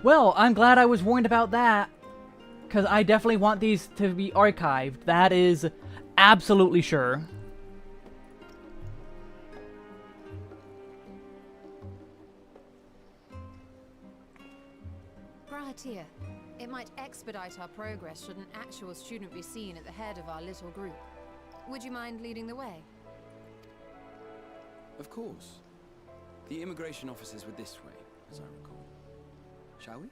Well, I'm glad I was warned about that. Because I definitely want these to be archived. That is absolutely sure. Brahatir, it might expedite our progress should an actual student be seen at the head of our little group. Would you mind leading the way? Of course. The immigration officers were this way, as I recall. Shall we?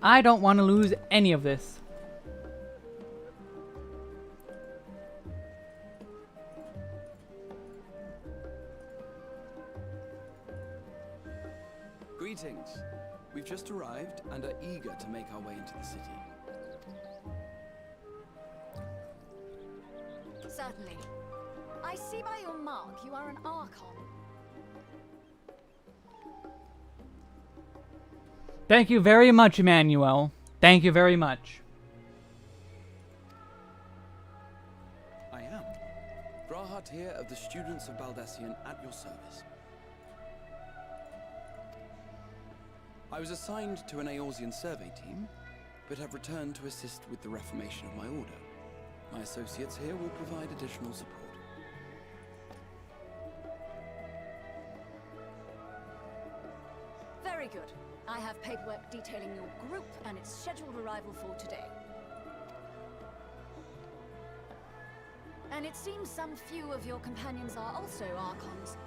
I don't want to lose any of this. Greetings. We've just arrived and are eager to make our way into the city. Certainly. I see by your mark you are an Archon. Thank you very much, Emmanuel. Thank you very much. I am. Brahatir of the Students of Baldesion at your service. I was assigned to an Eorzean survey team, but have returned to assist with the reformation of my order. My associates here will provide additional support. Very good. I have paperwork detailing your group and its scheduled arrival for today. And it seems some few of your companions are also Archons.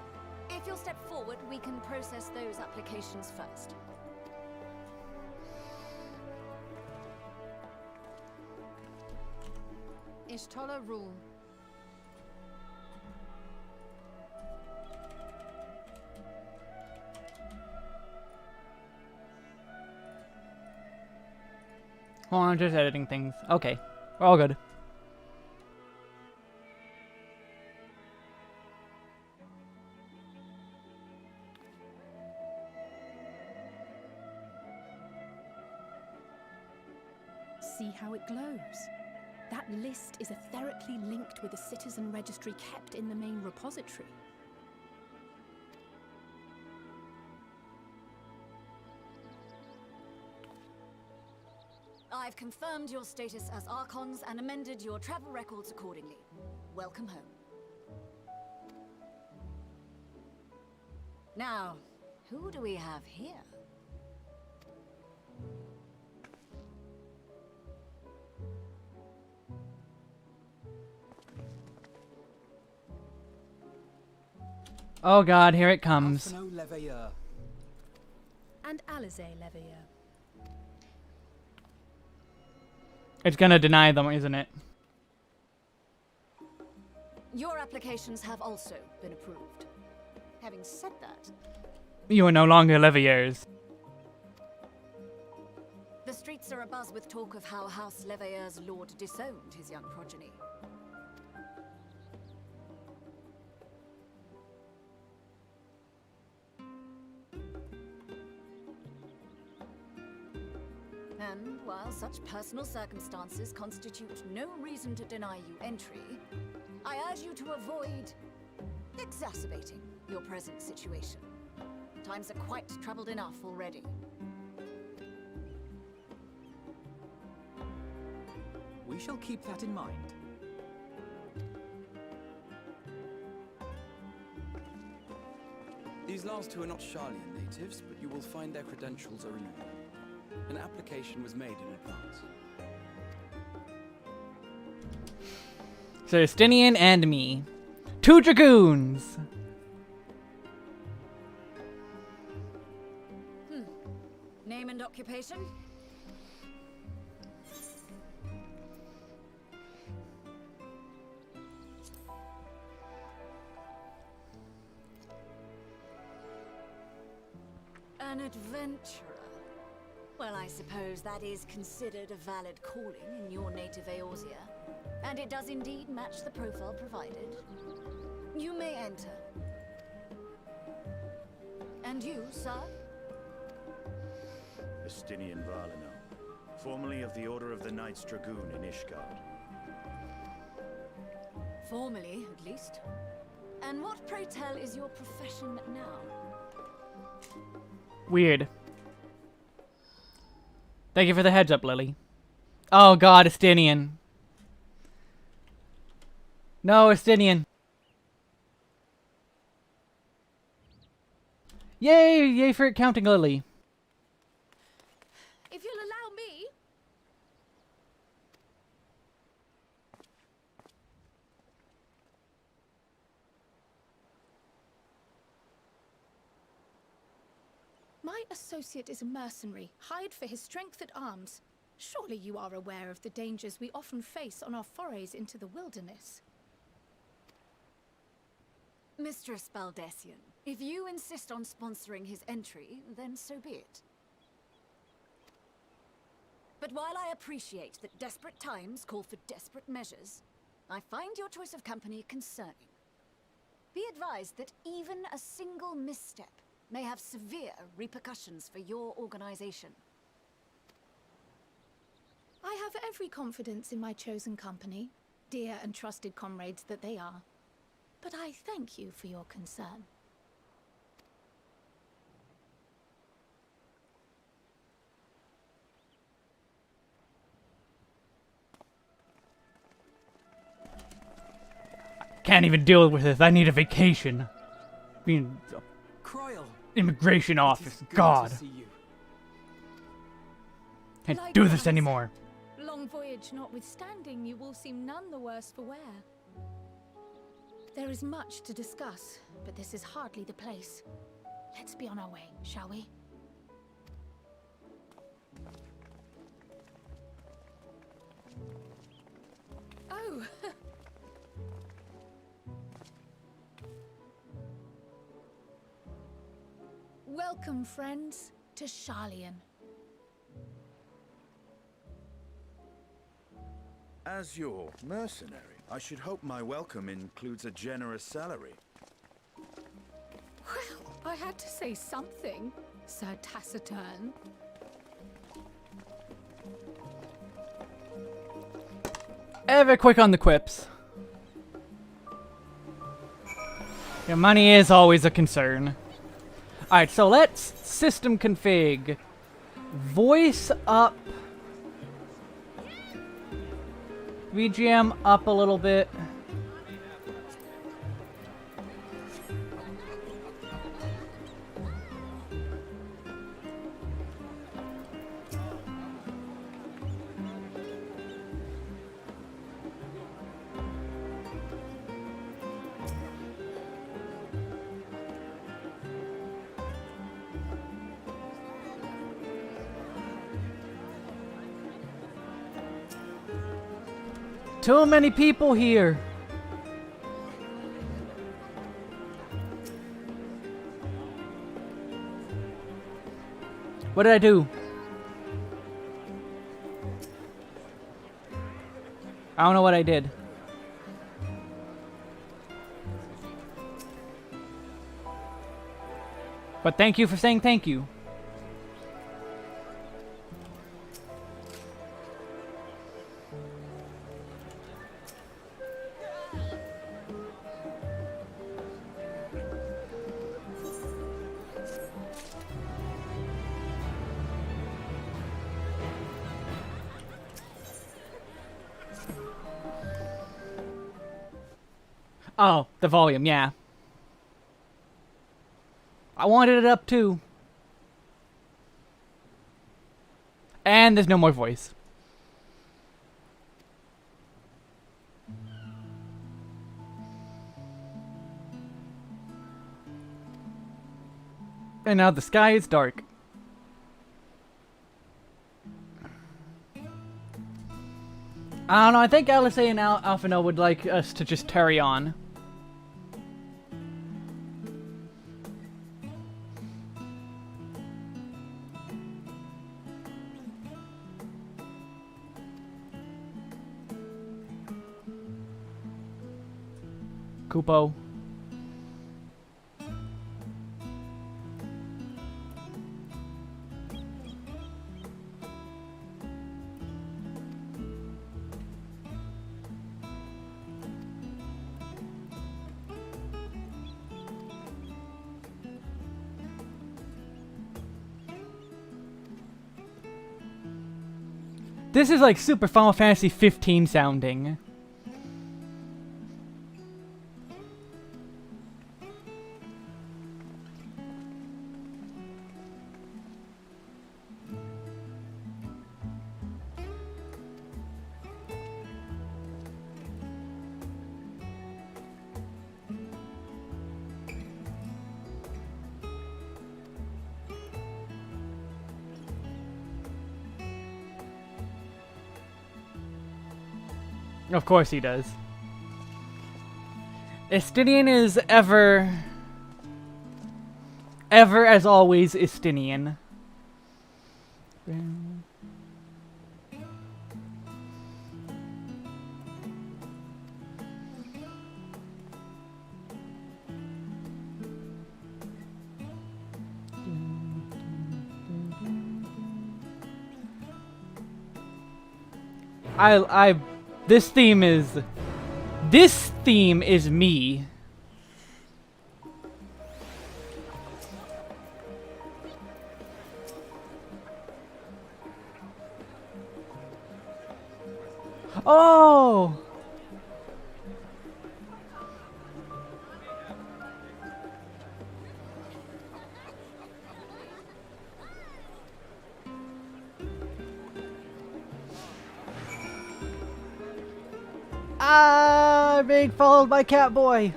If you'll step forward, we can process those applications first. Ishtola rule. Hold on, I'm just editing things. Okay, we're all good. See how it glows? That list is etherically linked with a citizen registry kept in the main repository. I've confirmed your status as Archons and amended your travel records accordingly. Welcome home. Now, who do we have here? Oh god, here it comes. And Alize Leveilleur. It's gonna deny them, isn't it? Your applications have also been approved. Having said that, You are no longer Leveilleurs. the streets are abuzz with talk of how House Leveilleur's lord disowned his young progeny. And while such personal circumstances constitute no reason to deny you entry, I urge you to avoid exacerbating your present situation. Times are quite troubled enough already. We shall keep that in mind. These last two are not Sharlayan natives, but you will find their credentials are in order. An application was made in advance. So Justinian and me. Two dragoons! Name and occupation? An adventurer. Well, I suppose that is considered a valid calling in your native Eorzea. And it does indeed match the profile provided. You may enter. And you, sir? Justinian Varlino, formerly of the Order of the Knights Dragoon in Ishgard. Formally, at least. And what, pray tell, is your profession now? Weird. Thank you for the heads up, Lily. Oh god, Estinian. No, Estinian. Yay! Yay for counting Lily. If you'll allow me. My associate is a mercenary, hired for his strength at arms. Surely you are aware of the dangers we often face on our forays into the wilderness. Mistress Baldessian, if you insist on sponsoring his entry, then so be it. But while I appreciate that desperate times call for desperate measures, I find your choice of company concerning. Be advised that even a single misstep may have severe repercussions for your organization. I have every confidence in my chosen company, dear and trusted comrades that they are. But I thank you for your concern. Can't even deal with this. I need a vacation. Being Croyle, immigration it office. is good God. to see you. Can't do this anymore. Long voyage notwithstanding, you will seem none the worse for wear. There is much to discuss, but this is hardly the place. Let's be on our way, shall we? Oh! Welcome, friends, to Sharlayan. As your mercenary, I should hope my welcome includes a generous salary. Well, I had to say something, Sir Taciturn. Ever quick on the quips. Yeah, money is always a concern. Alright, so let's system config. Voice up. VGM up a little bit. Too many people here. What did I do? I don't know what I did. But thank you for saying thank you. Oh, the volume, yeah. I wanted it up too. And there's no more voice. And now the sky is dark. I don't know, I think Alice and Alphino would like us to just carry on. Kupo. This is like super Final Fantasy 15 sounding. Of course he does. Estinian is ever as always Estinian. This theme is me. Oh! I'm being followed by Catboy.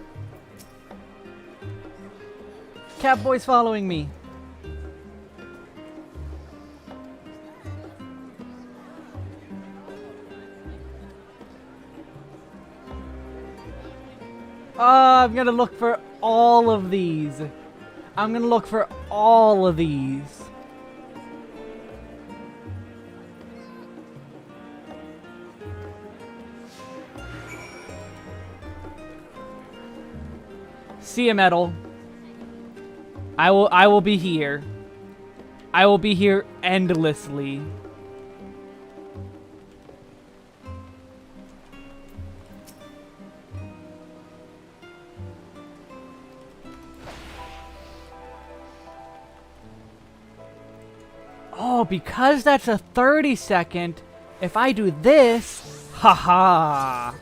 Catboy's following me. I'm gonna look for all of these. I'm gonna look for all of these. See a medal. I will be here. I will be here endlessly. Oh, because that's a 30-second, if I do this, haha.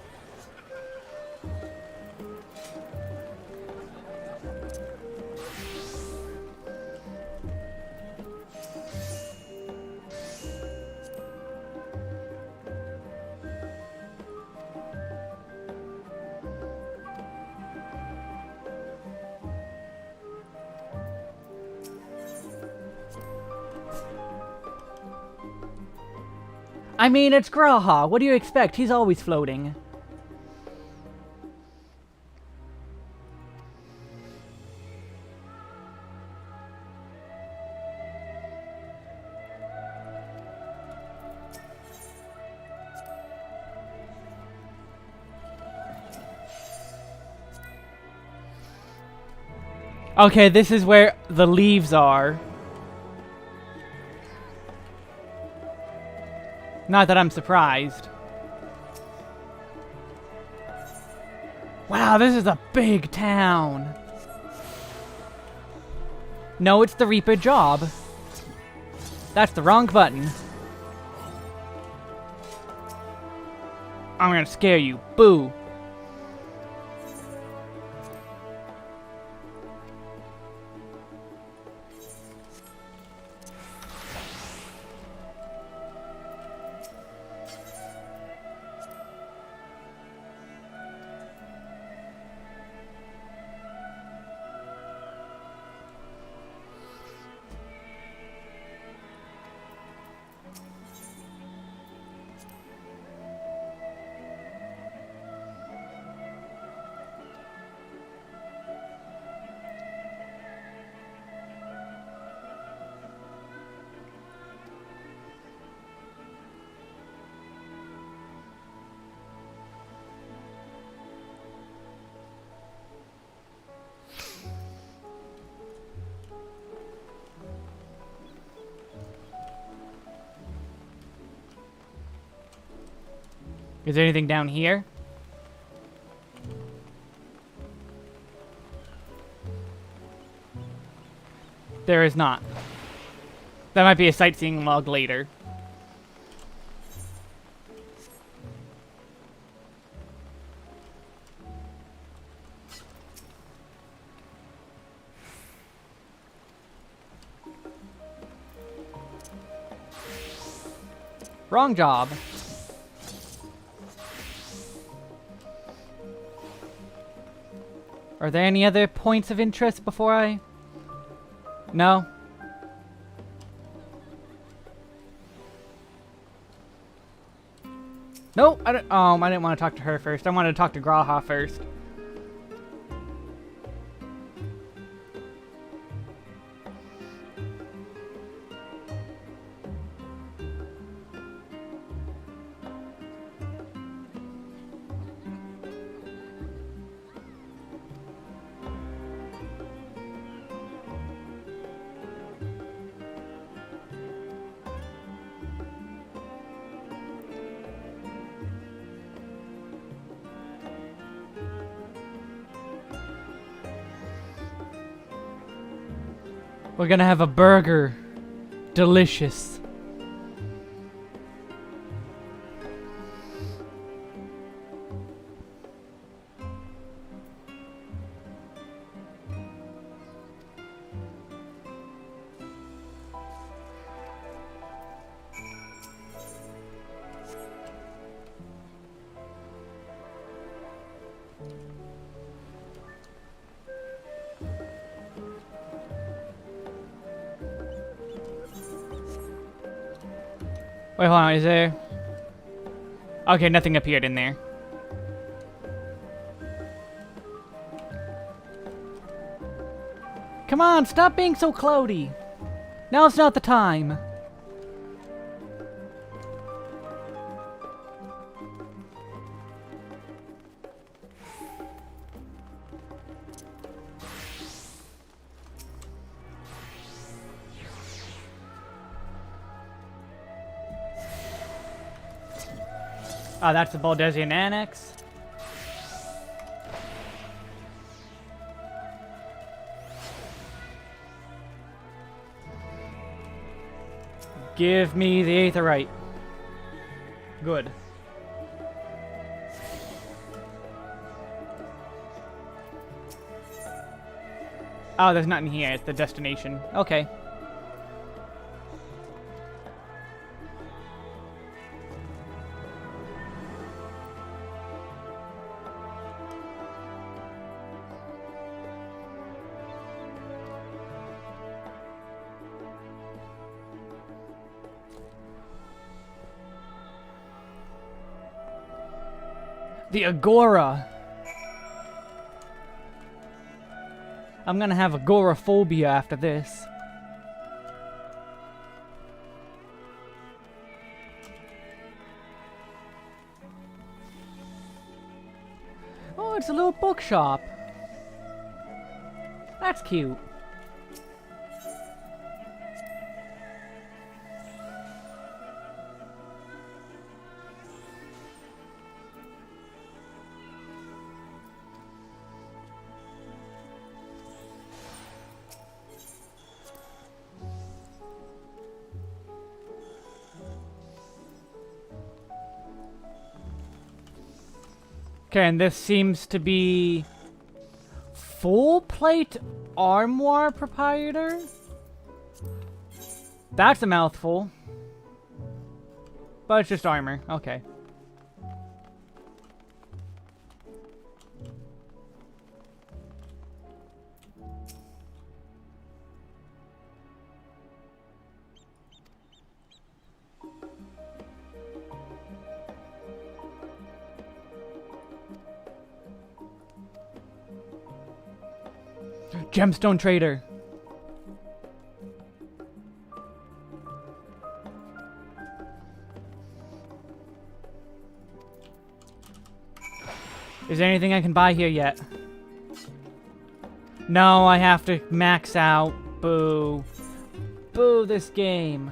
I mean, it's Graha. What do you expect? He's always floating. Okay, this is where the leaves are. Not that I'm surprised. Wow, this is a big town. No, it's the Reaper job. That's the wrong button. I'm gonna scare you. Boo. Is there anything down here? There is not. That might be a sightseeing log later. Wrong job. Are there any other points of interest before I... No? Nope, I didn't want to talk to her first. I wanted to talk to Graha first. We're gonna have a burger. Delicious. Wait, hold on, is there... Okay, nothing appeared in there. Come on, stop being so cloudy. Now's not the time. Oh, that's the Baldesian Annex. Give me the Aetherite. Good. Oh, there's nothing here. It's the destination. Okay. The Agora. I'm gonna have agoraphobia after this. Oh, it's a little bookshop. That's cute. Okay, and this seems to be full plate armoire proprietor? That's a mouthful. But it's just armor. Okay. Gemstone Trader. Is there anything I can buy here yet? No, I have to max out. Boo. Boo this game.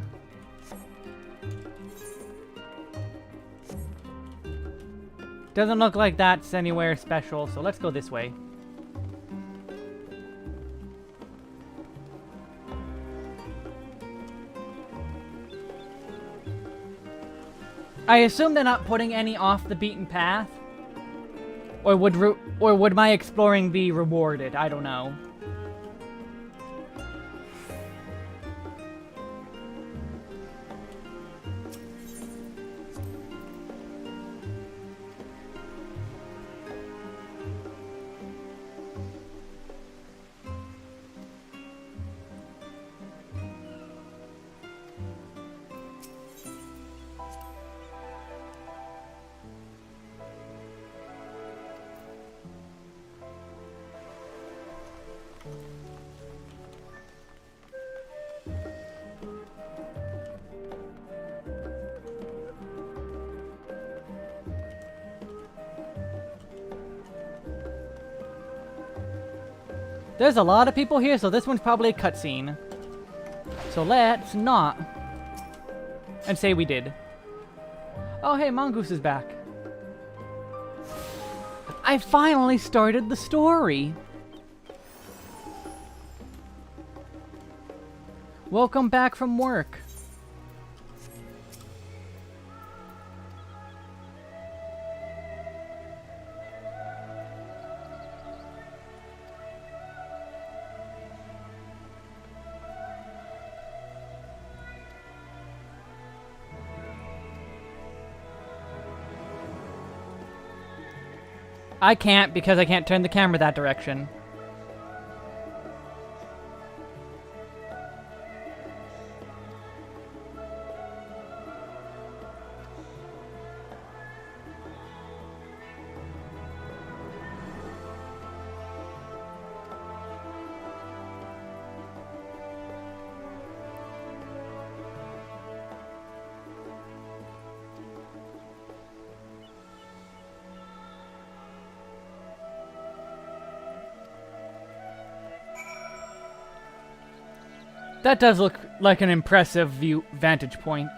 Doesn't look like that's anywhere special, so let's go this way. I assume they're not putting any off the beaten path, or would my exploring be rewarded? I don't know. There's a lot of people here, so this one's probably a cutscene. So let's not. And say we did. Oh, hey, Mongoose is back. I finally started the story. Welcome back from work. I can't because I can't turn the camera that direction. That does look like an impressive vantage point.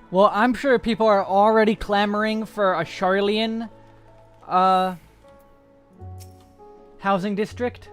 Well, I'm sure people are already clamoring for a Charlian, housing district.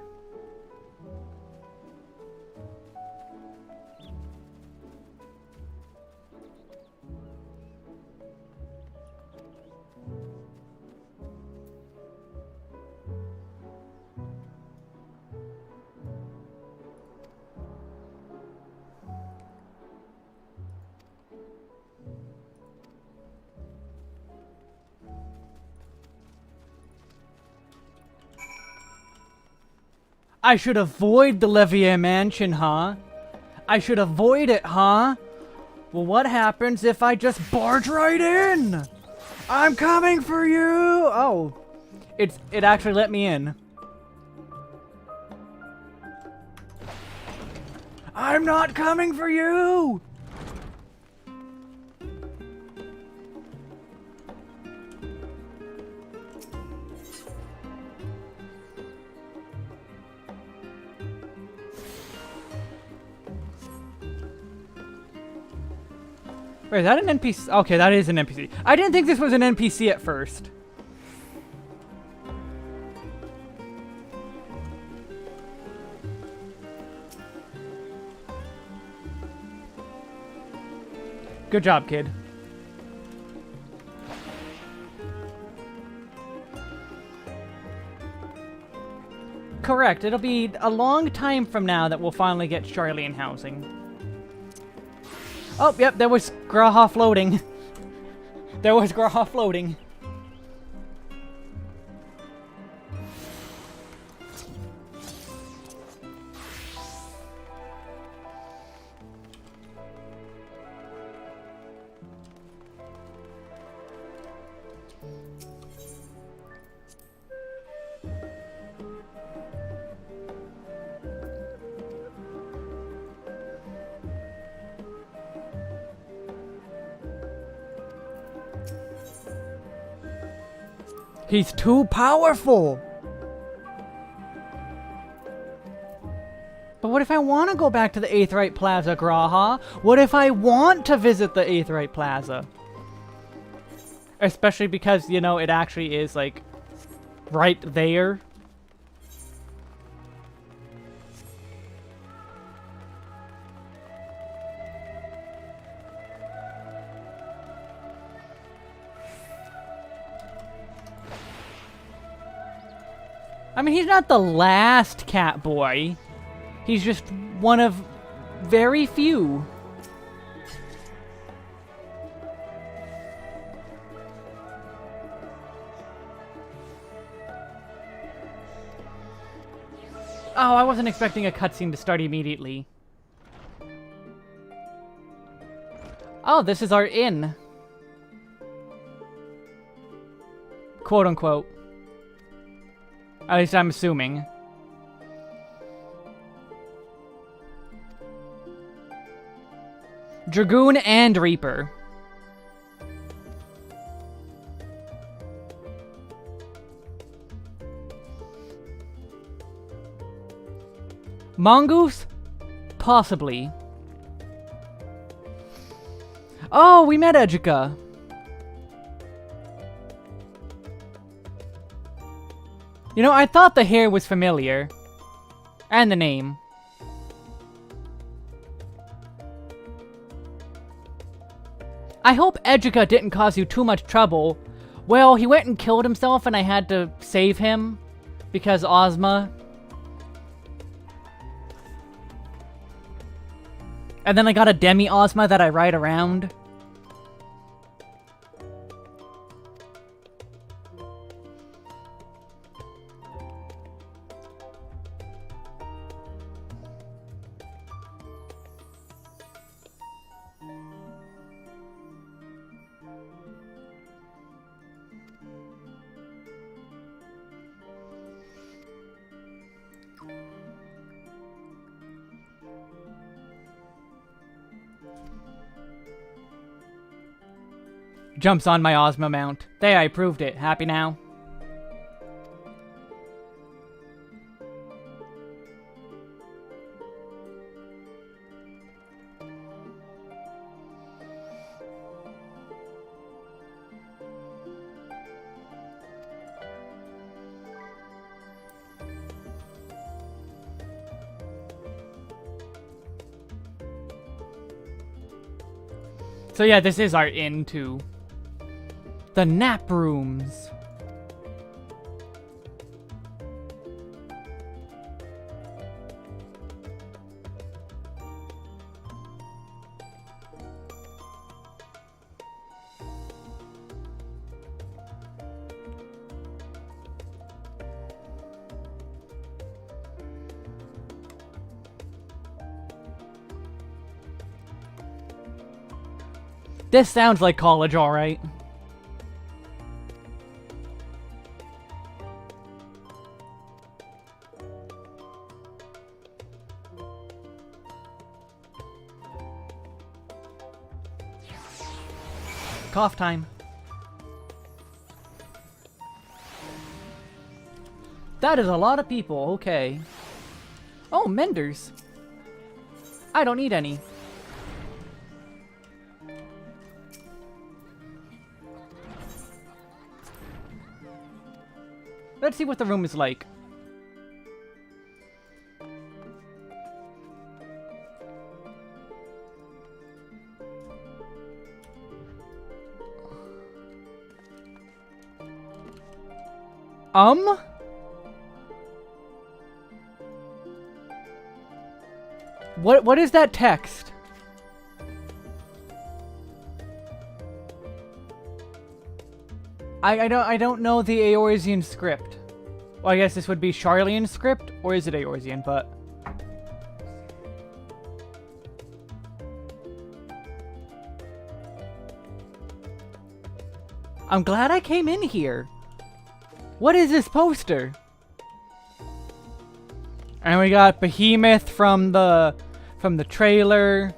I should avoid the Levier Mansion, huh? I should avoid it, huh? Well, what happens if I just barge right in? I'm coming for you! Oh. It actually let me in. I'm not coming for you! Wait, is that an NPC? Okay, that is an NPC. I didn't think this was an NPC at first. Good job, kid. Correct. It'll be a long time from now that we'll finally get Charlian housing. Oh, yep, there was Graha floating. There was Graha floating. He's too powerful! But what if I want to go back to the Aetheryte Plaza, Graha? What if I want to visit the Aetheryte Plaza? Especially because, you know, it actually is, like, right there. I mean, he's not the last cat boy. He's just one of very few. Oh, I wasn't expecting a cutscene to start immediately. Oh, this is our inn. Quote unquote. At least I'm assuming. Dragoon and Reaper. Mongoose? Possibly. Oh, we met Edgica. You know, I thought the hair was familiar. And the name. I hope Edgica didn't cause you too much trouble. Well, he went and killed himself and I had to save him. Because Ozma. And then I got a demi-Ozma that I ride around. Jumps on my Ozma mount. There, I proved it. Happy now? So yeah, this is our inn too. The nap rooms. This sounds like college, alright. Cough time. That is a lot of people, okay. Oh, menders. I don't need any. Let's see what the room is like. What is that text? I don't know the Eorzean script. Well, I guess this would be Charlian script, or is it Eorzean, but... I'm glad I came in here. What is this poster? And we got Behemoth from the trailer.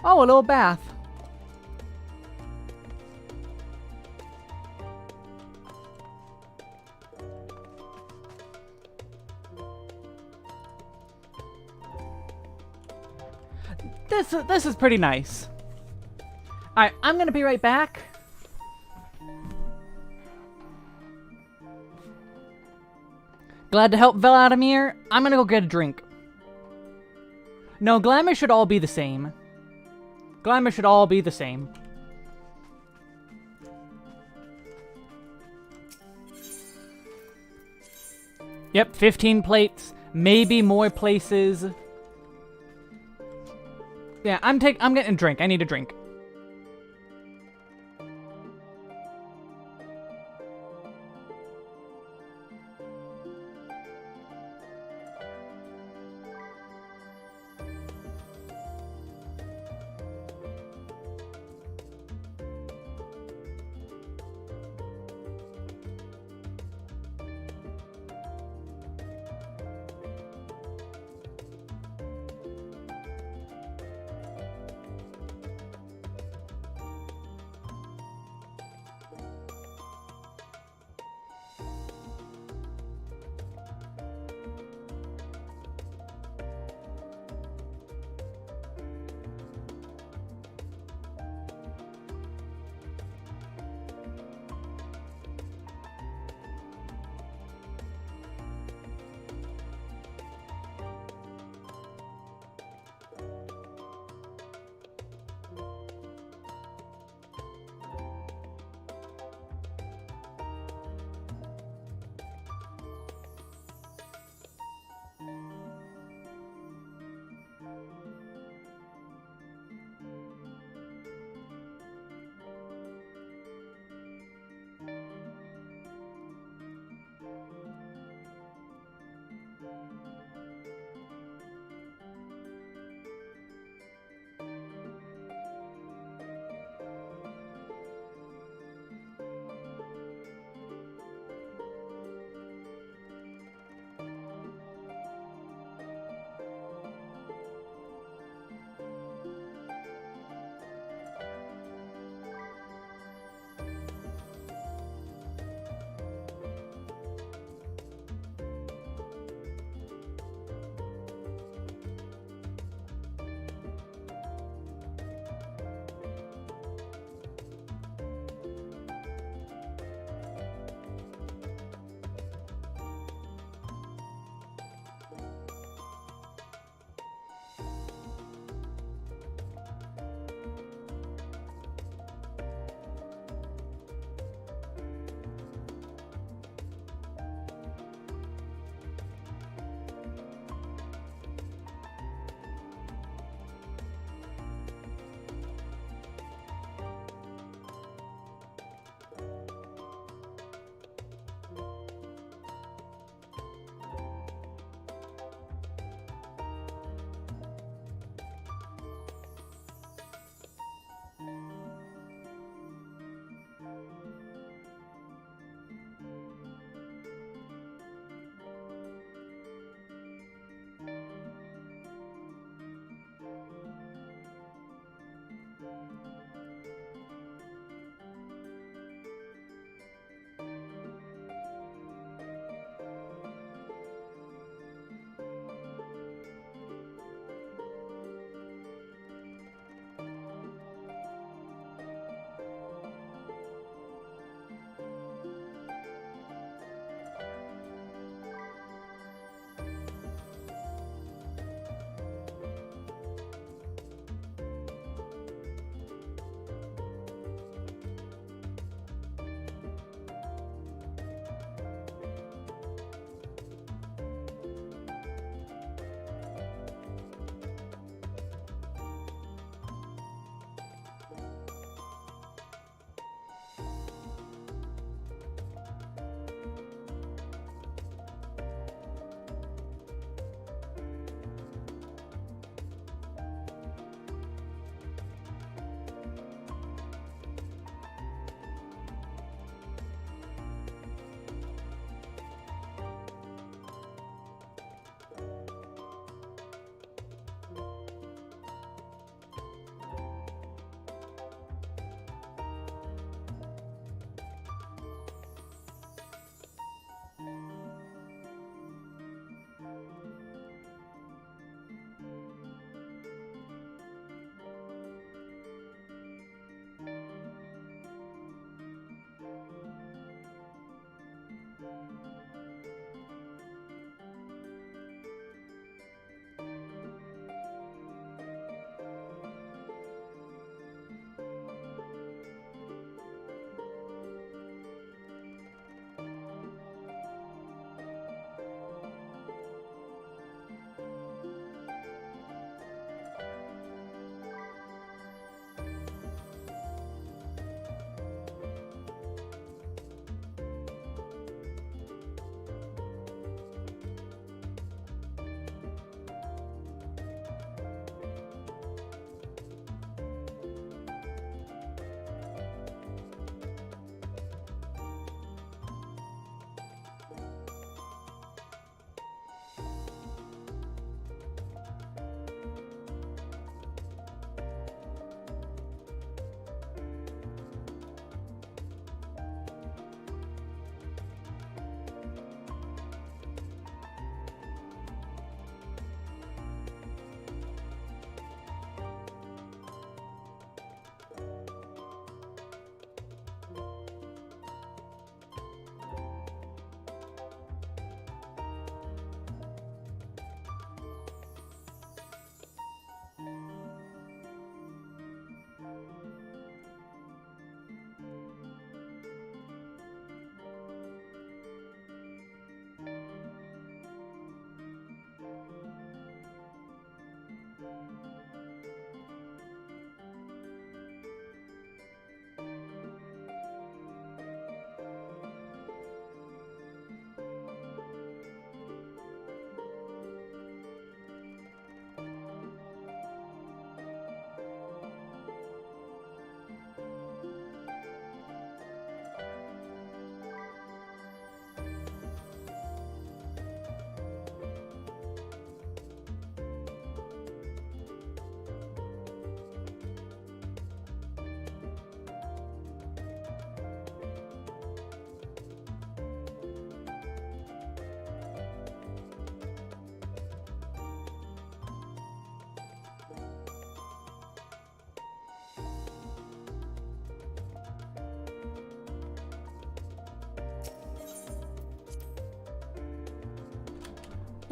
Oh, a little bath. This is pretty nice. Alright, I'm gonna be right back. Glad to help Vladimir. I'm gonna go get a drink. No, glamour should all be the same. Glamour should all be the same. Yep, 15 plates. Maybe more places. Yeah, I'm getting a drink. I need a drink.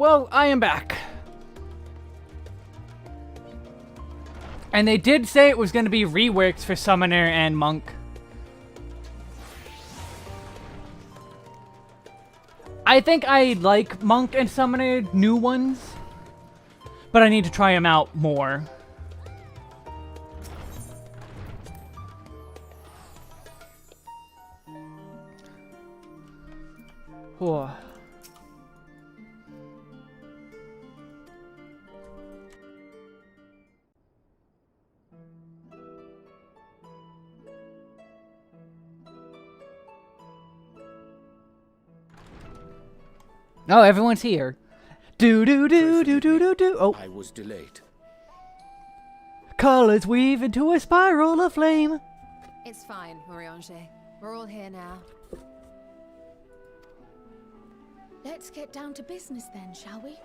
Well, I am back. And they did say it was going to be reworks for Summoner and Monk. I think I like Monk and Summoner new ones, but I need to try them out more. Whoa. Oh, everyone's here. Do do do do do do do. Oh, I was delayed. colors weave into a spiral of flame. It's fine, Moriange. We're all here now. Let's get down to business then, shall we?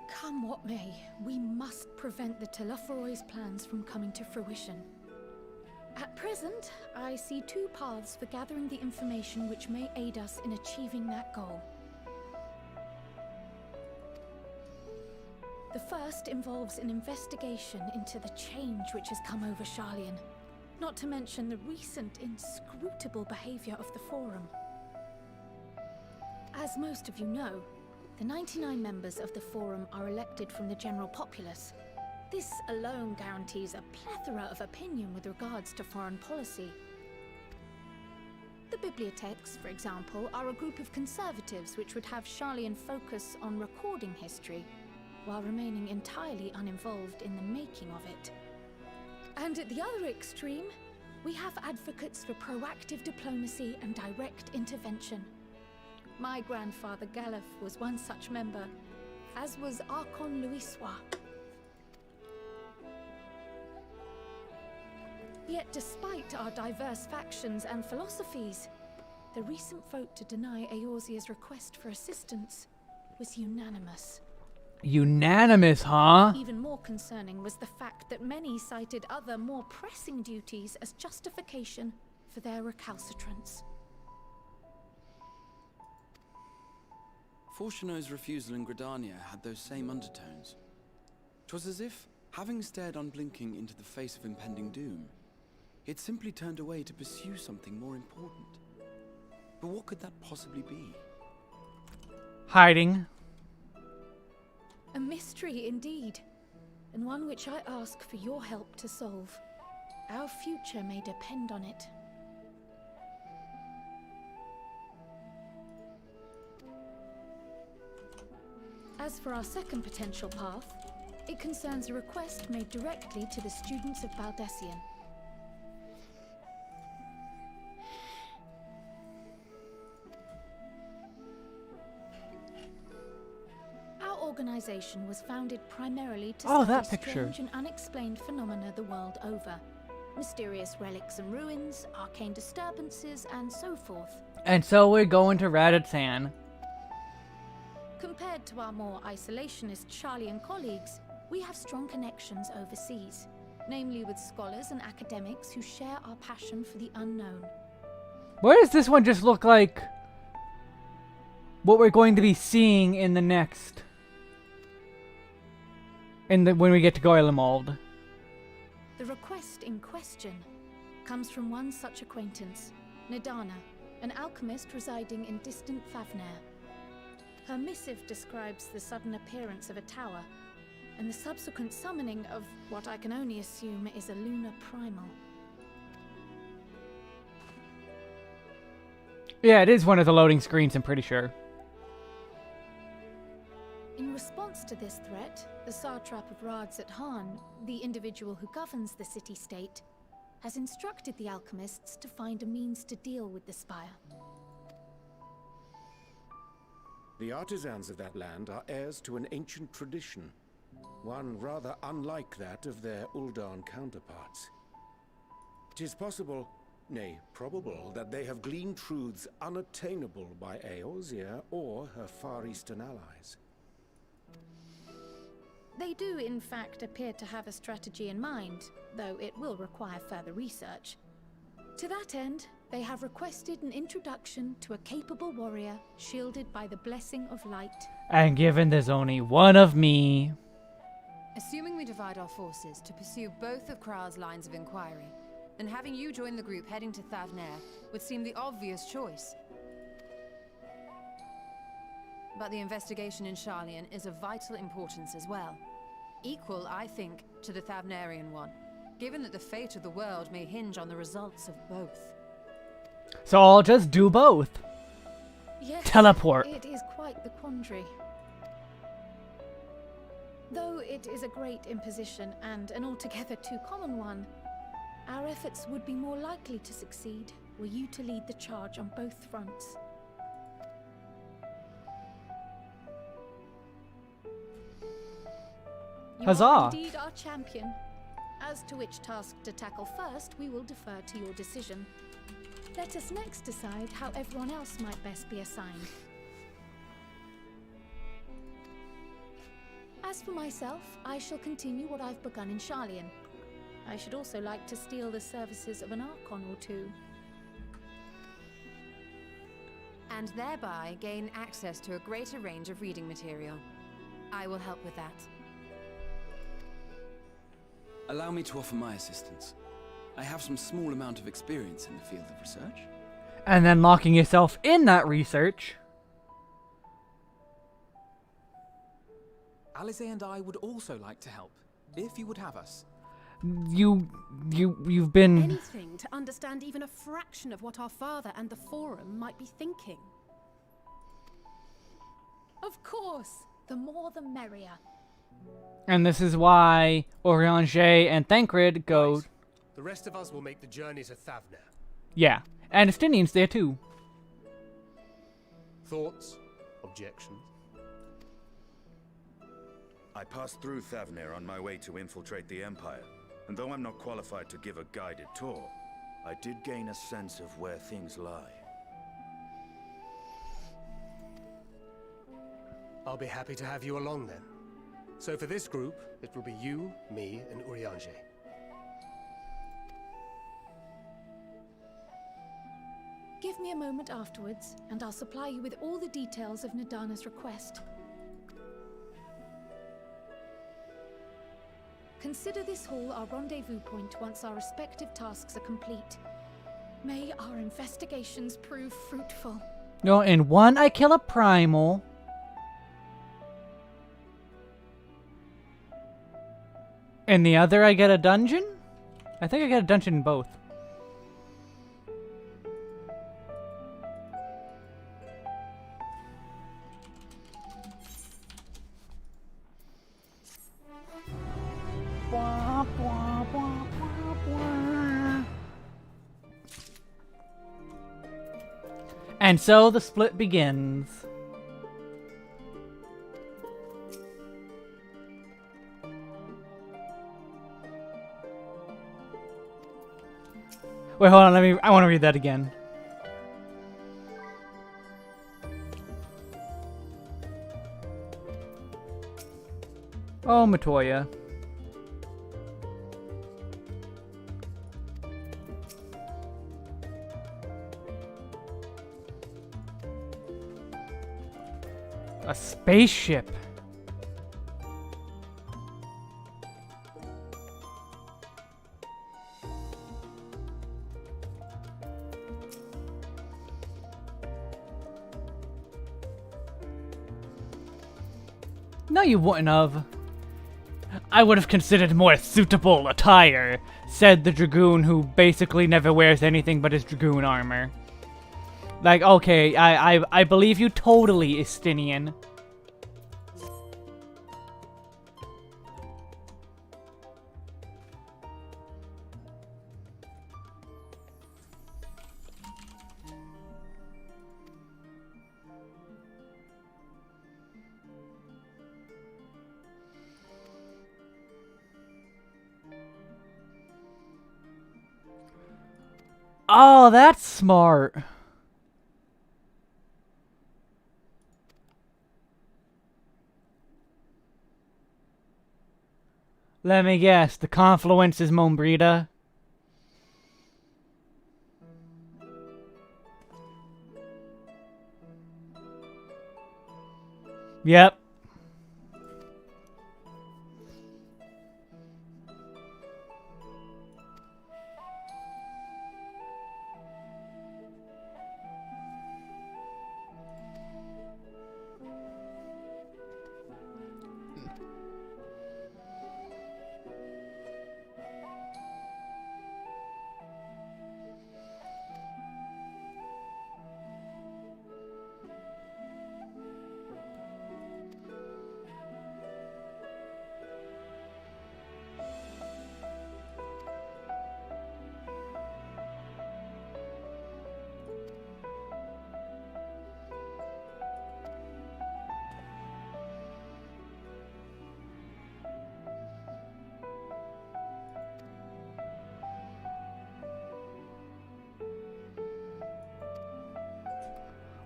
Come what may, we must prevent the Telophoroid's plans from coming to fruition. At present, I see two paths for gathering the information which may aid us in achieving that goal. The first involves an investigation into the change which has come over Sharlayan, not to mention the recent inscrutable behavior of the Forum. As most of you know, the 99 members of the Forum are elected from the general populace. This alone guarantees a plethora of opinion with regards to foreign policy. The bibliotheques, for example, are a group of conservatives which would have Sharlayan focus on recording history, while remaining entirely uninvolved in the making of it. And at the other extreme, we have advocates for proactive diplomacy and direct intervention. My grandfather Galef was one such member, as was Archon Louisois. Yet despite our diverse factions and philosophies, the recent vote to deny Eorzea's request for assistance was unanimous. Unanimous, huh? Even more concerning was the fact that many cited other, more pressing duties as justification for their recalcitrance. Fortuno's refusal in Gridania had those same undertones. 'Twas as if, having stared unblinking into the face of impending doom, it simply turned away to pursue something more important. But what could that possibly be? Hiding. A mystery indeed, and one which I ask for your help to solve. Our future may depend on it. As for our second potential path, it concerns a request made directly to the students of Baldessian. Our organization was founded primarily to that study picture. strange and unexplained phenomena the world over. Mysterious relics and ruins, arcane disturbances, and so forth. And so we're going to Raditsan. Compared to our more isolationist Sharlayan colleagues, we have strong connections overseas, namely with scholars and academics who share our passion for the unknown. Why does this one just look like what we're going to be seeing in the next? When we get to Goylemald. The request in question comes from one such acquaintance, Nadana, an alchemist residing in distant Favner. Her missive describes the sudden appearance of a tower, and the subsequent summoning of what I can only assume is a lunar primal. Yeah, it is one of the loading screens, I'm pretty sure. In response to this threat, the satrap of Radzat-Han, the individual who governs the city-state, has instructed the alchemists to find a means to deal with the spire. The artisans of that land are heirs to an ancient tradition, one rather unlike that of their Uldan counterparts. It is possible, nay, probable, that they have gleaned truths unattainable by Eorzea or her Far Eastern allies. They do, in fact, appear to have a strategy in mind, though it will require further research. To that end, they have requested an introduction to a capable warrior shielded by the blessing of light. And given there's only one of me... Assuming we divide our forces to pursue both of Kral's lines of inquiry, then having you join the group heading to Thavnair would seem the obvious choice. But the investigation in Sharlayan is of vital importance as well. Equal, I think, to the Thavnairian one, given that the fate of the world may hinge on the results of both. So I'll just do both. Yes, Teleport. it is quite the quandary. Though it is a great imposition and an altogether too common one, our efforts would be more likely to succeed were you to lead the charge on both fronts. You Huzzah! are indeed our champion. As to which task to tackle first, we will defer to your decision. Let us next decide how everyone else might best be assigned. As for myself, I shall continue what I've begun in Sharlayan. I should also like to steal the services of an Archon or two. And thereby gain access to a greater range of reading material. I will help with that. Allow me to offer my assistance. I have some small amount of experience in the field of research. And then locking yourself in that research. Alice and I would also like to help, if you would have us. You've been... Anything to understand even a fraction of what our father and the Forum might be thinking. Of course, the more the merrier. And this is why Orianger and Thancred go... Right. The rest of us will make the journey to Thavnair. Yeah, and Estinian's there too. Thoughts? Objections? I passed through Thavnair on my way to infiltrate the Empire, and though I'm not qualified to give a guided tour, I did gain a sense of where things lie. I'll be happy to have you along then. So for this group, it will be you, me, and Urianger. Give me a moment afterwards, and I'll supply you with all the details of Nadana's request. Consider this hall our rendezvous point once our respective tasks are complete. May our investigations prove fruitful. No, in one I kill a primal. In the other I get a dungeon? I think I get a dungeon in both. And so the split begins. Wait, hold on, I want to read that again. Oh, Matoya. A spaceship. No, you wouldn't have. I would have considered more suitable attire, said the Dragoon who basically never wears anything but his Dragoon armor. Like, okay, I believe you totally, Istinian. Oh, that's smart. Let me guess, the confluence is Mombrita. Yep.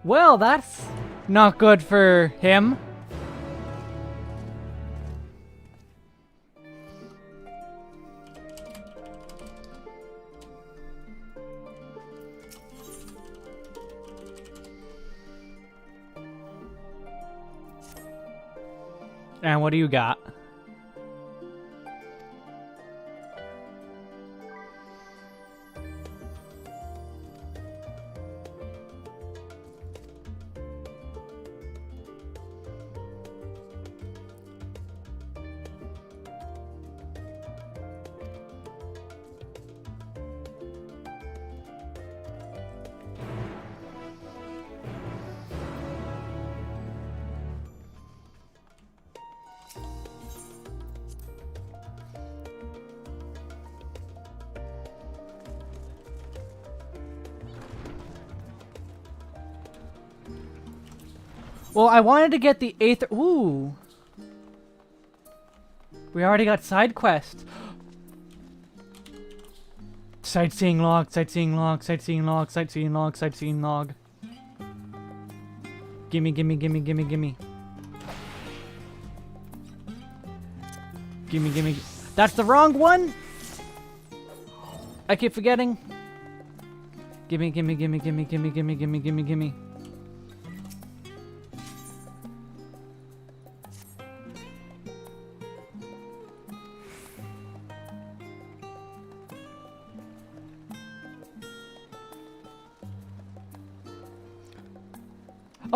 Well, that's not good for him. And what do you got? Well, I wanted to get the Aether. Ooh. We already got side quests. Sightseeing log, sightseeing log, sightseeing log, sightseeing log, sightseeing log. Gimme, gimme, gimme, gimme, gimme. Gimme, gimme. That's the wrong one? I keep forgetting. Gimme, gimme, gimme, gimme, gimme, gimme, gimme, gimme, gimme.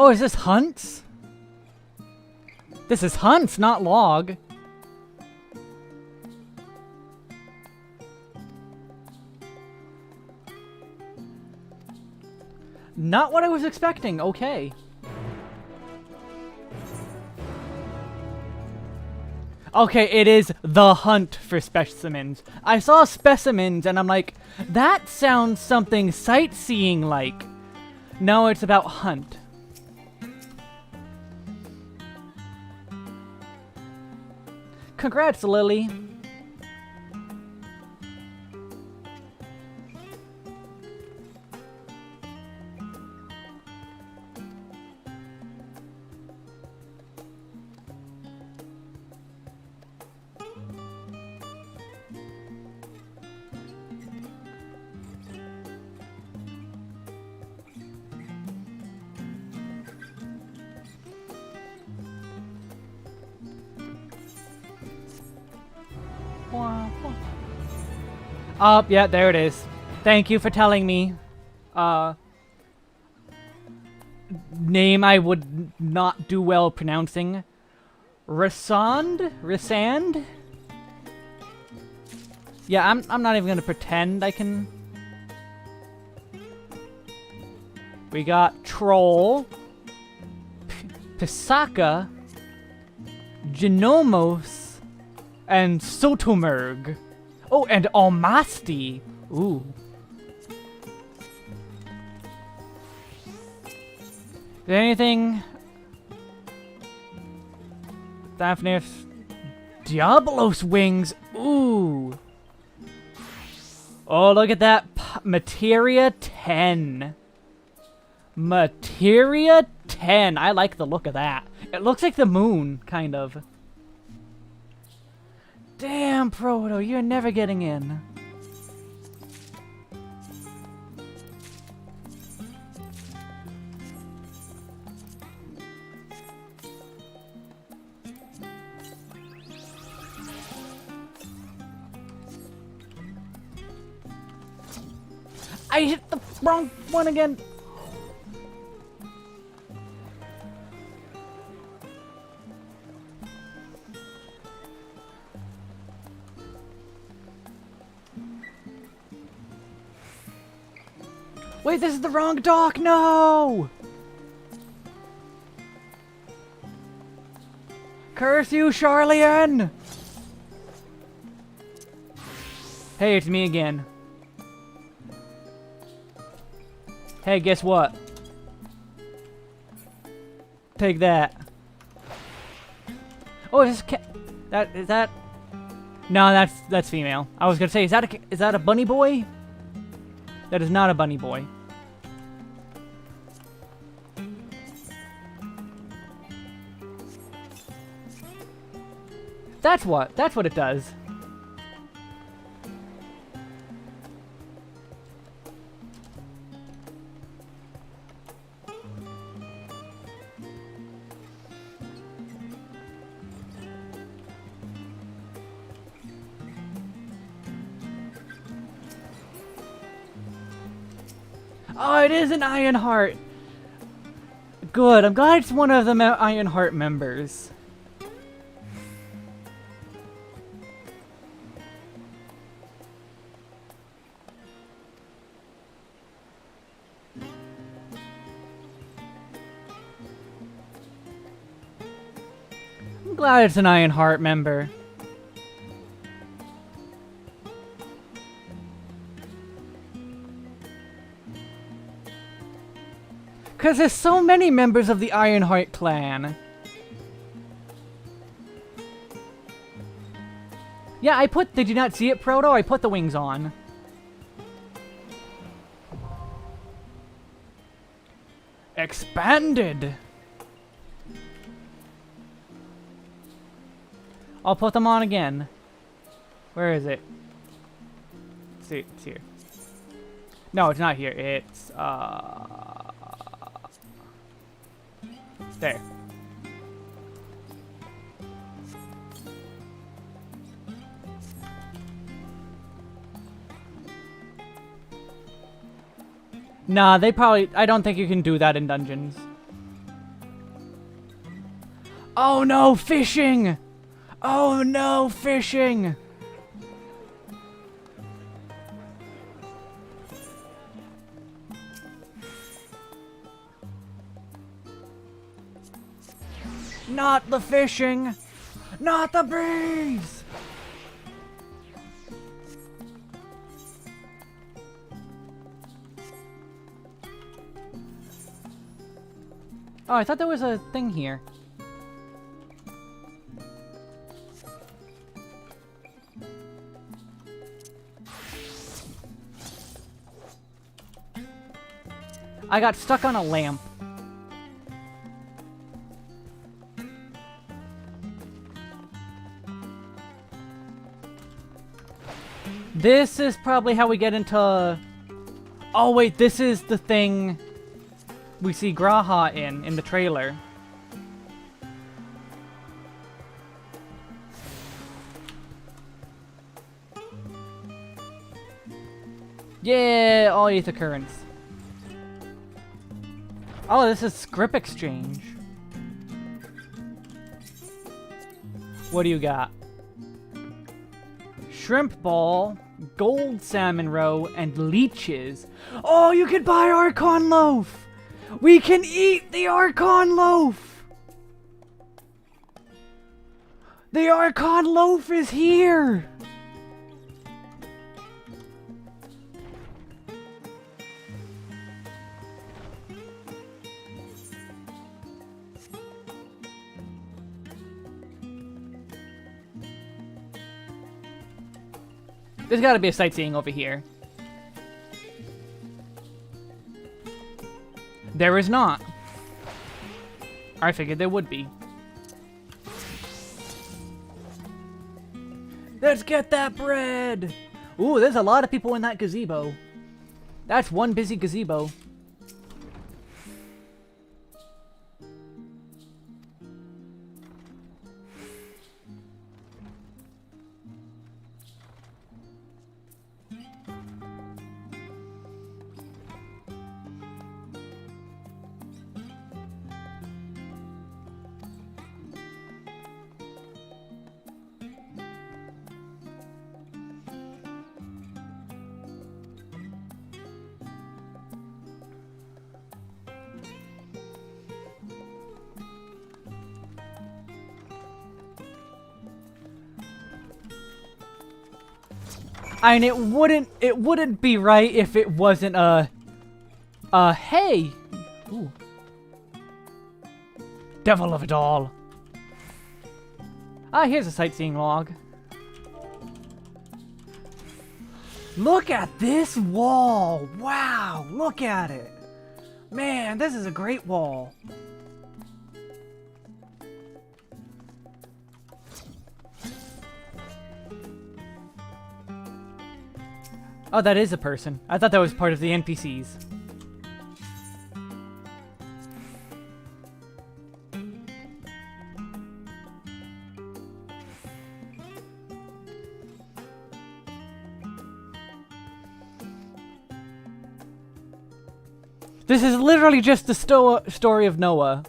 Oh, is this Hunts? This is Hunts, not Log. Not what I was expecting, okay. Okay, it is the hunt for specimens. I saw specimens and I'm like, that sounds something sightseeing like. No, it's about hunt. Congrats, Lily. Oh, yeah, there it is. Thank you for telling me. Name I would not do well pronouncing. Rysand? Yeah, I'm not even gonna pretend I can. We got Troll, Pisaka, Genomos, and Sotomerg. Oh, and Almasti. Ooh. Is there anything? Daphnis. Diablos wings. Ooh. Oh, look at that. Materia 10. Materia 10. I like the look of that. It looks like the moon, kind of. Damn, Proto, you're never getting in. I hit the wrong one again. Wait, this is the wrong dock. No! Curse you, Charlian! Hey, it's me again. Hey, guess what? Take that. Oh, is this is that? No, that's female. I was gonna say, is that a bunny boy? That is not a bunny boy. That's what it does. Oh, it is an Ironheart. Good. I'm glad it's one of the Ironheart members. I'm glad it's an Ironheart member. Because there's so many members of the Ironheart clan. Yeah, did you not see it, Proto? I put the wings on. Expanded! I'll put them on again. Where is it? Let's see, it's here. No, it's not here. It's, there. Nah, I don't think you can do that in dungeons. Oh no, fishing! Oh no, fishing! Not the fishing! Not the bees! Oh, I thought there was a thing here. I got stuck on a lamp. This is probably how we get into... Oh wait, this is the thing we see Graha in the trailer. Yeah, all Aether Currents. Oh, this is script exchange. What do you got? Shrimp ball, gold salmon roe, and leeches. Oh, you can buy Archon loaf! We can eat the Archon loaf! The Archon loaf is here! There's gotta be a sightseeing over here. There is not. I figured there would be. Let's get that bread! Ooh, there's a lot of people in that gazebo. That's one busy gazebo. And it wouldn't be right if it wasn't hey! Ooh. Devil of a doll. Ah, here's a sightseeing log. Look at this wall! Wow, look at it! Man, this is a great wall. Oh, that is a person. I thought that was part of the NPCs. This is literally just the story of Noah.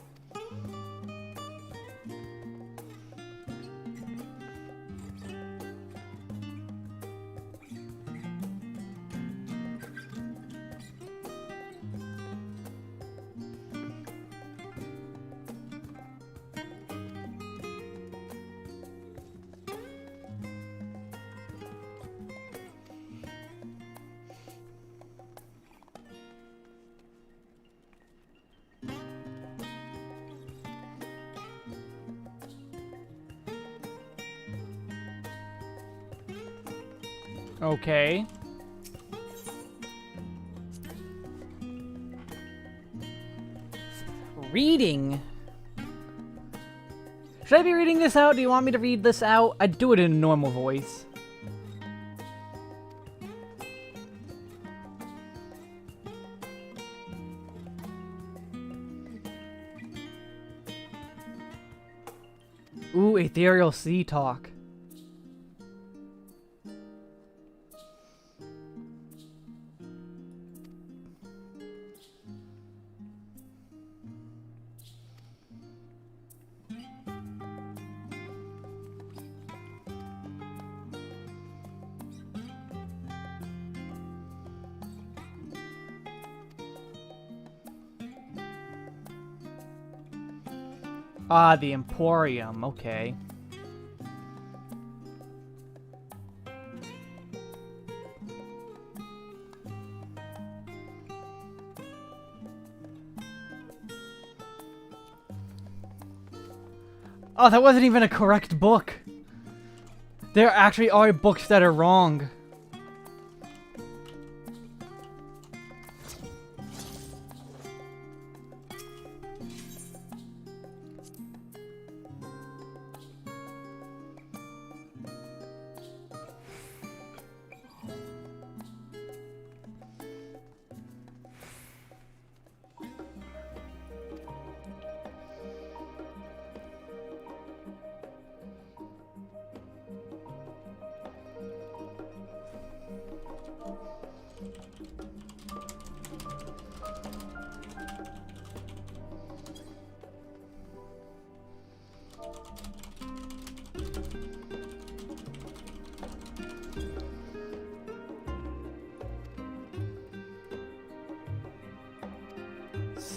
Okay. Reading. Should I be reading this out? Do you want me to read this out? I'd do it in a normal voice. Ooh, ethereal sea talk. Ah, the Emporium, okay. Oh, that wasn't even a correct book. There actually are books that are wrong.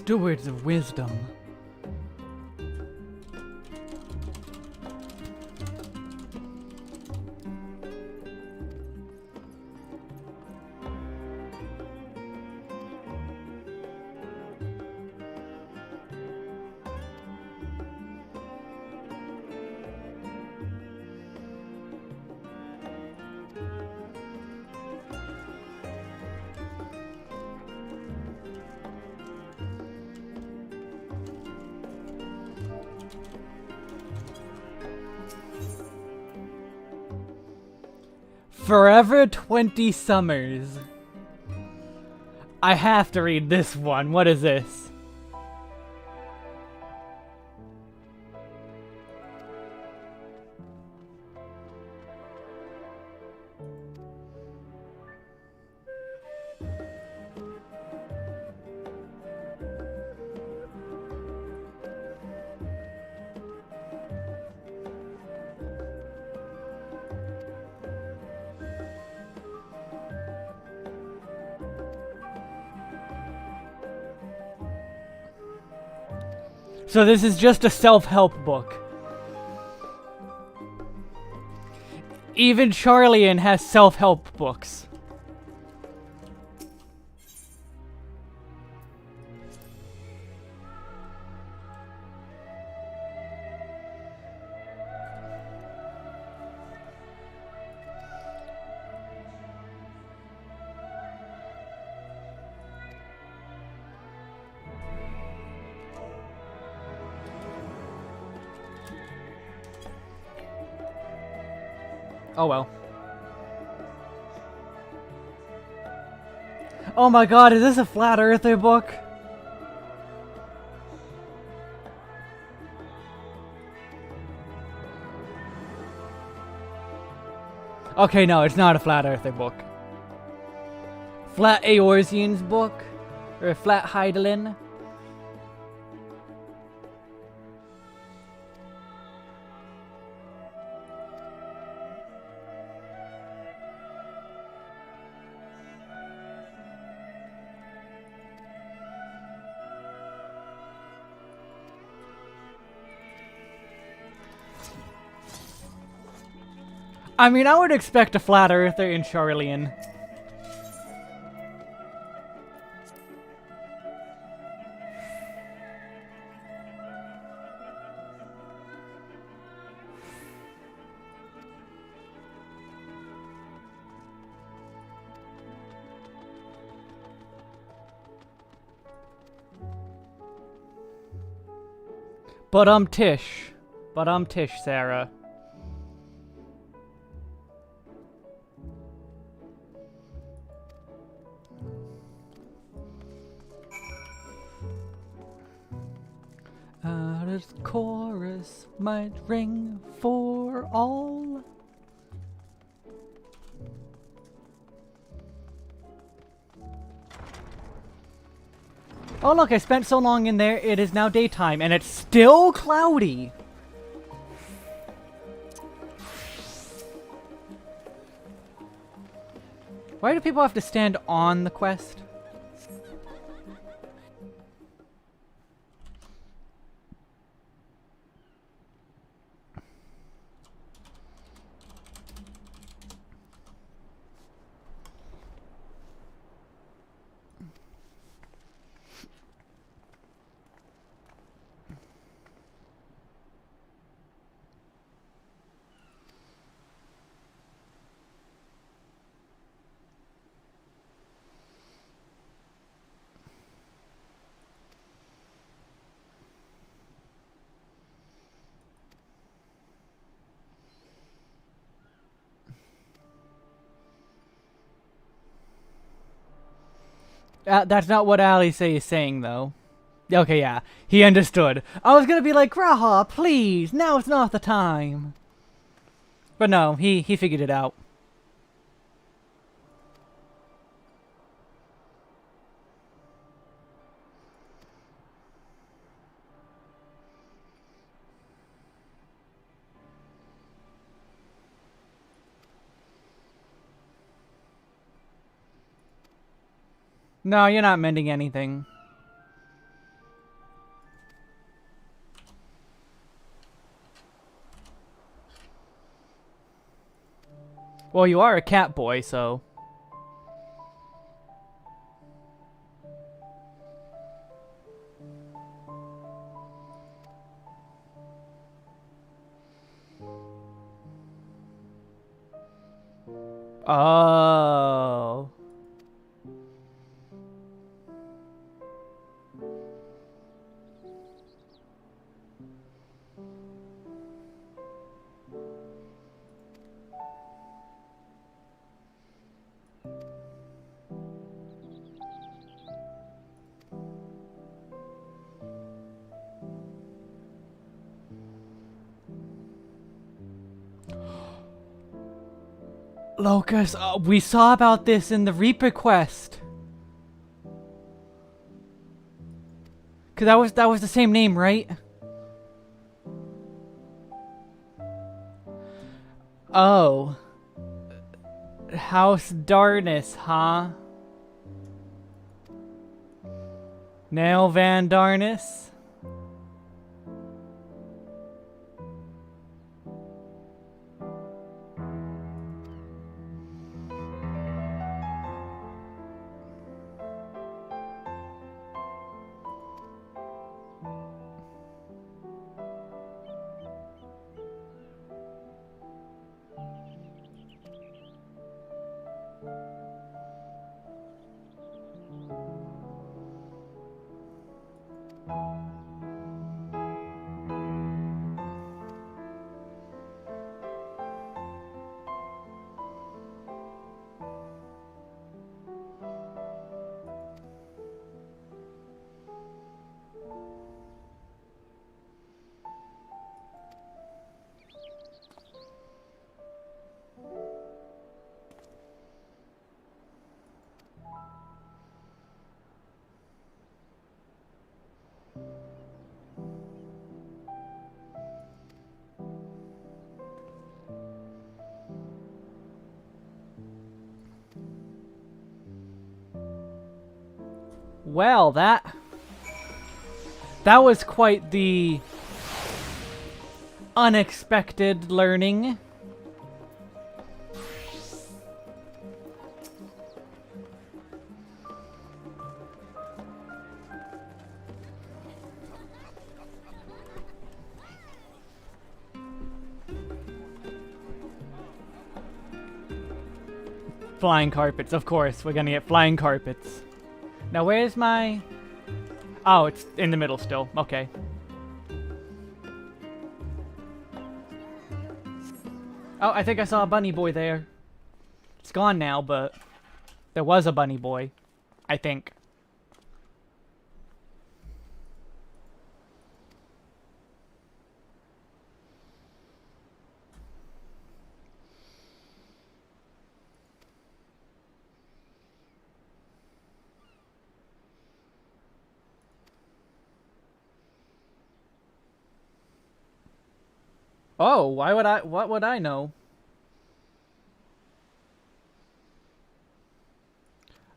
Stewards of wisdom. Forever 20 Summers. I have to read this one. What is this? So this is just a self-help book. Even Charlian has self-help books. Oh well. Oh my god, is this a Flat Earther book? Okay, no, it's not a Flat Earther book. Flat Eorzean's book? Or a Flat Hydaelyn? I mean, I would expect a Flat Earther in Charlian. But Tish, Sarah. This chorus might ring for all. Oh look, I spent so long in there, it is now daytime, and it's still cloudy! Why do people have to stand on the quest? That's not what Alice is saying, though. Okay, yeah. He understood. I was gonna be like, Graha, please! Now it's not the time! But no, he figured it out. No, you're not mending anything. Well, you are a cat boy, so... Oh. Locus, we saw about this in the Reaper quest. Cause that was the same name, right? Oh. House Darnus, huh? Nail Van Darnus? Well, that was quite the unexpected learning. Flying carpets, of course. We're gonna get flying carpets. Now, where's my... Oh, it's in the middle still. Okay. Oh, I think I saw a bunny boy there. It's gone now, but there was a bunny boy. I think. Oh, why would I... What would I know?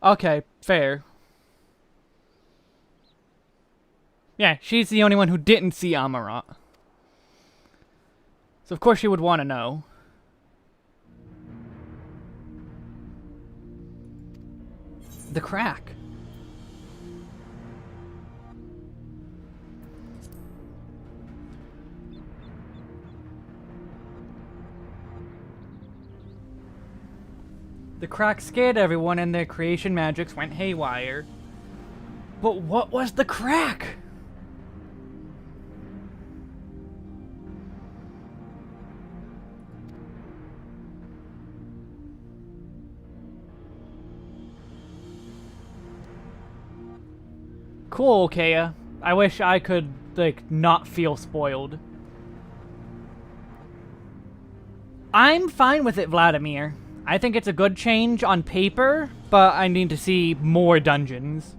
Okay, fair. Yeah, she's the only one who didn't see Amarat. So of course she would want to know. The crack. The crack scared everyone and their creation magics went haywire. But what was the crack? Cool, Kea. I wish I could, like, not feel spoiled. I'm fine with it, Vladimir. I think it's a good change on paper, but I need to see more dungeons.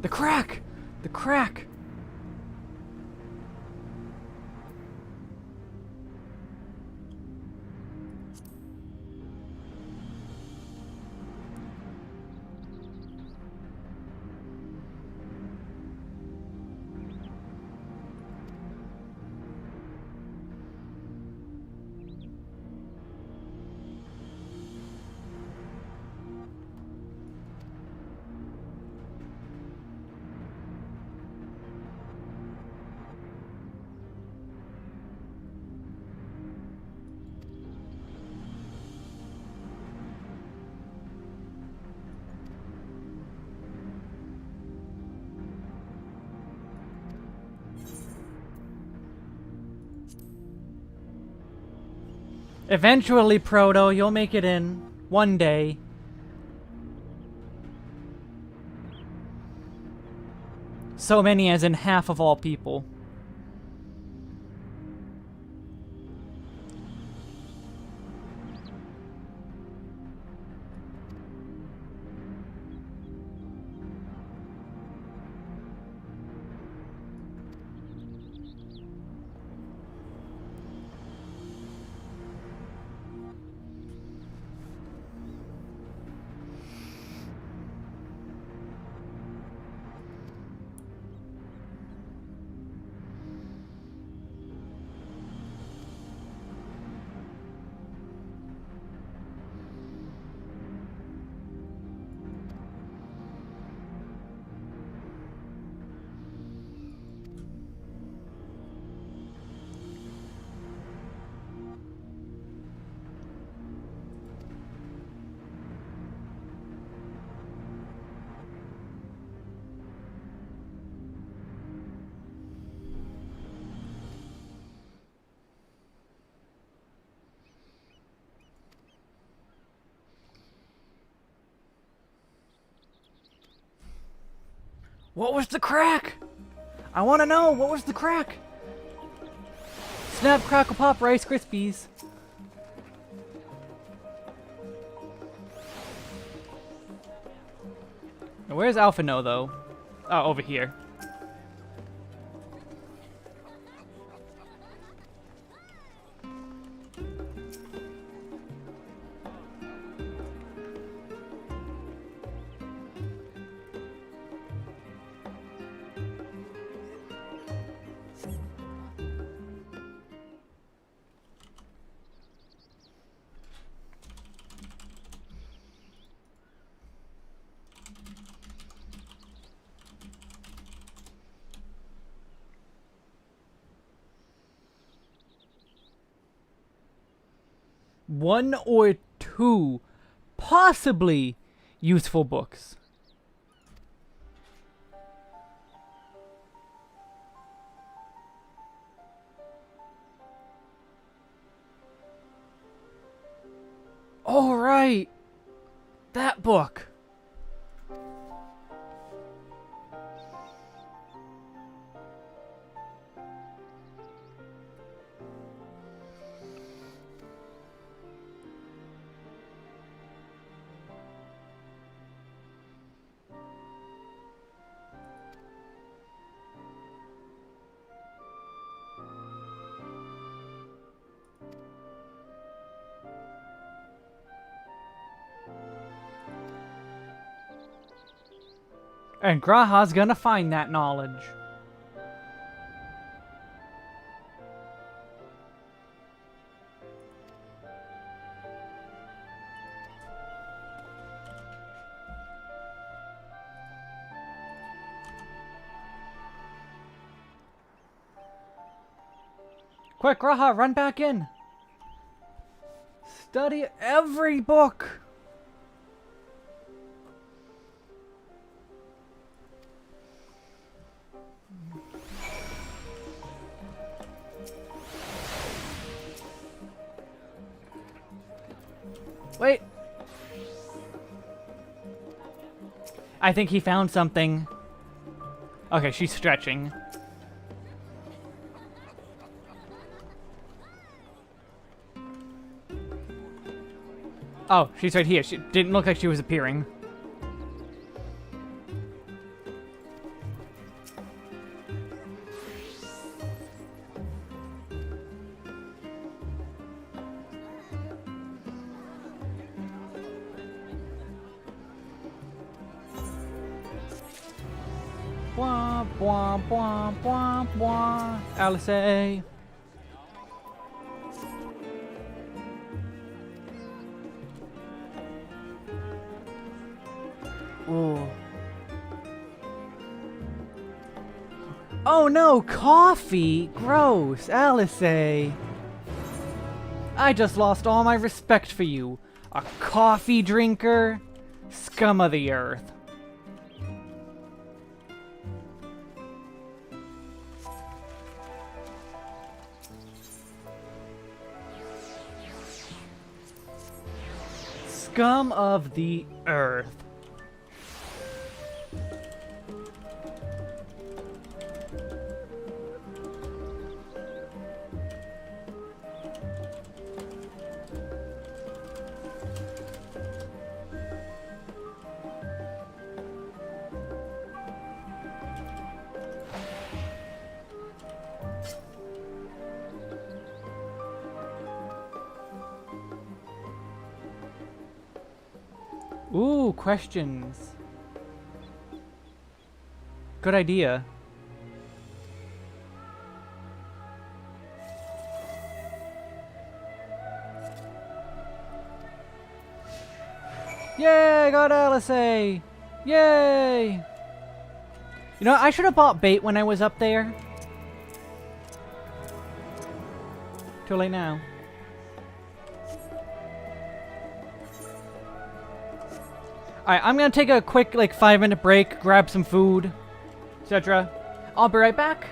The crack! The crack! Eventually, Proto, you'll make it in. One day. So many as in half of all people. What was the crack? I want to know, what was the crack? Snap, crackle, pop, Rice Krispies. Now, where's Alphino, though? Oh, over here. One or two possibly useful books. All right, that book. And Graha's gonna find that knowledge. Quick, Graha, run back in. Study every book. Wait. I think he found something. Okay, she's stretching. Oh, she's right here. She didn't look like she was appearing. Bwah, bwah, bwah, bwah, bwah. Alice. Ooh. Oh no, coffee! Gross, Alice. I just lost all my respect for you. A coffee drinker? Scum of the earth. scum of the earth. Ooh, questions. Good idea. Yay, got LSA! Yay! You know, I should have bought bait when I was up there. Too late now. Alright, I'm gonna take a quick, like, 5-minute break, grab some food, etc. I'll be right back.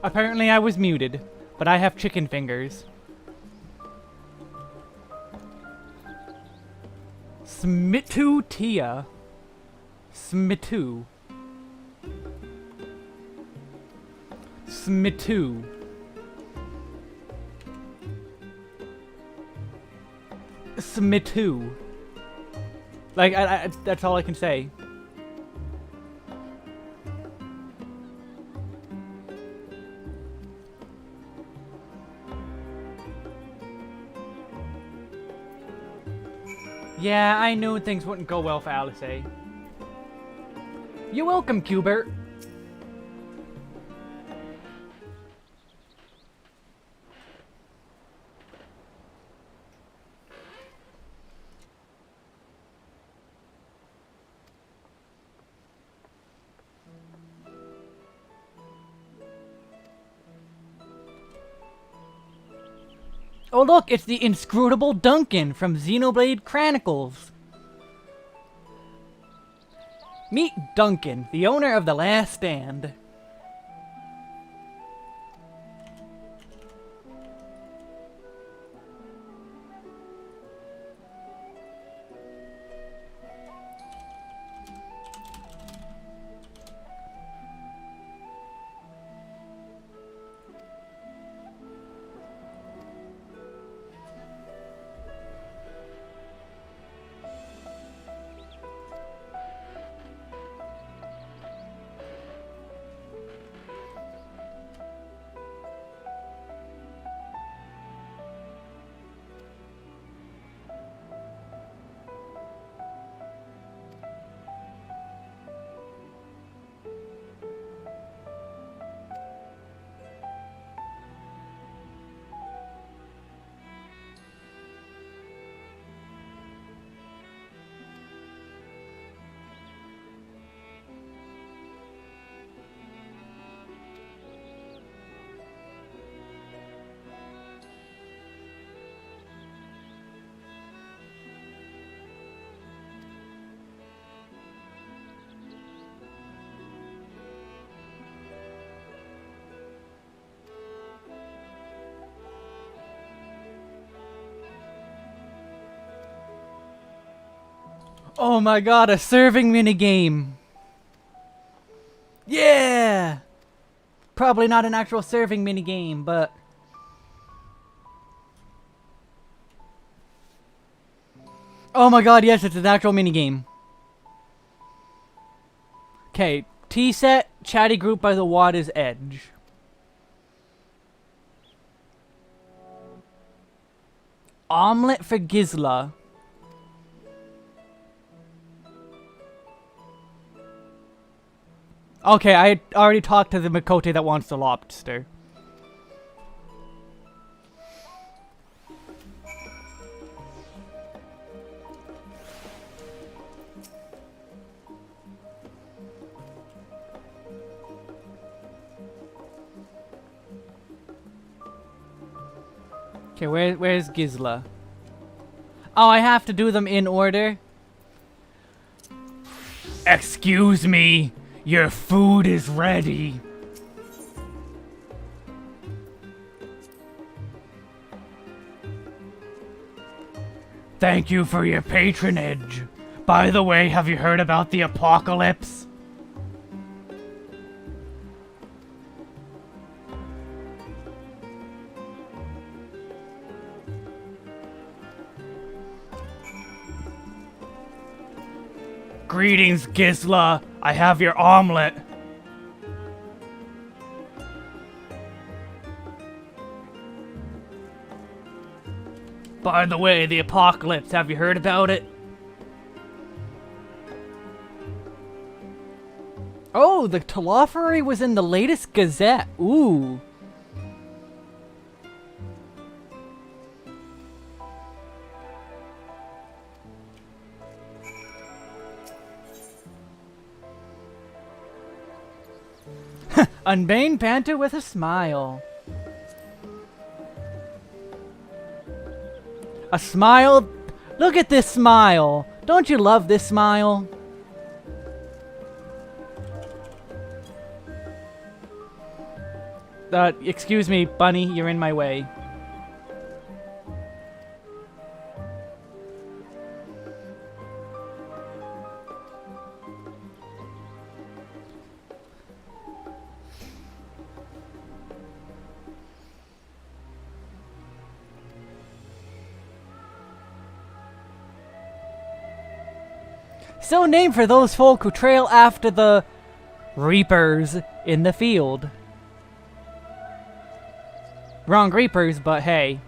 Apparently I was muted, but I have chicken fingers. Smitu Tia. Smitu. Smitu. Smitu. Like, that's all I can say. Yeah, I knew things wouldn't go well for Alice. You're welcome, Cubert. Oh look, it's the inscrutable Duncan from Xenoblade Chronicles. Meet Duncan, the owner of The Last Stand. Oh my god, a serving minigame! Yeah! Probably not an actual serving minigame, but... Oh my god, yes, it's an actual minigame. Okay, tea set, chatty group by the water's edge. Omelette for Gizla. Okay, I already talked to the Makote that wants the lobster. Okay, where's Gizla? Oh, I have to do them in order? Excuse me, your food is ready. Thank you for your patronage. By the way, have you heard about the apocalypse? Greetings, Gizla. I have your omelet. By the way, the apocalypse, have you heard about it? Oh, the Telophary was in the latest Gazette. Ooh. Unbane Panther with a smile. A smile? Look at this smile. Don't you love this smile? excuse me, bunny, you're in my way. So named for those folk who trail after the reapers in the field. Wrong reapers, but hey.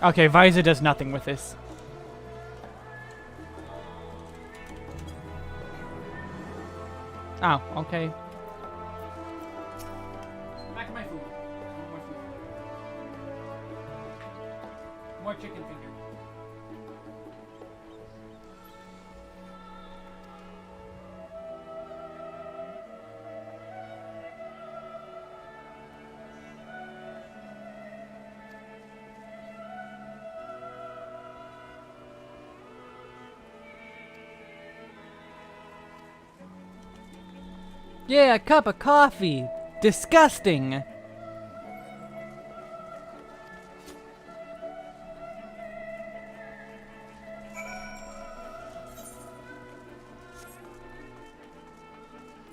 Okay, Visor does nothing with this. Oh, okay. Back to my food. More food. More chicken finger. Yeah, a cup of coffee. Disgusting.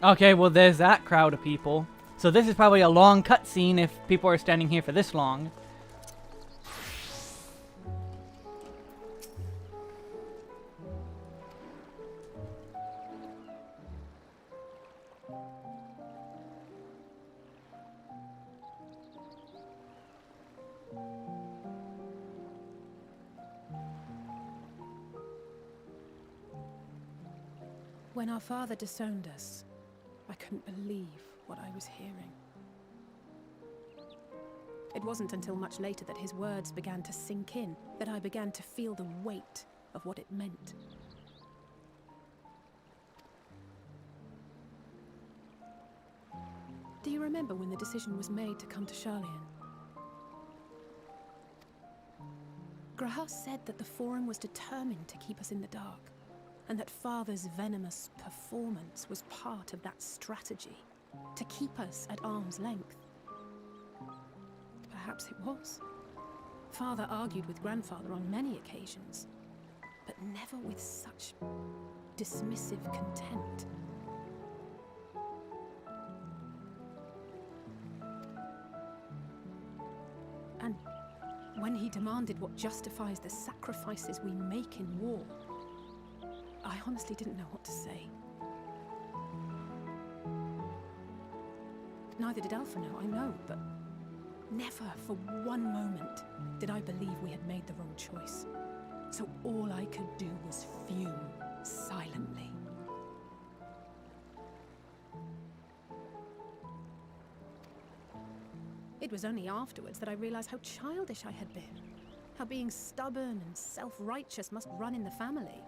Okay, well there's that crowd of people. So this is probably a long cutscene if people are standing here for this long. When our father disowned us, I couldn't believe what I was hearing. It wasn't until much later that his words began to sink in, that I began to feel the weight of what it meant. Do you remember when the decision was made to come to Charlian? Graham said that the Forum was determined to keep us in the dark, and that Father's venomous performance was part of that strategy, to keep us at arm's length. Perhaps it was. Father argued with Grandfather on many occasions, but never with such dismissive contempt. And when he demanded what justifies the sacrifices we make in war, I honestly didn't know what to say. Neither did Alpha know, I know, but never for one moment did I believe we had made the wrong choice. So all I could do was fume silently. It was only afterwards that I realized how childish I had been, how being stubborn and self-righteous must run in the family.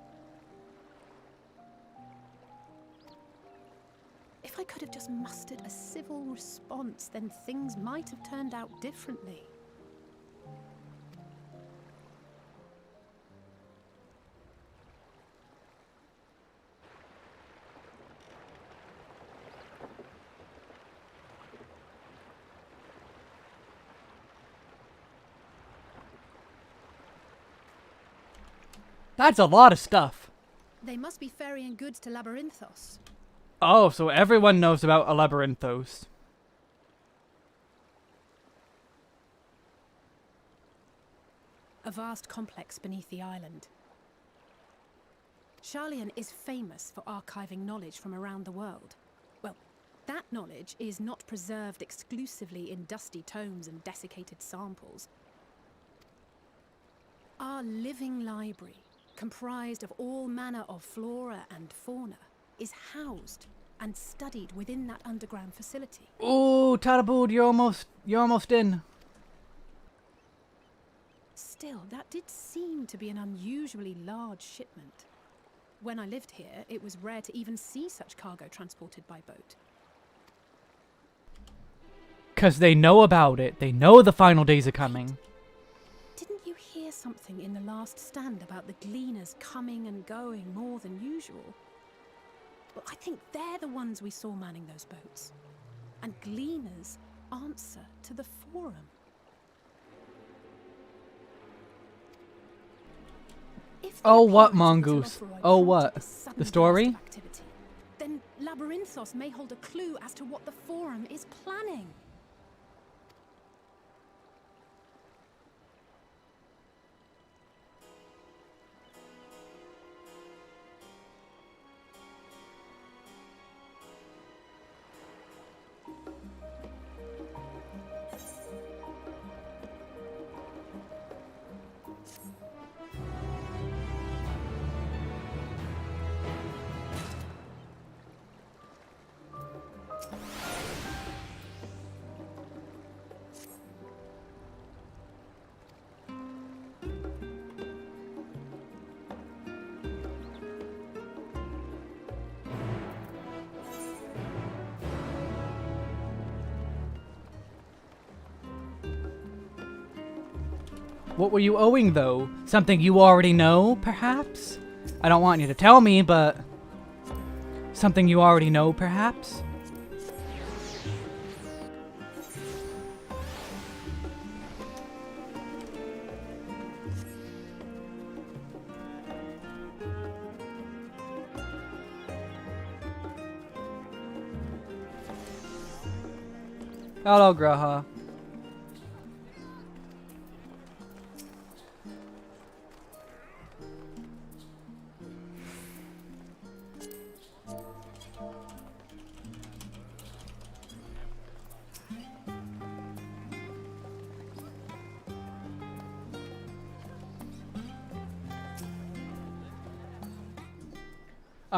If I could have just mustered a civil response, then things might have turned out differently. That's a lot of stuff. They must be ferrying goods to Labyrinthos. Oh, so everyone knows about Labyrinthos. A vast complex beneath the island. Charlian is famous for archiving knowledge from around the world. Well, that knowledge is not preserved exclusively in dusty tomes and desiccated samples. Our living library, comprised of all manner of flora and fauna, is housed and studied within that underground facility. Ooh, Tadabood, you're almost in. Still, that did seem to be an unusually large shipment. When I lived here, it was rare to even see such cargo transported by boat. 'Cause they know about it. They know the final days are coming. Didn't you hear something in the last stand about the gleaners coming and going more than usual? Well, I think they're the ones we saw manning those boats. And gleaners answer to the Forum. If the Oh, what, appearance of the Mongoose? Telophoroi Oh, prompted what? a sudden The story? burst of activity, then Labyrinthos may hold a clue as to what the Forum is planning. What were you owing, though? Something you already know, perhaps? I don't want you to tell me, but... something you already know, perhaps? Hello, Graha.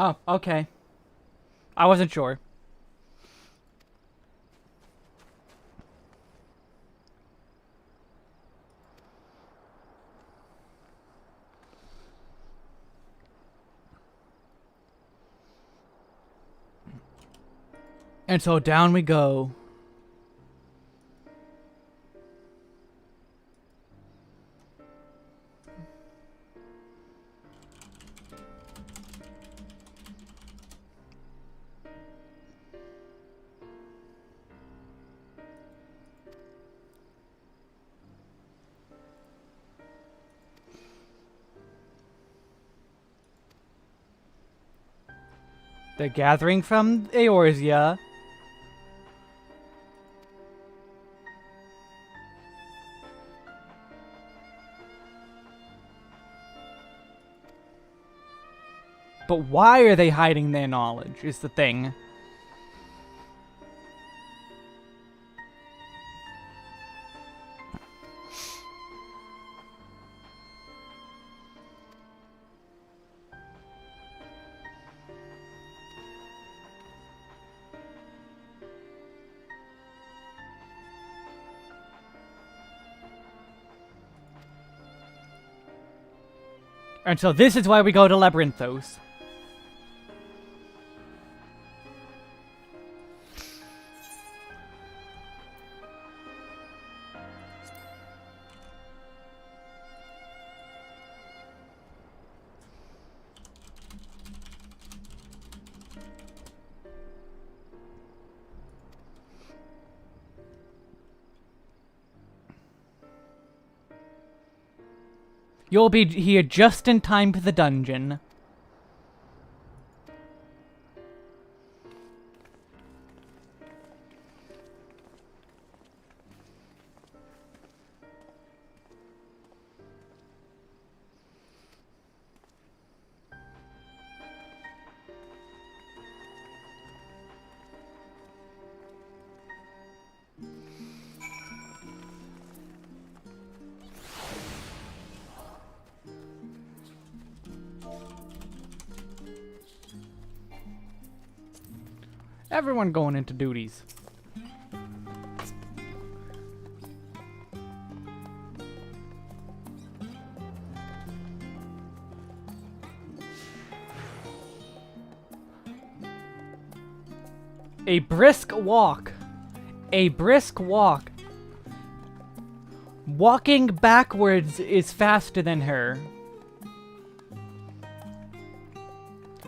Oh, okay. I wasn't sure. And so down we go. They're gathering from Eorzea. But why are they hiding their knowledge, is the thing. And so this is why we go to Labyrinthos. You'll be here just in time for the dungeon. Everyone going into duties. A brisk walk A brisk walk. Walking backwards is faster than her.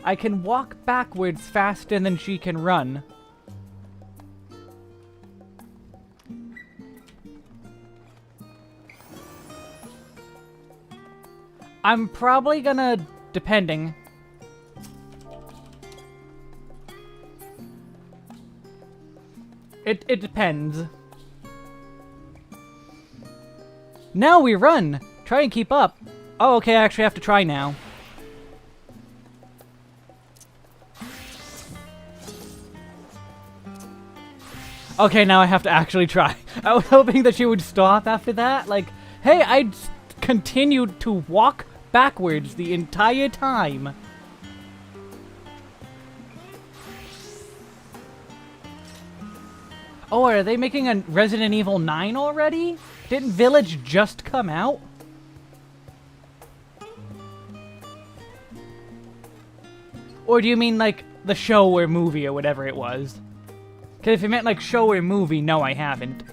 I can walk backwards faster than she can run. I'm probably gonna, depending. It depends. Now we run! Try and keep up. Oh, okay, I actually have to try now. Okay, now I have to actually try. I was hoping that she would stop after that. Like, hey, I continued to walk backwards the entire time. Oh, are they making a Resident Evil 9 already? Didn't Village just come out? Or do you mean like the show or movie or whatever it was? Because if you meant like show or movie, no, I haven't.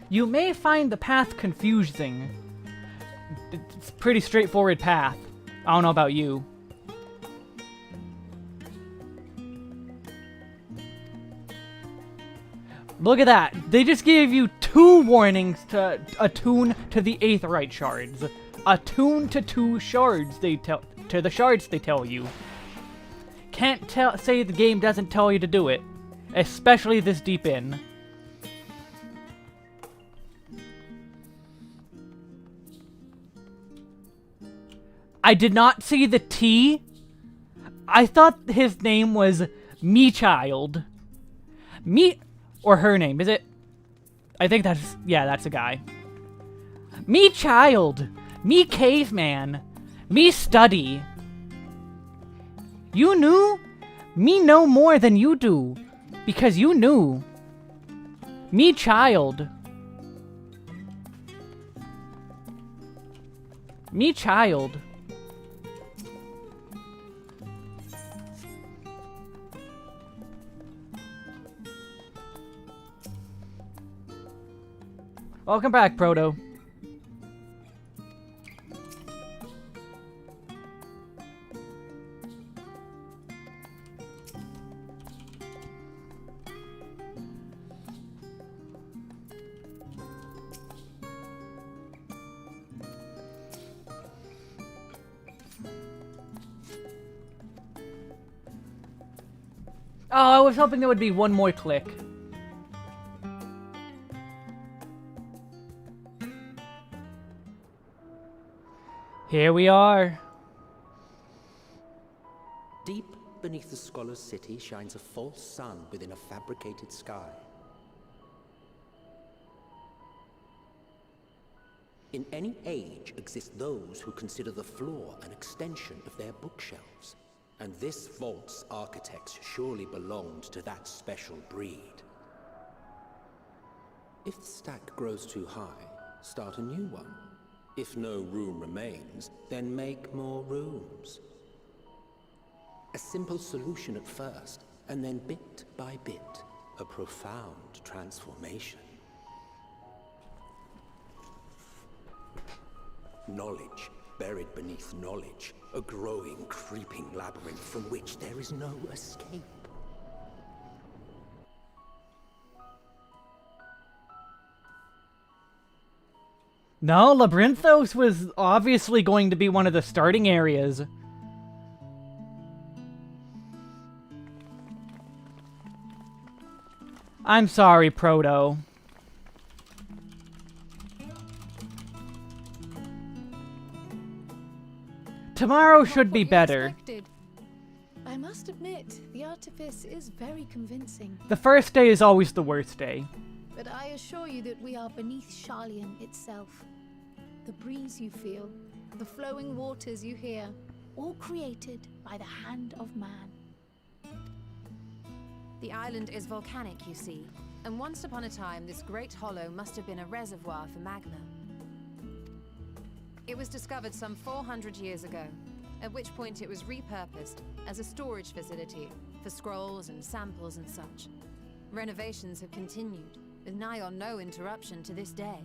You may find the path confusing. It's a pretty straightforward path. I don't know about you. Look at that. They just gave you 2 warnings to attune to the Aetheryte shards. Attune to 2 shards, they tell you. Can't say the game doesn't tell you to do it. Especially this deep in. I did not see the T. I thought his name was Me-Child. Or her name, is it? I think that's, yeah, that's a guy. Me-Child. Me Caveman. Me Study. You knew? Me know more than you do. Because you knew. Me-Child. Me-Child. Welcome back, Proto. Oh, I was hoping there would be one more click. Here we are. Deep beneath the scholar's city shines a false sun within a fabricated sky. In any age exist those who consider the floor an extension of their bookshelves, and this vault's architects surely belonged to that special breed. If the stack grows too high, start a new one. If no room remains, then make more rooms. A simple solution at first, and then bit by bit, a profound transformation. Knowledge, buried beneath knowledge, a growing, creeping labyrinth from which there is no escape. No, Labyrinthos was obviously going to be one of the starting areas. I'm sorry, Proto. Tomorrow should be better. I must admit, the artifice is very convincing. The first day is always the worst day. But I assure you that we are beneath Sharlayan itself. The breeze you feel, the flowing waters you hear, all created by the hand of man. The island is volcanic, you see, and once upon a time this great hollow must have been a reservoir for magma. It was discovered some 400 years ago, at which point it was repurposed as a storage facility for scrolls and samples and such. Renovations have continued, with nigh on no interruption to this day,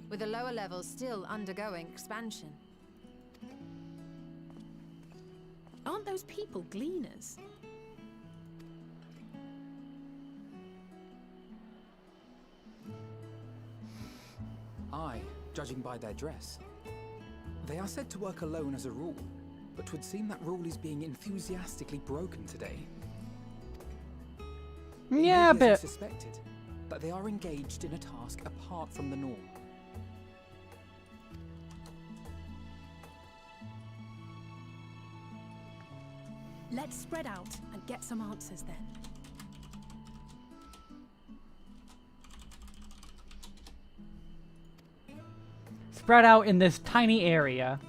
with the lower levels still undergoing expansion. Aren't those people gleaners? Aye, judging by their dress. They are said to work alone as a rule, but 'twould seem that rule is being enthusiastically broken today. Yeah, It may be as I but suspected, that they are engaged in a task apart from the norm. Let's spread out and get some answers then. spread out in this tiny area.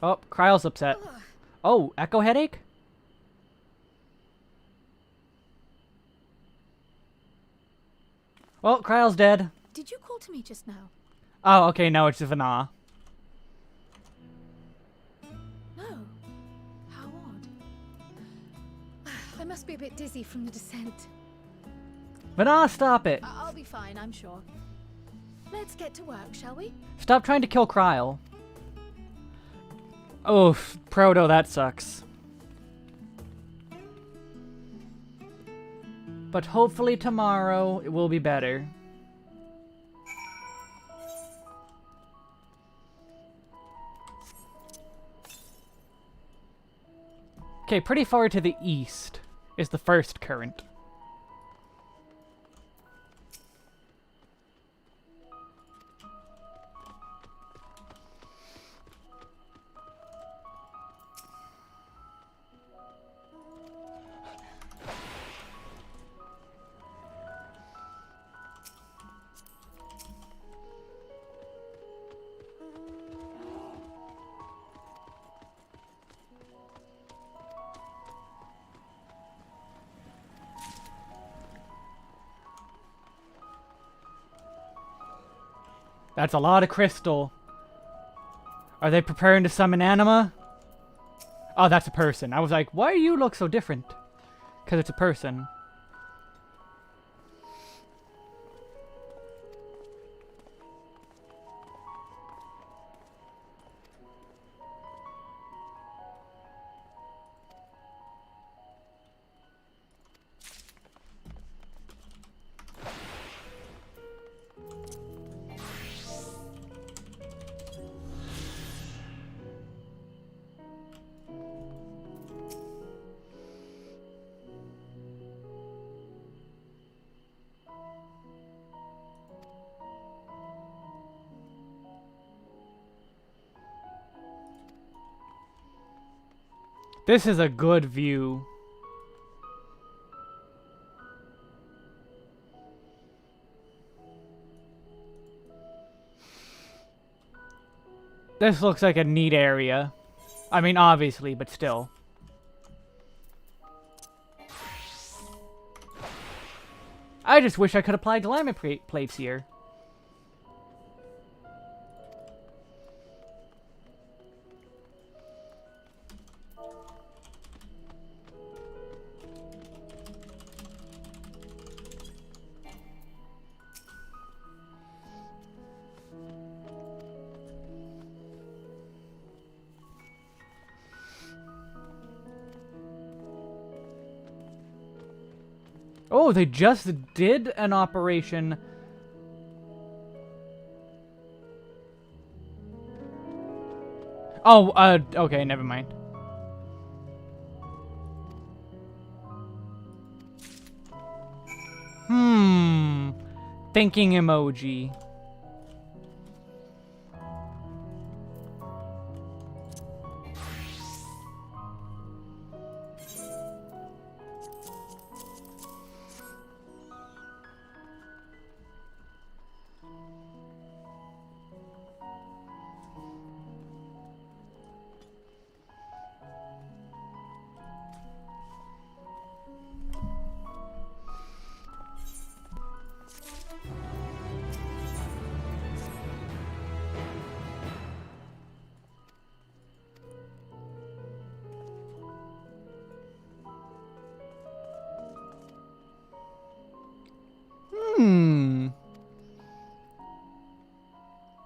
Oh, Kryle's upset. Oh, echo headache? Well, Kryle's dead. Did you call to me just now? Oh, okay, no, it's Vana. No. How odd. I must be a bit dizzy from the descent. Vana, stop it. I'll be fine, I'm sure. Let's get to work, shall we? Stop trying to kill Kryle. Oof, Proto, that sucks. But hopefully tomorrow it will be better. Okay, pretty far to the east is the first current. That's a lot of crystal. Are they preparing to summon anima? Oh, that's a person. I was like, why do you look so different? Because it's a person. This is a good view. This looks like a neat area. I mean, obviously, but still. I just wish I could apply glamour plates here. Oh, they just did an operation. Oh, okay, never mind. Thinking emoji.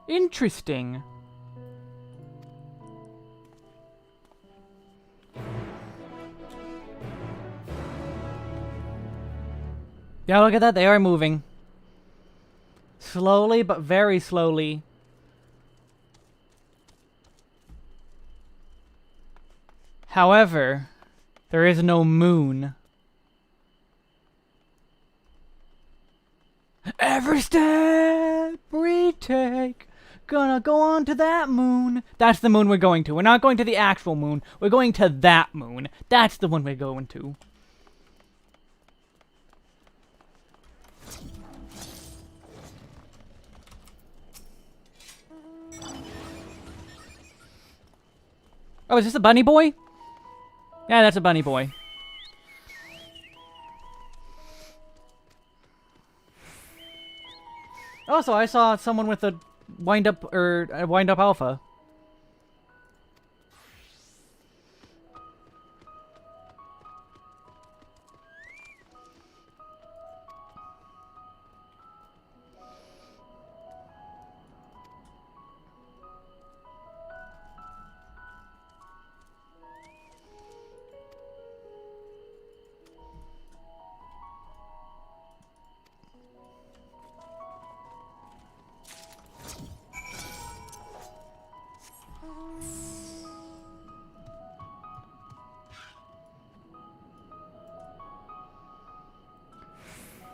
Interesting. Yeah, look at that. They are moving. Slowly, but very slowly. However, there is no moon. Every step we take, gonna go on to that moon. That's the moon we're going to. We're not going to the actual moon. We're going to that moon. That's the one we're going to. Oh, is this a bunny boy? Yeah, that's a bunny boy. Also, I saw someone with a wind-up alpha.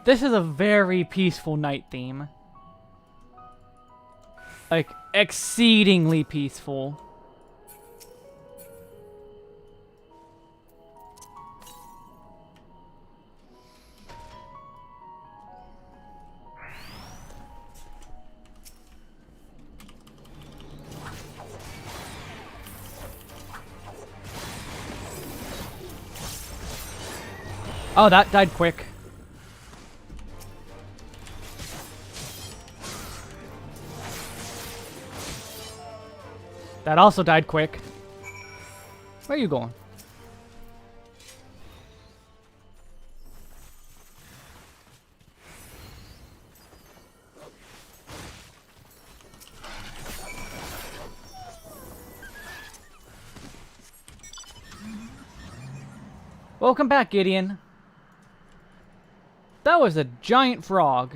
This is a very peaceful night theme. Like, exceedingly peaceful. Oh, that died quick. That also died quick. Where are you going? Welcome back, Gideon. That was a giant frog.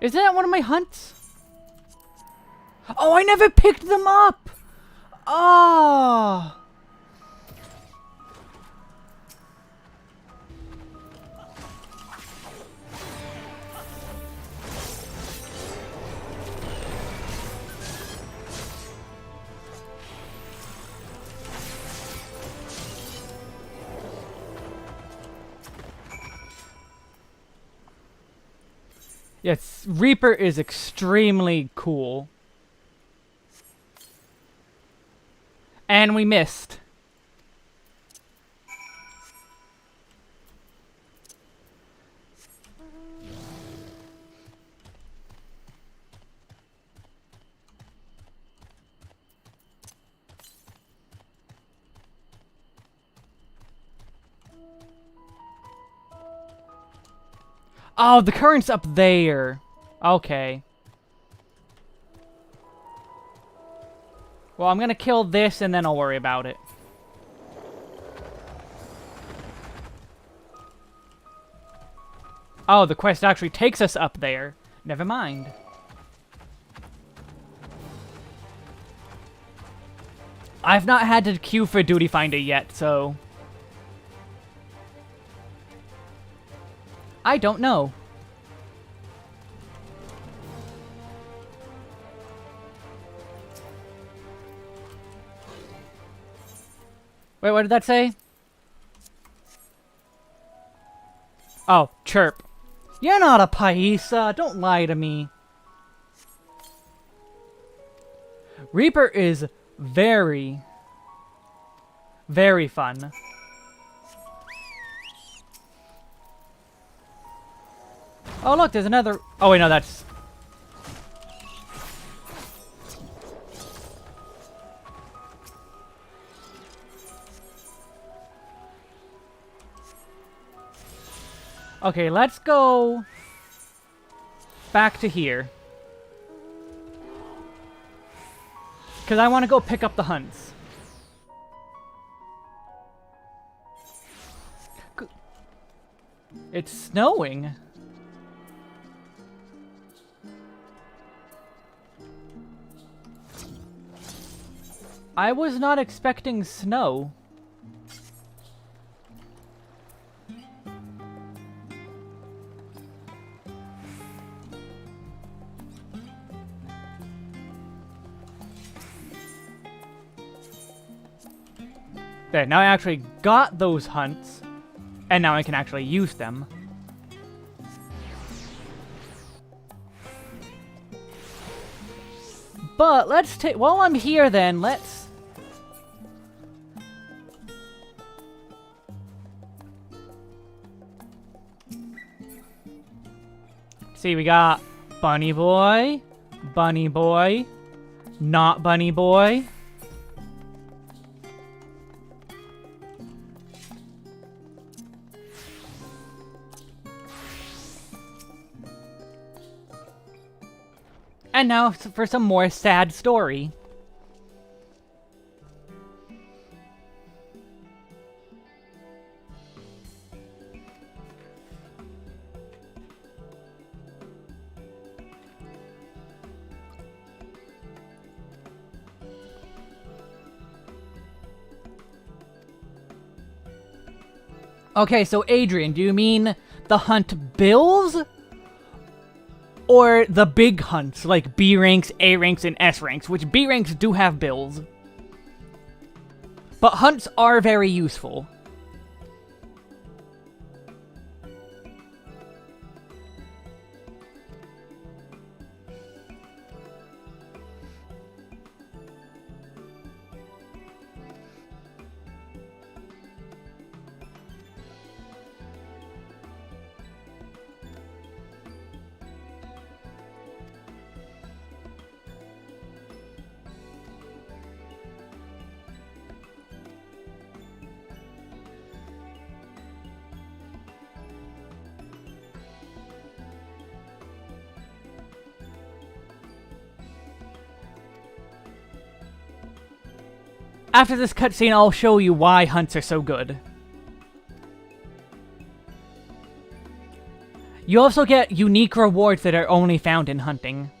Is that one of my hunts? Oh, I never picked them up! Ah! Yes, Reaper is extremely cool. And we missed. Oh, the current's up there. Okay. Well, I'm gonna kill this and then I'll worry about it. Oh, the quest actually takes us up there. Never mind. I've not had to queue for Duty Finder yet, so... I don't know. Wait, what did that say? Oh, chirp. You're not a Paisa. Don't lie to me. Reaper is very, very fun. Oh, look, there's another... Oh, wait, no, that's... Okay, let's go back to here. Because I want to go pick up the hunts. It's snowing. I was not expecting snow. There, now I actually got those hunts, and now I can actually use them. But let's take, while I'm here then, let's... See, we got Bunny Boy, not Bunny Boy. And now for some more sad story. Okay, so Adrian, do you mean the hunt bills? Or the big hunts, like B ranks, A ranks, and S ranks, which B ranks do have bills. But hunts are very useful. After this cutscene, I'll show you why hunts are so good. You also get unique rewards that are only found in hunting.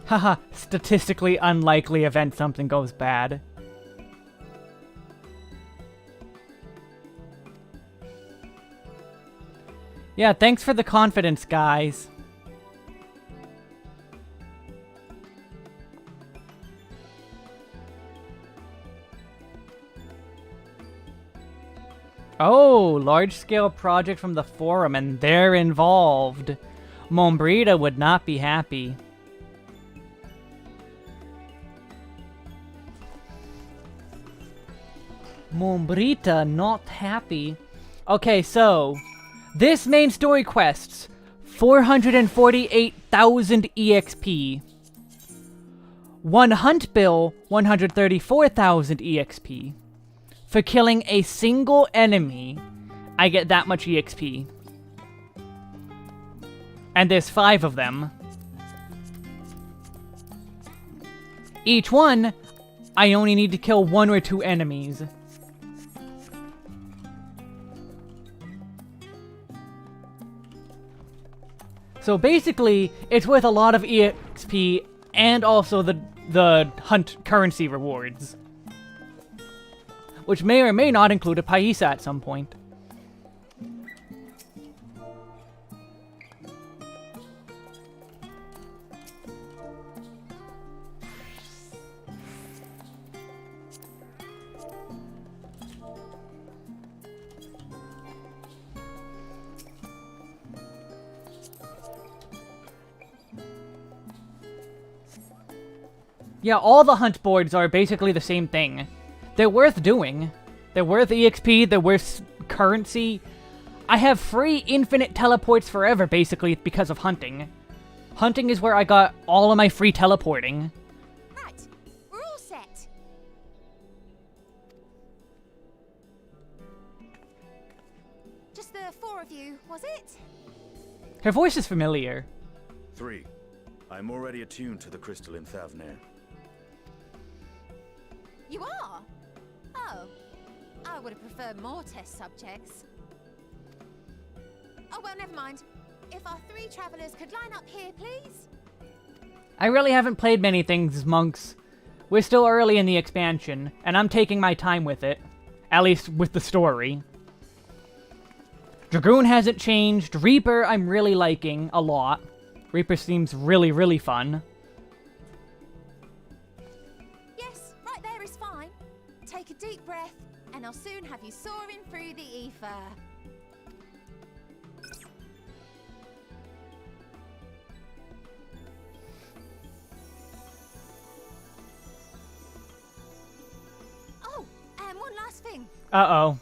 Haha, statistically unlikely event something goes bad. Yeah, thanks for the confidence, guys. Oh, large-scale project from the forum, and they're involved. Mombrita would not be happy. Mombrita not happy. Okay, so this main story quests 448,000 EXP. One hunt bill 134,000 EXP. For killing a single enemy, I get that much EXP. And there's 5 of them. Each one, I only need to kill 1 or 2 enemies. So basically, it's worth a lot of EXP and also the hunt currency rewards. Which may or may not include a paisa at some point. Yeah, all the hunt boards are basically the same thing. They're worth doing. They're worth EXP, they're worth currency. I have free infinite teleports forever, basically, because of hunting. Hunting is where I got all of my free teleporting. Right, we're all set. Just the 4 of you, was it? Her voice is familiar. 3. I'm already attuned to the crystal in Thavnir. You are? Oh. I would have preferred more test subjects. Oh, well, never mind. If our 3 travelers could line up here, please. I really haven't played many things, monks. We're still early in the expansion, and I'm taking my time with it. At least with the story. Dragoon hasn't changed. Reaper I'm really liking a lot. Reaper seems really, really fun. Yes, right there is fine. Take a deep breath, and I'll soon have you soaring through the ether. Oh, and one last thing. Uh-oh.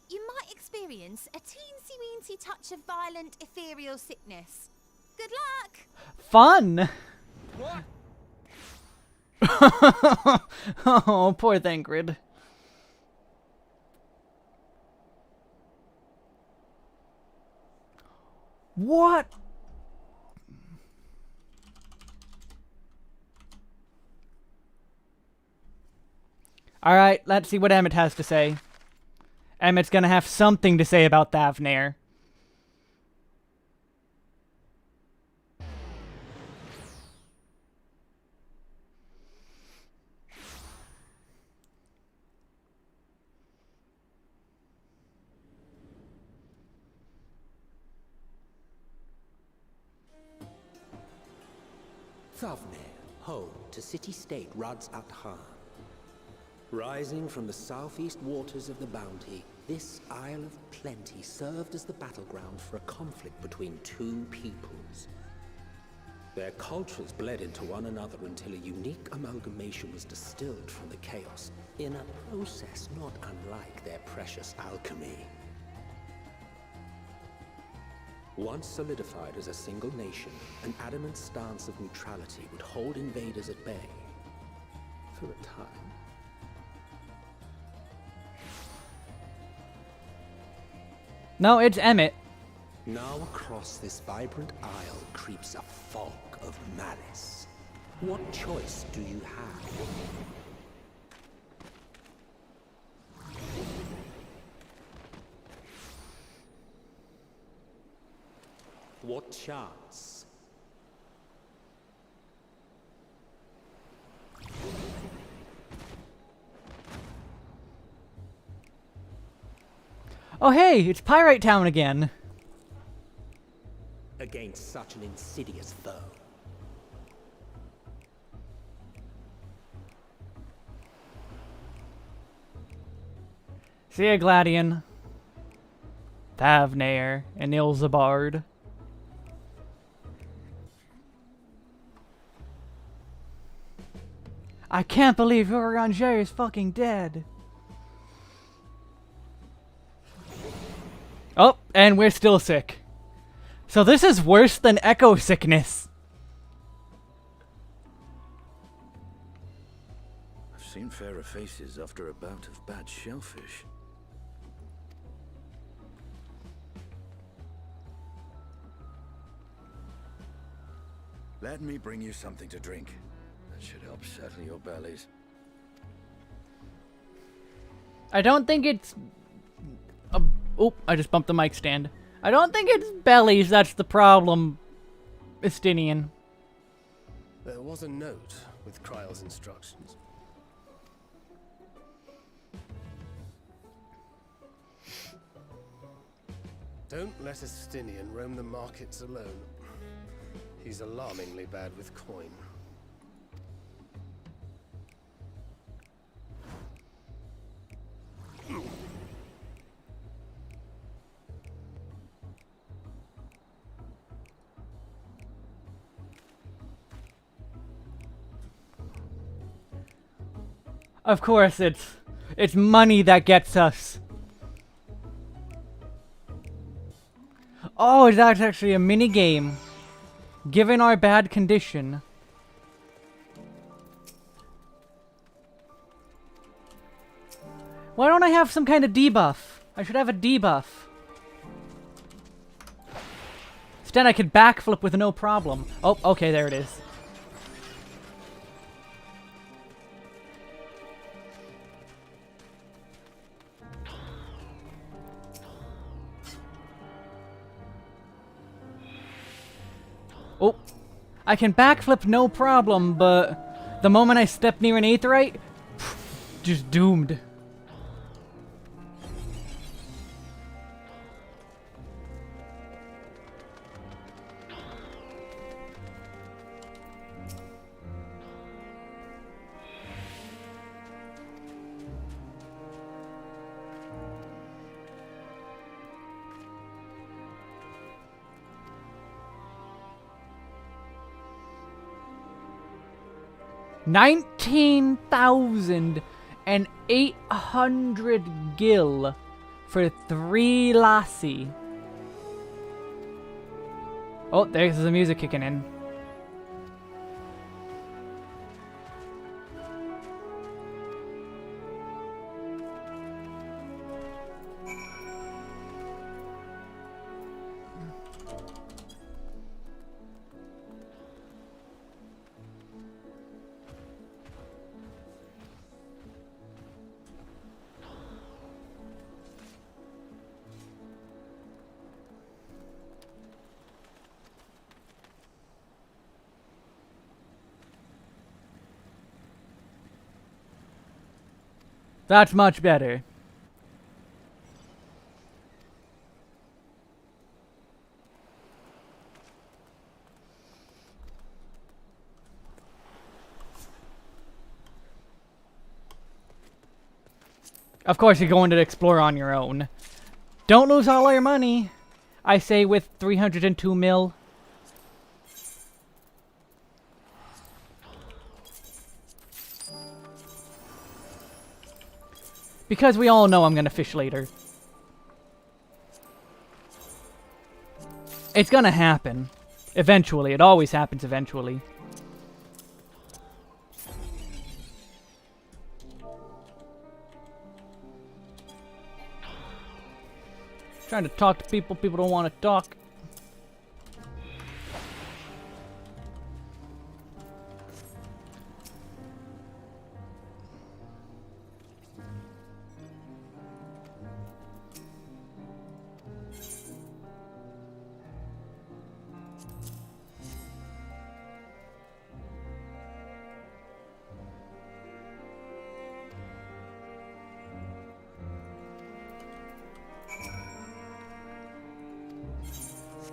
You might experience a teensy-weensy touch of violent ethereal sickness. Good luck! Fun! Oh, poor Thancred. What? Alright, let's see what Emmett has to say. Emmett's gonna have something to say about Thavnir. Thavnir, home to city-state Rads at Han. Rising from the southeast waters of the Bounty, this Isle of Plenty served as the battleground for a conflict between 2 peoples. Their cultures bled into one another until a unique amalgamation was distilled from the chaos, in a process not unlike their precious alchemy. Once solidified as a single nation, an adamant stance of neutrality would hold invaders at bay for a time. No, it's Emmett. Now across this vibrant isle creeps a fog of malice. What choice do you have? What chance? Oh hey, it's Pyrite Town again. Against such an insidious foe. See ya, Gladian. Thavnir and Ilzabard. I can't believe Uranger is fucking dead. Oh, and we're still sick. So this is worse than echo sickness. I've seen fairer faces after a bout of bad shellfish. Let me bring you something to drink. That should help settle your bellies. I don't think it's... Oh, I just bumped the mic stand. I don't think it's bellies that's the problem, Estinian. There was a note with Kryle's instructions. Don't let Estinian roam the markets alone. He's alarmingly bad with coin. Of course, it's money that gets us. Oh, that's actually a mini game. Given our bad condition. Why don't I have some kind of debuff? I should have a debuff. Instead, I could backflip with no problem. Oh, okay, there it is. Oh, I can backflip no problem, but the moment I step near an aetheryte, just doomed. $19,800 gil for 3 lassie. Oh, there's the music kicking in. That's much better. Of course, you're going to explore on your own. Don't lose all your money. I say with 302 mil. Because we all know I'm gonna fish later. It's gonna happen. Eventually. It always happens eventually. Trying to talk to people, people don't want to talk.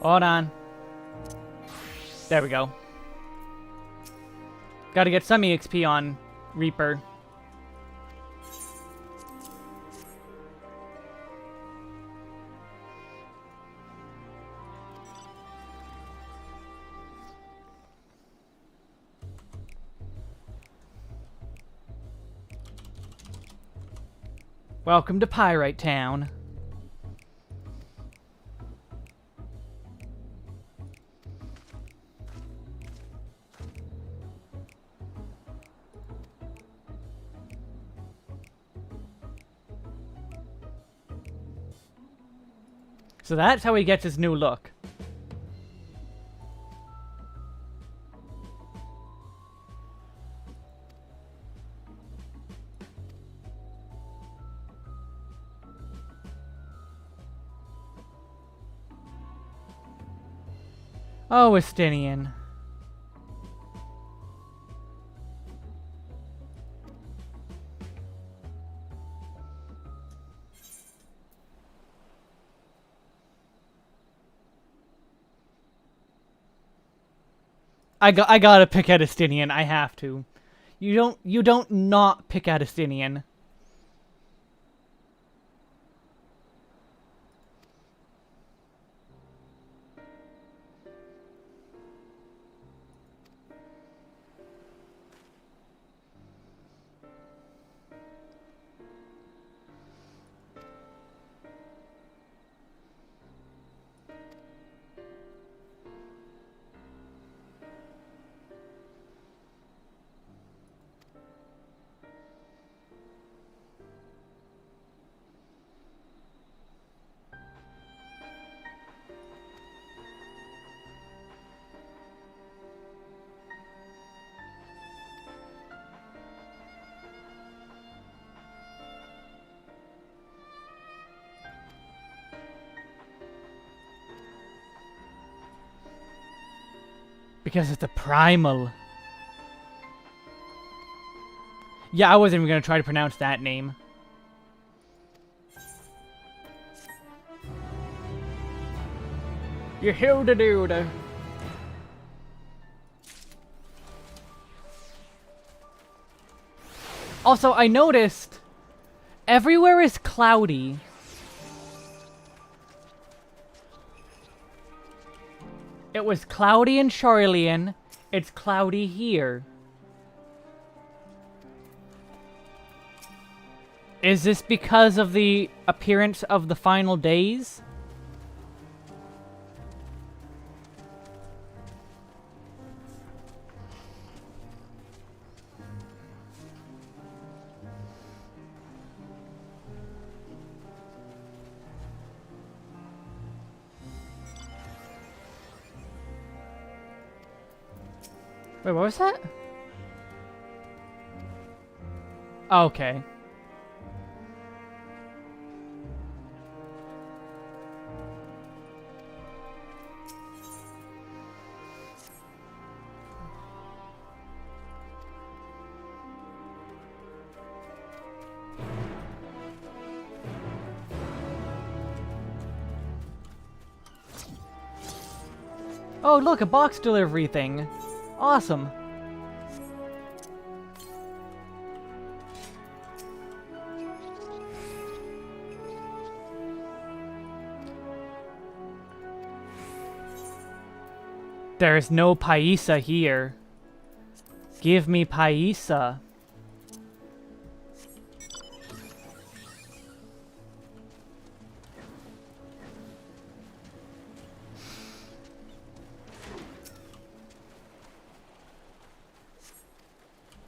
Hold on. There we go. Gotta get some EXP on Reaper. Welcome to Pyrite Town. So that's how he gets his new look. Oh, Estinian. I gotta pick at Estinian. I have to. You don't not pick at Estinian. Because it's a primal. Yeah, I wasn't even gonna try to pronounce that name. You hilda dude. Also, I noticed everywhere is cloudy. It was cloudy in Charlian. It's cloudy here. Is this because of the appearance of the final days? Wait, what was that? Okay. Oh, look, a box delivery thing. Awesome. There is no paisa here. Give me paisa.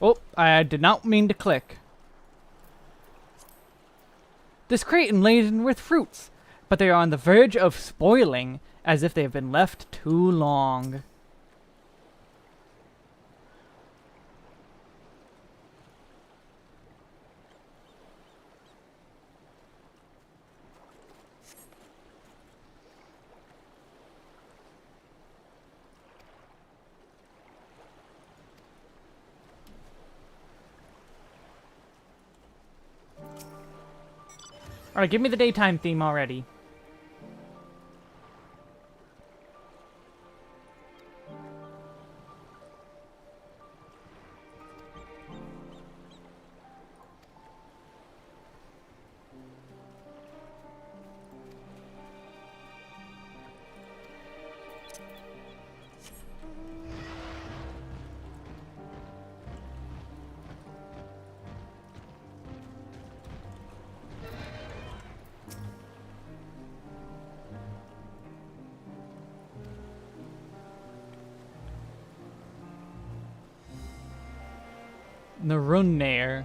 Oh, I did not mean to click. This crate is laden with fruits, but they are on the verge of spoiling, as if they have been left too long. Alright, give me the daytime theme already. Narunnair.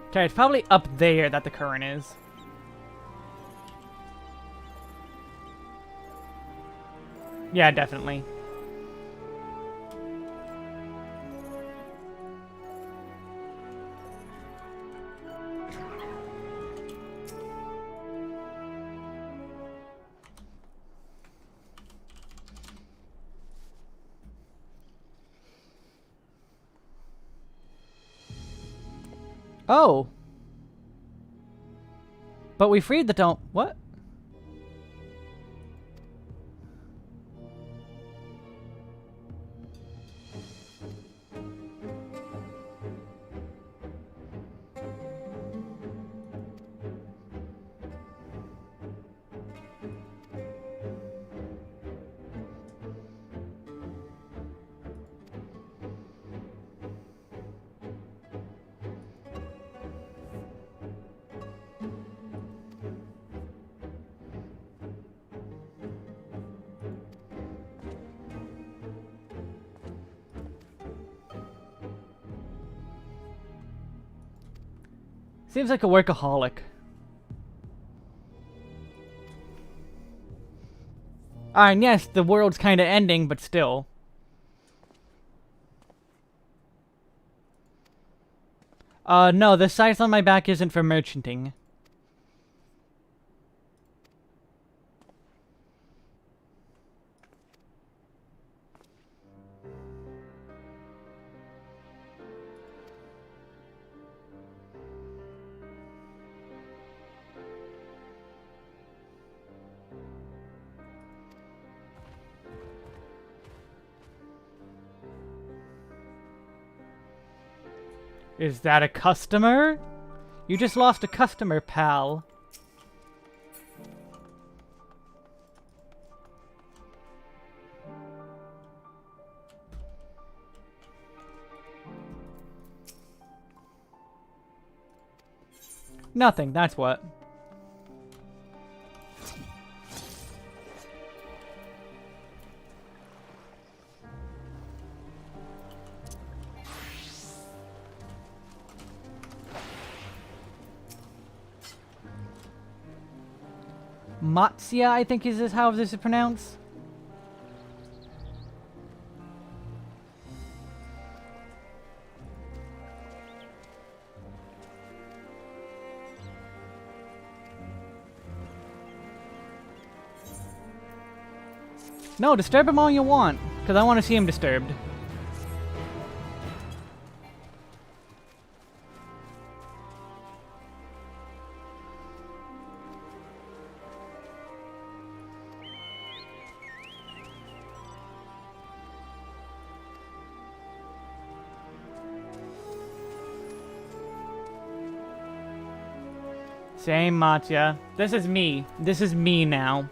Okay, it's probably up there that the current is. Yeah, definitely. Oh. But we freed the dome. What? Seems like a workaholic. And yes, the world's kind of ending, but still. No, the size on my back isn't for merchanting. Is that a customer? You just lost a customer, pal. Nothing, that's what. Matsia, I think is how this is pronounced. No, disturb him all you want, because I want to see him disturbed. Same, Matya. This is me. This is me now.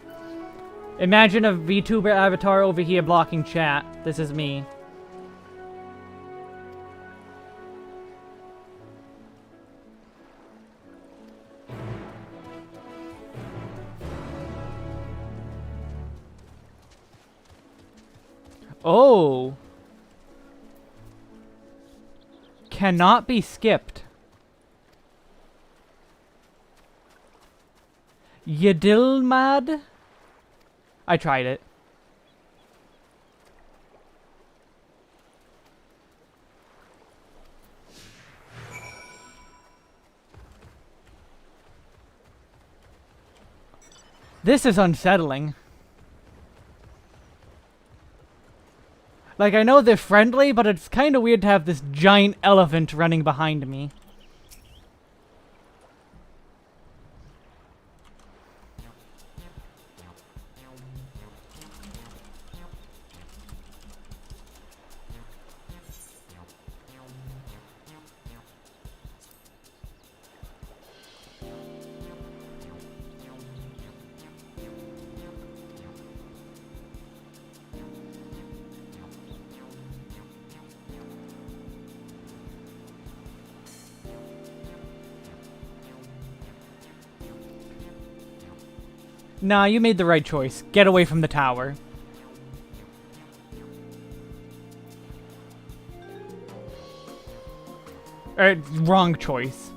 Imagine a VTuber avatar over here blocking chat. This is me. Oh. Cannot be skipped. Yedilmad? I tried it. This is unsettling. Like, I know they're friendly, but it's kind of weird to have this giant elephant running behind me. Nah, you made the right choice. Get away from the tower. Wrong choice.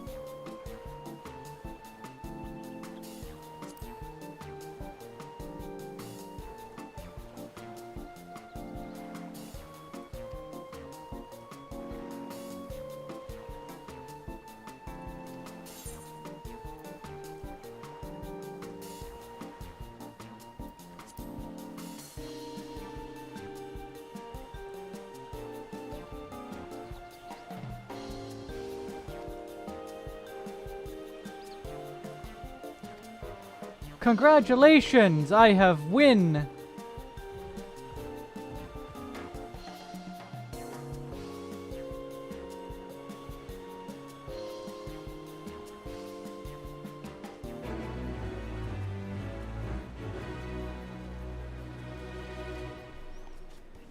Congratulations! I have win!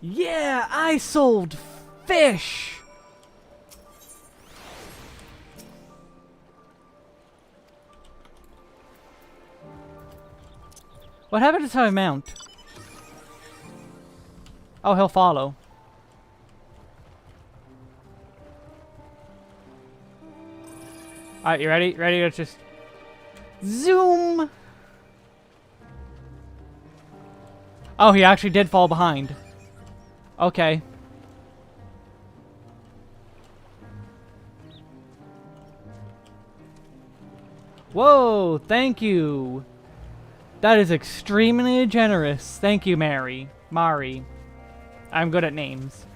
Yeah! I sold fish! What happened to my mount? Oh, he'll follow. Alright, you ready? Ready? Let's just... Zoom! Oh, he actually did fall behind. Okay. Whoa, thank you. That is extremely generous. Thank you, Mari. I'm good at names.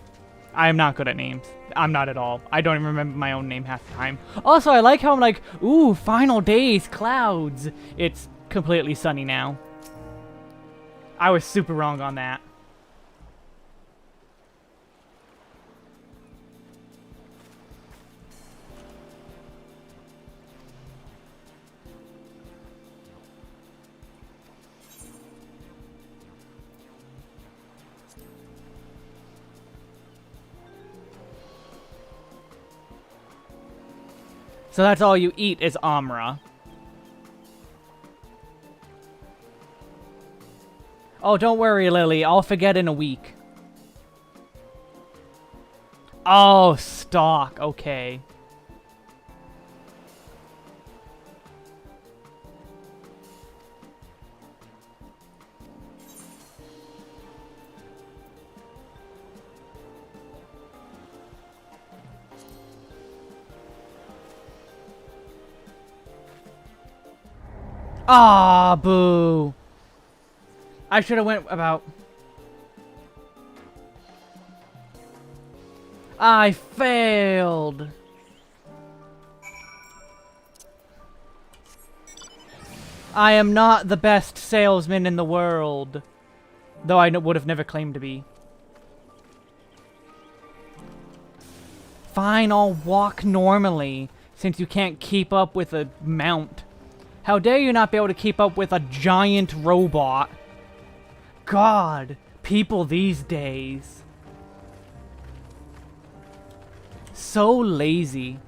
I am not good at names. I'm not at all. I don't even remember my own name half the time. Also, I like how I'm like, ooh, final days, clouds. It's completely sunny now. I was super wrong on that. So that's all you eat is Amra. Oh, don't worry, Lily. I'll forget in a week. Oh, stock. Okay. Ah, boo. I should have went about... I failed. I am not the best salesman in the world. Though I would have never claimed to be. Fine, I'll walk normally, since you can't keep up with a mount. How dare you not be able to keep up with a giant robot? God, people these days. So lazy.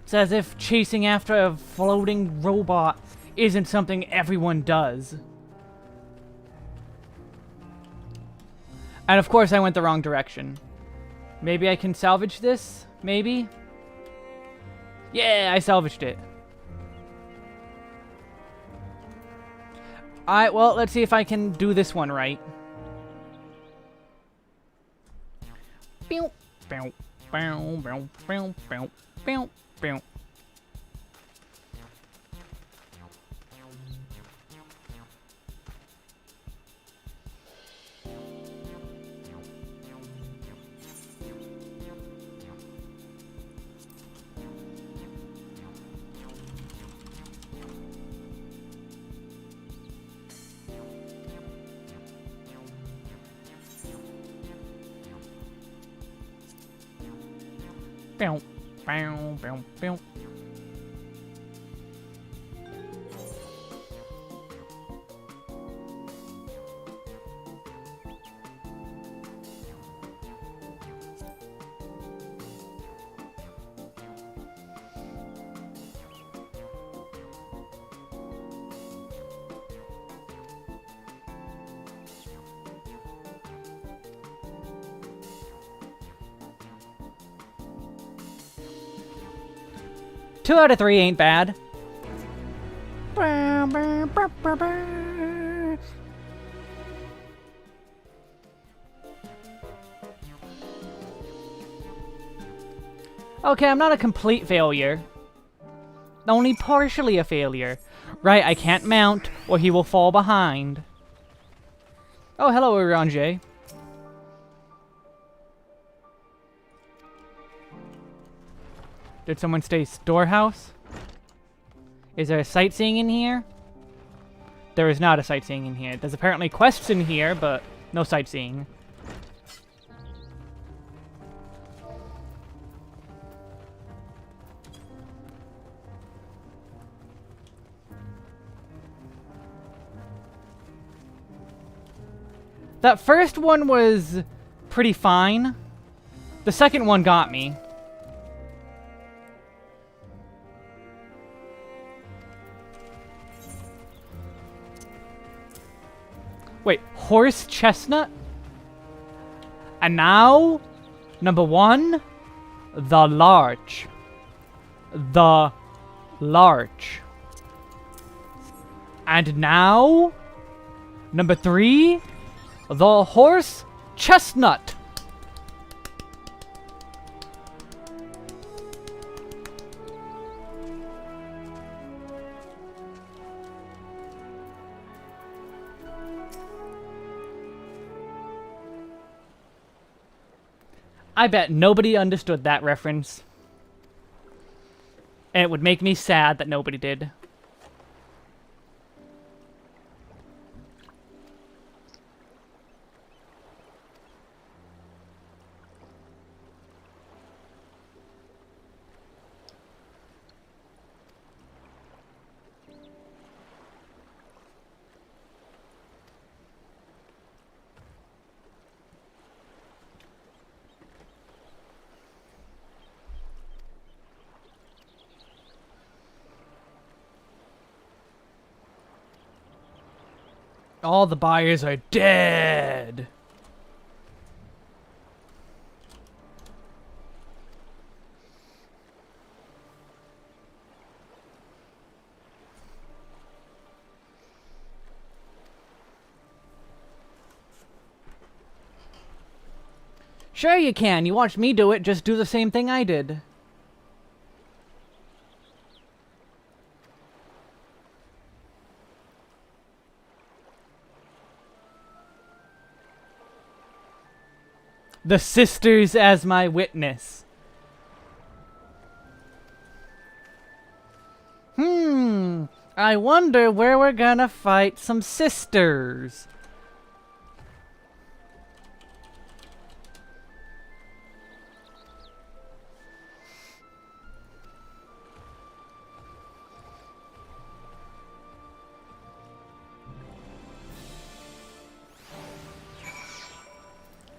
It's as if chasing after a floating robot isn't something everyone does. And of course I went the wrong direction. Maybe I can salvage this? Maybe? Yeah, I salvaged it. Alright, well, let's see if I can do this one right. Bow, bow, bow, bow, bow, bow, bow, bow. Bow, bow, bow, bow. Two out of 3 ain't bad. Okay, I'm not a complete failure. Only partially a failure. Right, I can't mount, or he will fall behind. Oh, hello, Orange. Did someone stay storehouse? Is there a sightseeing in here? There is not a sightseeing in here. There's apparently quests in here, but no sightseeing. That first one was pretty fine. The second one got me. Wait, horse chestnut? And now, number 1, the larch. The larch. And now, Number 3, the horse chestnut. I bet nobody understood that reference. And it would make me sad that nobody did. All the buyers are dead. Sure you can. You watched me do it. Just do the same thing I did. The sisters as my witness. I wonder where we're gonna fight some sisters.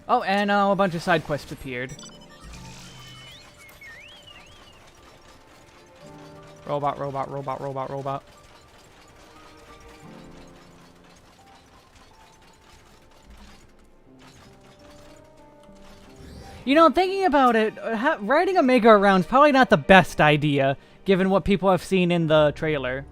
Oh, and a bunch of side quests appeared. Robot, robot, robot, robot, robot. You know, thinking about it, riding a Mega around is probably not the best idea, given what people have seen in the trailer.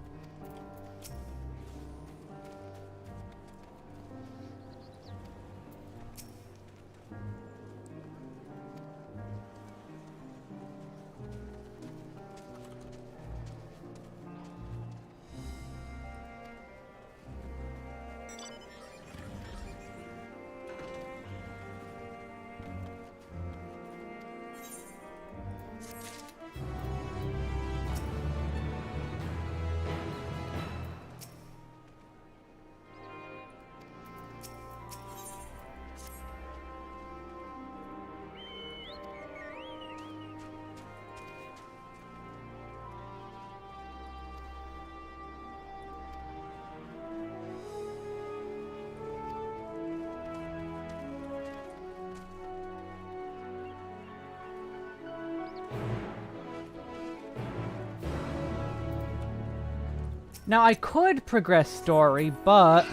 Now, I could progress story, but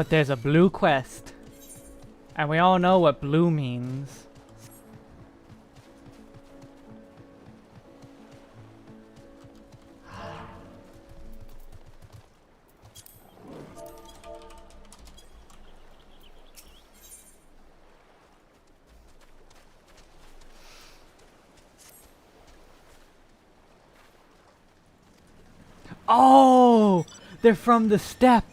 there's a blue quest. And we all know what blue means. Oh, they're from the steppe.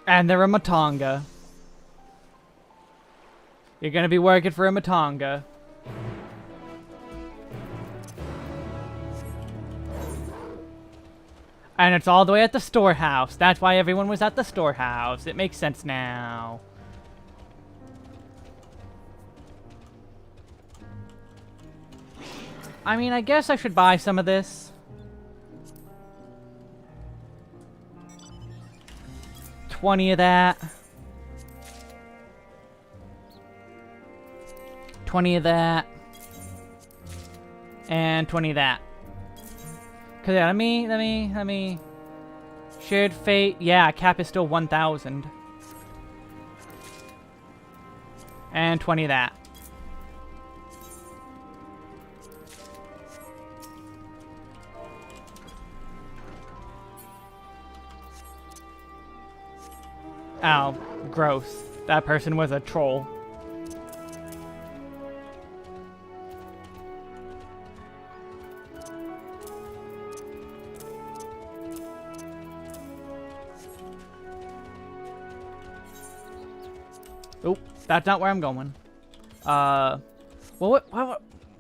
And they're a Matanga. You're gonna be working for a Matanga. And it's all the way at the storehouse. That's why everyone was at the storehouse. It makes sense now. I mean, I guess I should buy some of this. 20 of that. 20 of that. And 20 of that. Cause yeah, let me. Shared fate. Yeah, cap is still 1,000. And 20 of that. Ow, gross. That person was a troll. Oh, that's not where I'm going. Well, what,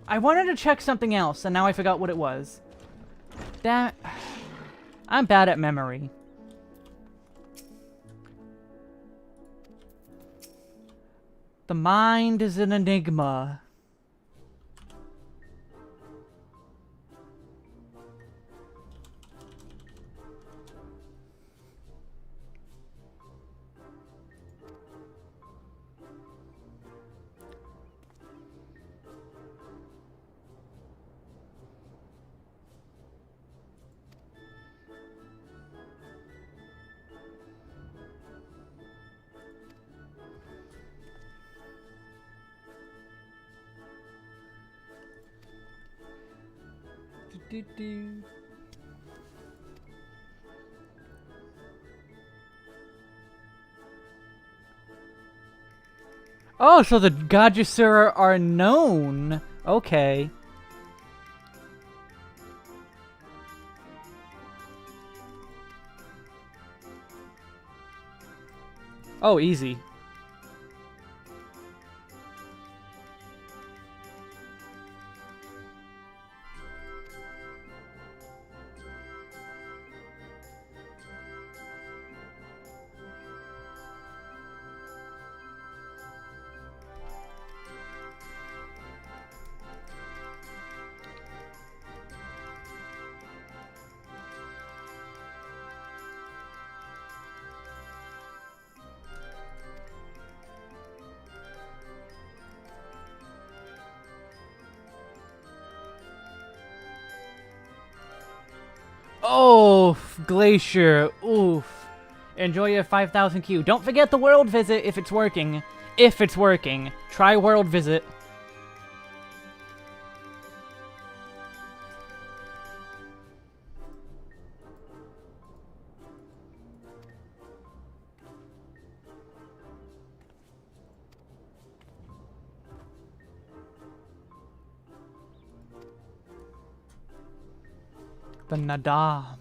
I wanted to check something else, and now I forgot what it was. Damn it. I'm bad at memory. The mind is an enigma. Oh, so the Gajusura are known. Okay. Oh, easy. Oh, Glacier. Oof. Enjoy your 5,000 Q. Don't forget the world visit if it's working. If it's working. Try world visit. The Nada.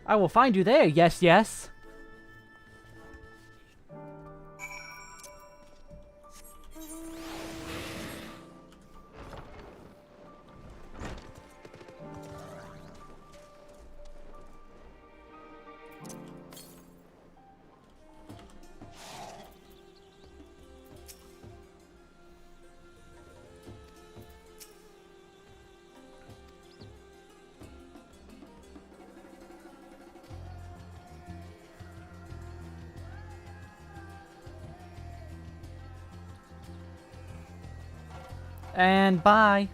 I will find you there. Yes, yes. And bye.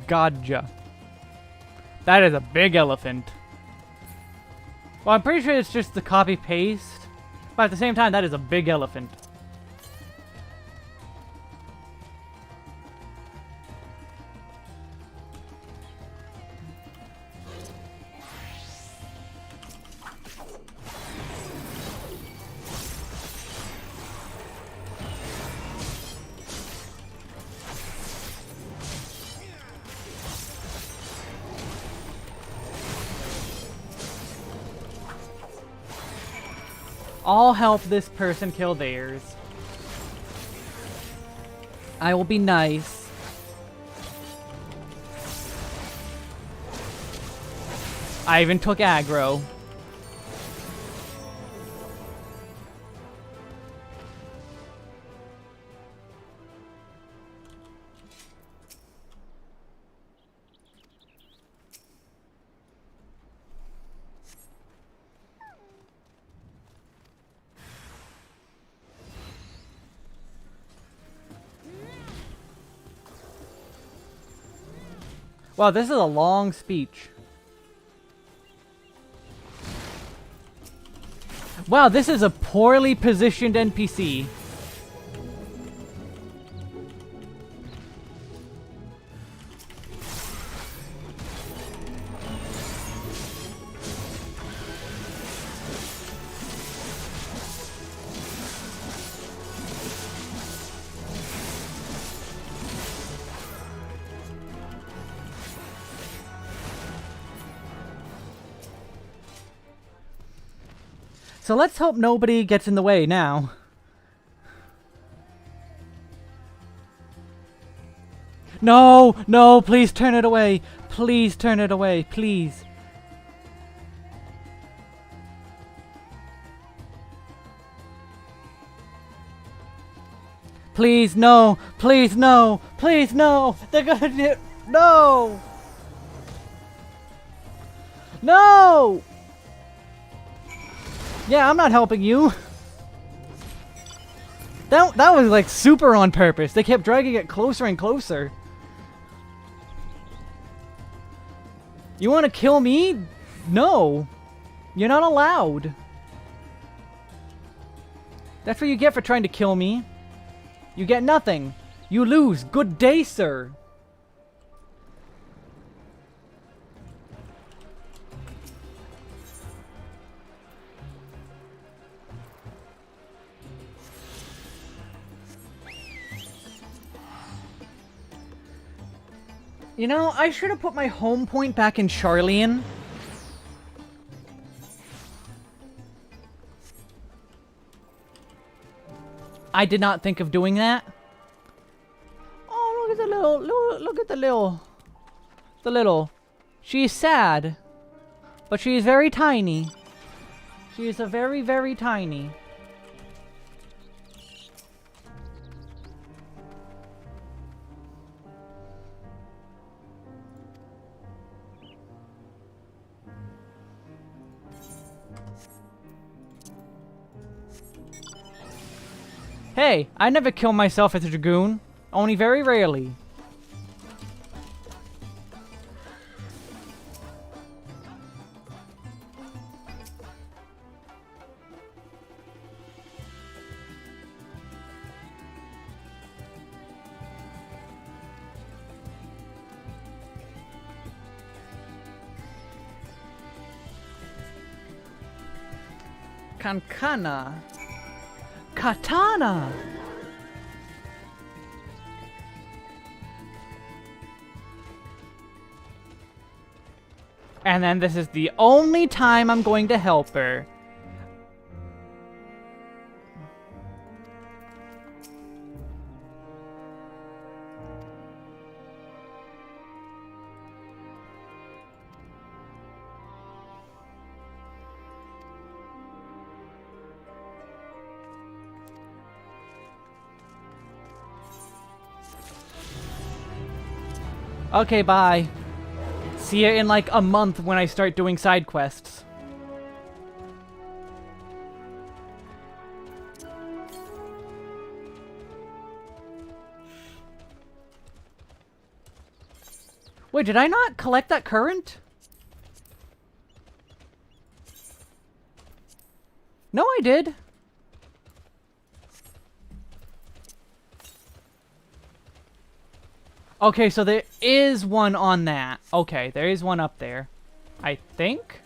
Gotcha. That is a big elephant. Well, I'm pretty sure it's just the copy-paste, but at the same time, that is a big elephant. I'll help this person kill theirs. I will be nice. I even took aggro. Wow, this is a long speech. Wow, this is a poorly positioned NPC. So let's hope nobody gets in the way now. No, no, please turn it away. Please turn it away, please. Please, no. Please, no. Please, no. They're gonna do... No. No. Yeah, I'm not helping you. That was like super on purpose. They kept dragging it closer and closer. You want to kill me? No. You're not allowed. That's what you get for trying to kill me. You get nothing. You lose. Good day, sir. You know, I should have put my home point back in Charlian. I did not think of doing that. Oh, look at the little, look at the little. She's sad, but she is very tiny. She is a very, very tiny. Hey, I never kill myself as a Dragoon. Only very rarely. Kankana. Katana! And then this is the only time I'm going to help her. Okay, bye. See you in like a month when I start doing side quests. Wait, did I not collect that current? No, I did. Okay, so there is one on that. Okay, there is one up there. I think?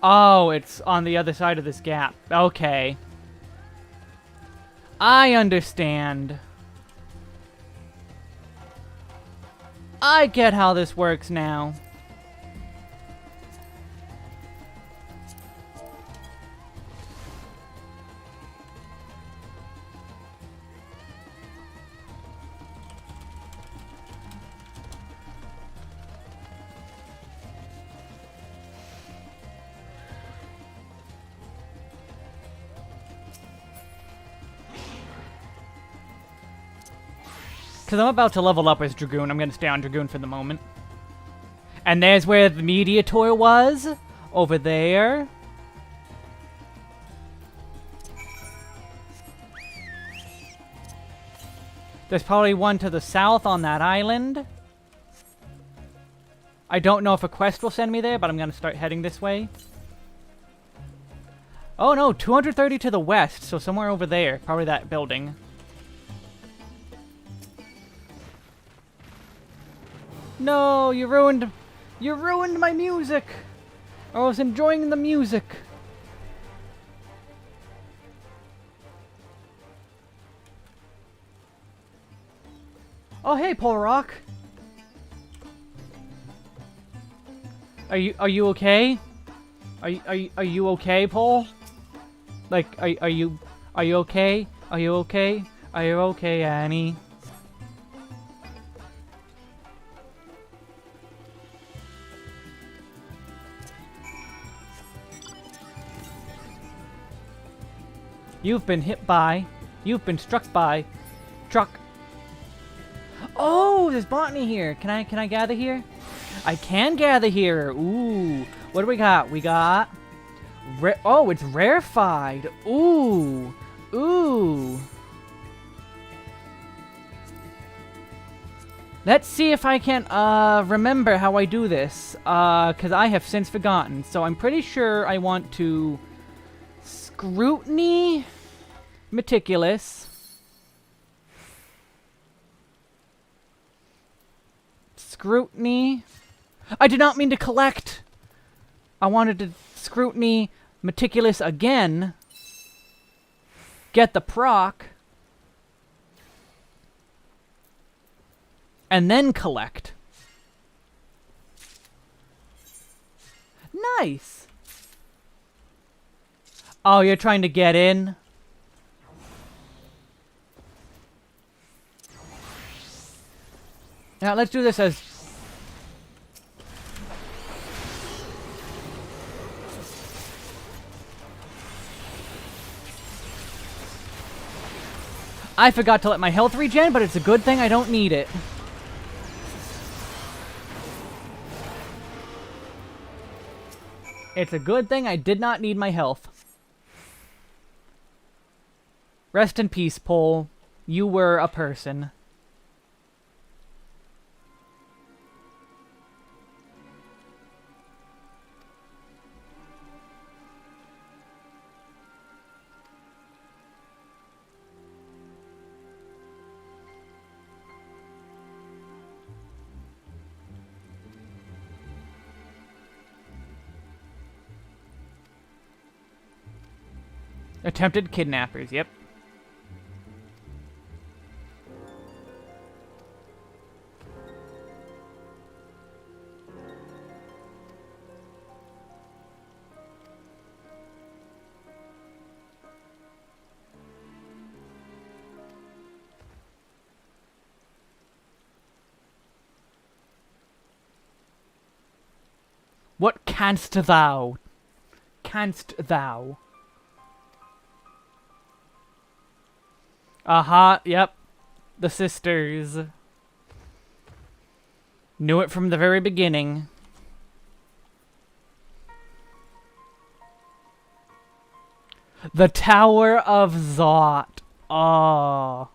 Oh, it's on the other side of this gap. Okay. I understand. I get how this works now. Because I'm about to level up as Dragoon. I'm going to stay on Dragoon for the moment. And there's where the Mediator was. Over there. There's probably one to the south on that island. I don't know if a quest will send me there, but I'm going to start heading this way. Oh no, 230 to the west, so somewhere over there. Probably that building. No, you ruined my music. I was enjoying the music. Oh, hey, Paul Rock. Are you okay? Are you okay, Paul? Like, are you okay? Are you okay? Are you okay, Annie? You've been hit by. You've been struck by. Truck. Oh, there's botany here. Can I gather here? I can gather here. Ooh. What do we got? We got... oh, it's rarefied. Ooh. Ooh. Let's see if I can remember how I do this. Because I have since forgotten. So I'm pretty sure I want to... Scrutiny... Meticulous. Scrutiny. I did not mean to collect. I wanted to scrutiny meticulous again. Get the proc. And then collect. Nice. Oh, you're trying to get in? Now, let's do this as... I forgot to let my health regen, but it's a good thing I don't need it. It's a good thing I did not need my health. Rest in peace, Pole. You were a person. Attempted kidnappers, yep. What canst thou? Canst thou? Aha, yep. The sisters. Knew it from the very beginning. The Tower of Zot. Oh.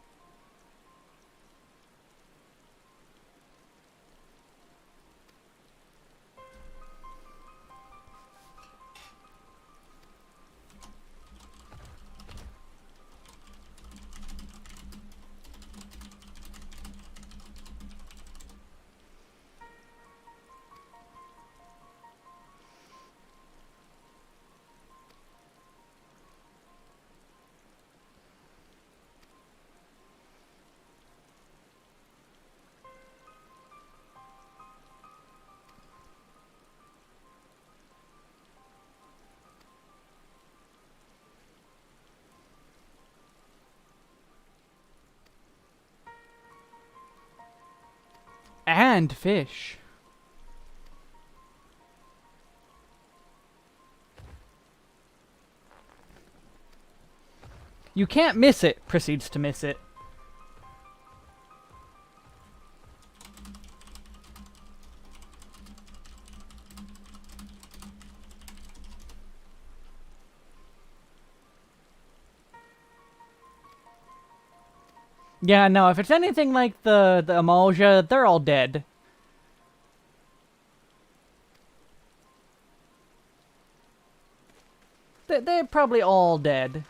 Canned fish. You can't miss it. Proceeds to miss it. Yeah, no, if it's anything like the Amalja, they're all dead. They're probably all dead.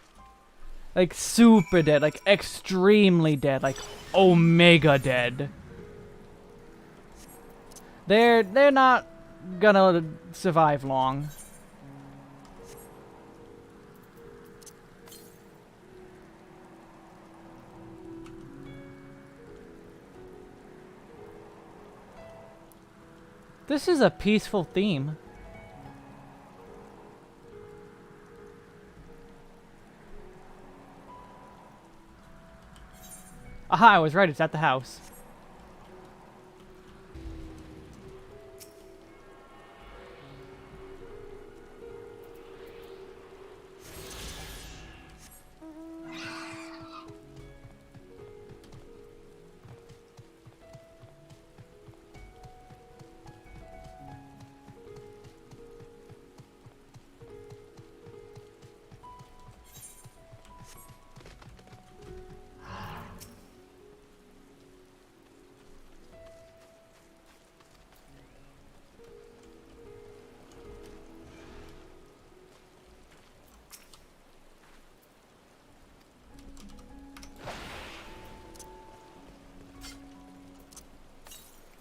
Like, super dead. Like, extremely dead. Like, Omega dead. They're not gonna survive long. This is a peaceful theme. Aha, I was right, it's at the house.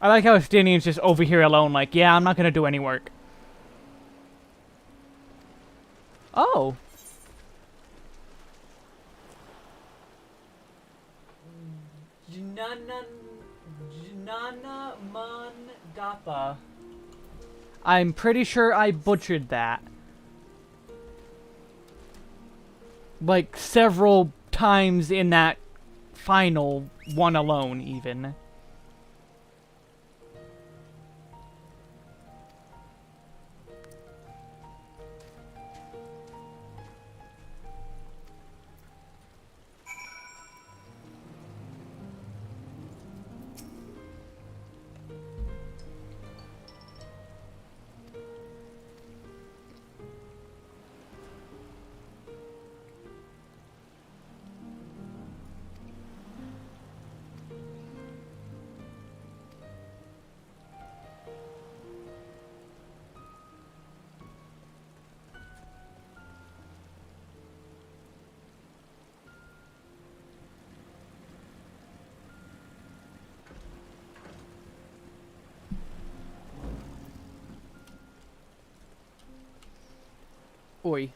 I like how Stinian's just over here alone, like, yeah, I'm not gonna do any work. Oh. Jnana Mandapa. I'm pretty sure I butchered that. Like, several times in that final one alone, even. Oi.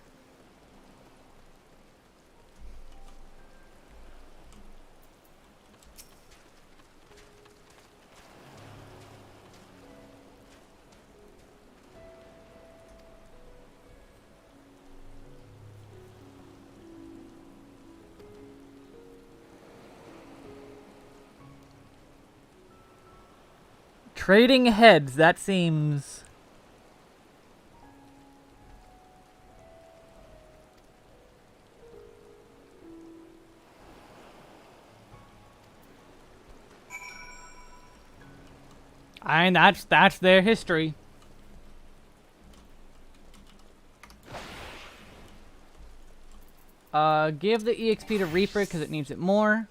Trading heads, that seems... And that's their history. Give the EXP to Reaper because it needs it more.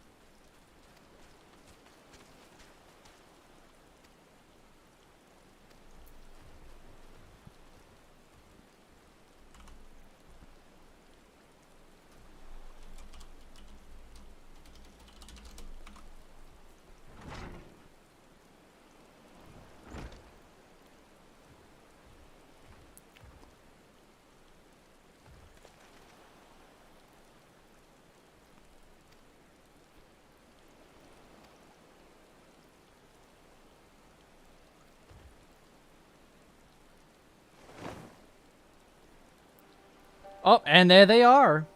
Oh, and there they are.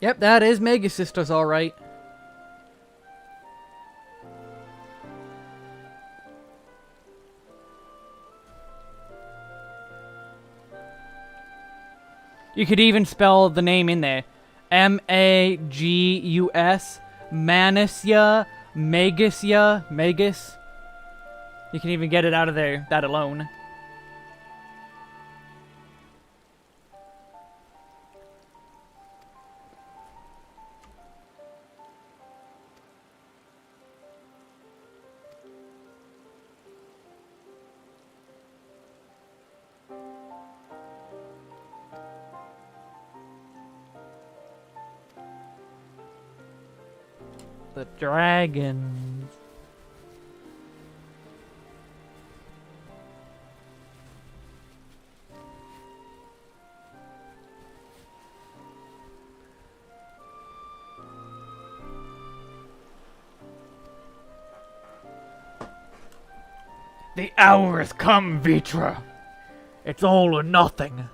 Yep, that is Mega Sisters, alright. You could even spell the name in there. M-A-G-U-S. Manusya. Magisya. Magus. You can even get it out of there, that alone. The dragons. The hour has come, Vitra. It's all or nothing.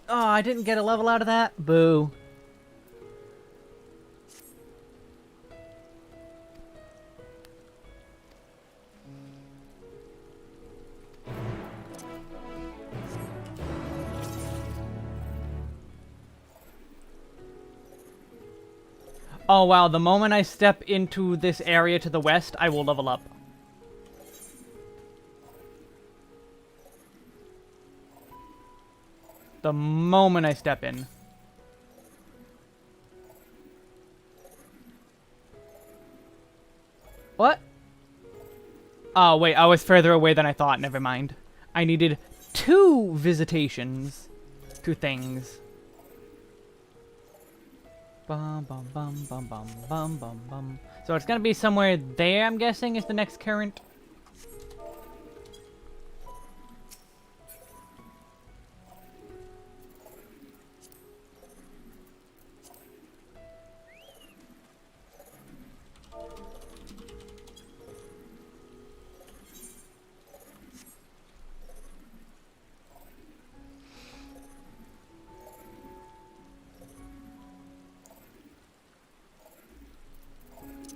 Oh, I didn't get a level out of that? Boo. Oh wow, the moment I step into this area to the west, I will level up. The moment I step in. What? Oh, wait, I was further away than I thought. Never mind. I needed 2 visitations to things. Bum, bum, bum, bum, bum, bum, bum, bum. So it's gonna be somewhere there, I'm guessing, is the next current.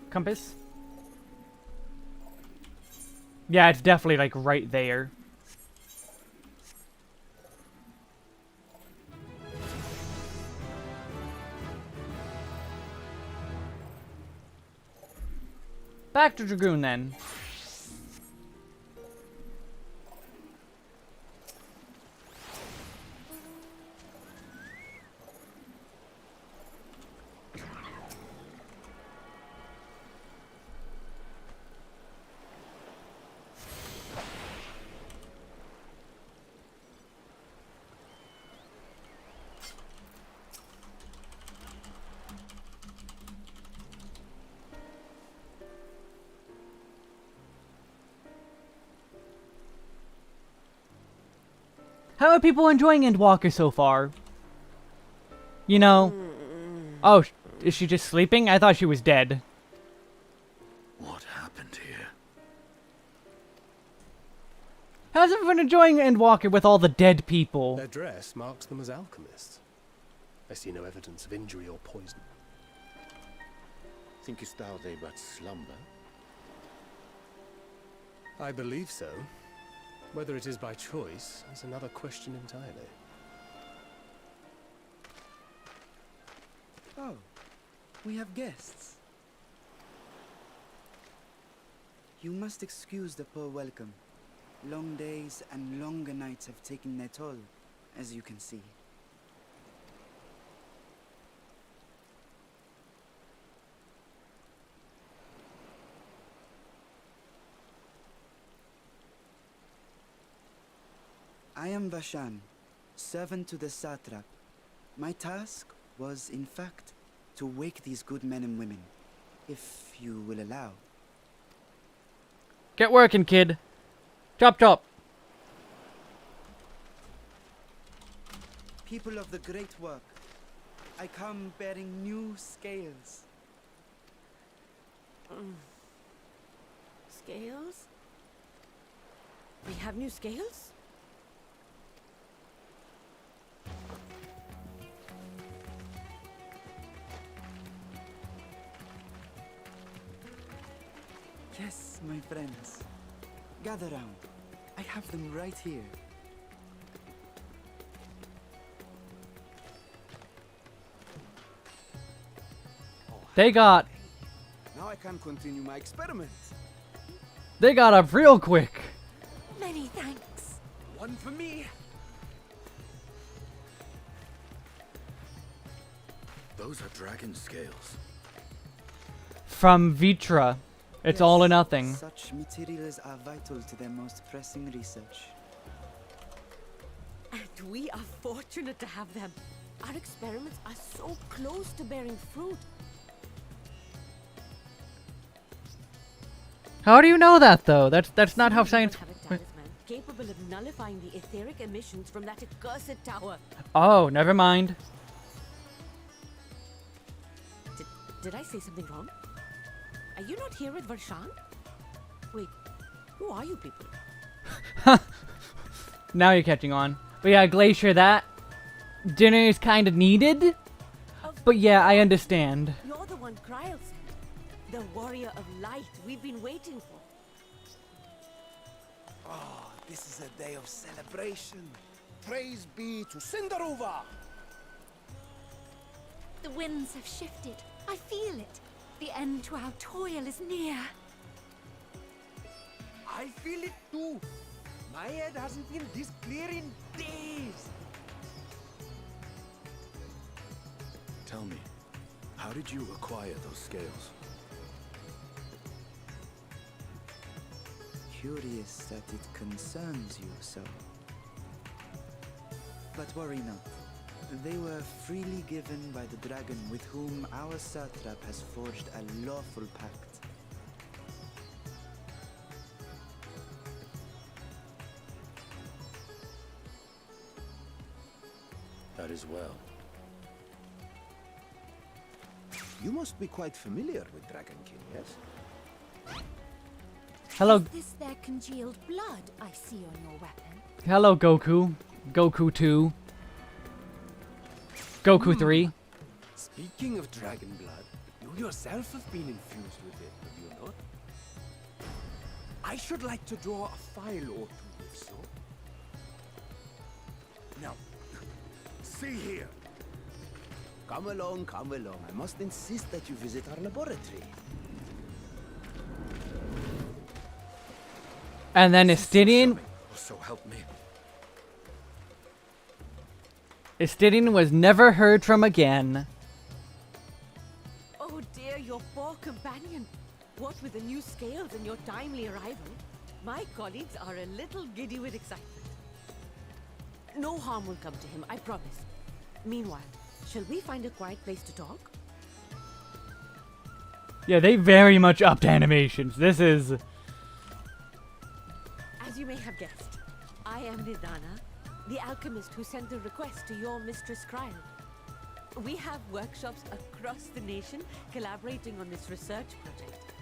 Compass? Yeah, it's definitely like right there. Back to Dragoon then. How are people enjoying Endwalker so far? You know... Oh, is she just sleeping? I thought she was dead. What happened here? How's everyone enjoying Endwalker with all the dead people? Their dress marks them as alchemists. I see no evidence of injury or poison. Thinkest thou they but slumber? I believe so. Whether it is by choice is another question entirely. Oh, we have guests. You must excuse the poor welcome. Long days and longer nights have taken their toll, as you can see. I am Vashan, servant to the satrap. My task was, in fact, to wake these good men and women, if you will allow. Get working, kid. Chop chop. People of the great work, I come bearing new scales. Scales? We have new scales? Yes, my friends. Gather round. I have them right here. They got Now I can continue my experiment. up real quick. Many thanks. One for me. Those are dragon scales. From Vitra. It's all or nothing. Such materials are vital to their most pressing research. And we are fortunate to have them. Our experiments are so close to bearing fruit. How do you know that, though? That's not how science... Have a talisman capable of nullifying the etheric emissions from that accursed tower. Oh, never mind. Did I say something wrong? Are you not here with Varshant? Wait, who are you people? Now you're catching on. But yeah, Glacier, that dinner is kind of needed. But yeah, I understand. You're the one Kryl sent. The warrior of light we've been waiting for. Oh, this is a day of celebration. Praise be to Cinderova. The winds have shifted. I feel it. The end to our toil is near. I feel it too. My head hasn't been this clear in days. Tell me, how did you acquire those scales? Curious that it concerns you so. But worry not. They were freely given by the dragon with whom our satrap has forged a lawful pact. That is well. You must be quite familiar with Dragon King, yes? Hello. Is this their congealed blood I see on your weapon? Hello, Goku. Goku 2. Goku 3. Speaking of dragon blood, you yourself have been infused with it, have you not? I should like to draw a file or two, if so. Now, see here. Come along, come along. I must insist that you visit our laboratory. And then Estidian. So help me. Estidian was never heard from again. Oh dear, your poor companion. What with the new scales and your timely arrival, my colleagues are a little giddy with excitement. No harm will come to him, I promise. Meanwhile, shall we find a quiet place to talk? Yeah, they very much upped animations. This is... As you may have guessed, I am Nidana, the alchemist who sent the request to your mistress Kryl. We have workshops across the nation collaborating on this research project.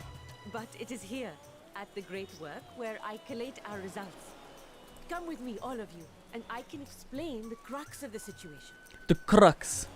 But it is here, at the Great Work, where I collate our results. Come with me, all of you, and I can explain the crux of the situation. The crux.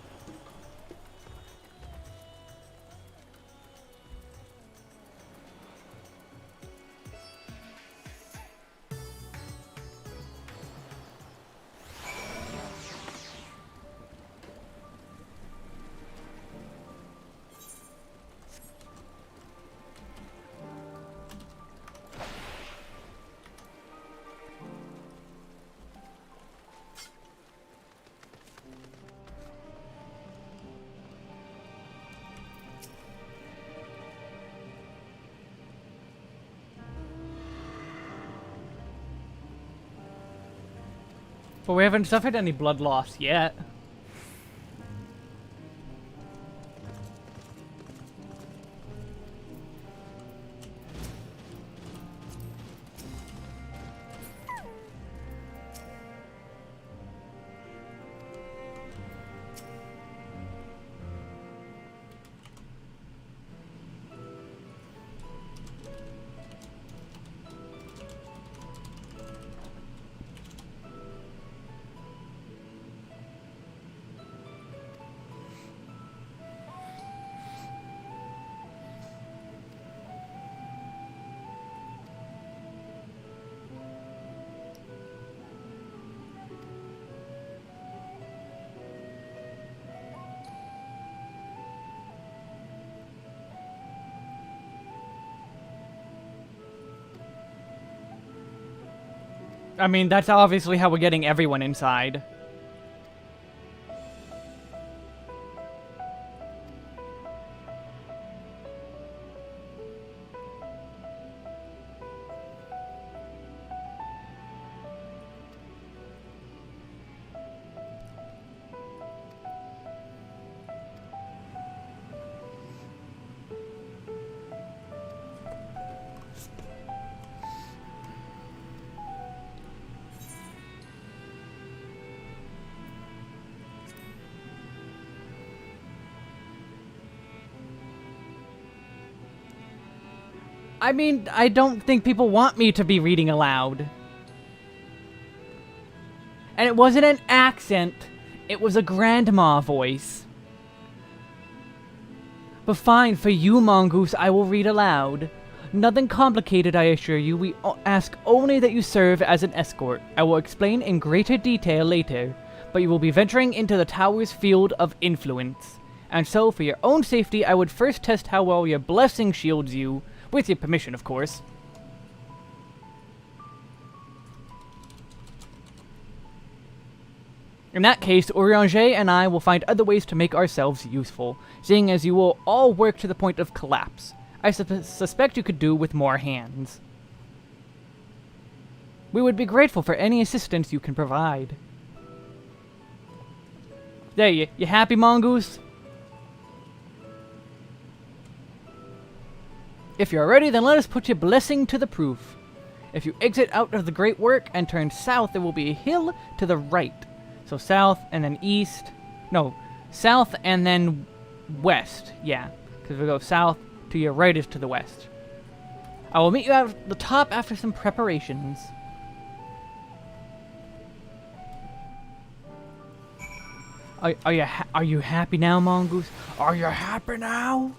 But we haven't suffered any blood loss yet. I mean, that's obviously how we're getting everyone inside. I mean, I don't think people want me to be reading aloud. And it wasn't an accent, it was a grandma voice. But fine, for you, Mongoose, I will read aloud. Nothing complicated, I assure you. We ask only that you serve as an escort. I will explain in greater detail later, but you will be venturing into the tower's field of influence. And so, for your own safety, I would first test how well your blessing shields you. With your permission, of course. In that case, Urianger and I will find other ways to make ourselves useful, seeing as you will all work to the point of collapse. I suspect you could do with more hands. We would be grateful for any assistance you can provide. There, you happy, Mongoose? If you're ready, then let us put your blessing to the proof. If you exit out of the Great Work and turn south, there will be a hill to the right. So south and then east. No, south and then west. Yeah, because we go south to your right is to the west. I will meet you at the top after some preparations. Are you happy now, Mongoose? Are you happy now?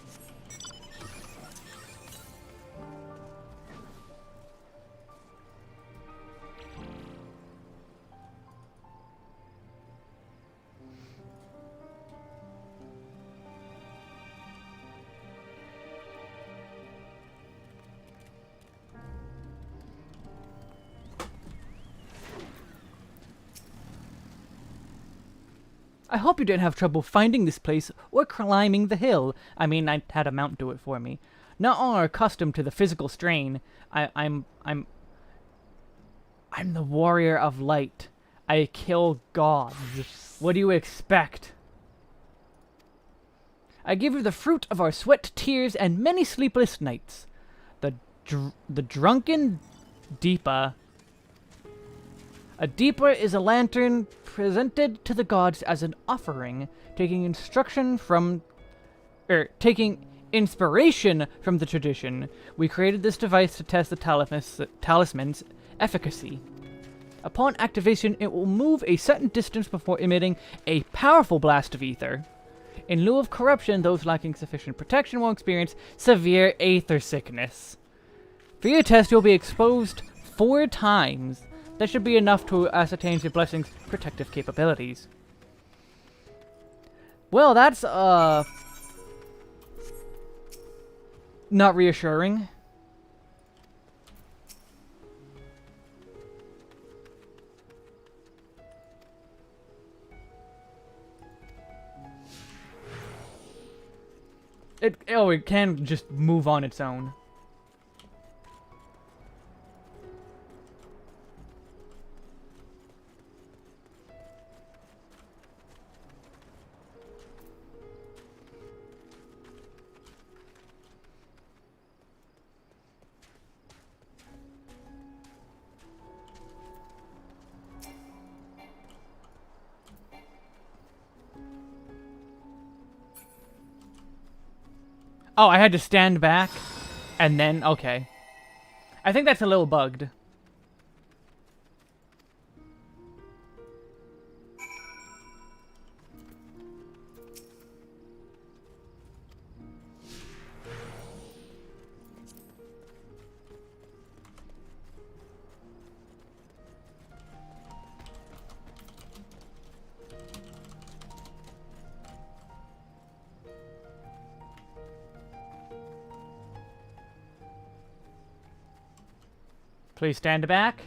I hope you didn't have trouble finding this place or climbing the hill. I mean, I had a mount do it for me. Not all are accustomed to the physical strain. I'm the warrior of light. I kill gods. What do you expect? I give you the fruit of our sweat, tears, and many sleepless nights. The drunken Deepa. A Deepa is a lantern presented to the gods as an offering, taking inspiration from the tradition. We created this device to test the talisman's efficacy. Upon activation, it will move a certain distance before emitting a powerful blast of ether. In lieu of corruption, those lacking sufficient protection will experience severe aether sickness. For your test, you'll be exposed 4 times. That should be enough to ascertain your blessing's protective capabilities. Well, that's, not reassuring. It can just move on its own. Oh, I had to stand back, and then, okay. I think that's a little bugged. Please stand back.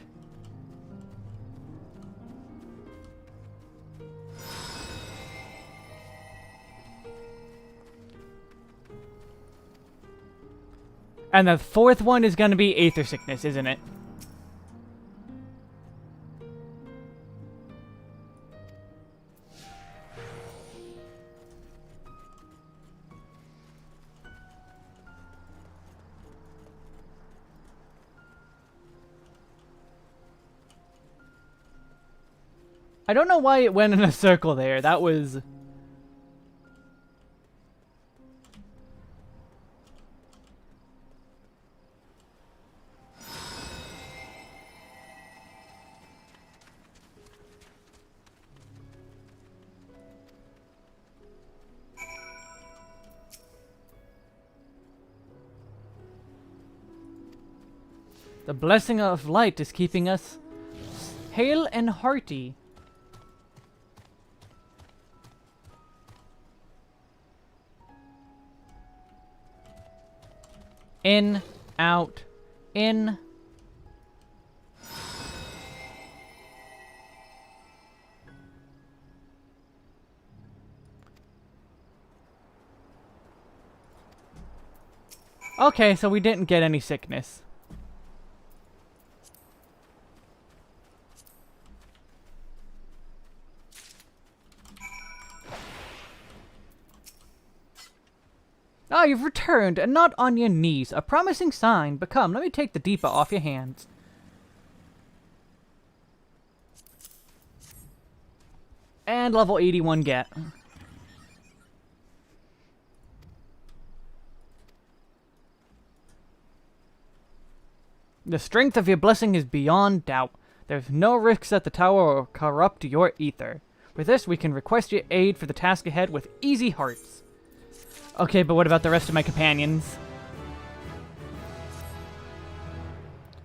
And the fourth one is gonna be Aether Sickness, isn't it? I don't know why it went in a circle there. That was... The blessing of light is keeping us hale and hearty. In, out, in. Okay, so we didn't get any sickness. Ah, you've returned, and not on your knees. A promising sign. But come, let me take the Deepa off your hands. And level 81 get. The strength of your blessing is beyond doubt. There's no risks that the tower will corrupt your ether. With this, we can request your aid for the task ahead with easy hearts. Okay, but what about the rest of my companions?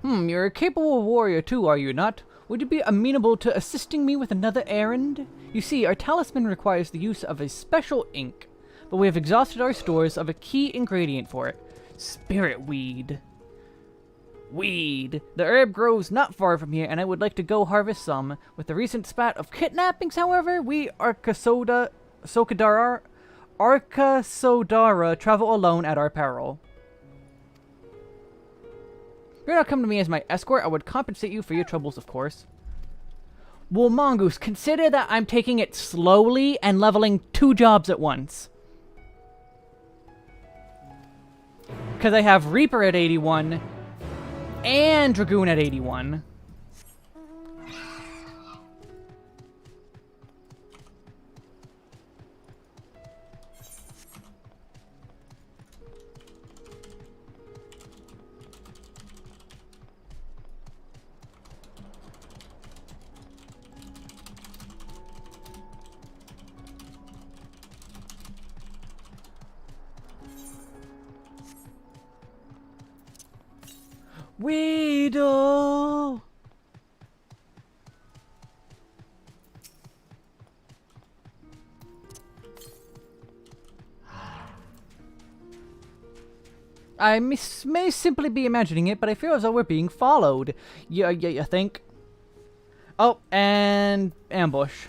You're a capable warrior too, are you not? Would you be amenable to assisting me with another errand? You see, our talisman requires the use of a special ink, but we have exhausted our stores of a key ingredient for it. Spirit weed. Weed. The herb grows not far from here, and I would like to go harvest some. With the recent spat of kidnappings, however, we Arkasodara travel alone at our peril. You're not coming to me as my escort. I would compensate you for your troubles, of course. Well, Mongoose, consider that I'm taking it slowly and leveling 2 jobs at once. Because I have Reaper at 81 and Dragoon at 81. Weedle! I may simply be imagining it, but I feel as though we're being followed. You think? Oh, and ambush.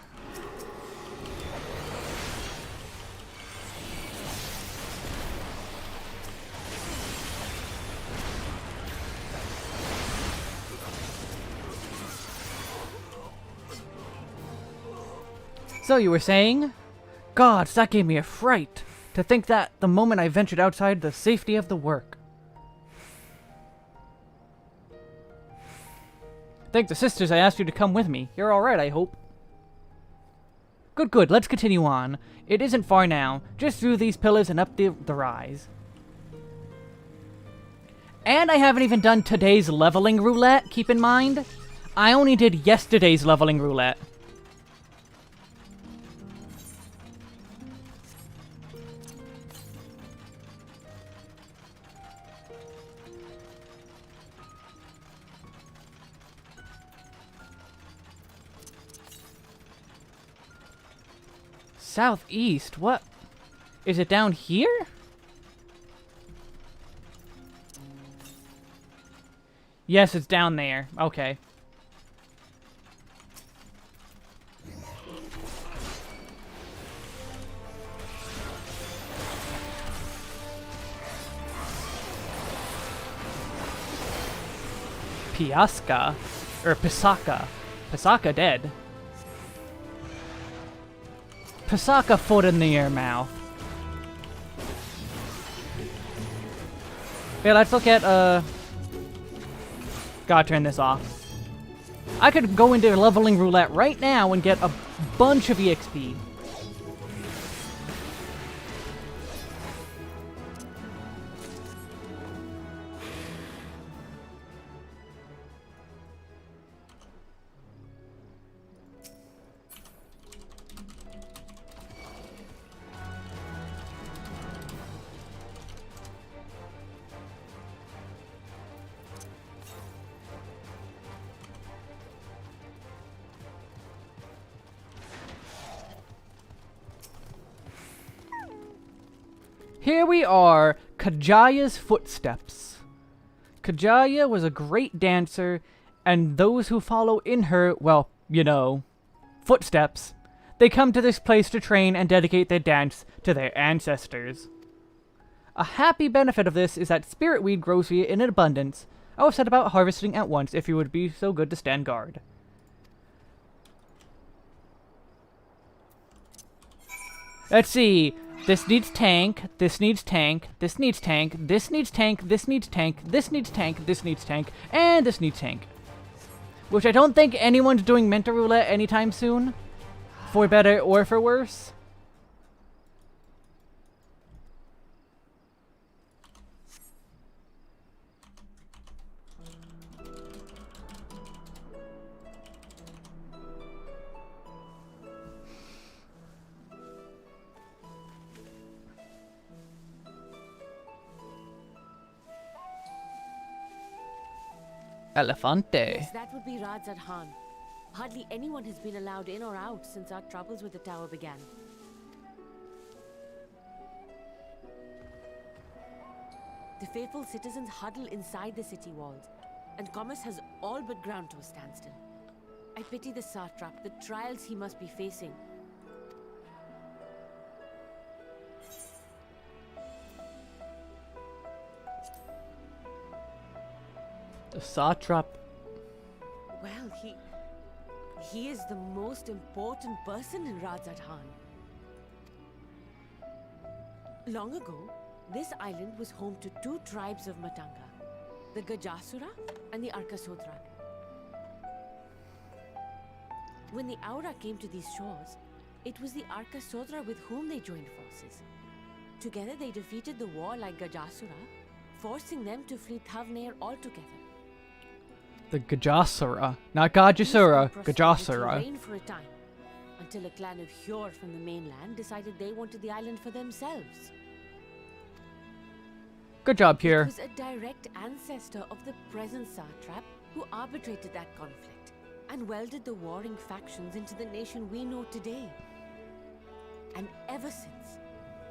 So you were saying? Gods, that gave me a fright. To think that the moment I ventured outside the safety of the work. Thank the sisters I asked you to come with me. You're alright, I hope. Good, good. Let's continue on. It isn't far now. Just through these pillars and up the rise. And I haven't even done today's leveling roulette, keep in mind. I only did yesterday's leveling roulette. Southeast? What? Is it down here? Yes, it's down there. Okay. Piasca, or Pisaka. Pisaka dead. Pisaka foot in the air mouth. Okay, let's look at, gotta turn this off. I could go into leveling roulette right now and get a bunch of EXP. Here we are, Kajaya's footsteps. Kajaya was a great dancer, and those who follow in her, well, you know, footsteps. They come to this place to train and dedicate their dance to their ancestors. A happy benefit of this is that spirit weed grows here in abundance. I was set about harvesting at once if you would be so good to stand guard. Let's see. This needs tank, this needs tank, this needs tank, this needs tank, this needs tank, this needs tank, this needs tank, and this needs tank. Which I don't think anyone's doing mental roulette anytime soon. For better or for worse. Elefante. Yes, that would be Radzad Khan. Hardly anyone has been allowed in or out since our troubles with the tower began. The faithful citizens huddle inside the city walls, and commerce has all but ground to a standstill. I pity the satrap, the trials he must be facing. The satrap. Well, he is the most important person in Radzad Khan. Long ago, this island was home to two tribes of Matanga, the Gajasura and the Arkasodrak. When the Aura came to these shores, it was the Arkasodra with whom they joined forces. Together they defeated the warlike Gajasura, forcing them to flee Thavnair altogether. The Gajasura. Not Gajasura, Gajasura. Reigned for a time, until a clan of Hjor from the mainland decided they wanted the island for themselves. Good job, here. It was a direct ancestor of the present satrap who arbitrated that conflict and welded the warring factions into the nation we know today. And ever since,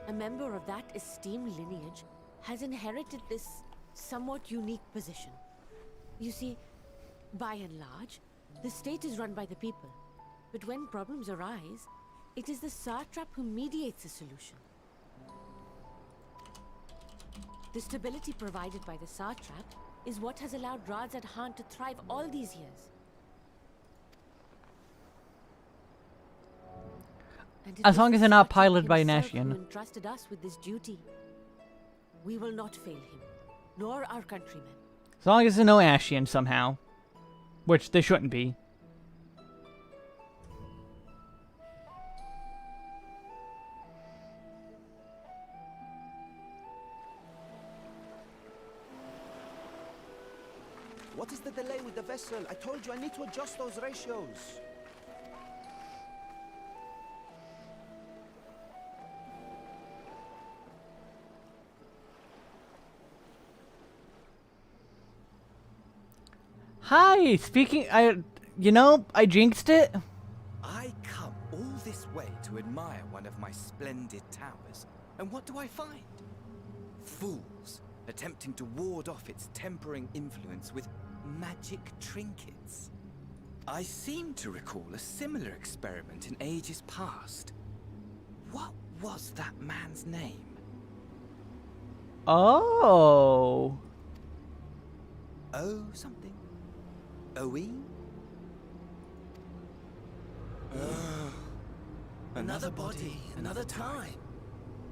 a member of that esteemed lineage has inherited this somewhat unique position. You see, by and large, the state is run by the people, but when problems arise, it is the satrap who mediates a solution. The stability provided by the satrap is what has allowed Radzad Khan to thrive all these years. As long as they're not piloted by an Ashian. Who entrusted us with this duty. We will not fail him, nor our countrymen. As long as there's no Ashian somehow. Which they shouldn't be. What is the delay with the vessel? I told you I need to adjust those ratios. Hi, speaking, I jinxed it. I come all this way to admire one of my splendid towers, and what do I find? Fools attempting to ward off its tempering influence with magic trinkets. I seem to recall a similar experiment in ages past. What was that man's name? Oh. Oh, something. Are we? Another body, another time.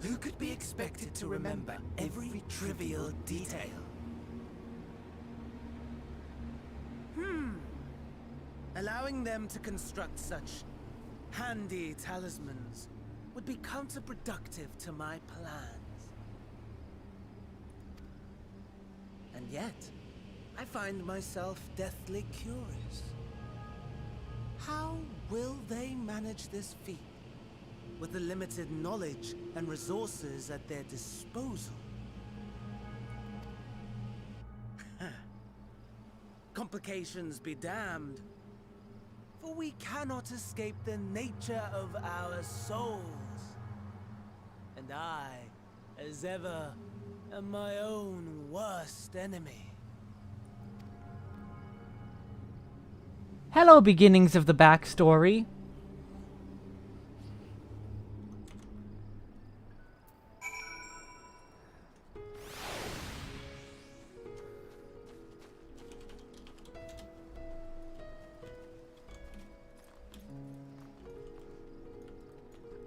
Who could be expected to remember every trivial detail? Allowing them to construct such handy talismans would be counterproductive to my plans. And yet, I find myself deathly curious. How will they manage this feat with the limited knowledge and resources at their disposal? Complications be damned, for we cannot escape the nature of our souls. And I, as ever, am my own worst enemy. Hello, beginnings of the backstory.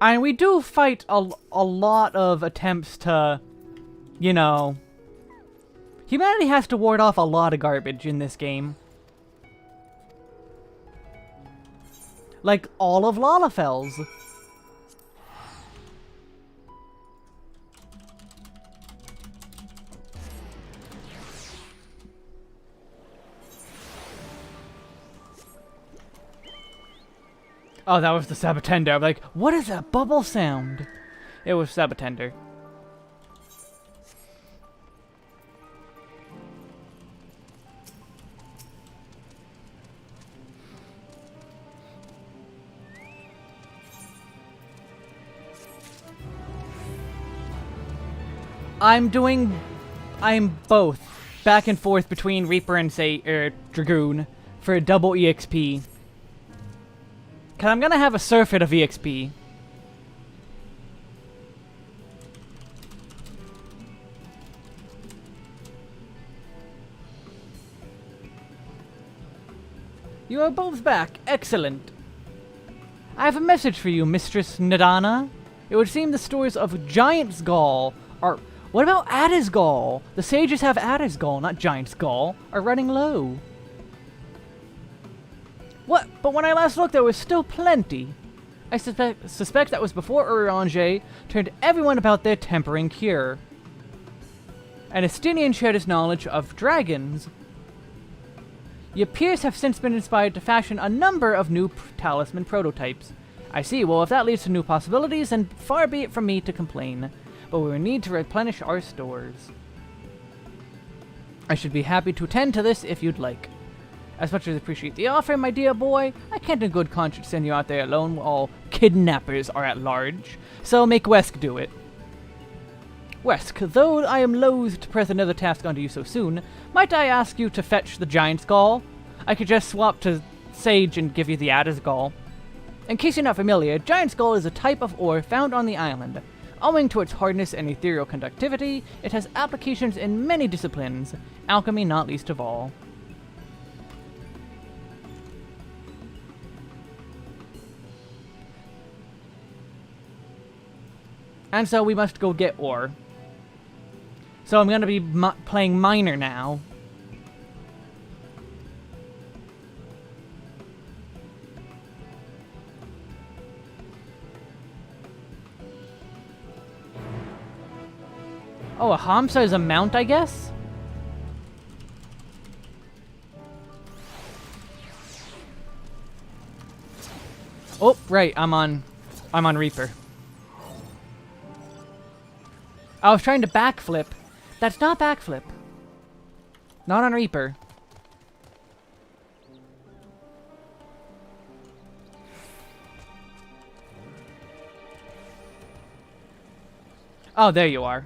And we do fight a lot of attempts to, you know... Humanity has to ward off a lot of garbage in this game. Like all of Lalafells. Oh, that was the Sabatender. I'm like, what is that bubble sound? It was Sabatender. I'm both back and forth between Reaper and Dragoon for a double EXP. Cause I'm gonna have a surfeit of EXP. You are both back. Excellent. I have a message for you, Mistress Nadana. It would seem the stores of Giant's Gall are... What about Ada's Gall? The sages have Ada's Gall, not Giant's Gall. Are running low. What? But when I last looked, there was still plenty. I suspect that was before Uranger turned everyone about their tempering cure. And Estinian shared his knowledge of dragons. Your peers have since been inspired to fashion a number of new talisman prototypes. I see. Well, if that leads to new possibilities, then far be it from me to complain. But we will need to replenish our stores. I should be happy to attend to this if you'd like. As much as I appreciate the offer, my dear boy, I can't in good conscience send you out there alone while all kidnappers are at large. So make Wesk do it. Wesk, though I am loath to press another task onto you so soon, might I ask you to fetch the Giant's Gall? I could just swap to Sage and give you the Ada's Gall. In case you're not familiar, Giant's Gall is a type of ore found on the island. Owing to its hardness and ethereal conductivity, it has applications in many disciplines, alchemy not least of all. And so we must go get ore. So I'm going to be playing miner now. Oh, a Hamsa is a mount, I guess? Oh, right, I'm on Reaper. I was trying to backflip. That's not backflip. Not on Reaper. Oh, there you are.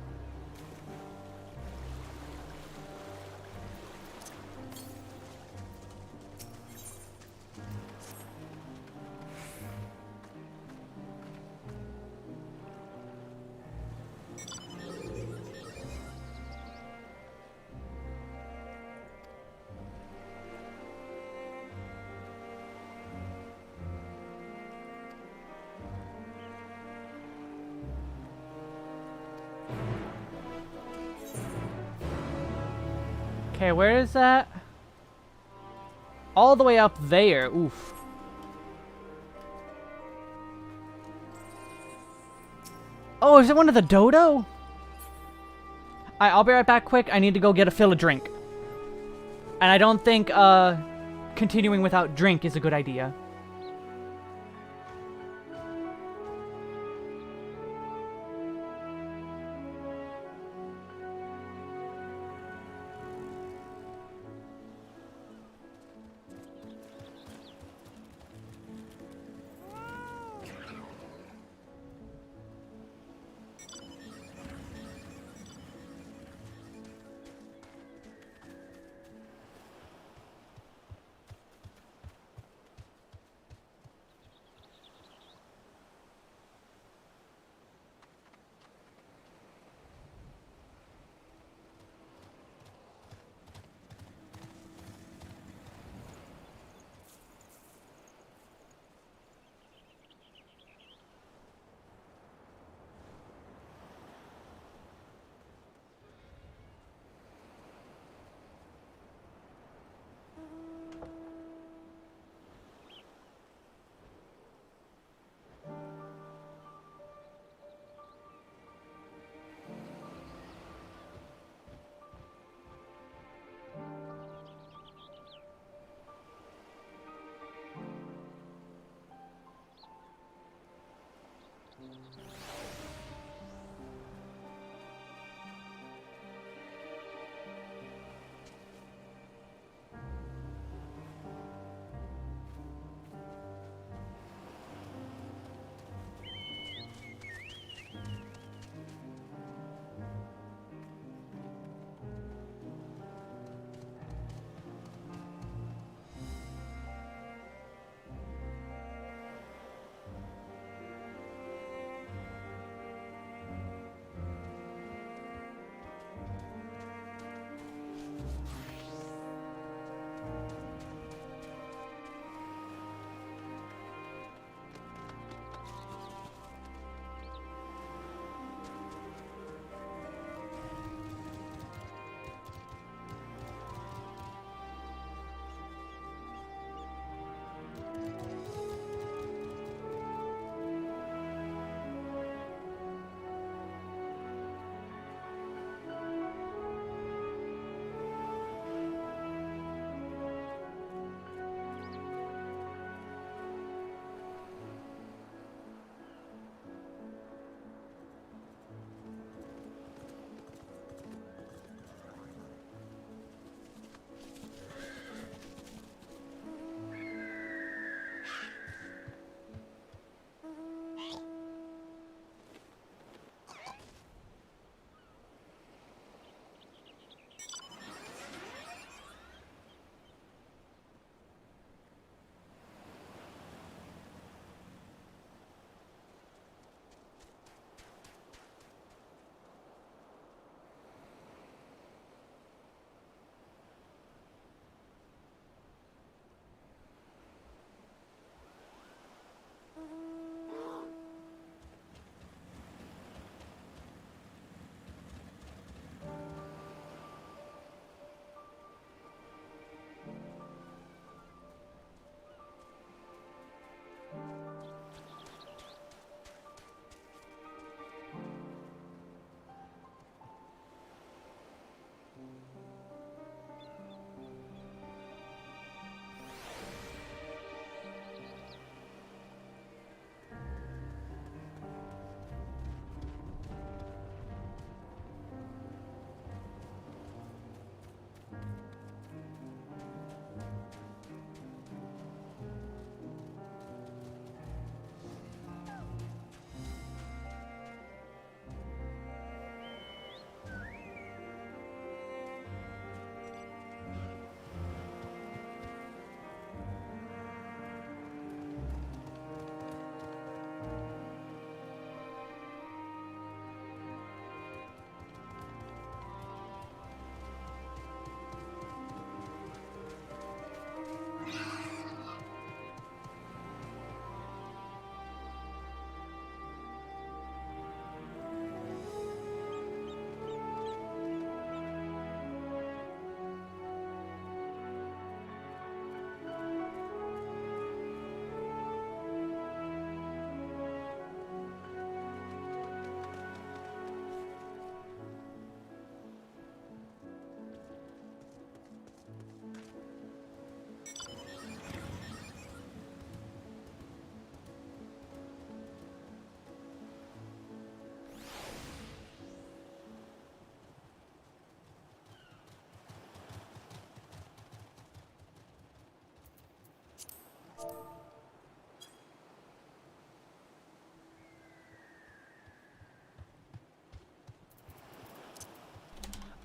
Okay, where is that? All the way up there. Oof. Oh, is it one of the dodo? I'll be right back quick. I need to go fill a drink. And I don't think, continuing without drink is a good idea.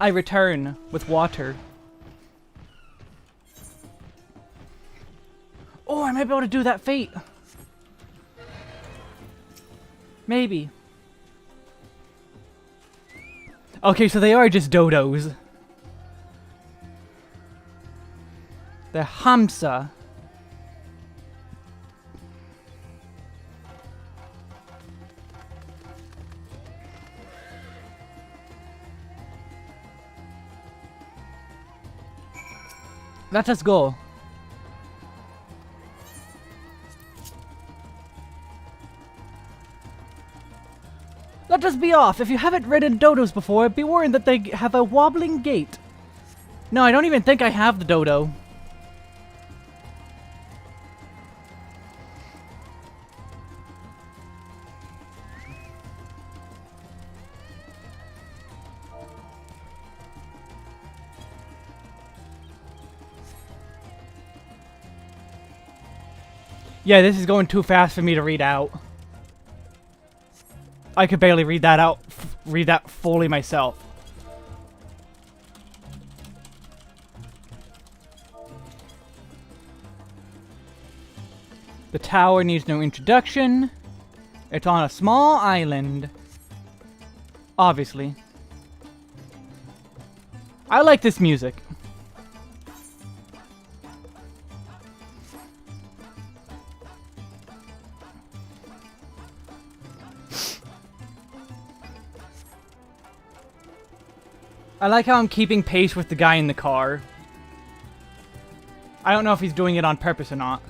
I return with water. Oh, I might be able to do that fate. Maybe. Okay, so they are just dodos. They're Hamsa. Let us go. Let us be off. If you haven't ridden dodos before, be warned that they have a wobbling gait. No, I don't even think I have the dodo. Yeah, this is going too fast for me to read out. I could barely read that out, read that fully myself. The tower needs no introduction. It's on a small island. Obviously. I like this music. I like how I'm keeping pace with the guy in the car. I don't know if he's doing it on purpose or not.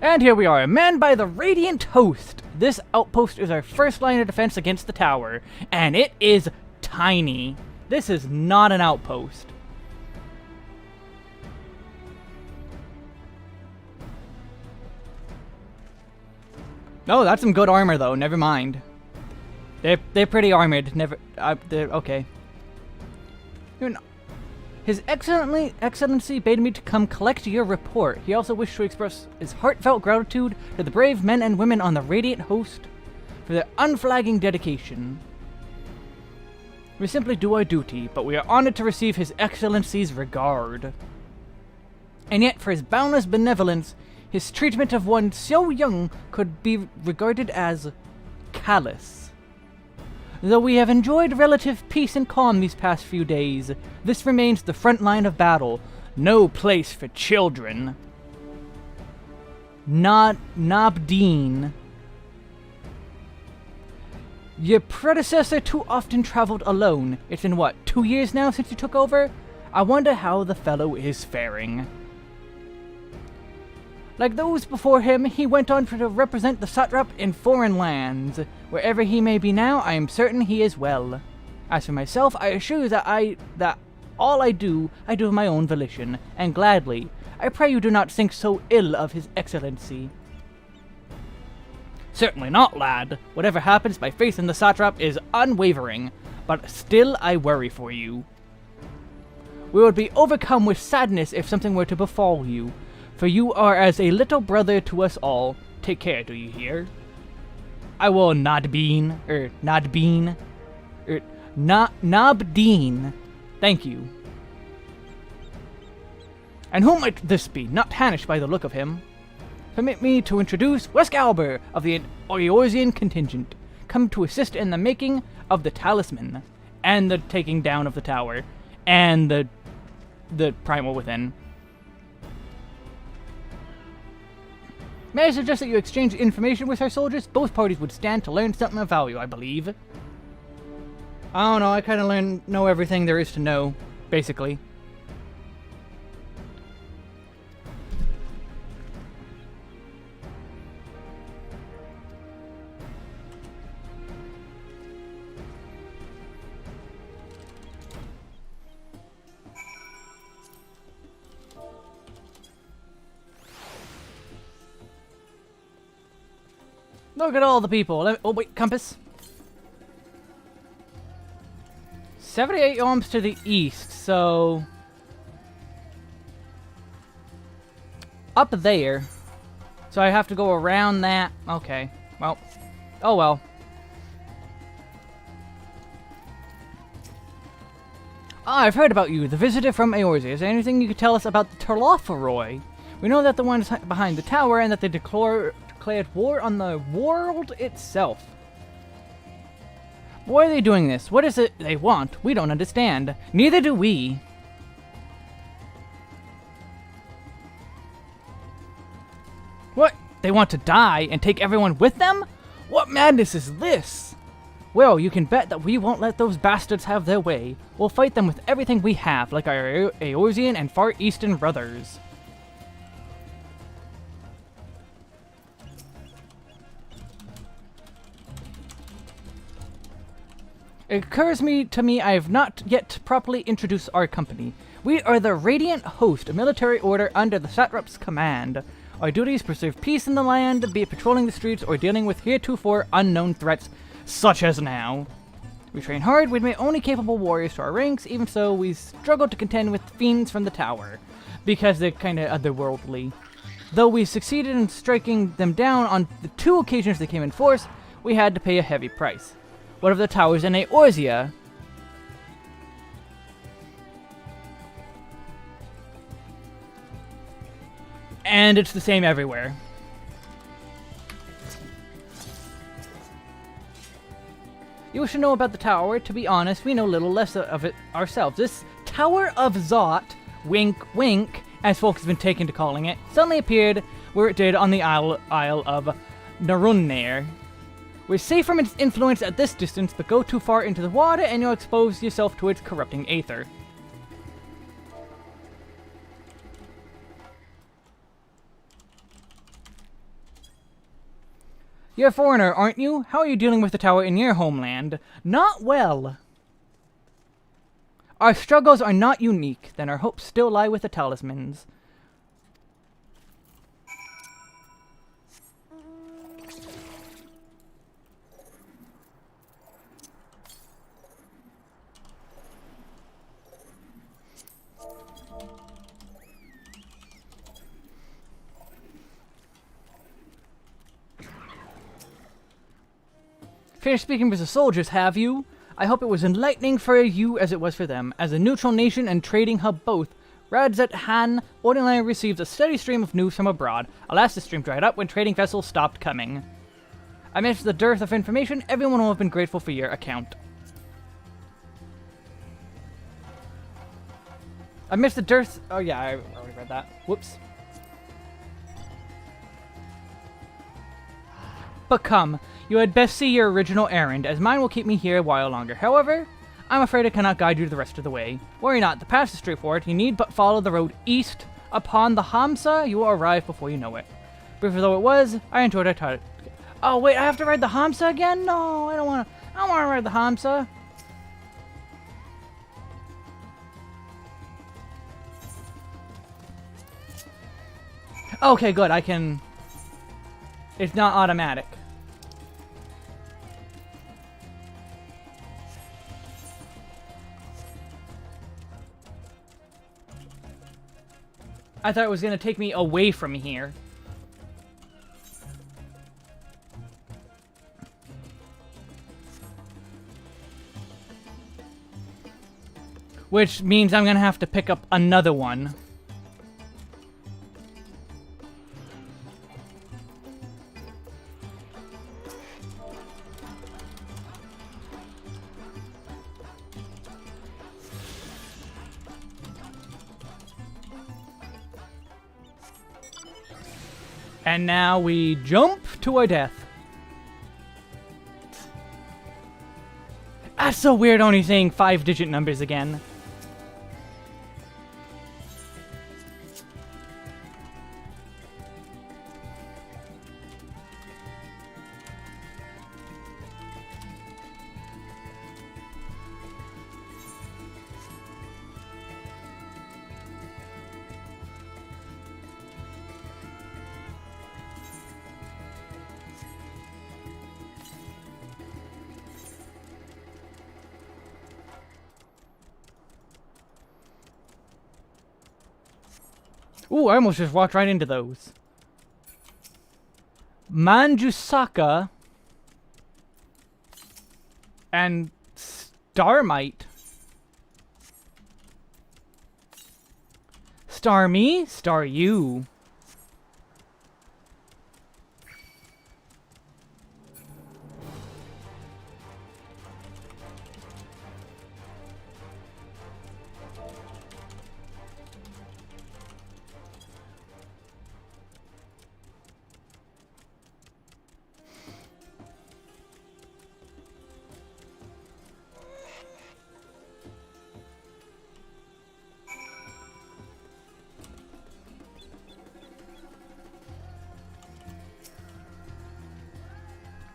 And here we are, manned by the Radiant Host. This outpost is our first line of defense against the tower, and it is tiny. This is not an outpost. Oh, that's some good armor though, never mind. They're pretty armored, they're okay. His Excellency bade me to come collect your report. He also wished to express his heartfelt gratitude to the brave men and women on the Radiant Host for their unflagging dedication. We simply do our duty, but we are honored to receive His Excellency's regard. And yet, for his boundless benevolence, his treatment of one so young could be regarded as callous. Though we have enjoyed relative peace and calm these past few days, this remains the front line of battle. No place for children. Nabdeen. Your predecessor too often traveled alone. It's been what, 2 years now since you took over? I wonder how the fellow is faring. Like those before him, he went on to represent the satrap in foreign lands. Wherever he may be now, I am certain he is well. As for myself, I assure you that all I do of my own volition, and gladly. I pray you do not think so ill of His Excellency. Certainly not, lad. Whatever happens, my faith in the satrap is unwavering, but still I worry for you. We would be overcome with sadness if something were to befall you. For you are as a little brother to us all. Take care, do you hear? I will Nabdeen. Thank you. And who might this be? Not Hanish by the look of him. Permit me to introduce Weskalber of the Eorzean contingent, come to assist in the making of the talisman, and the taking down of the tower, and the primal within. May I suggest that you exchange information with our soldiers? Both parties would stand to learn something of value, I believe. I don't know, I kind of know everything there is to know, basically. Look at all the people. Oh wait, compass. 78 ohms to the east, so up there. So I have to go around that. Okay. Well. Oh well. Ah, I've heard about you, the visitor from Eorzea. Is there anything you could tell us about the Terlophoroi? We know that the one's behind the tower and that they declared war on the world itself. Why are they doing this? What is it they want? We don't understand. Neither do we. What? They want to die and take everyone with them? What madness is this? Well, you can bet that we won't let those bastards have their way. We'll fight them with everything we have, like our Eorzean and Far Eastern brothers. It occurs to me I have not yet properly introduced our company. We are the Radiant Host, a military order under the Satrap's command. Our duties preserve peace in the land, be it patrolling the streets or dealing with heretofore unknown threats, such as now. We train hard, we admit only capable warriors to our ranks, even so we struggle to contend with fiends from the tower, because they're kinda otherworldly. Though we succeeded in striking them down on the 2 occasions they came in force, we had to pay a heavy price. What of the towers in Eorzea? And it's the same everywhere. You should know about the tower. To be honest, we know little less of it ourselves. This Tower of Zot, wink wink, as folks have been taken to calling it, suddenly appeared where it did on the Isle of Narunnair. We're safe from its influence at this distance, but go too far into the water and you'll expose yourself to its corrupting aether. You're a foreigner, aren't you? How are you dealing with the tower in your homeland? Not well. Our struggles are not unique, then our hopes still lie with the talismans. Finished speaking with the soldiers, have you? I hope it was enlightening for you as it was for them. As a neutral nation and trading hub both, Radzet Han ordinarily receives a steady stream of news from abroad. Alas, the stream dried up when trading vessels stopped coming. Amidst the dearth of information, everyone will have been grateful for your account. Amidst the dearth... Oh yeah, I already read that. Whoops. But come, you had best see your original errand, as mine will keep me here a while longer. However, I'm afraid I cannot guide you the rest of the way. Worry not, the path is straightforward. You need but follow the road east. Upon the Hamsa, you will arrive before you know it. Brief though it was, I enjoyed our time. Oh wait, I have to ride the Hamsa again? No, I don't want to ride the Hamsa. Okay, good, I can... It's not automatic. I thought it was going to take me away from here. Which means I'm going to have to pick up another one. And now we jump to our death. That's so weird only saying 5-digit numbers again. Ooh, I almost just walked right into those. Manjusaka and Starmite. Star me? Star you.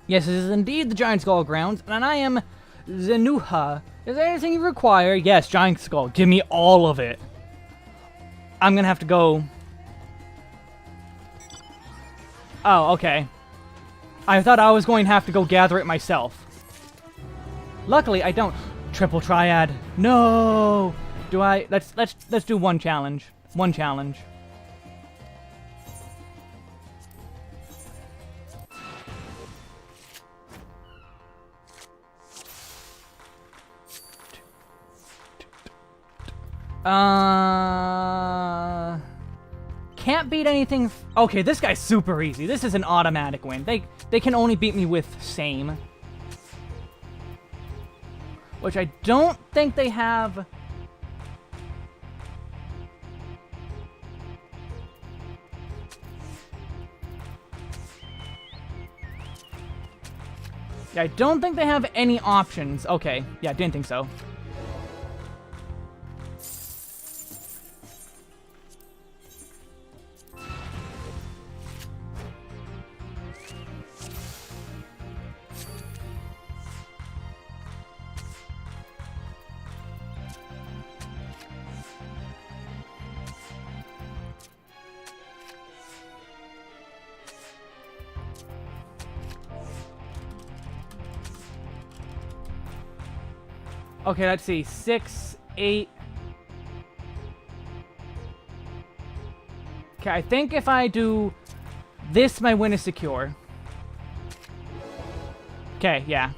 Yes, this is indeed the Giant Skull grounds, and I am Zenuha. Is there anything you require? Yes, Giant Skull. Give me all of it. I'm gonna have to go... Oh, okay. I thought I was going to have to go gather it myself. Luckily, I don't... Triple Triad. No! Do I... Let's do one challenge. One challenge. Can't beat anything... Okay, this guy's super easy. This is an automatic win. They can only beat me with same. Which I don't think they have... Yeah, I don't think they have any options. Okay, yeah, didn't think so. Okay, let's see. 6, 8. Okay, I think if I do this, my win is secure. Okay, yeah.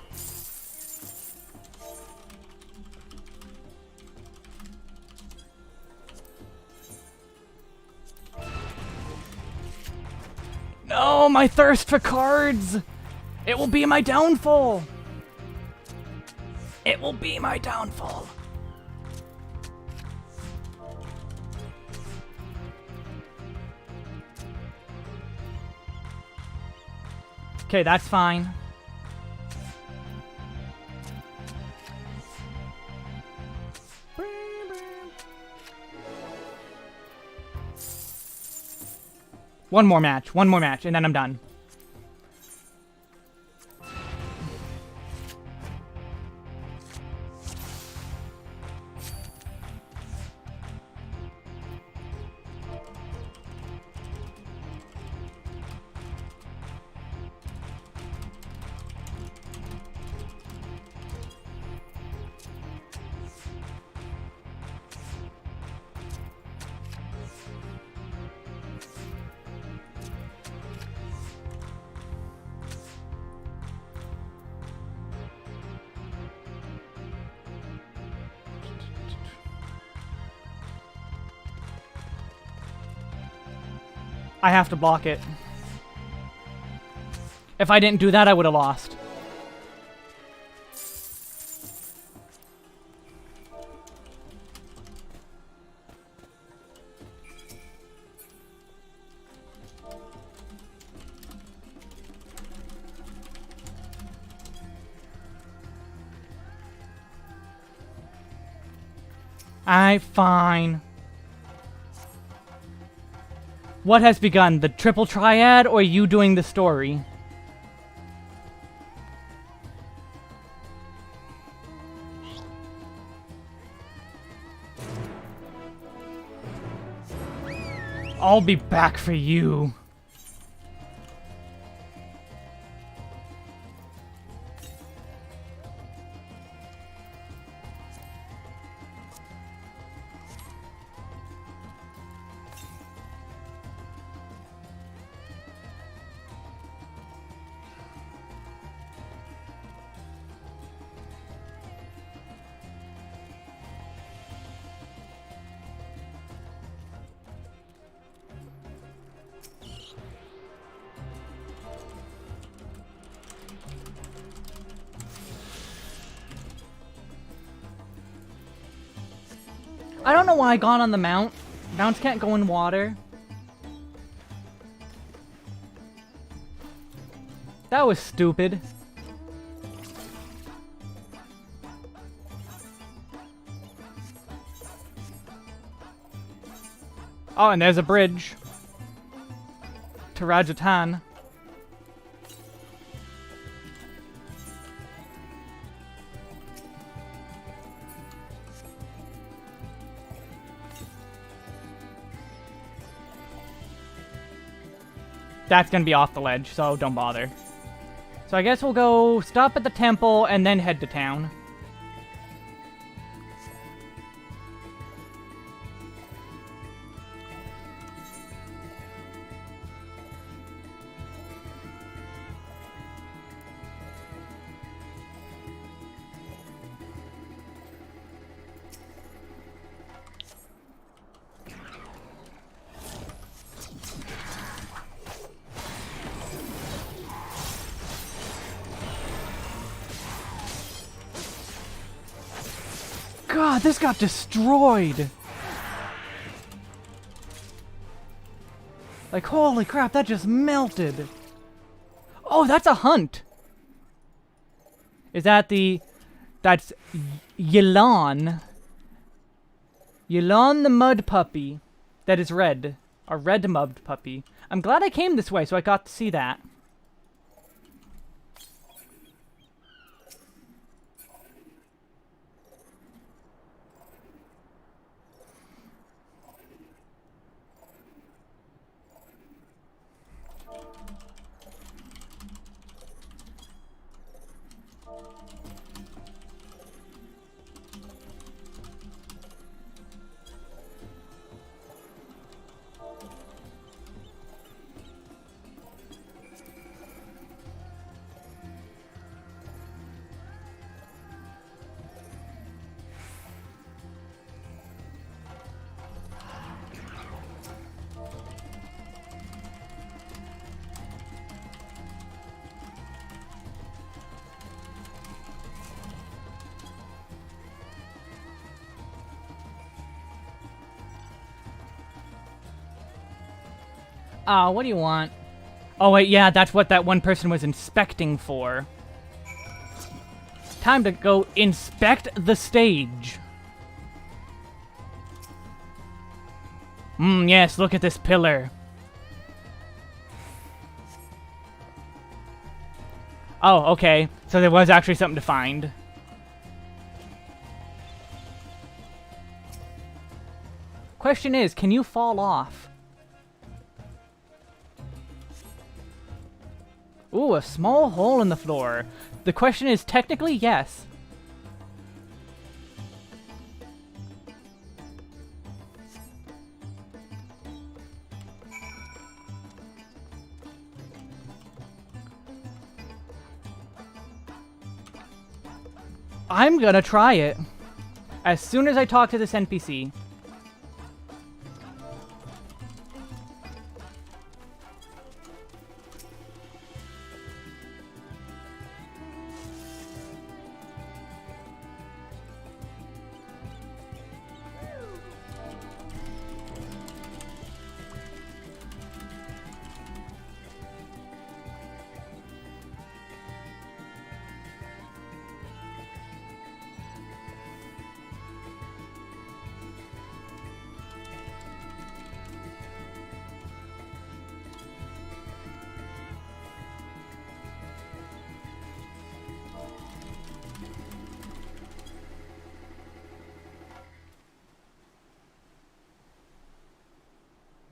No, my thirst for cards! It will be my downfall! It will be my downfall. Okay, that's fine. One more match, and then I'm done. I have to block it. If I didn't do that, I would have lost. Fine. What has begun? The triple triad or you doing the story? I'll be back for you. I don't know why I got on the mount. Mounts can't go in water. That was stupid. Oh, and there's a bridge to Rajatan. That's gonna be off the ledge, so don't bother. So I guess we'll go stop at the temple and then head to town. God, this got destroyed! Like, holy crap, that just melted! Oh, that's a hunt! Is that the... That's... Yelan. Yelan the mud puppy. That is red. A red mud puppy. I'm glad I came this way so I got to see that. What do you want? Oh wait, yeah, that's what that one person was inspecting for. Time to go inspect the stage. Yes, look at this pillar. Oh, okay. So there was actually something to find. Question is, can you fall off? Ooh, a small hole in the floor. The question is technically yes. I'm gonna try it. As soon as I talk to this NPC.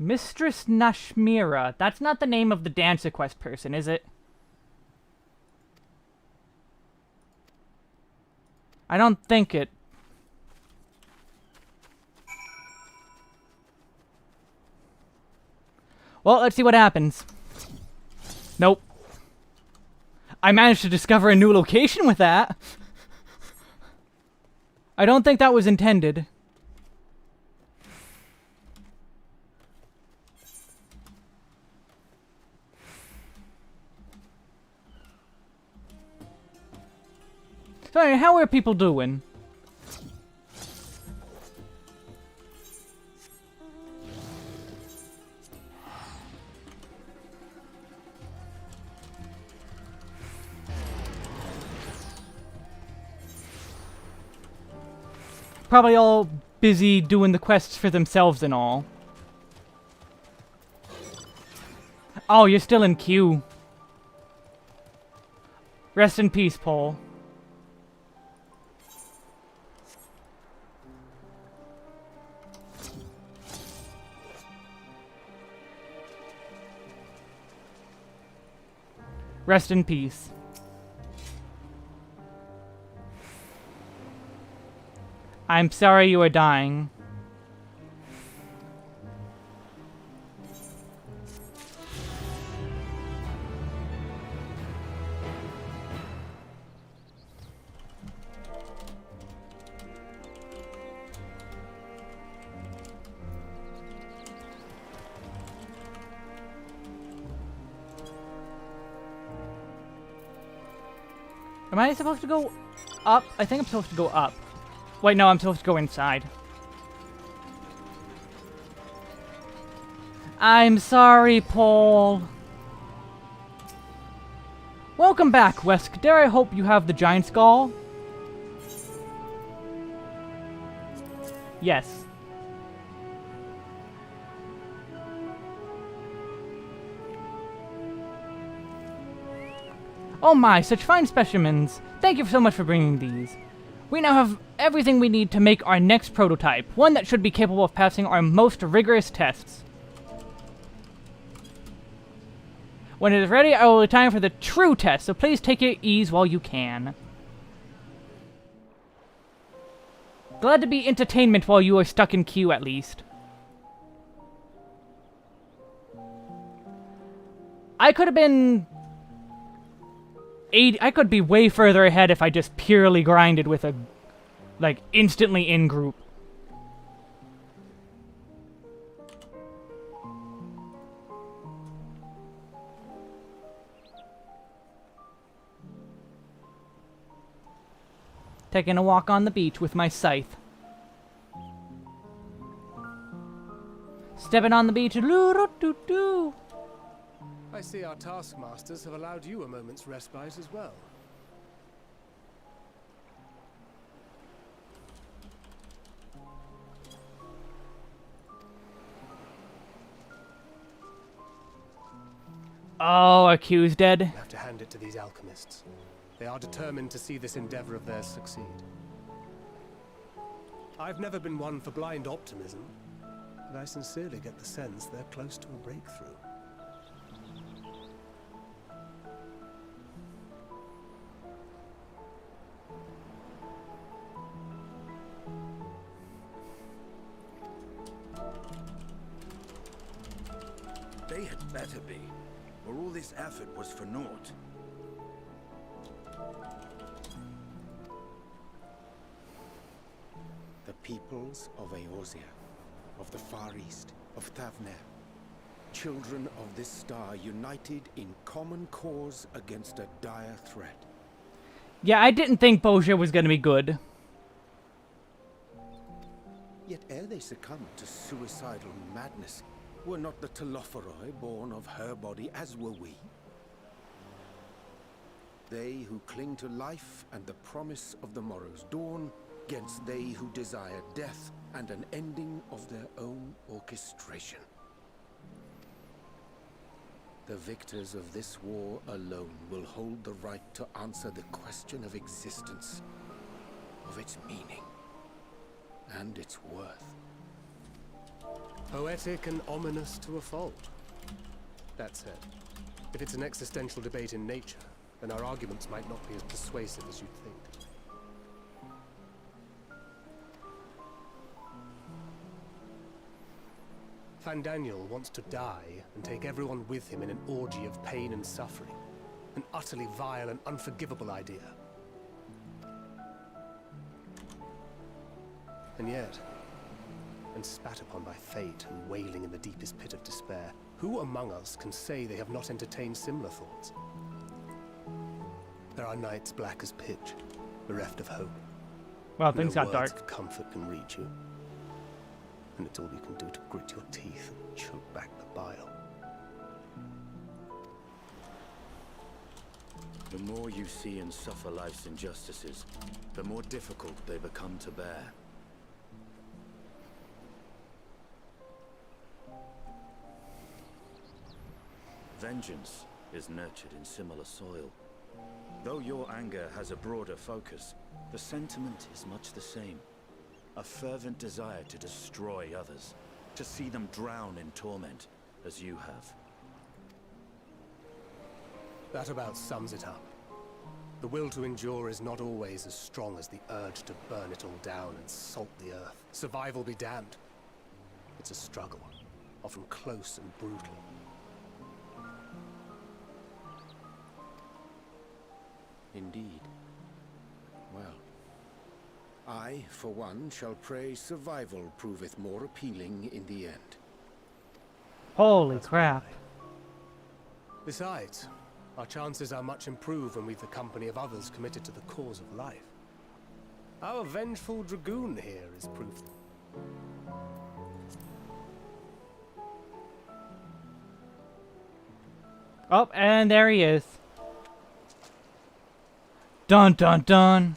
Mistress Nashmira. That's not the name of the Dance Quest person, is it? I don't think it. Well, let's see what happens. Nope. I managed to discover a new location with that. I don't think that was intended. So, how are people doing? Probably all busy doing the quests for themselves and all. Oh, you're still in queue. Rest in peace, Paul. Rest in peace. I'm sorry you are dying. Am I supposed to go up? I think I'm supposed to go up. Wait, no, I'm supposed to go inside. I'm sorry, Paul. Welcome back, Wesk. Dare I hope you have the giant skull? Yes. Oh my, such fine specimens. Thank you so much for bringing these. We now have everything we need to make our next prototype, one that should be capable of passing our most rigorous tests. When it is ready, I will time for the true test, so please take your ease while you can. Glad to be entertainment while you are stuck in queue, at least. I could have been... I could be way further ahead if I just purely grinded with a... like, instantly in group. Taking a walk on the beach with my scythe. Stepping on the beach, loo-doo-doo-doo. I see our taskmasters have allowed you a moment's respite as well. Oh, our queue's dead. You have to hand it to these alchemists. They are determined to see this endeavor of theirs succeed. I've never been one for blind optimism, but I sincerely get the sense they're close to a breakthrough. They had better be, or all this effort was for naught. The peoples of Eorzea, of the Far East, of Thavner, children of this star united in common cause against a dire threat. Yeah, I didn't think Bozja was gonna be good. Yet ere they succumbed to suicidal madness, were not the Telophoroi born of her body as were we? They who cling to life and the promise of the morrow's dawn, against they who desire death and an ending of their own orchestration. The victors of this war alone will hold the right to answer the question of existence, of its meaning, and its worth. Poetic and ominous to a fault. That said, if it's an existential debate in nature, then our arguments might not be as persuasive as you'd think. Fandaniel wants to die and take everyone with him in an orgy of pain and suffering. An utterly vile and unforgivable idea. And yet, when spat upon by fate and wailing in the deepest pit of despair, who among us can say they have not entertained similar thoughts? There are nights black as pitch, bereft of hope. Well, things got words dark. of comfort can reach you. And it's all you can do to grit your teeth and choke back the bile. The more you see and suffer life's injustices, the more difficult they become to bear. Vengeance is nurtured in similar soil. Though your anger has a broader focus, the sentiment is much the same. A fervent desire to destroy others, to see them drown in torment, as you have. That about sums it up. The will to endure is not always as strong as the urge to burn it all down and salt the earth. Survival be damned. It's a struggle, often close and brutal. Indeed. Well, I, for one, shall pray survival proveth more appealing in the end. Holy crap. Besides, our chances are much improved when we've the company of others committed to the cause of life. Our vengeful dragoon here is proof. Oh, and there he is. Dun dun dun.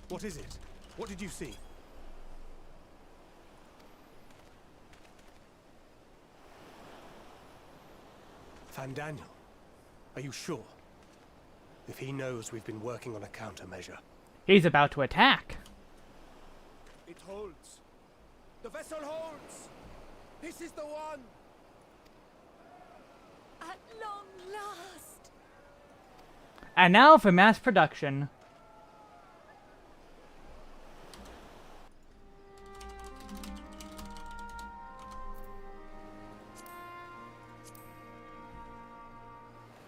What is it? What did you see? Fandaniel, are you sure? If he knows we've been working on a countermeasure. He's about to attack. It holds. The vessel holds. This is the one. At long last. And now for mass production.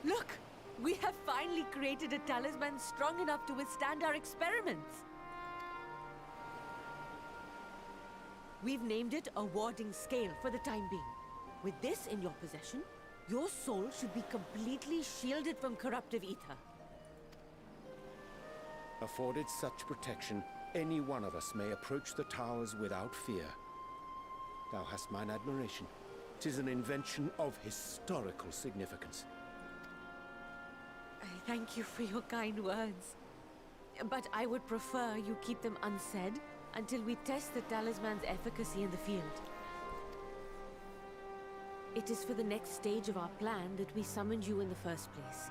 Look, we have finally created a talisman strong enough to withstand our experiments. We've named it a warding scale for the time being. With this in your possession, your soul should be completely shielded from corruptive ether. Afforded such protection, any one of us may approach the towers without fear. Thou hast mine admiration. 'Tis an invention of historical significance. I thank you for your kind words. But I would prefer you keep them unsaid until we test the talisman's efficacy in the field. It is for the next stage of our plan that we summoned you in the first place.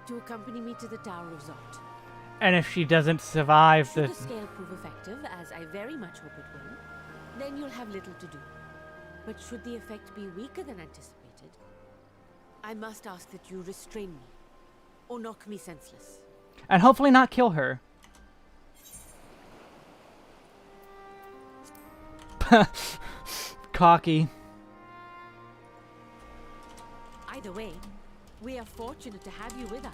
To accompany me to the Tower of Zot. And if she doesn't survive Should the scale prove effective, as I very much hope it will, then you'll have little to do. But should the effect be weaker than anticipated, I must ask that you restrain me, or knock me senseless. And hopefully not kill her. Cocky. Either way, we are fortunate to have you with us.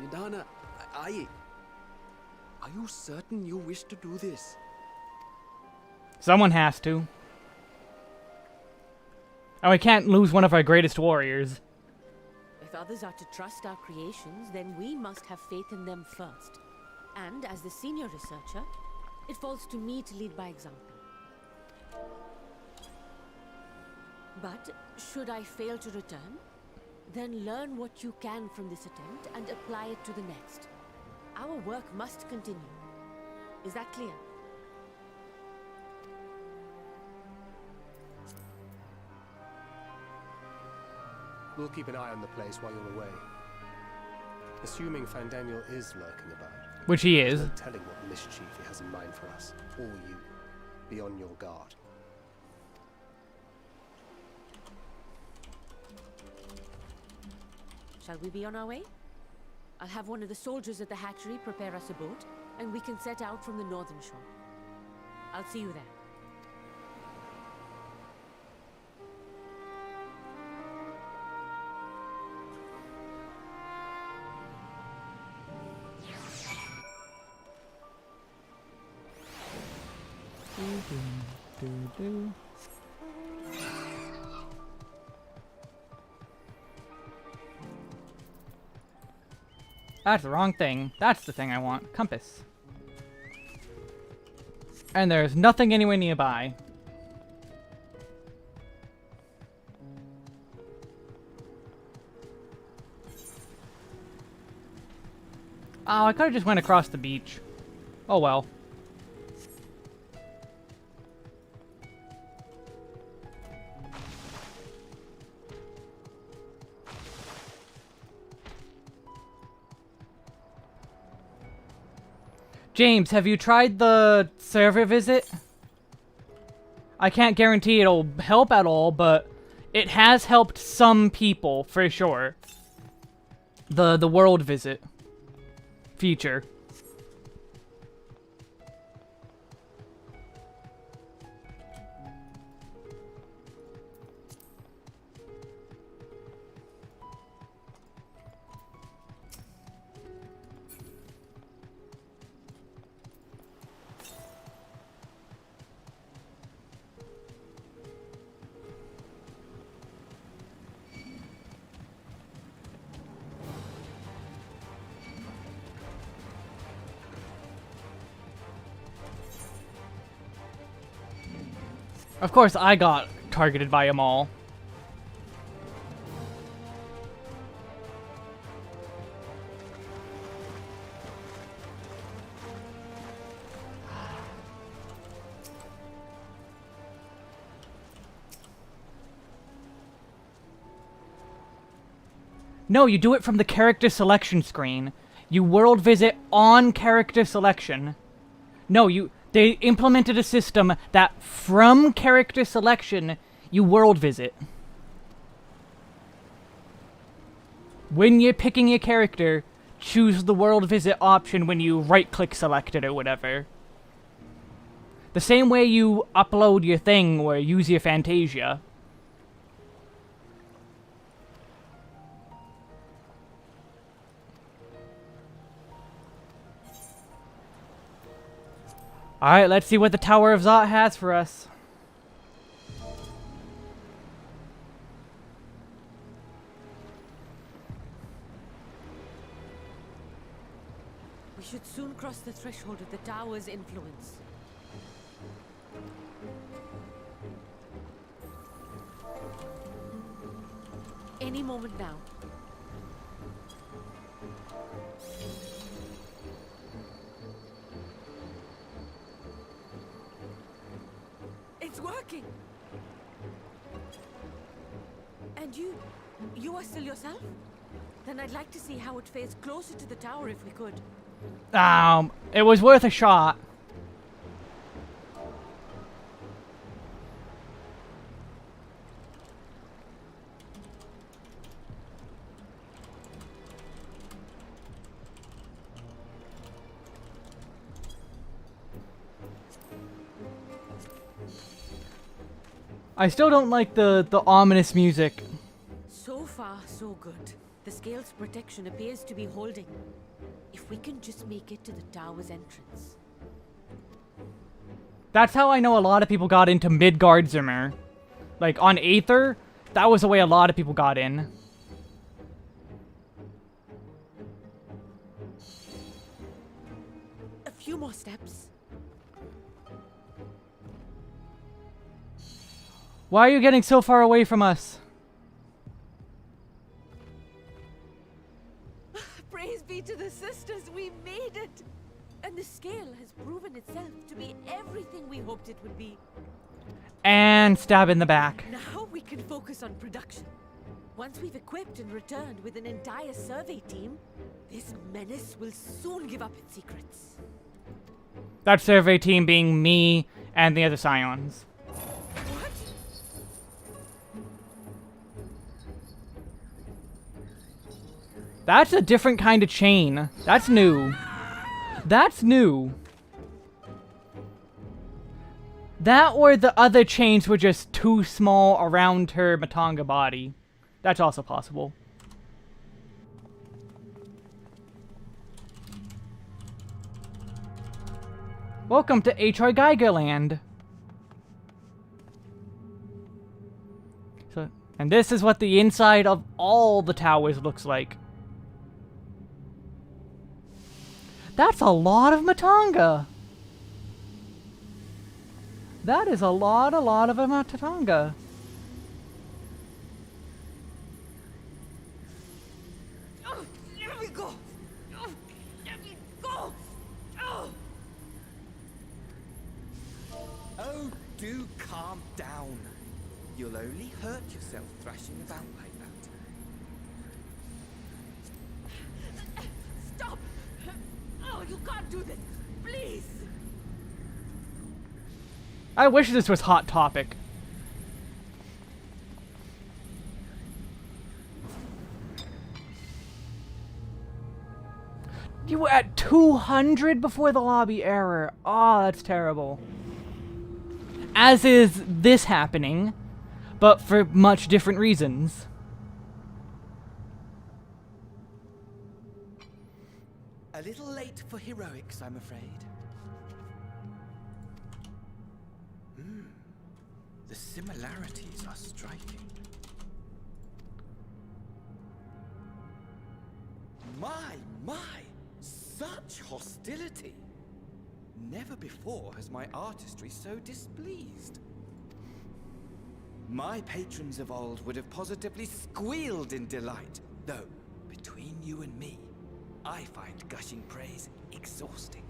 Nidana, are you certain you wish to do this? Someone has to. And we can't lose one of our greatest warriors. If others are to trust our creations, then we must have faith in them first. And as the senior researcher, it falls to me to lead by example. But should I fail to return, then learn what you can from this attempt and apply it to the next. Our work must continue. Is that clear? We'll keep an eye on the place while you're away. Assuming Fandaniel is lurking about. Which he is. No telling what mischief he has in mind for us, or you. Be on your guard. Shall we be on our way? I'll have one of the soldiers at the hatchery prepare us a boat, and we can set out from the northern shore. I'll see you there. That's the wrong thing. That's the thing I want. Compass. And there's nothing anywhere nearby. Oh, I could have just went across the beach. Oh well. James, have you tried the server visit? I can't guarantee it'll help at all, but it has helped some people, for sure. The world visit feature. Of course, I got targeted by them all. No, you do it from the character selection screen. You world visit on character selection. No, they implemented a system that from character selection, you world visit. When you're picking your character, choose the world visit option when you right-click select it or whatever. The same way you upload your thing or use your Fantasia. Alright, let's see what the Tower of Zot has for us. We should soon cross the threshold of the tower's influence. Any moment now. It's working! And you are still yourself? Then I'd like to see how it fares closer to the tower if we could. It was worth a shot. I still don't like the ominous music. So far, so good. The scale's protection appears to be holding. If we can just make it to the tower's entrance. That's how I know a lot of people got into Midgardsormr. Like, on Aether, that was the way a lot of people got in. A few more steps. Why are you getting so far away from us? Praise be to the sisters, we made it! And the scale has proven itself to be everything we hoped it would be. And stab in the back. Now we can focus on production. Once we've equipped and returned with an entire survey team, This menace will soon give up its secrets. That survey team being me and the other Scions. What? That's a different kind of chain. That's new. That's new. That or the other chains were just too small around her Matanga body. That's also possible. Welcome to H.R. Geiger Land. So, and this is what the inside of all the towers looks like. That's a lot of Matanga. That is a lot of Matanga. Oh, let me go. Oh, let me go. Oh. Oh, do calm down. You'll only hurt yourself thrashing about like that. Stop! Oh, you can't do this. Please. I wish this was Hot Topic. You were at 200 before the lobby error. Oh, that's terrible. As is this happening, but for much different reasons. A little late for heroics, I'm afraid. The similarities are striking. My! Such hostility! Never before has my artistry so displeased. My patrons of old would have positively squealed in delight, though, between you and me, I find gushing praise exhausting.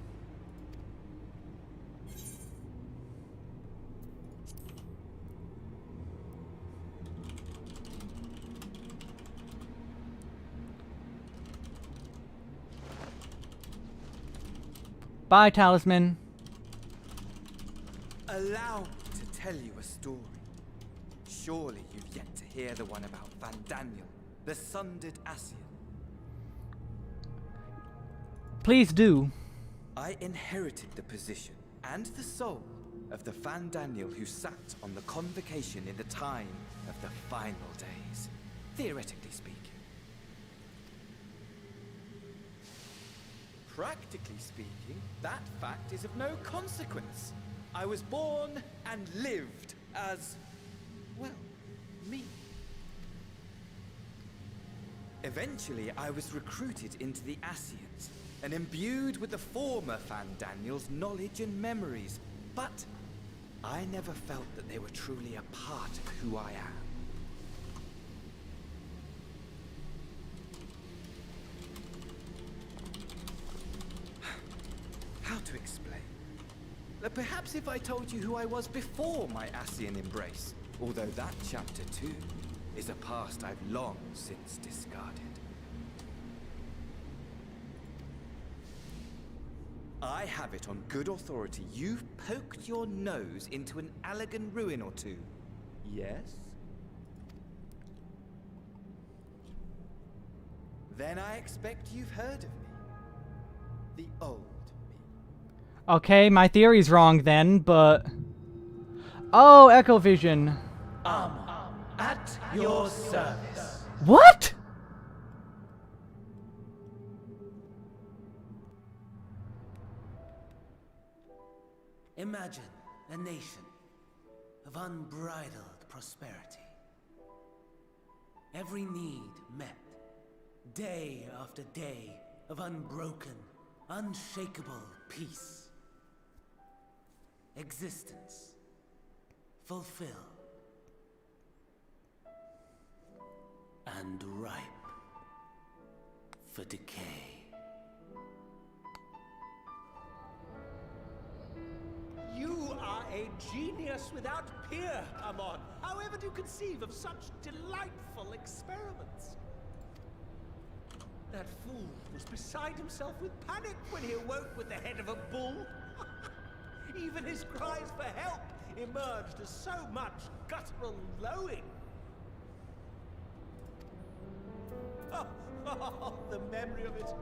Bye, Talisman. Allow me to tell you a story. Surely you've yet to hear the one about Van Daniel, the sundered Ascian. Please do. I inherited the position and the soul of the Van Daniel who sat on the convocation in the time of the final days, theoretically speaking. Practically speaking, that fact is of no consequence. I was born and lived as, well, me. Eventually, I was recruited into the Ascians and imbued with the former Van Daniel's knowledge and memories, but I never felt that they were truly a part of who I am. How to explain? Perhaps if I told you who I was before my Ascian embrace, although that chapter too is a past I've long since discarded. I have it on good authority you've poked your nose into an Allegan ruin or two. Yes? Then I expect you've heard of me. The old. Okay, my theory's wrong then, but... Oh, Echo Vision. At your service. What? Imagine a nation of unbridled prosperity. Every need met, day after day of unbroken, unshakable peace. Existence fulfilled and ripe for decay. You are a genius without peer, Amon. However do you conceive of such delightful experiments? That fool was beside himself with panic when he awoke with the head of a bull. Even his cries for help emerged as so much guttural lowing. Oh, the memory of it.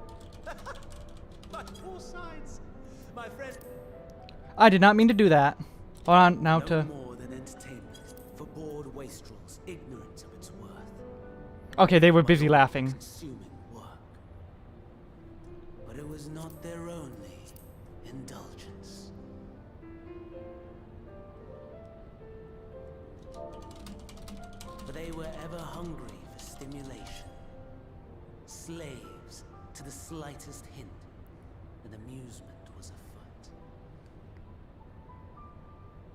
My poor sides. My friend. I did not mean to do that. Hold on, now No to... more than entertainment for bored wastrels ignorant of its worth. Okay, they were busy laughing. Consuming work. But it was not their only indulgence. For they were ever hungry for stimulation. Slaves to the slightest hint that amusement was afoot.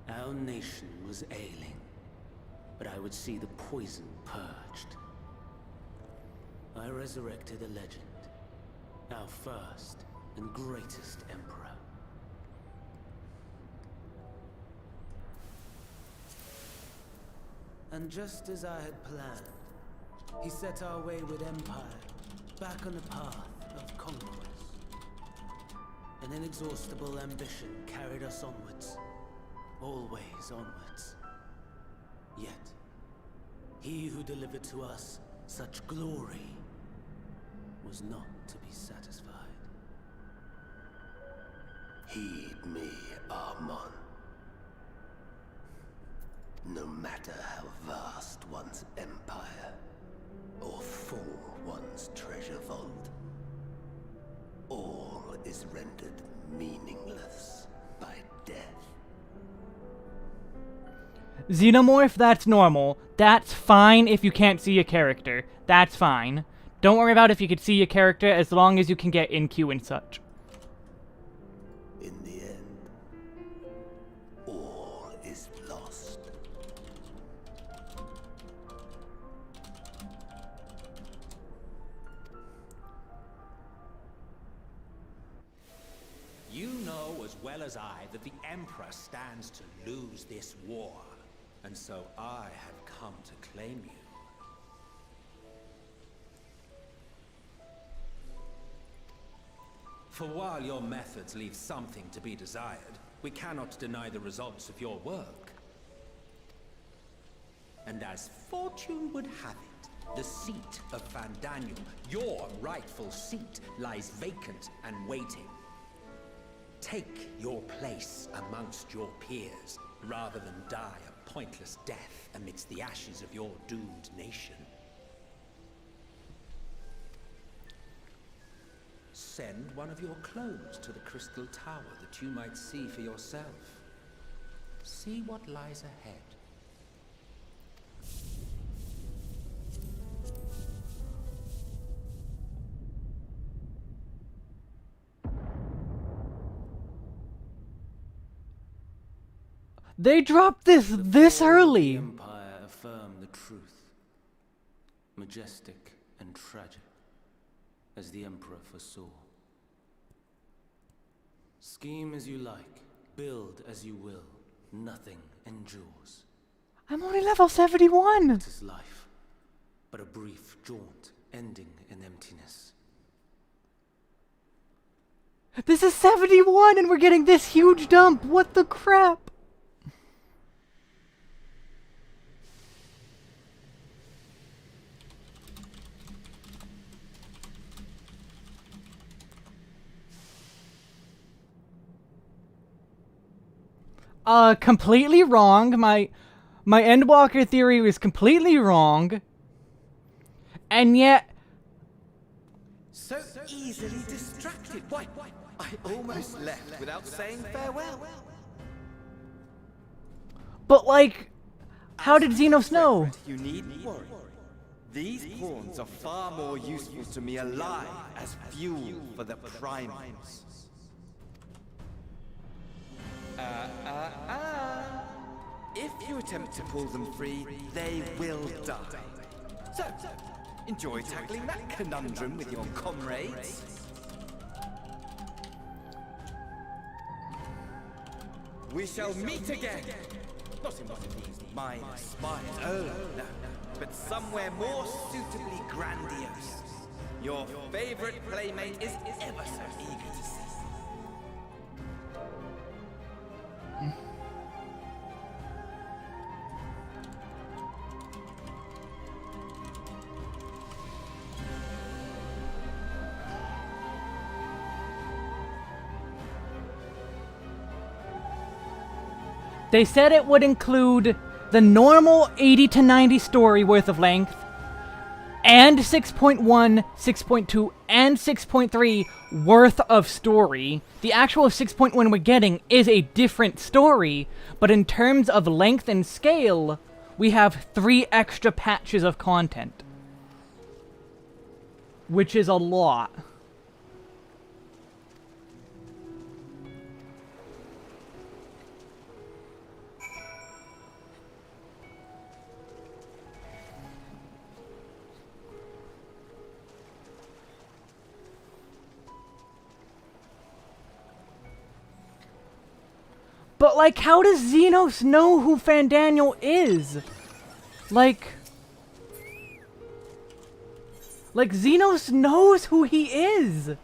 Our nation was ailing, but I would see the poison purged. I resurrected a legend, our first and greatest emperor. And just as I had planned, he set our wayward empire back on the path of conquest. An inexhaustible ambition carried us onwards, always onwards. Yet, he who delivered to us such glory was not to be satisfied. Heed me, Armon. No matter how vast one's empire, or full one's treasure vault, all is rendered meaningless by death. Xenomorph, that's normal. That's fine if you can't see a character. That's fine. Don't worry about if you can see your character as long as you can get in queue and such. In the end, all is lost. You know as well as I that the Emperor stands to lose this war, and so I have come to claim you. For while your methods leave something to be desired, we cannot deny the results of your work. And as fortune would have it, the seat of Van Daniel, your rightful seat, lies vacant and waiting. Take your place amongst your peers, rather than die a pointless death amidst the ashes of your doomed nation. Send one of your clones to the Crystal Tower that you might see for yourself. See what lies ahead. They dropped this early. The Empire affirmed the truth. Majestic and tragic, as the Emperor foresaw. Scheme as you like, build as you will, nothing endures. I'm only level 71. It is life, but a brief jaunt ending in emptiness. This is 71 and we're getting this huge dump. What the crap? Completely wrong. My Endwalker theory was completely wrong. And yet... So easily distracted. Why, I almost left without saying farewell. But like, how did Xenos know? You needn't worry. These pawns are far more useful to me alive as fuel for the primals. If you attempt to pull them free, they will die. So, enjoy tackling that conundrum with your comrades. We shall meet again. Not in one of these minor spires, oh no, but somewhere more suitably grandiose. Your favorite playmate is ever so eager to see you. They said it would include the normal 80 to 90 story worth of length, and 6.1, 6.2, and 6.3 worth of story. The actual 6.1 we're getting is a different story, but in terms of length and scale, we have 3 extra patches of content. Which is a lot. But, like, how does Xenos know who Fandaniel is? Like, Xenos knows who he is!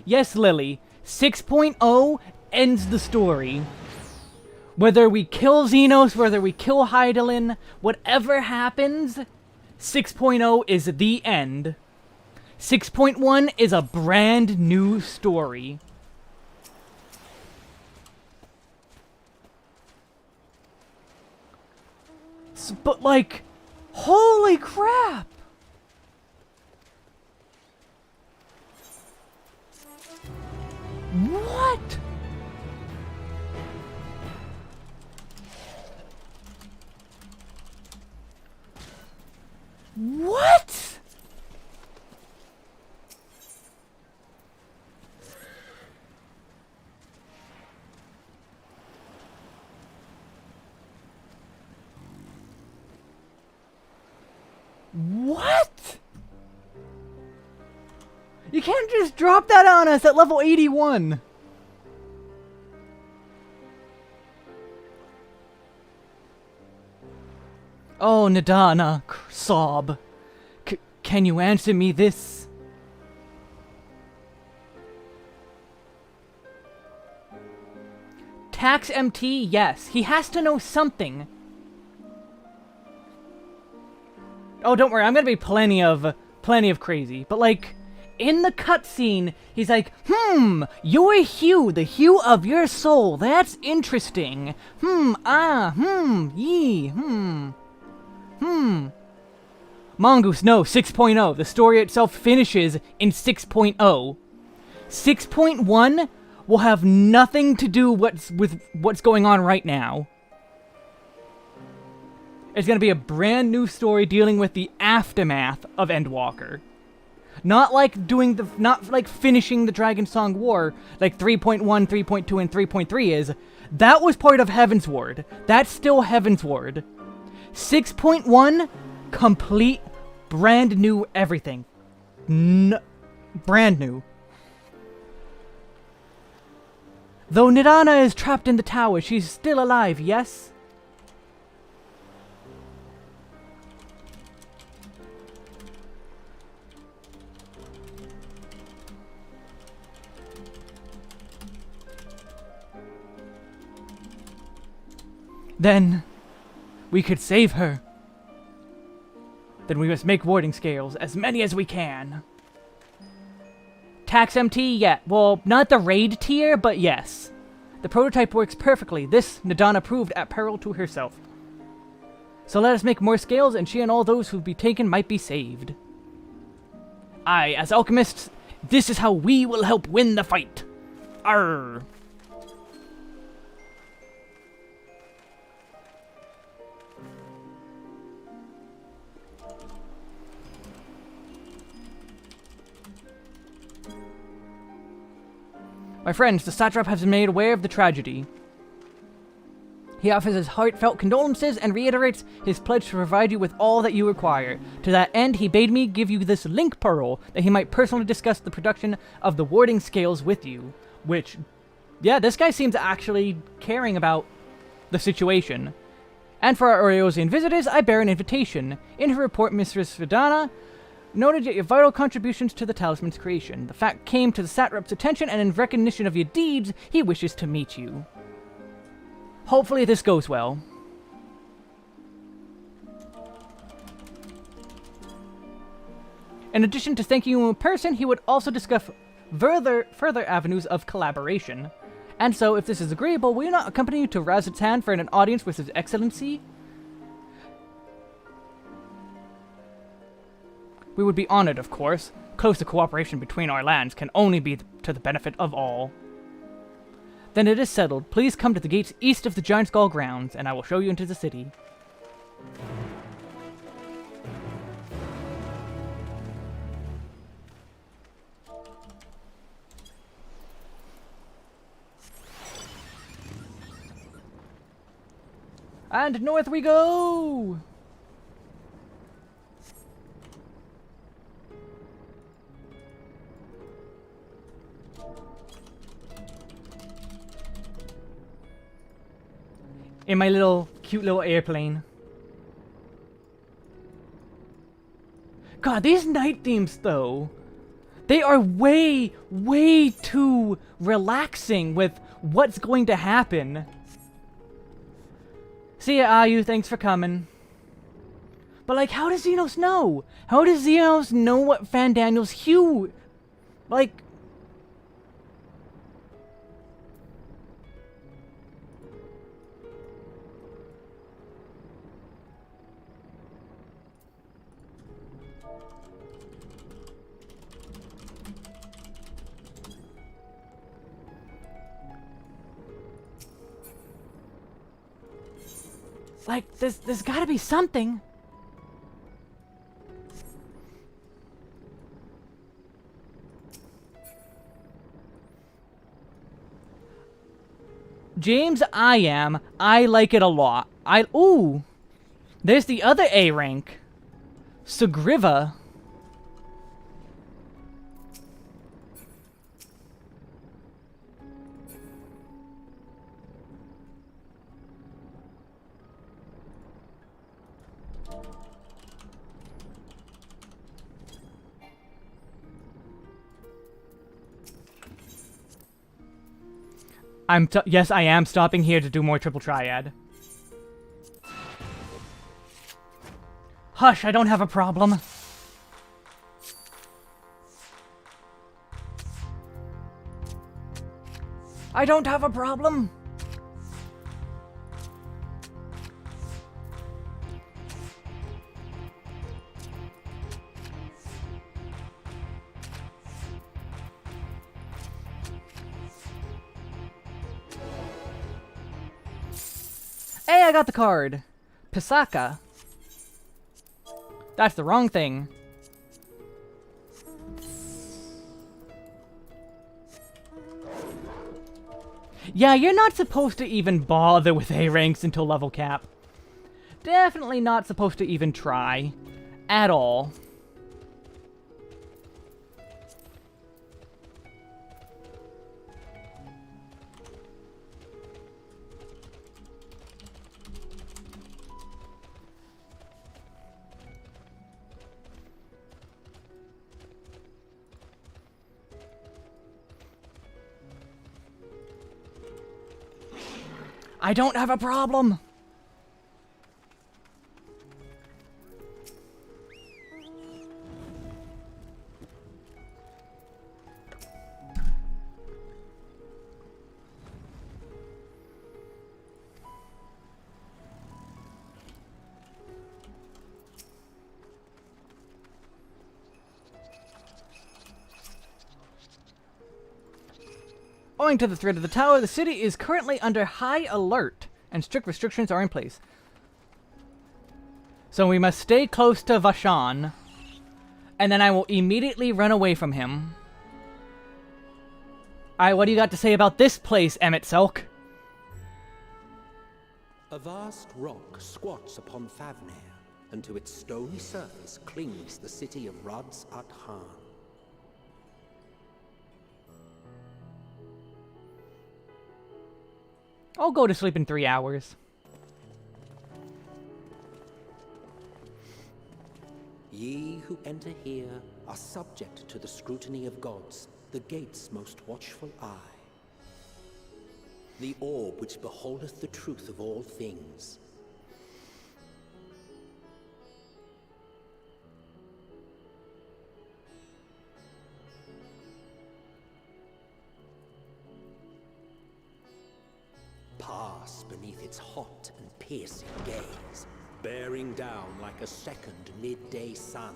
Yes, Lily, 6.0 ends the story. Whether we kill Xenos, whether we kill Hydaelyn, whatever happens, 6.0 is the end. 6.1 is a brand new story. But, like, holy crap! What? What? What? You can't just drop that on us at level 81. Oh, Nadana, sob. Can you answer me this? Tax MT, yes. He has to know something. Oh, don't worry, I'm gonna be plenty of crazy. But, like, in the cutscene, he's like, your hue, the hue of your soul, that's interesting. Mongoose, no, 6.0. The story itself finishes in 6.0. 6.1 will have nothing to do with what's going on right now. It's going to be a brand new story dealing with the aftermath of Endwalker. Not like finishing the Dragon Song War like 3.1, 3.2, and 3.3 is. That was part of Heavensward. That's still Heavensward. 6.1, complete, brand new everything. Brand new. Though Nidana is trapped in the tower, she's still alive, yes? Then, we could save her. Then we must make warding scales, as many as we can. Tax MT, yeah. Well, not the raid tier, but yes. The prototype works perfectly. This, Nadana proved at peril to herself. So let us make more scales, and she and all those who be taken might be saved. Aye, as alchemists, this is how we will help win the fight. Arr! My friends, the satrap has been made aware of the tragedy. He offers his heartfelt condolences and reiterates his pledge to provide you with all that you require. To that end, he bade me give you this link pearl, that he might personally discuss the production of the warding scales with you. Which, yeah, this guy seems actually caring about the situation. And for our Oreosian visitors, I bear an invitation. In her report, Mistress Vidana noted your vital contributions to the talisman's creation. The fact came to the satrap's attention, and in recognition of your deeds, he wishes to meet you. Hopefully this goes well. In addition to thanking you in person, he would also discuss further avenues of collaboration. And so, if this is agreeable, will you not accompany you to Razatan for an audience with His Excellency? We would be honored, of course. Closer cooperation between our lands can only be to the benefit of all. Then it is settled. Please come to the gates east of the Giant Skull grounds, and I will show you into the city. And north we go! In my cute little airplane. God, these night themes, though, they are way, way too relaxing with what's going to happen. See ya, Ayu, thanks for coming. But, like, how does Xenos know? How does Xenos know what Fandaniel's hue? Like... Like, there's gotta be something. James, I like it a lot. Ooh! There's the other A rank. Sugriva. Yes, I am stopping here to do more triple triad. Hush, I don't have a problem. I don't have a problem. Hey, I got the card. Pisaka. That's the wrong thing. Yeah, you're not supposed to even bother with A ranks until level cap. Definitely not supposed to even try. At all. I don't have a problem. Owing to the threat of the tower, the city is currently under high alert, and strict restrictions are in place. So we must stay close to Vashan, and then I will immediately run away from him. Alright, what do you got to say about this place, Emmett Selk? A vast rock squats upon Favnir, and to its stony surface clings the city of Rads-at-Han. I'll go to sleep in 3 hours. who enter here are subject to the scrutiny of gods, the gate's most watchful eye. The orb which beholdeth the truth of all things. Pass beneath its hot and piercing gaze, bearing down like a second midday sun.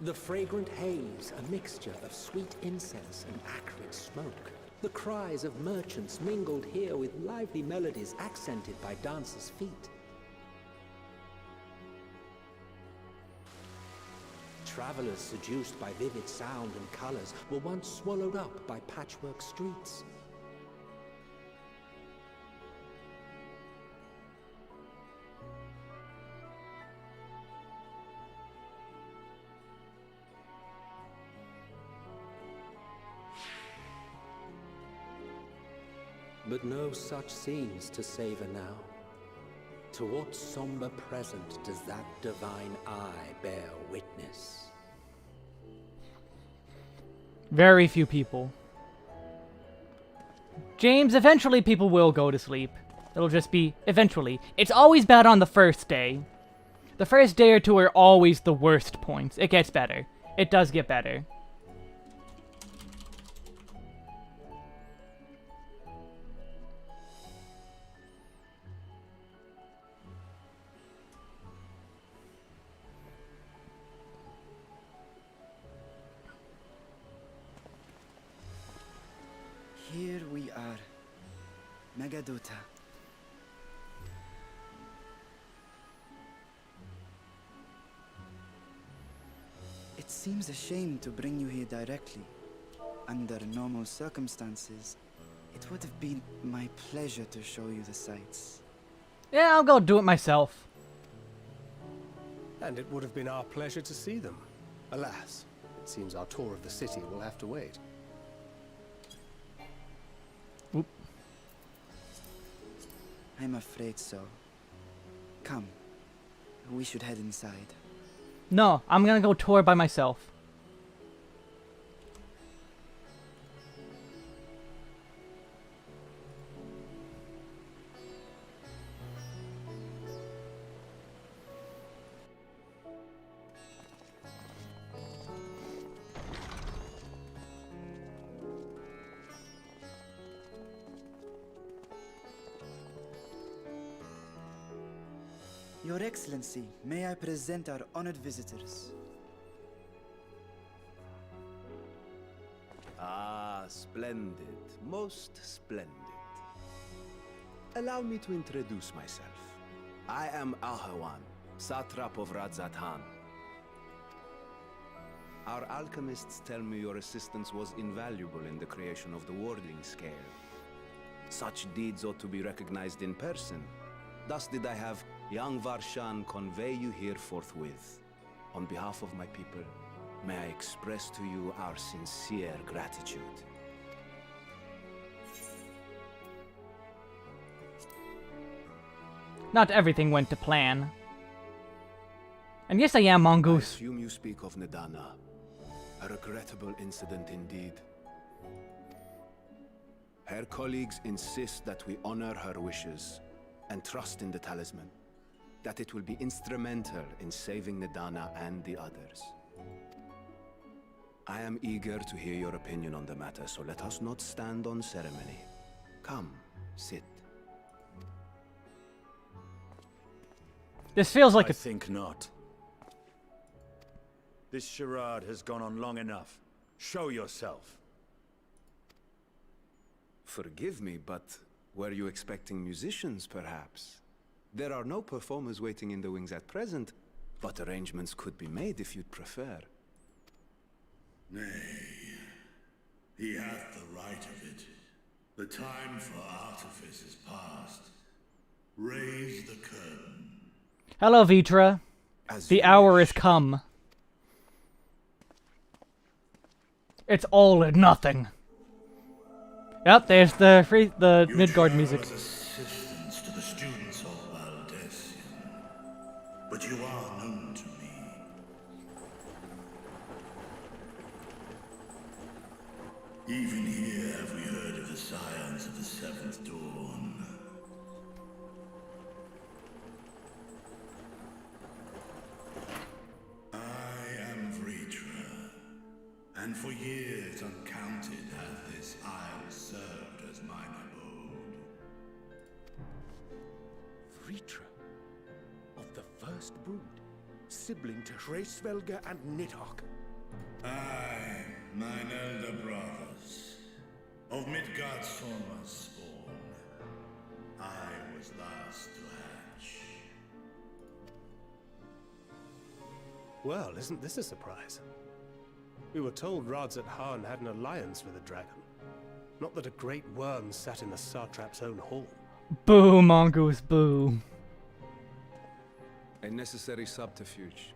The fragrant haze, a mixture of sweet incense and acrid smoke. The cries of merchants mingled here with lively melodies accented by dancers' feet. Travelers seduced by vivid sound and colors were once swallowed up by patchwork streets. But no such scenes to savor now. To what somber present does that divine eye bear witness? Very few people. James, eventually people will go to sleep. It'll just be eventually. It's always bad on the first day. The first day or two are always the worst points. It gets better. It does get better. Here we are, Megadota. It seems a shame to bring you here directly. Under normal circumstances, it would have been my pleasure to show you the sights. Yeah, I'll go do it myself. And it would have been our pleasure to see them. Alas, it seems our tour of the city will have to wait. Oop. I'm afraid so. Come, we should head inside. No, I'm gonna go tour by myself. Your Excellency, may I present our honored visitors? Ah, splendid. Most splendid. Allow me to introduce myself. I am Ahawan, satrap of Radzatan. Our alchemists tell me your assistance was invaluable in the creation of the warding scale. Such deeds ought to be recognized in person. Thus did I have young Varshan convey you here forthwith. On behalf of my people, may I express to you our sincere gratitude. Not everything went to plan. And yes, I am Mongoose. I assume you speak of Nadana. A regrettable incident indeed. Her colleagues insist that we honor her wishes and trust in the talisman, that it will be instrumental in saving Nadana and the others. I am eager to hear your opinion on the matter, so let us not stand on ceremony. Come, sit. This feels like I think not. This charade has gone on long enough. Show yourself. Forgive me, but were you expecting musicians, perhaps? There are no performers waiting in the wings at present, but arrangements could be made if you'd prefer. Nay, he hath the right of it. The time for artifice is past. Raise the curtain. Hello, Vitra. The hour has come. It's all or nothing. Yep, there's the Midgard music. Assistance to the students of Valdesian, but you are known to me. Even here have we heard of the scions of the Seventh Dawn. I am Vritra, and for years uncounted has this isle served as mine abode. Vritra, of the First Brood, sibling to Hraesvelga and Nidhogg. Aye, mine elder brothers, of Midgard's Sorma's spawn. I was last to hatch. Well, isn't this a surprise? We were told Radzat-Han had an alliance with a dragon. Not that a great worm sat in the Satrap's own hall. Boo, Mongoose, boo. A necessary subterfuge,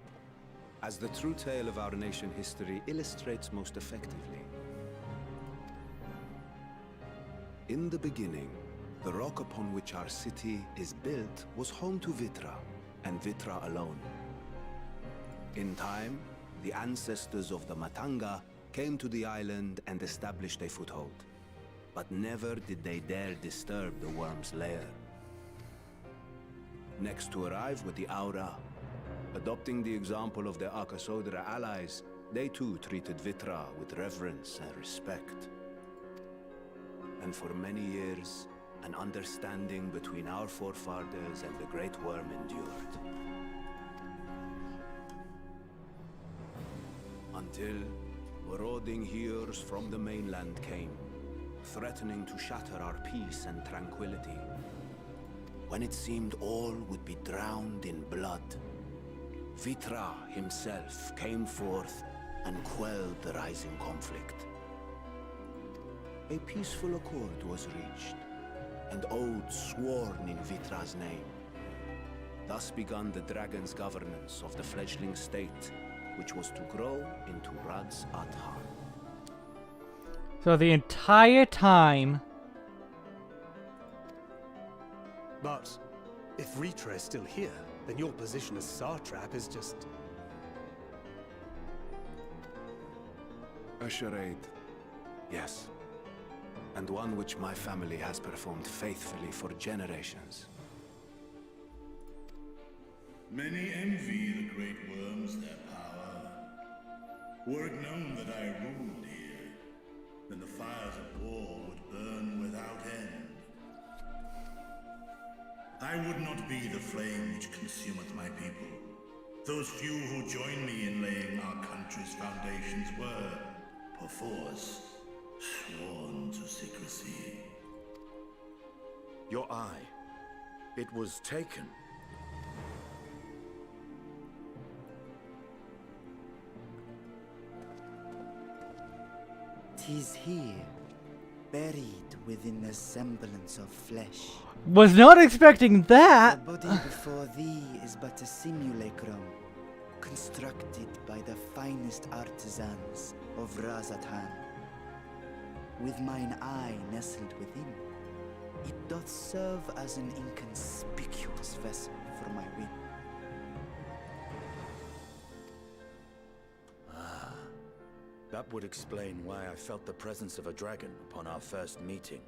as the true tale of our nation history illustrates most effectively. In the beginning, the rock upon which our city is built was home to Vitra, and Vitra alone. In time, the ancestors of the Matanga came to the island and established a foothold. But never did they dare disturb the worm's lair. Next to arrive with the Aura, adopting the example of their Akasodra allies, they too treated Vitra with reverence and respect. And for many years, an understanding between our forefathers and the Great Worm endured. Until marauding heroes from the mainland came, threatening to shatter our peace and tranquility. When it seemed all would be drowned in blood, Vitra himself came forth and quelled the rising conflict. A peaceful accord was reached, and oaths sworn in Vitra's name. Thus began the dragon's governance of the fledgling state, which was to grow into Radzat-Han. So the entire time... But if Vritra is still here, then your position as Satrap is just... A charade, yes. And one which my family has performed faithfully for generations. Many envy the great worms their power. Were it known that I ruled here, then the fires of war would burn without end. I would not be the flame which consumeth my people. Those few who joined me in laying our country's foundations were, perforce, sworn to secrecy. Your eye. It was taken. "'Tis here, buried within the semblance of flesh. Was not expecting that! The body before thee is but a simulacrum, constructed by the finest artisans of Radzat-Han. With mine eye nestled within, it doth serve as an inconspicuous vessel for my whim. That would explain why I felt the presence of a dragon upon our first meeting.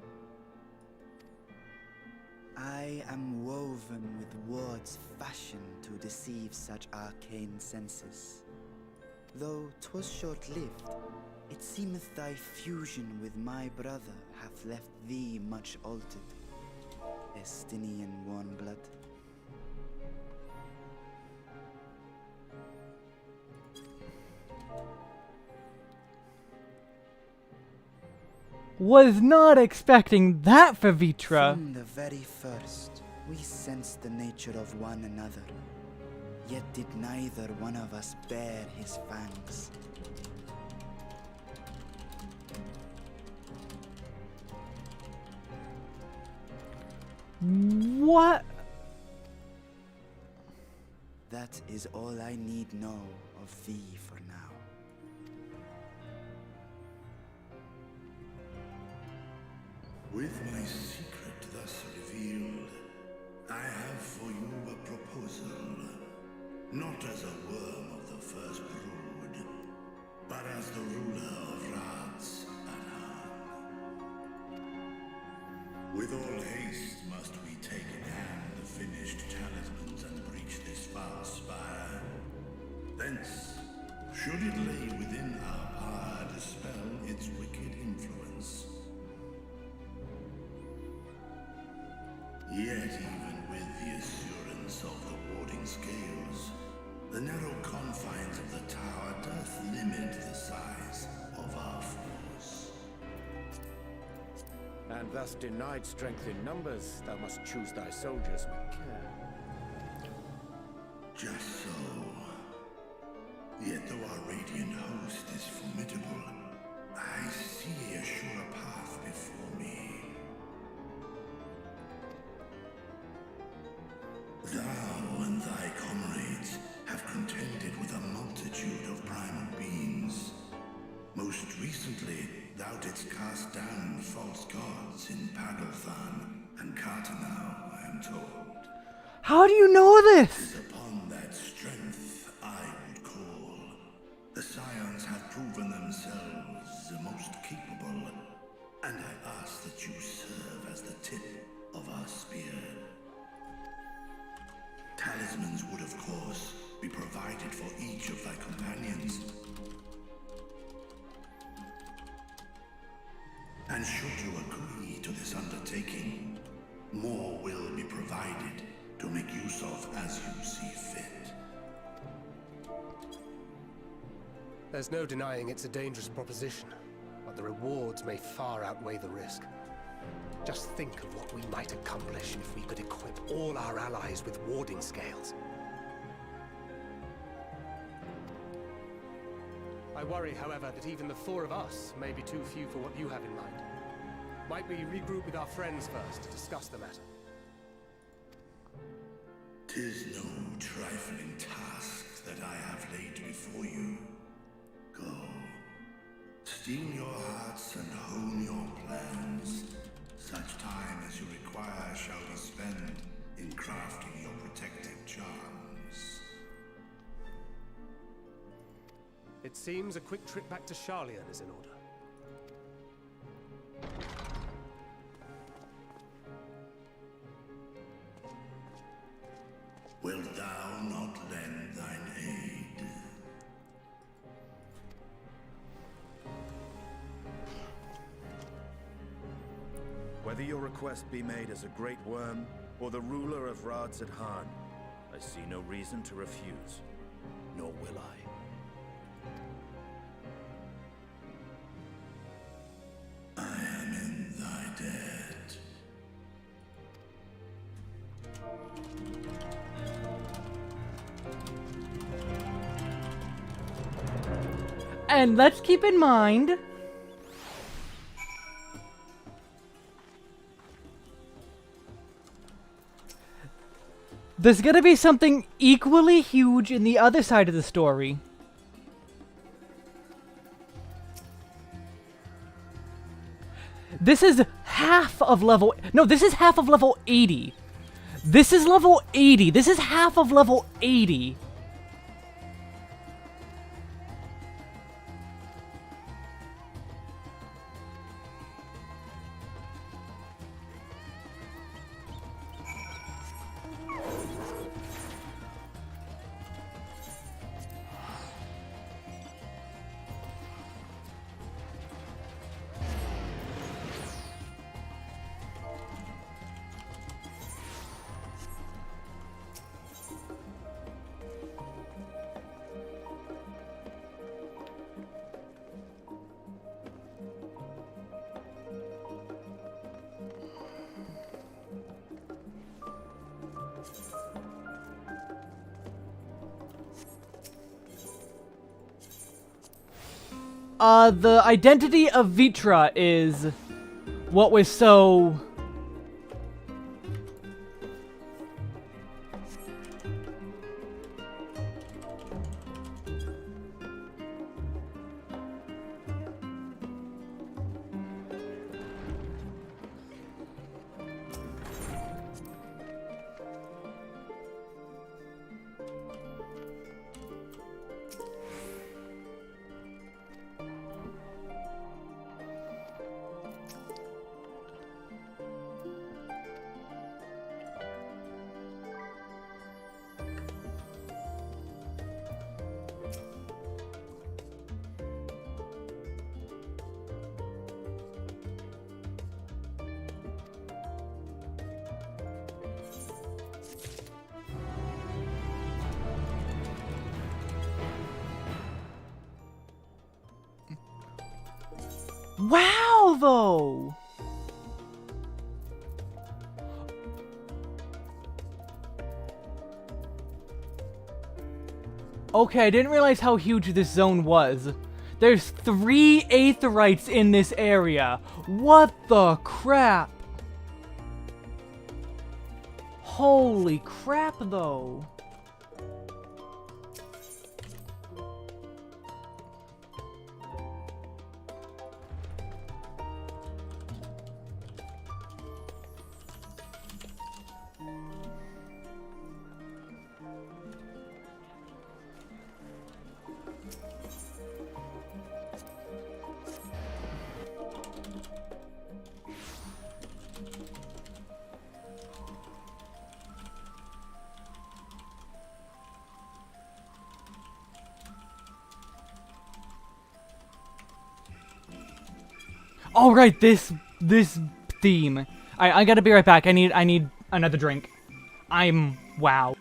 I am woven with words fashioned to deceive such arcane senses. Though 'twas short-lived, it seemeth thy fusion with my brother hath left thee much altered, Estinian warm-blood. Was not expecting that for Vitra. From the very first, we sensed the nature of one another, yet did neither one of us bare his fangs. What? That is all I need know of thee for now. With my secret thus revealed, I have for you a proposal. Not as a worm of the first brood, but as the ruler of Rads at hand. With all haste must we take in hand the finished talismans and breach this foul spire. Thence, should it lay within our power, dispel its wicked influence. Yet even with the assurance of the warding scales, the narrow confines of the tower doth limit the size of our force. And thus denied strength in numbers, thou must choose thy soldiers with care. Just so. Yet though our radiant host is formidable, I see a sure path before me. Thou and thy comrades have contended with a multitude of primal beings. Most recently, thou didst cast down false gods in Pagalthan and Cartanau, I am told. How do you know this? 'Tis upon that strength I would call. The Scions have proven themselves the most capable, and I ask that you serve as the tip of our spear. Talismans would, of course, be provided for each of thy companions. And should you agree to this undertaking, more will be provided to make use of as you see fit. There's no denying it's a dangerous proposition, but the rewards may far outweigh the risk. Just think of what we might accomplish if we could equip all our allies with warding scales. I worry, however, that even the four of us may be too few for what you have in mind. Might we regroup with our friends first to discuss the matter? 'Tis no trifling task that I have laid before you. Go. Steel your hearts and hone your plans. Such time as you require shall be spent in crafting your protective charms. It seems a quick trip back to Sharlayan is in order. Wilt thou not lend thine aid? Whether your request be made as a great worm or the ruler of Rads at Han, I see no reason to refuse, nor will I. I am in thy debt. And let's keep in mind, there's gonna be something equally huge in the other side of the story. This is half of level... No, this is half of level 80. This is level 80. This is half of level 80. The identity of Vitra is what was so... Wow, though! Okay, I didn't realize how huge this zone was. There's 3 aetherytes in this area. What the crap? Holy crap, though. All right, this theme. I gotta be right back. I need another drink. Wow.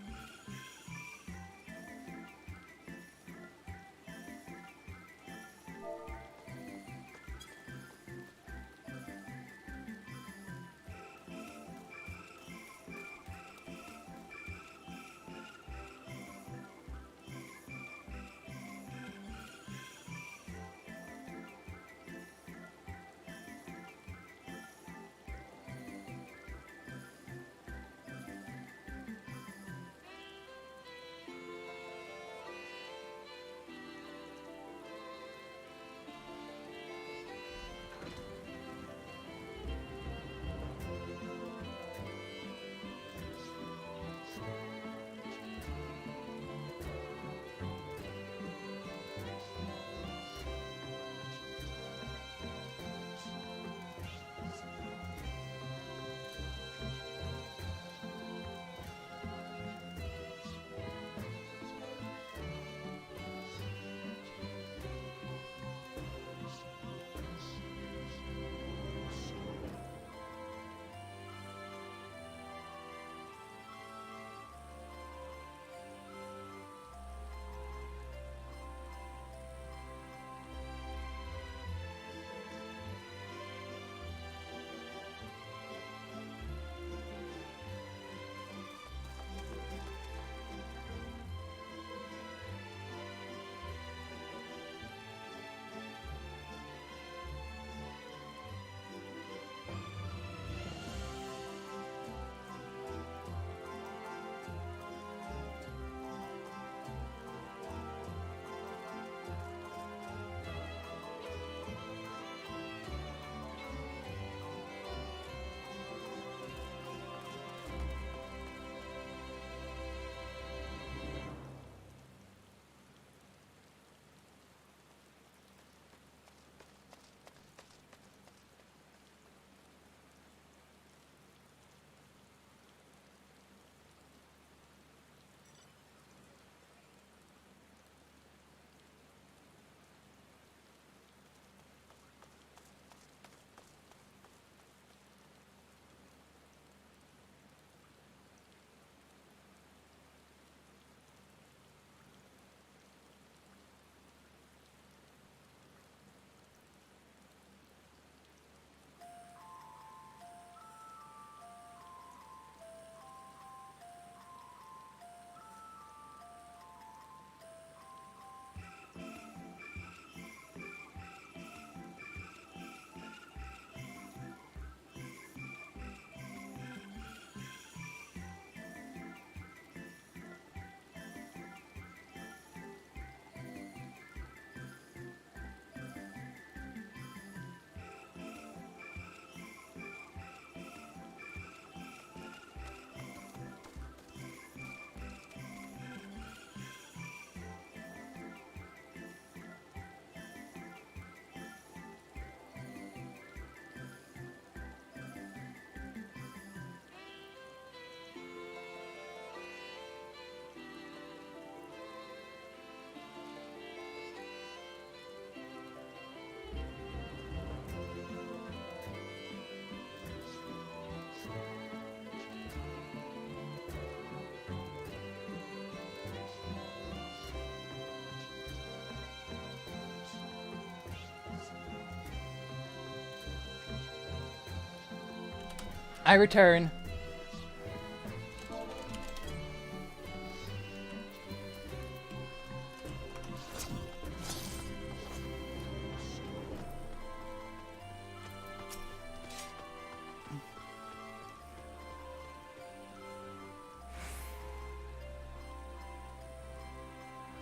I return.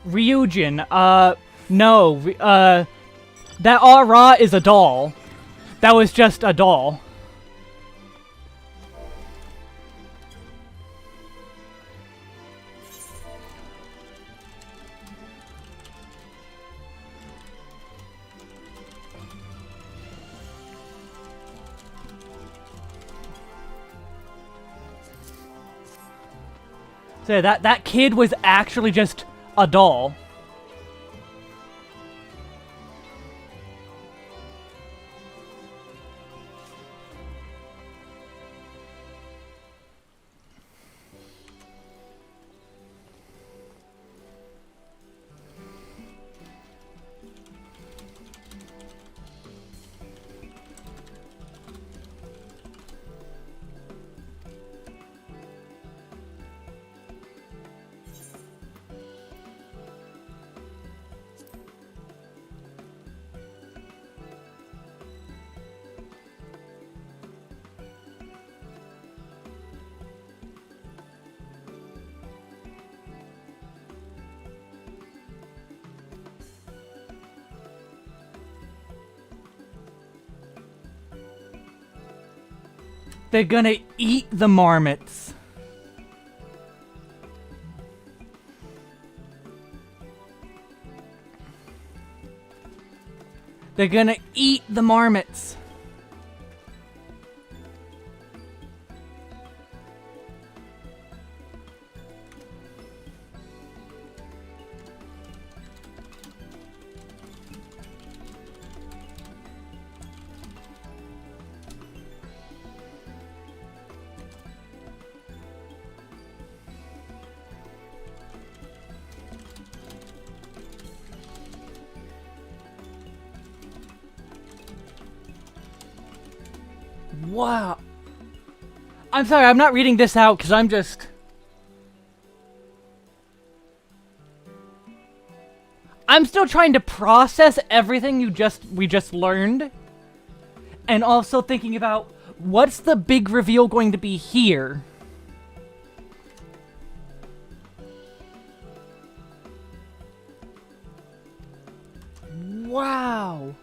Ryujin, no, that Aura is a doll. That was just a doll. So that kid was actually just a doll. They're gonna eat the marmots. They're gonna eat the marmots. Wow. I'm sorry, I'm not reading this out because I'm just... I'm still trying to process everything we just learned. And also thinking about what's the big reveal going to be here? Wow.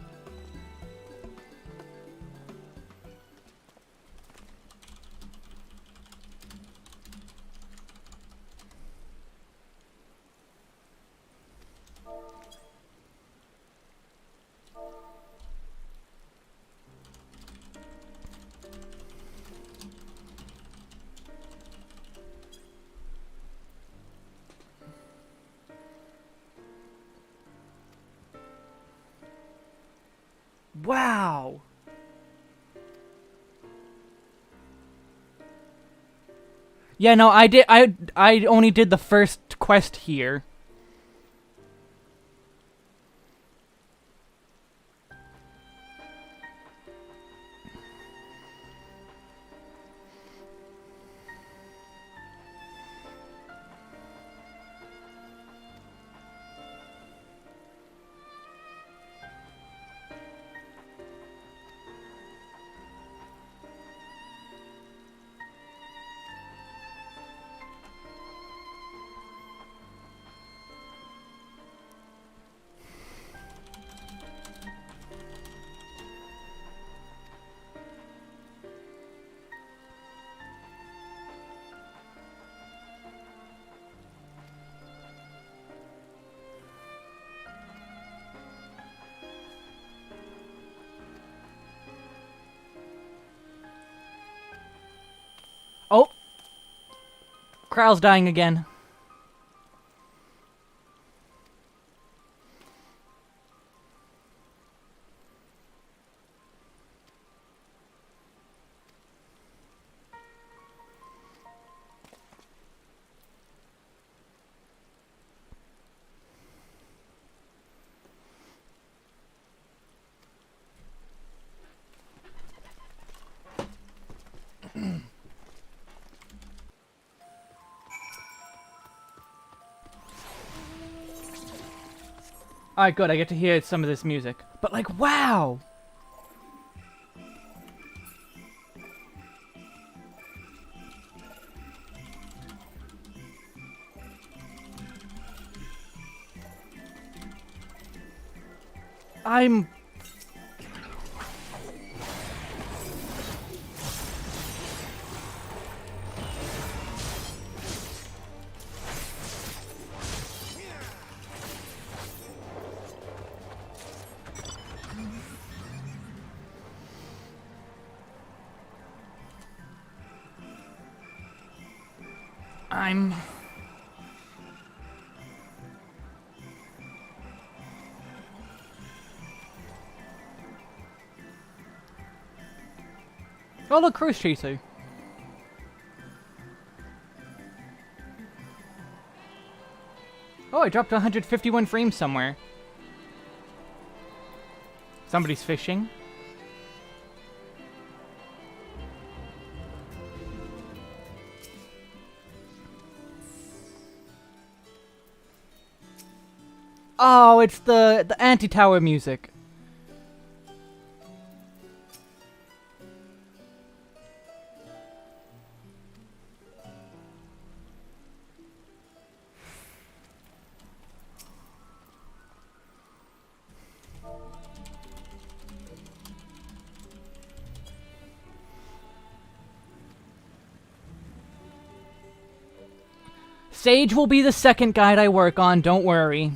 Wow. Yeah, no, I only did the first quest here. Oh! Kral's dying again. Alright, good. I get to hear some of this music. But, like, wow! I'm... Oh, look, Cruise Chaser. Oh, I dropped 151 frames somewhere. Somebody's fishing. Oh, it's the anti-tower music. Sage will be the second guide I work on, don't worry.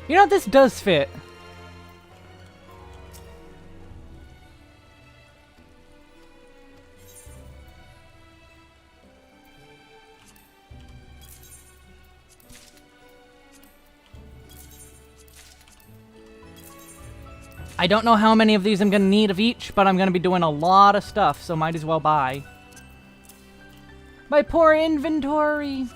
You know, this does fit. I don't know how many of these I'm gonna need of each, but I'm gonna be doing a lot of stuff, so might as well buy. My poor inventory!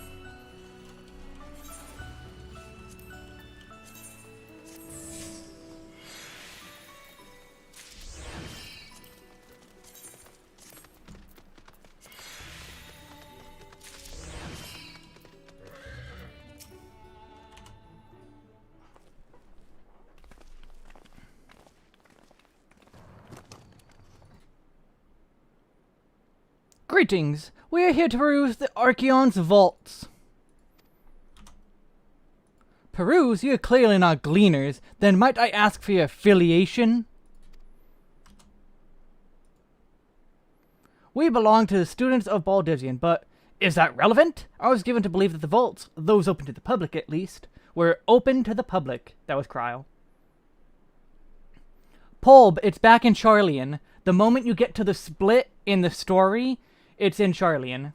Greetings! We are here to peruse the Archeon's vaults. Peruse? You are clearly not gleaners. Then might I ask for your affiliation? We belong to the students of Baldivian, but is that relevant? I was given to believe that the vaults, those open to the public at least, were open to the public. That was Cryle. Polb, it's back in Charlian. The moment you get to the split in the story, it's in Charlian.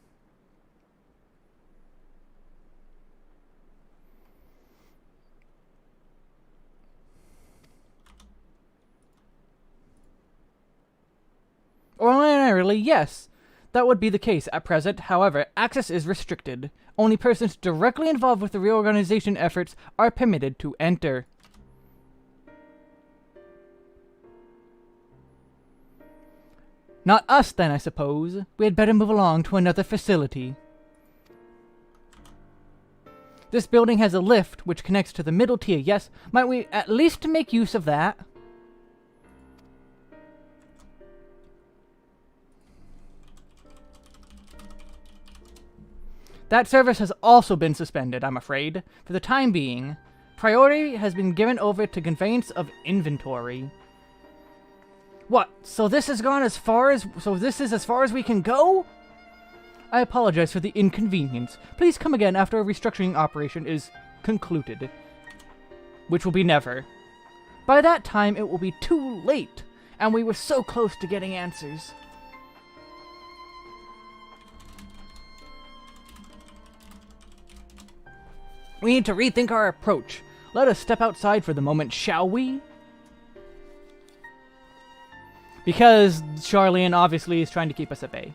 Ordinarily, yes. That would be the case at present. However, access is restricted. Only persons directly involved with the reorganization efforts are permitted to enter. Not us, then, I suppose. We had better move along to another facility. This building has a lift, which connects to the middle tier, yes. Might we at least make use of that? That service has also been suspended, I'm afraid. For the time being, priority has been given over to conveyance of inventory. What? So this has gone as far as... So this is as far as we can go? I apologize for the inconvenience. Please come again after a restructuring operation is concluded. Which will be never. By that time, it will be too late. And we were so close to getting answers. We need to rethink our approach. Let us step outside for the moment, shall we? Because Charlian obviously is trying to keep us at bay.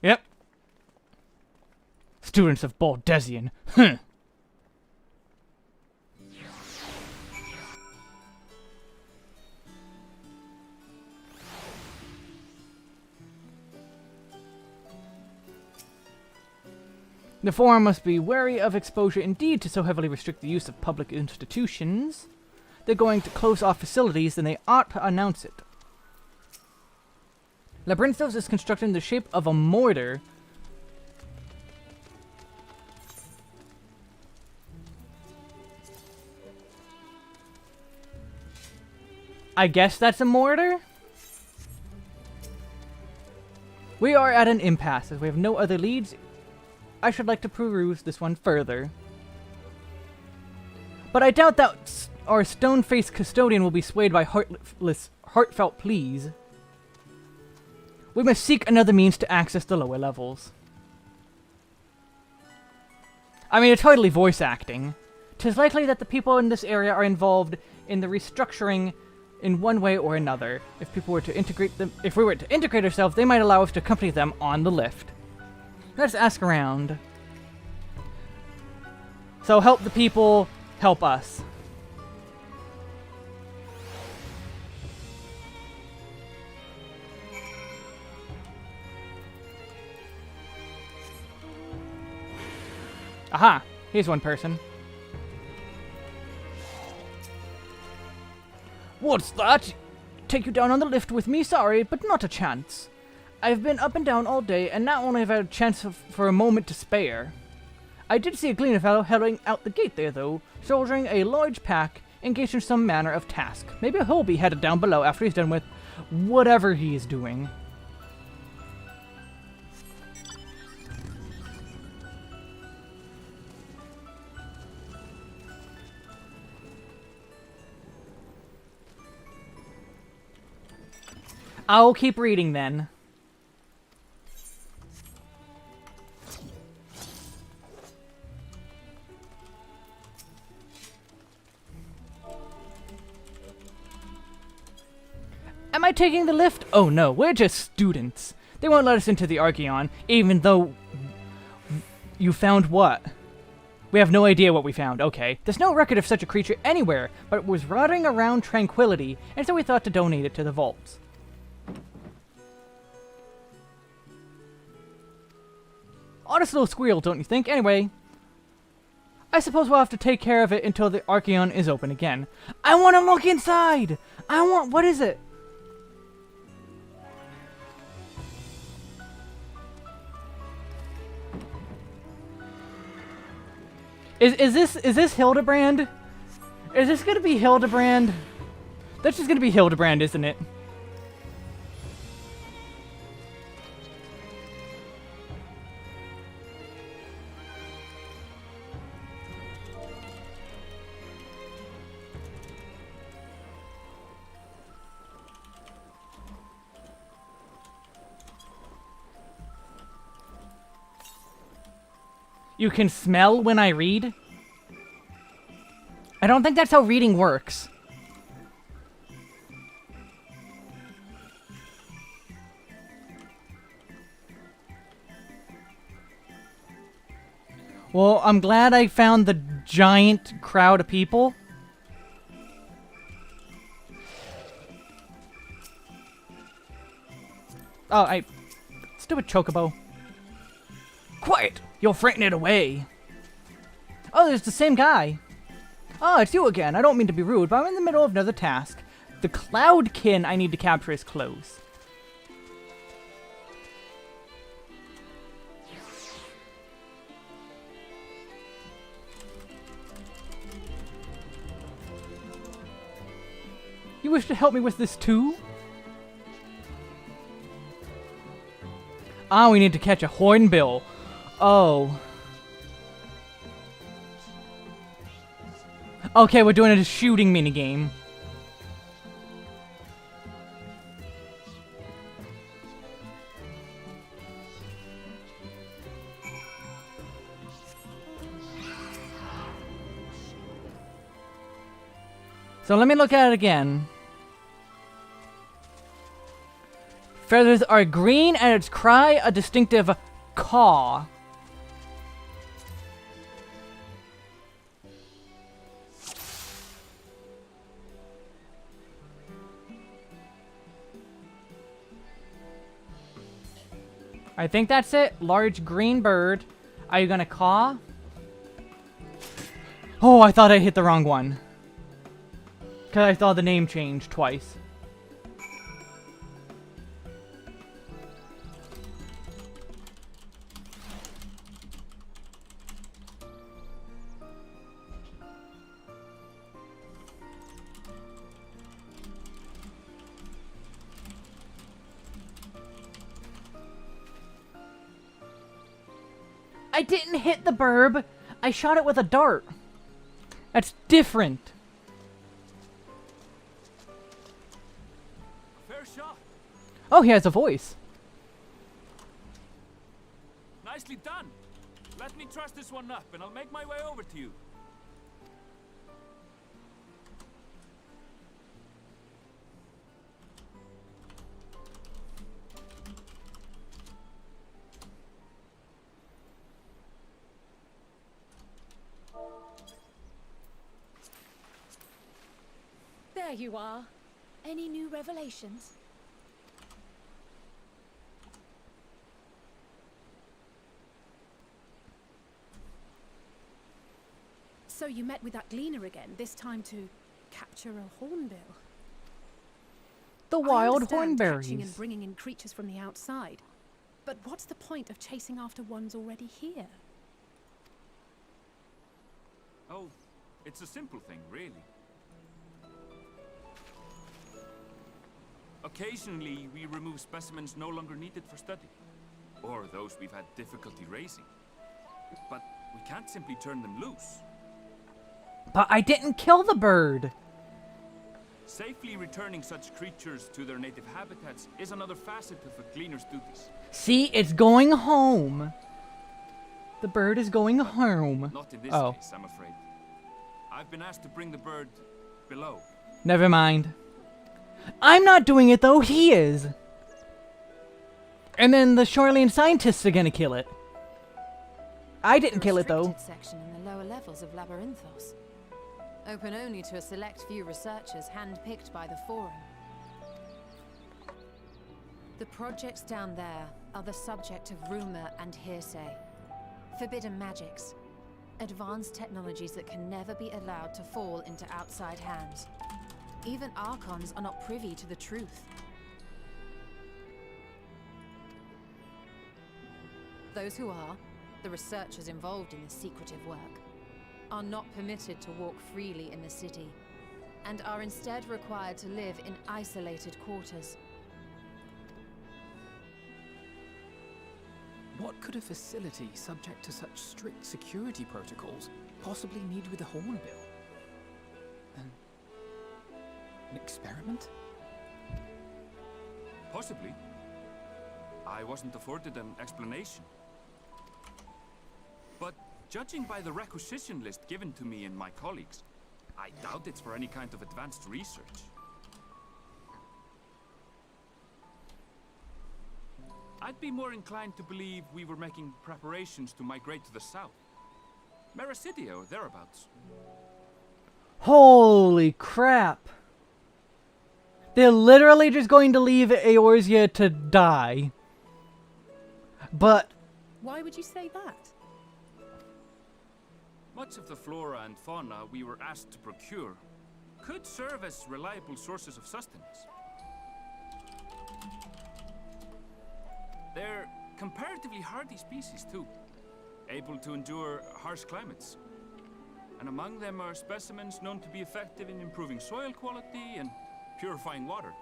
Yep. Students of Baldesian. The Forum must be wary of exposure indeed to so heavily restrict the use of public institutions. They're going to close off facilities, then they ought to announce it. Labyrinthos is constructed in the shape of a mortar. I guess that's a mortar? We are at an impasse, as we have no other leads. I should like to peruse this one further. But I doubt that our stone-faced custodian will be swayed by heartfelt pleas. We must seek another means to access the lower levels. I mean, it's hardly voice acting. 'Tis likely that the people in this area are involved in the restructuring in one way or another. If we were to integrate ourselves, they might allow us to accompany them on the lift. Let's ask around. So help the people, help us. Aha! Here's one person. What's that? Take you down on the lift with me? Sorry, but not a chance. I've been up and down all day, and now only have had a chance for a moment to spare. I did see a gleaner fellow heading out the gate there, though, shouldering a large pack, engaged in some manner of task. Maybe he'll be headed down below after he's done with whatever he is doing. I'll keep reading then. Am I taking the lift? Oh no, we're just students. They won't let us into the Archeon, even though... You found what? We have no idea what we found. Okay. There's no record of such a creature anywhere, but it was rotting around Tranquility, and so we thought to donate it to the vaults. Honest little squeal, don't you think? Anyway, I suppose we'll have to take care of it until the Archeon is open again. I want to look inside! What is it? Is this Hildebrand? Is this gonna be Hildebrand? That's just gonna be Hildebrand, isn't it? You can smell when I read? I don't think that's how reading works. Well, I'm glad I found the giant crowd of people. Oh, stupid chocobo. Quiet! You'll frighten it away. Oh, there's the same guy. Oh, it's you again. I don't mean to be rude, but I'm in the middle of another task. The Cloudkin I need to capture is close. You wish to help me with this too? Ah, we need to catch a hornbill. Oh. Okay, we're doing a shooting minigame. So let me look at it again. Feathers are green and its cry a distinctive caw. I think that's it. Large green bird. Are you gonna caw? Oh, I thought I hit the wrong one. Because I saw the name change twice. I didn't hit the burb. I shot it with a dart. That's different. Fair shot. Oh, he has a voice. Nicely done. Let me truss this one up and I'll make my way over to you. There you are. Any new revelations? So you met with that gleaner again, this time to capture a hornbill. The I wild understand catching hornberries. and bringing in creatures from the outside. But what's the point of chasing after ones already here? Oh, it's a simple thing, really. Occasionally, we remove specimens no longer needed for study, or those we've had difficulty raising. But we can't simply turn them loose. But I didn't kill the bird. Safely returning such creatures to their native habitats is another facet of a cleaner's duties. See, it's going home. The bird is going home. Not in this Oh, case, I'm afraid. I've been asked to bring the bird below. never mind. I'm not doing it though, he is. And then the shoreline scientists are gonna kill it. I didn't kill it though. Section in the lower levels of Labyrinthos. Open only to a select few researchers handpicked by the Forum. The projects down there are the subject of rumor and hearsay. Forbidden magics. Advanced technologies that can never be allowed to fall into outside hands. Even Archons are not privy to the truth. Those who are, the researchers involved in this secretive work, are not permitted to walk freely in the city, and are instead required to live in isolated quarters. What could a facility subject to such strict security protocols possibly need with a hornbill? An experiment? Possibly. I wasn't afforded an explanation. But judging by the requisition list given to me and my colleagues, I doubt it's for any kind of advanced research. I'd be more inclined to believe we were making preparations to migrate to the south. Mericidia or thereabouts. Holy crap. They're literally just going to leave Eorzea to die. But Why would you say that? Much of the flora and fauna we were asked to procure could serve as reliable sources of sustenance. They're comparatively hardy species too, able to endure harsh climates. And among them are specimens known to be effective in improving soil quality and purifying water.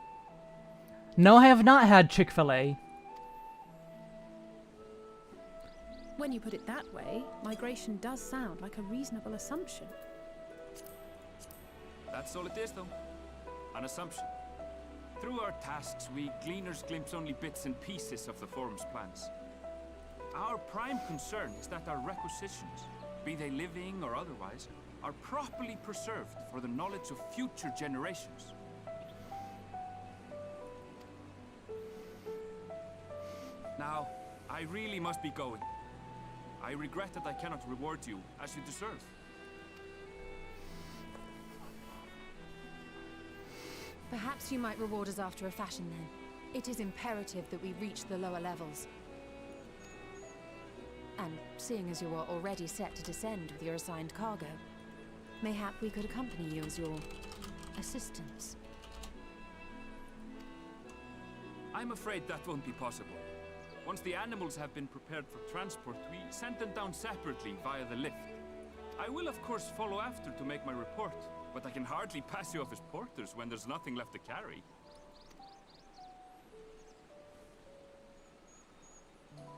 No, I have not had Chick-fil-A. When you put it that way, migration does sound like a reasonable assumption. That's all it is, though. An assumption. Through our tasks, we gleaners glimpse only bits and pieces of the Forum's plans. Our prime concern is that our requisitions, be they living or otherwise, are properly preserved for the knowledge of future generations. Now, I really must be going. I regret that I cannot reward you as you deserve. Perhaps you might reward us after a fashion then. It is imperative that we reach the lower levels. And seeing as you are already set to descend with your assigned cargo, mayhap we could accompany you as your assistants. I'm afraid that won't be possible. Once the animals have been prepared for transport, we send them down separately via the lift. I will of course follow after to make my report, but I can hardly pass you off as porters when there's nothing left to carry.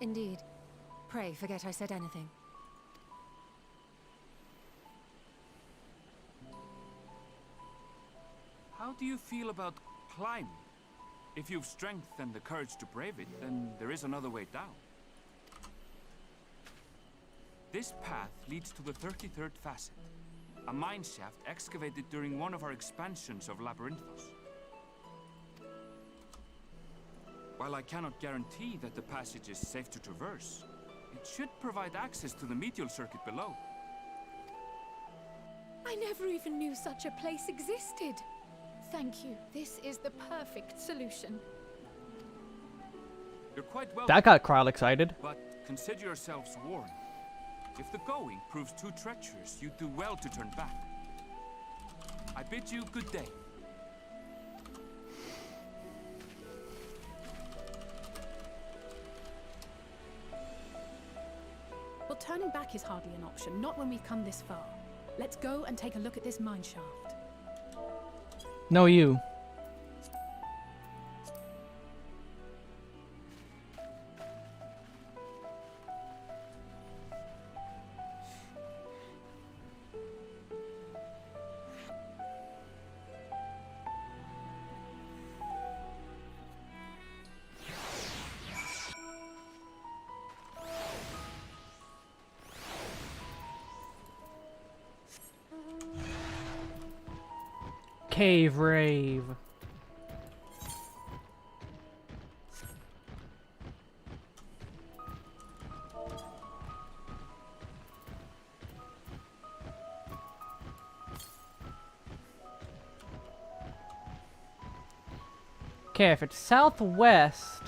Indeed. Pray forget I said anything. How do you feel about climbing? If you've strength and the courage to brave it, then there is another way down. This path leads to the 33rd facet, a mine shaft excavated during one of our expansions of Labyrinthos. While I cannot guarantee that the passage is safe to traverse, it should provide access to the medial circuit below. I never even knew such a place existed. Thank you. This is the perfect solution. You're quite welcome. That got Krile excited. But consider yourselves warned. If the going proves too treacherous, you'd do well to turn back. I bid you good day. Well, turning back is hardly an option, not when we've come this far. Let's go and take a look at this mine shaft. No, you. Cave rave. Okay, if it's southwest,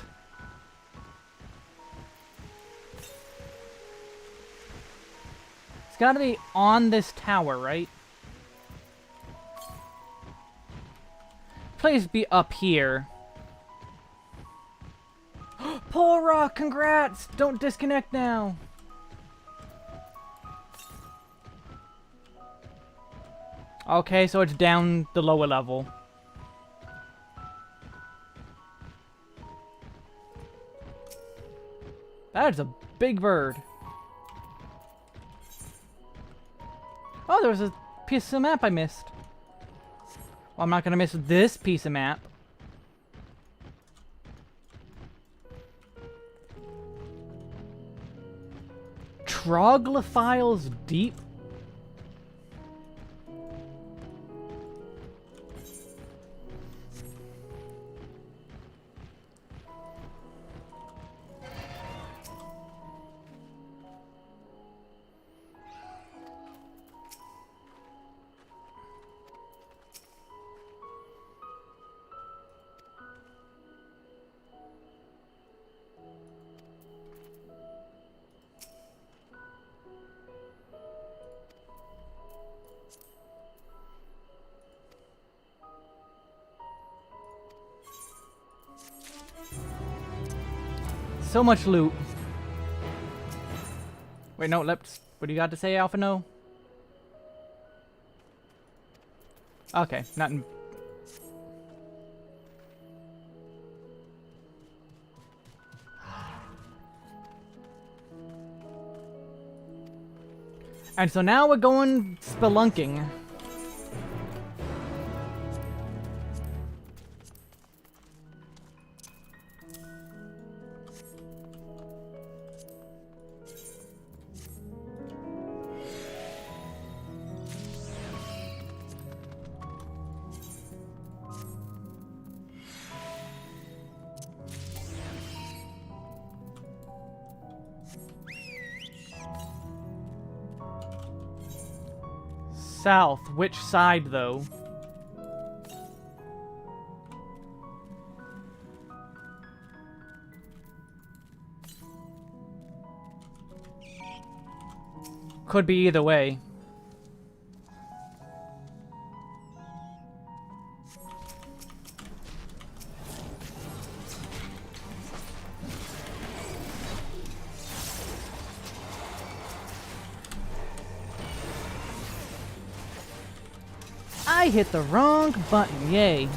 it's gotta be on this tower, right? Please be up here. Pora, congrats! Don't disconnect now. Okay, so it's down the lower level. That is a big bird. Oh, there was a piece of map I missed. Well, I'm not gonna miss this piece of map. Troglophiles Deep? So much loot. Wait, no, let's... What do you got to say, Alpha No? Okay, nothing. And so now we're going spelunking. South. Which side, though? Could be either way. I hit the wrong button, yay.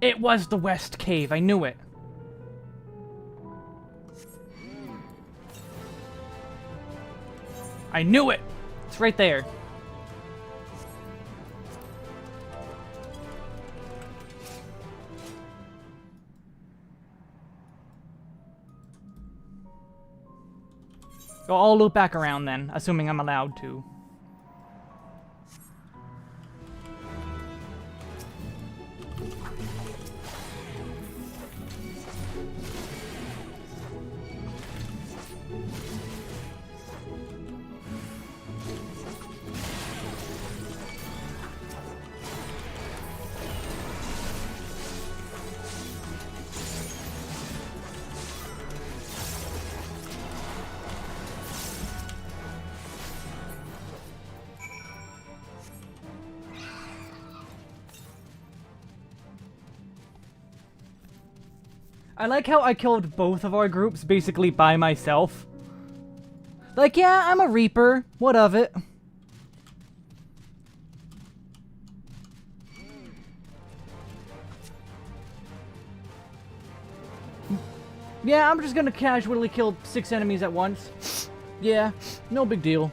It was the West Cave, I knew it. I knew it! It's right there. So I'll loop back around then, assuming I'm allowed to. I like how I killed both of our groups basically by myself. Like, yeah, I'm a Reaper. What of it? Yeah, I'm just gonna casually kill 6 enemies at once. Yeah, no big deal.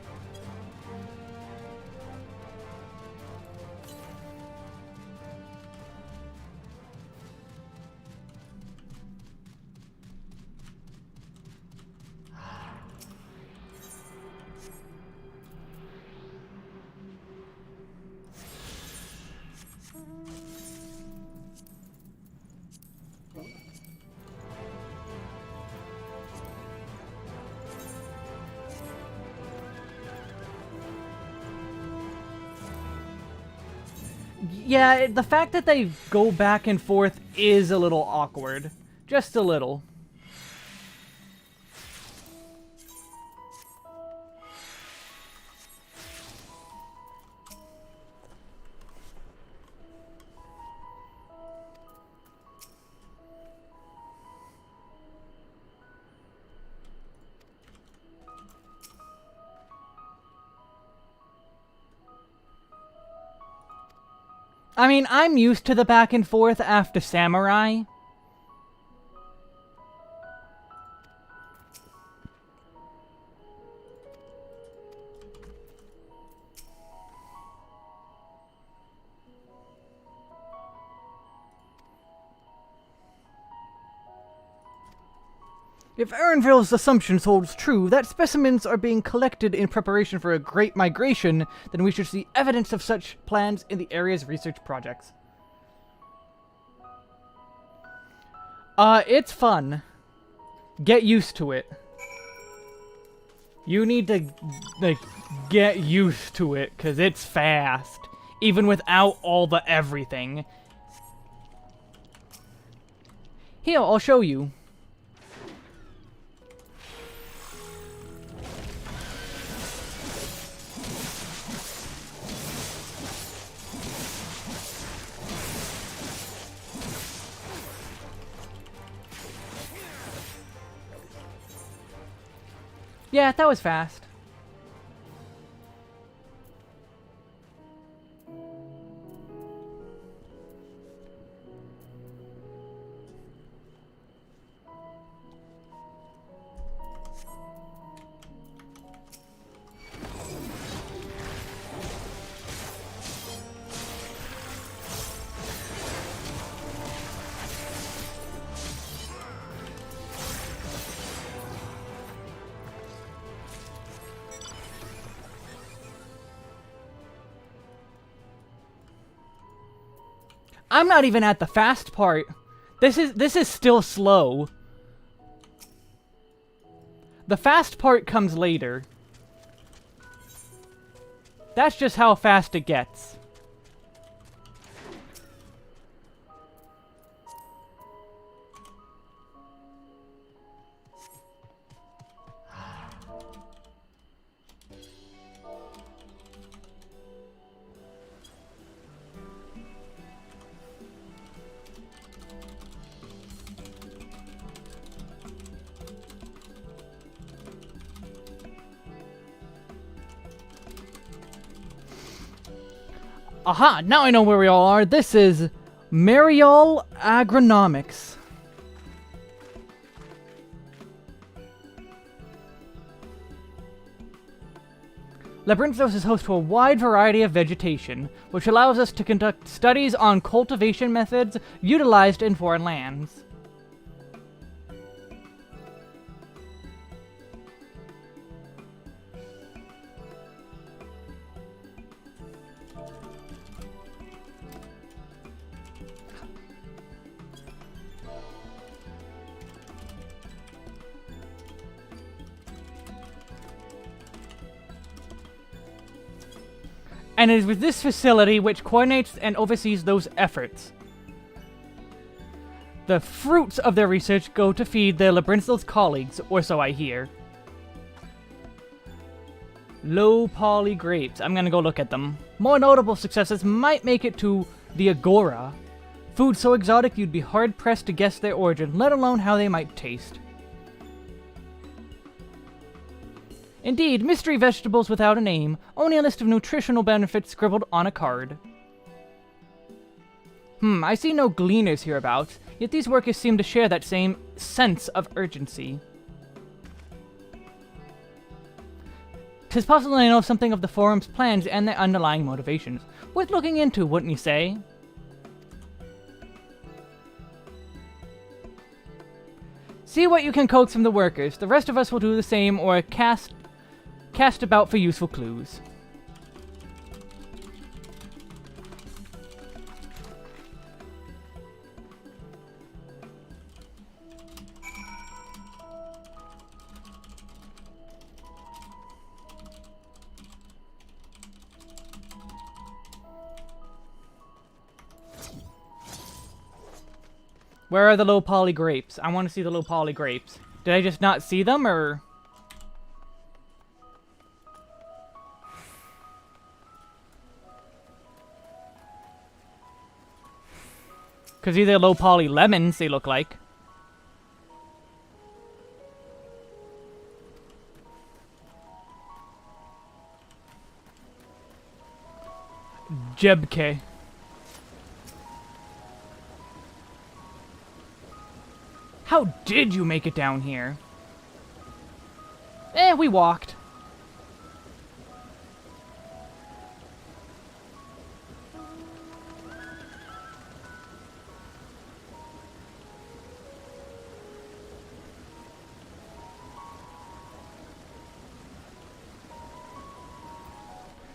Yeah, the fact that they go back and forth is a little awkward. Just a little. I mean, I'm used to the back and forth after Samurai. If Aaronville's assumptions holds true, that specimens are being collected in preparation for a great migration, then we should see evidence of such plans in the area's research projects. It's fun. Get used to it. You need to, like, get used to it, because it's fast. Even without all the everything. Here, I'll show you. Yeah, that was fast. I'm not even at the fast part. This is still slow. The fast part comes later. That's just how fast it gets. Aha! Now I know where we all are. This is Mariol Agronomics. Labyrinthos is host to a wide variety of vegetation, which allows us to conduct studies on cultivation methods utilized in foreign lands. And it is with this facility which coordinates and oversees those efforts. The fruits of their research go to feed their Labyrinthos colleagues, or so I hear. Low poly grapes. I'm gonna go look at them. More notable successes might make it to the Agora. Food so exotic you'd be hard-pressed to guess their origin, let alone how they might taste. Indeed, mystery vegetables without a name, only a list of nutritional benefits scribbled on a card. I see no gleaners hereabouts, yet these workers seem to share that same sense of urgency. 'Tis possible I know something of the forum's plans and their underlying motivations. Worth looking into, wouldn't you say? See what you can coax from the workers. The rest of us will do the same or cast about for useful clues. Where are the low poly grapes? I want to see the low poly grapes. Did I just not see them, or...? Because either low poly lemons, they look like. Jebke. How did you make it down here? We walked.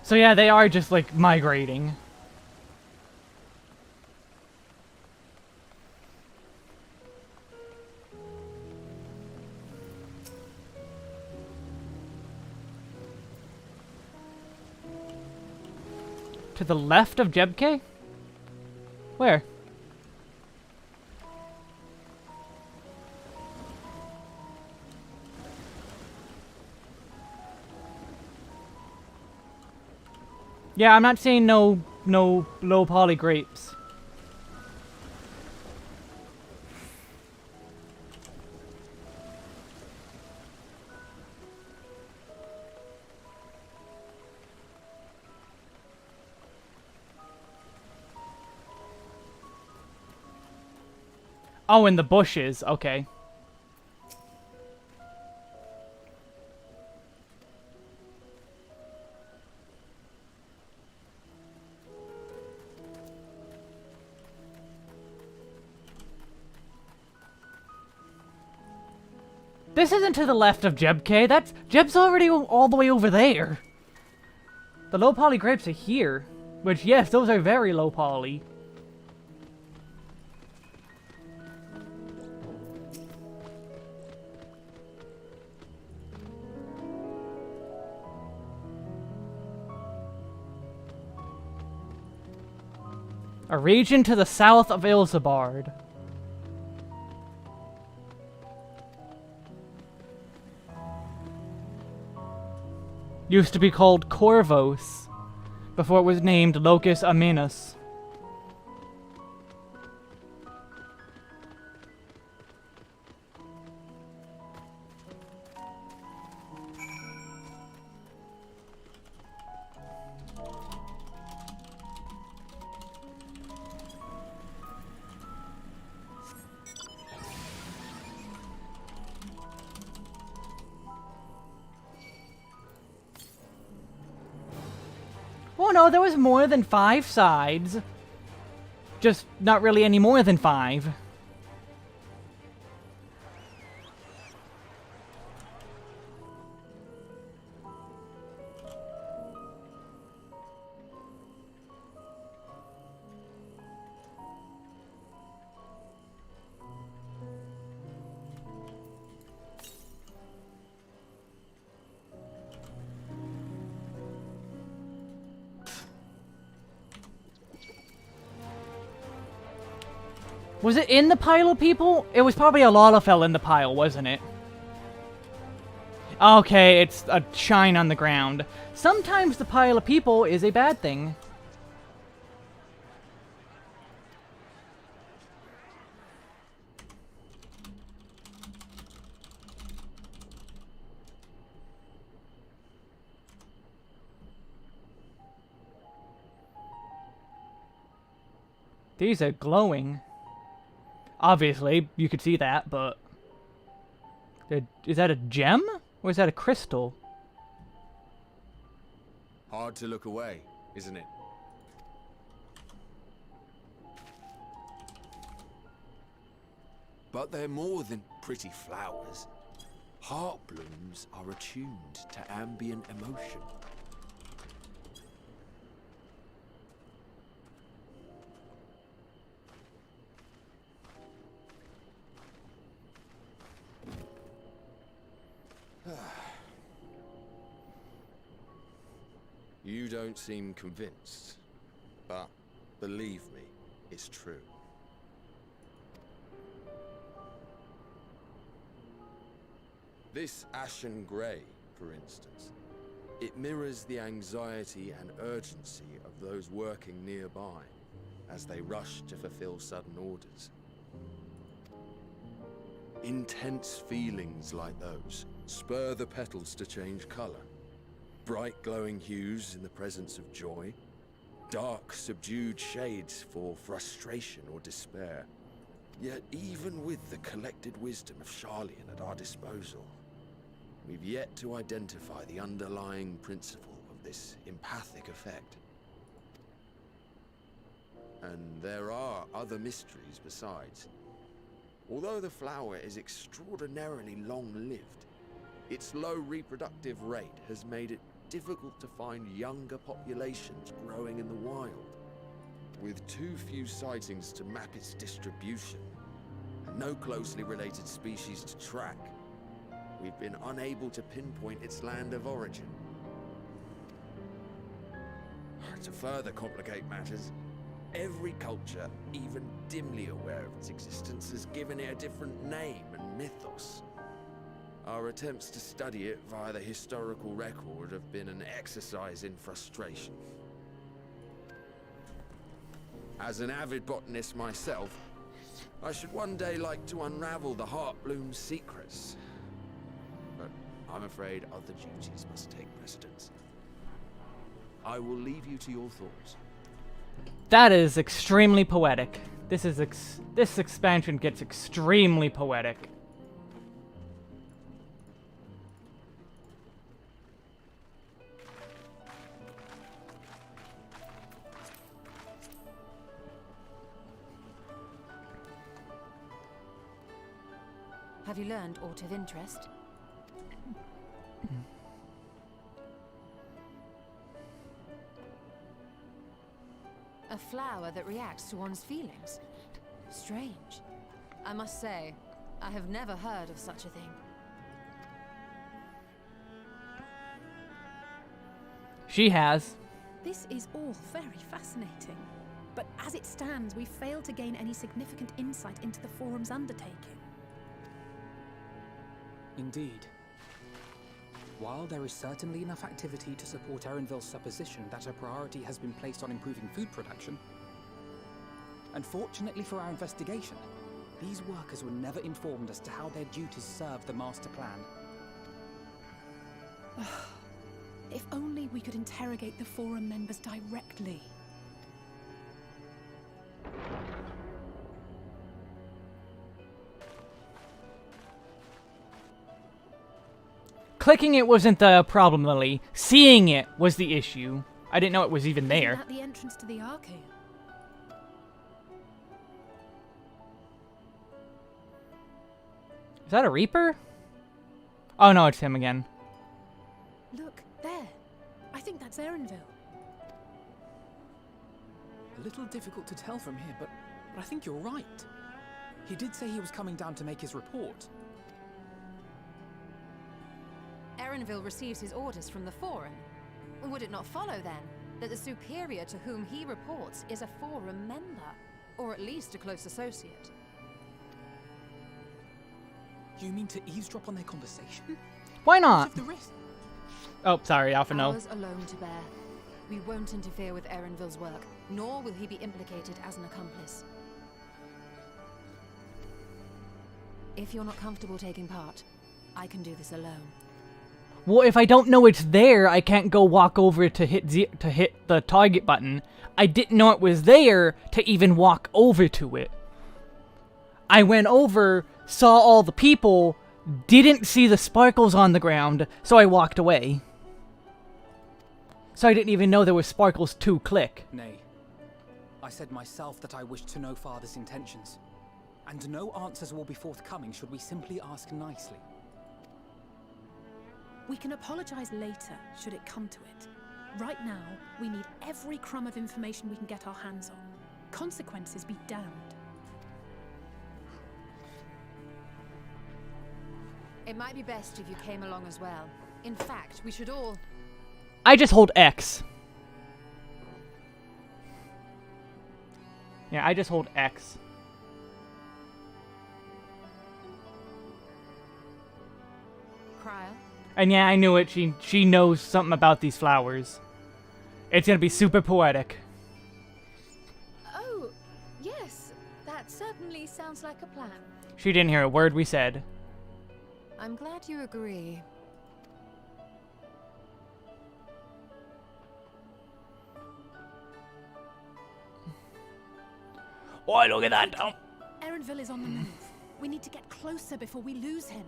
So yeah, they are just, like, migrating. To the left of Jebke? Where? Yeah, I'm not seeing no low poly grapes. Oh, in the bushes. Okay. This isn't to the left of Jebke. Jeb's already all the way over there. The low poly grapes are here. Which, yes, those are very low poly. A region to the south of Ilsabard. Used to be called Corvos, before it was named Locus Aminus. Oh no, there was more than 5 sides. Just not really any more than 5. Was it in the pile of people? It was probably a lot of fell in the pile, wasn't it? Okay, it's a shine on the ground. Sometimes the pile of people is a bad thing. These are glowing. Obviously, you could see that, but... Is that a gem? Or is that a crystal? Hard to look away, isn't it? But they're more than pretty flowers. Heart blooms are attuned to ambient emotion. You don't seem convinced, but believe me, it's true. This ashen grey, for instance, it mirrors the anxiety and urgency of those working nearby as they rush to fulfill sudden orders. Intense feelings like those spur the petals to change colour. Bright glowing hues in the presence of joy, dark subdued shades for frustration or despair. Yet even with the collected wisdom of Charlian at our disposal, we've yet to identify the underlying principle of this empathic effect. And there are other mysteries besides. Although the flower is extraordinarily long-lived, its low reproductive rate has made it difficult to find younger populations growing in the wild. With too few sightings to map its distribution, and no closely related species to track, we've been unable to pinpoint its land of origin. To further complicate matters, every culture, even dimly aware of its existence, has given it a different name and mythos. Our attempts to study it via the historical record have been an exercise in frustration. As an avid botanist myself, I should one day like to unravel the Heartbloom's secrets. But I'm afraid other duties must take precedence. I will leave you to your thoughts. That is extremely poetic. This expansion gets extremely poetic. Have you learned aught of interest? A flower that reacts to one's feelings. Strange. I must say, I have never heard of such a thing. She has. This is all very fascinating. but as it stands, we've failed to gain any significant insight into the Forum's undertaking. Indeed. While there is certainly enough activity to support Erenville's supposition that a priority has been placed on improving food production, unfortunately for our investigation, these workers were never informed as to how their duties serve the master plan. If only we could interrogate the Forum members directly. Clicking it wasn't the problem, Lily. Seeing it was the issue. I didn't know it was even there. Isn't that the entrance to the arcade? Is that a Reaper? Oh no, it's him again. Look, there. I think that's Erenville. A little difficult to tell from here, but I think you're right. He did say he was coming down to make his report. Erenville receives his orders from the Forum. Would it not follow, then, that the superior to whom he reports is a Forum member? Or at least a close associate? You mean to eavesdrop on their conversation? Why not? Of the risk? Oh, sorry, Alpha, no. Ours alone to bear. We won't interfere with Erenville's work, nor will he be implicated as an accomplice. If you're not comfortable taking part, I can do this alone. Well, if I don't know it's there, I can't go walk over to hit the target button. I didn't know it was there to even walk over to it. I went over, saw all the people, didn't see the sparkles on the ground, so I walked away. So I didn't even know there were sparkles to click. Nay. I said myself that I wished to know Father's intentions. And no answers will be forthcoming should we simply ask nicely. We can apologize later, should it come to it. Right now, we need every crumb of information we can get our hands on. Consequences be damned. It might be best if you came along as well. In fact, we should all... I just hold X. Yeah, I just hold X. Cryo? And yeah, I knew it. She knows something about these flowers. It's gonna be super poetic. Oh, yes. That certainly sounds like a plan. She didn't hear a word we said. I'm glad you agree. Boy, look at that. Oh. Erenville is on the move. We need to get closer before we lose him.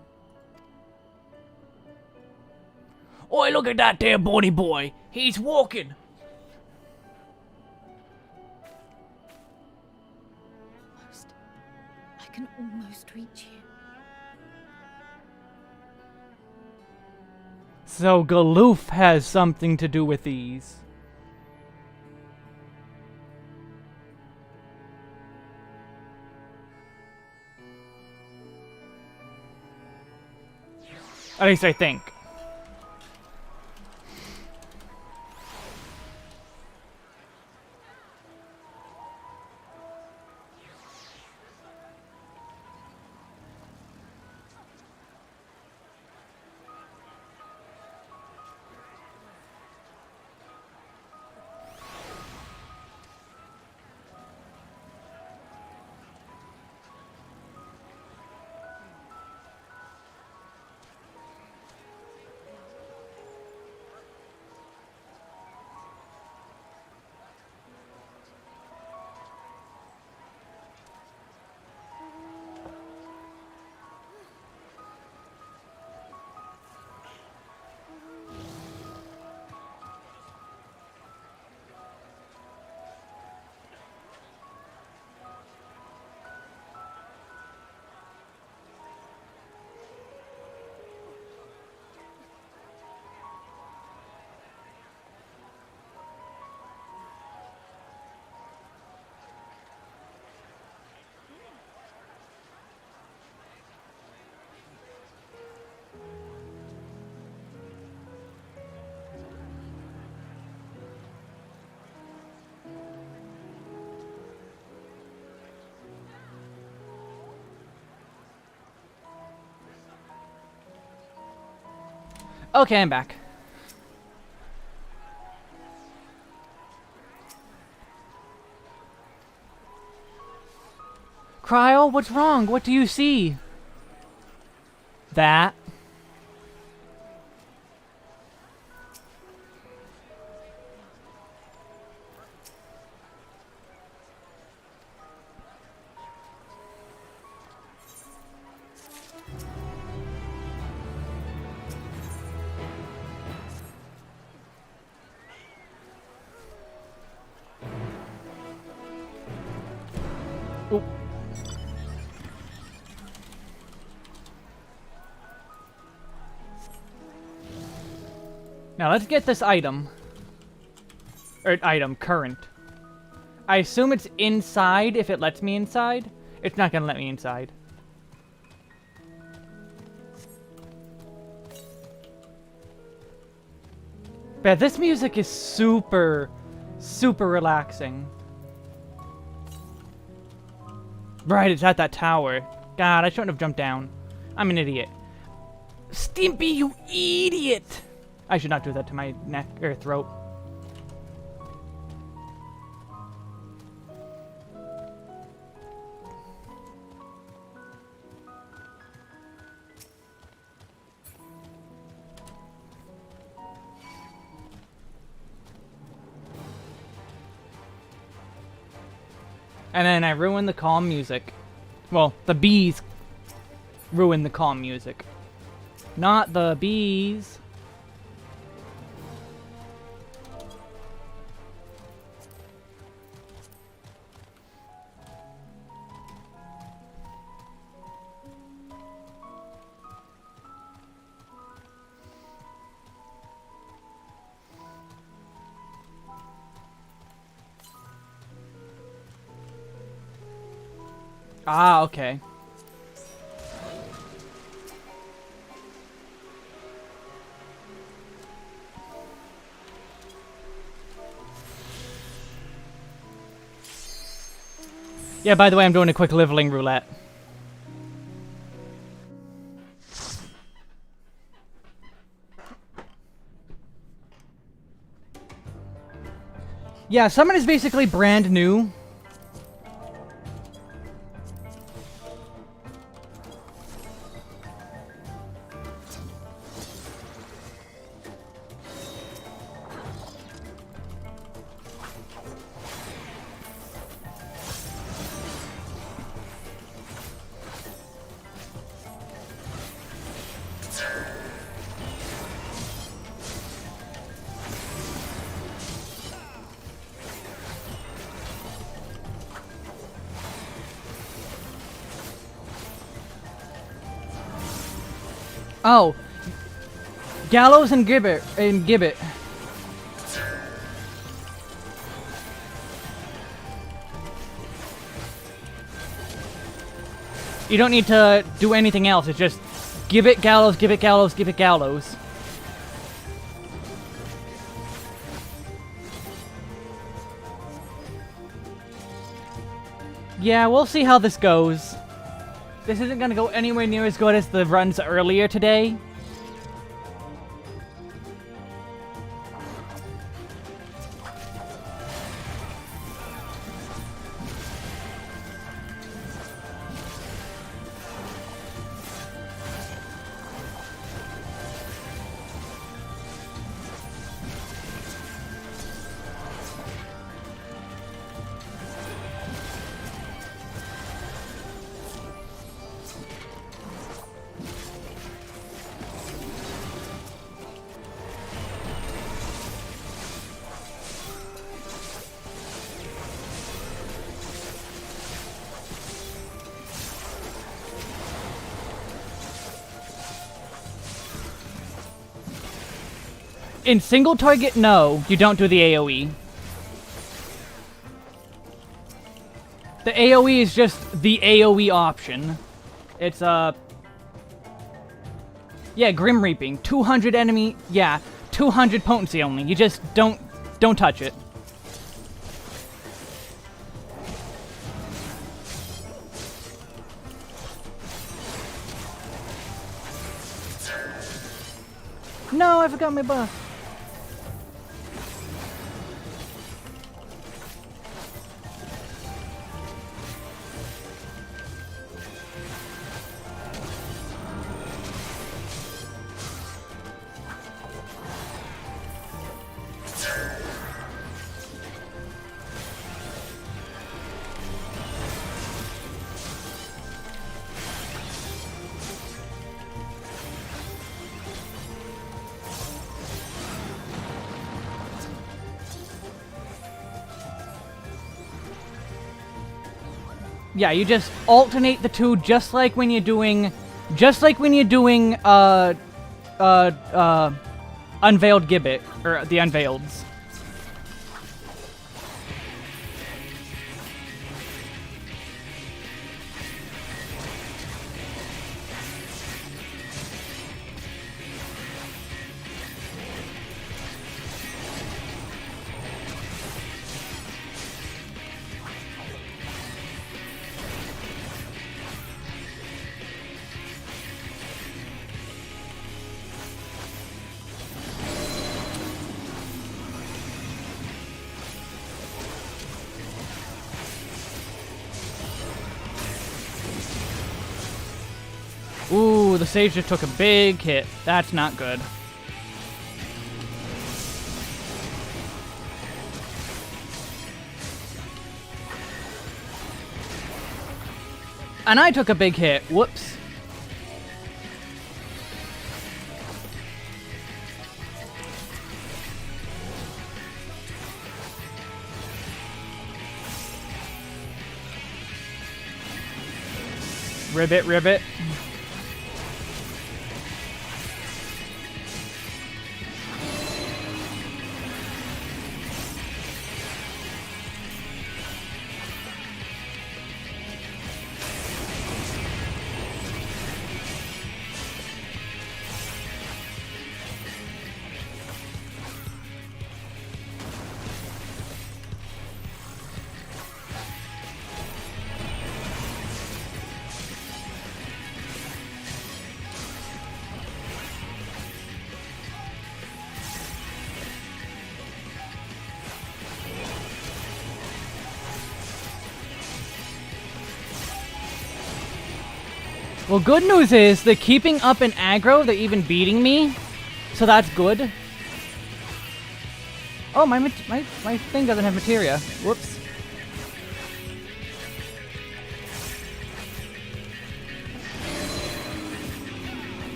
Oi, look at that there bunny boy. He's walking. I can almost reach you. So Galoof has something to do with these. At least I think. Okay, I'm back. Cryo, what's wrong? What do you see? That. Oop. Now let's get this item. Or item, current. I assume it's inside if it lets me inside. It's not gonna let me inside. But this music is super, super relaxing. Right, it's at that tower. God, I shouldn't have jumped down. I'm an idiot. Stimpy, you idiot! I should not do that to my neck or throat. And then I ruined the calm music. Well, the bees ruined the calm music. Not the bees. Ah, okay. Yeah, by the way, I'm doing a quick leveling roulette. Yeah, Summon is basically brand new. Oh, Gallows and Gibbet. You don't need to do anything else. It's just Gibbet, Gallows, Gibbet, Gallows, Gibbet, Gallows. Yeah, we'll see how this goes. This isn't gonna go anywhere near as good as the runs earlier today. In single target, no, you don't do the AoE. The AoE is just the AoE option. It's, yeah, Grim Reaping. 200 enemy, yeah, 200 potency only. You just don't touch it. No, I forgot my buff. Yeah, you just alternate the two, just like when you're doing, Unveiled Gibbet, or the Unveileds. Ooh, the sage just took a big hit. That's not good. And I took a big hit. Whoops. Ribbit, ribbit. Well, good news is they're keeping up an aggro. They're even beating me, so that's good. Oh, my thing doesn't have materia. Whoops.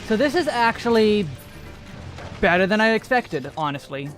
So this is actually better than I expected, honestly.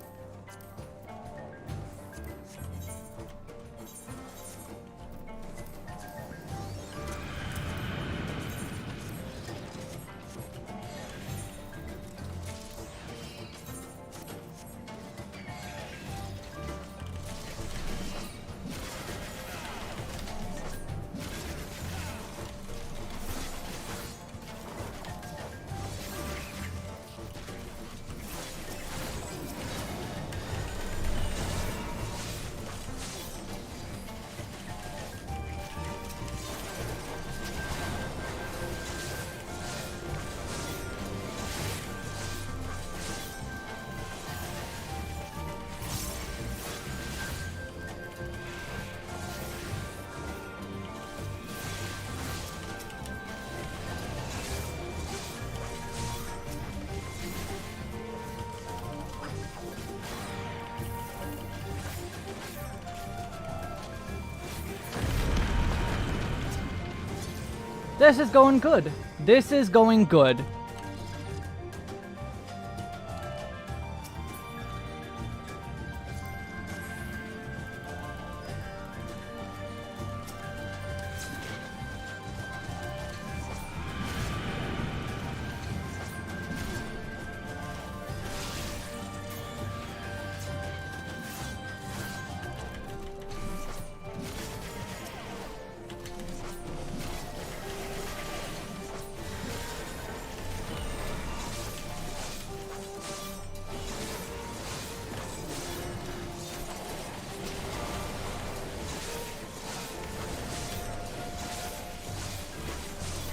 This is going good. This is going good.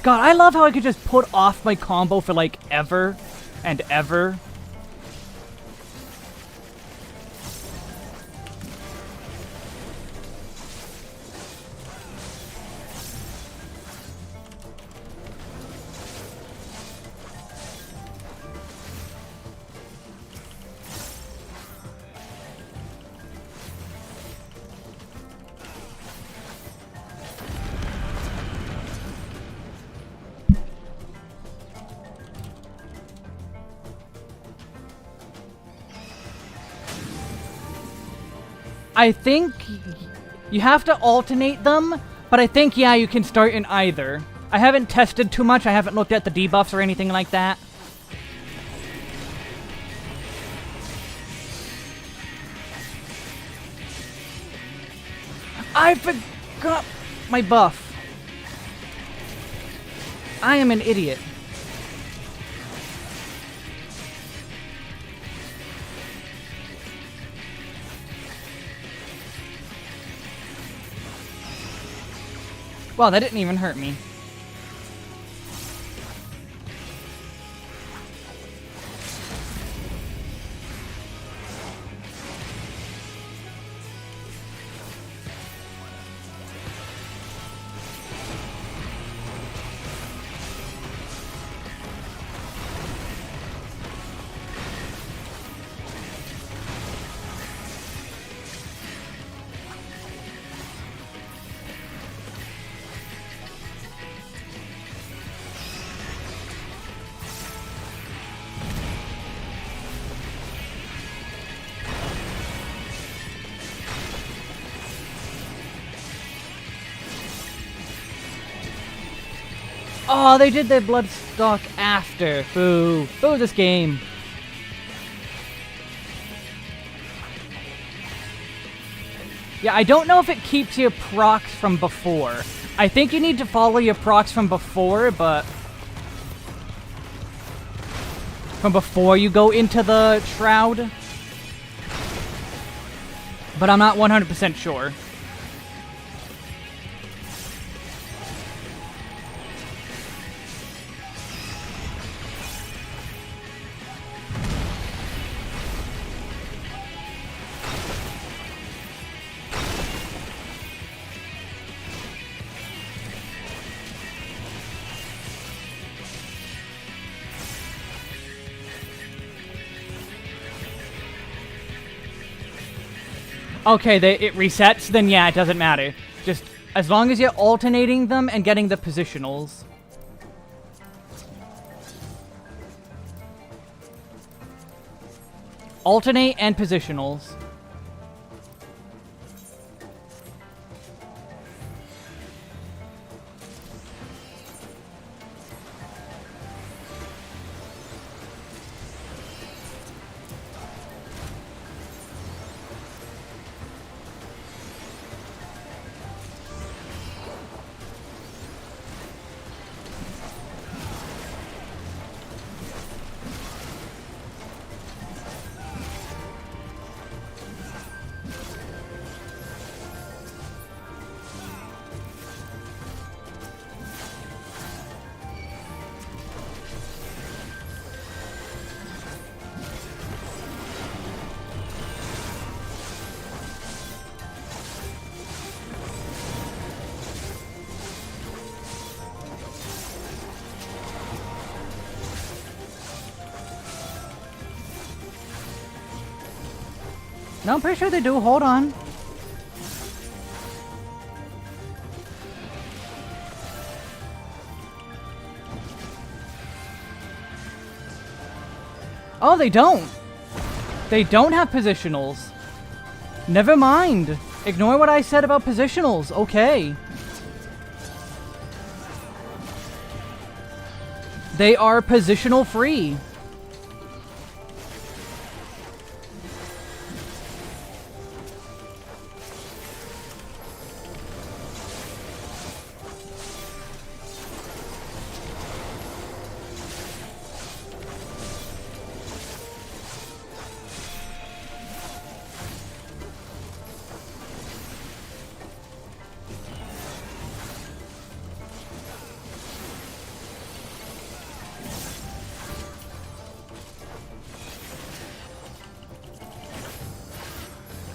God, I love how I could just put off my combo for, like, ever. and ever. I think you have to alternate them, but I think, yeah, you can start in either. I haven't tested too much. I haven't looked at the debuffs or anything like that. I forgot my buff. I am an idiot. Wow, that didn't even hurt me. Oh, they did their bloodstock after. Boo. Boo this game. Yeah, I don't know if it keeps your procs from before. I think you need to follow your procs from before, but... from before you go into the Shroud. But I'm not 100% sure. Okay, it resets, then yeah, it doesn't matter. Just as long as you're alternating them and getting the positionals. Alternate and positionals. No, I'm pretty sure they do. Hold on. Oh, they don't. They don't have positionals. Never mind. Ignore what I said about positionals. Okay. They are positional free.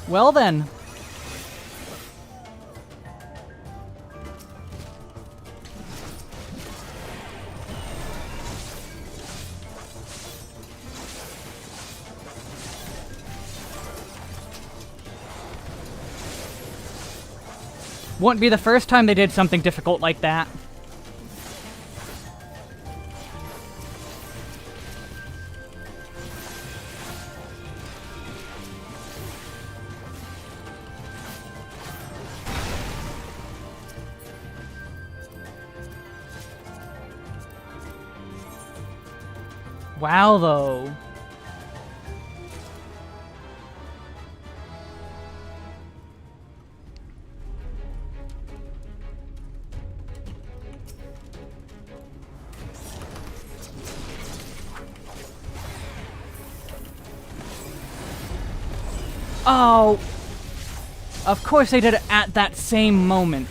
Well then. Wouldn't be the first time they did something difficult like that. Wow, though. Oh, of course they did it at that same moment.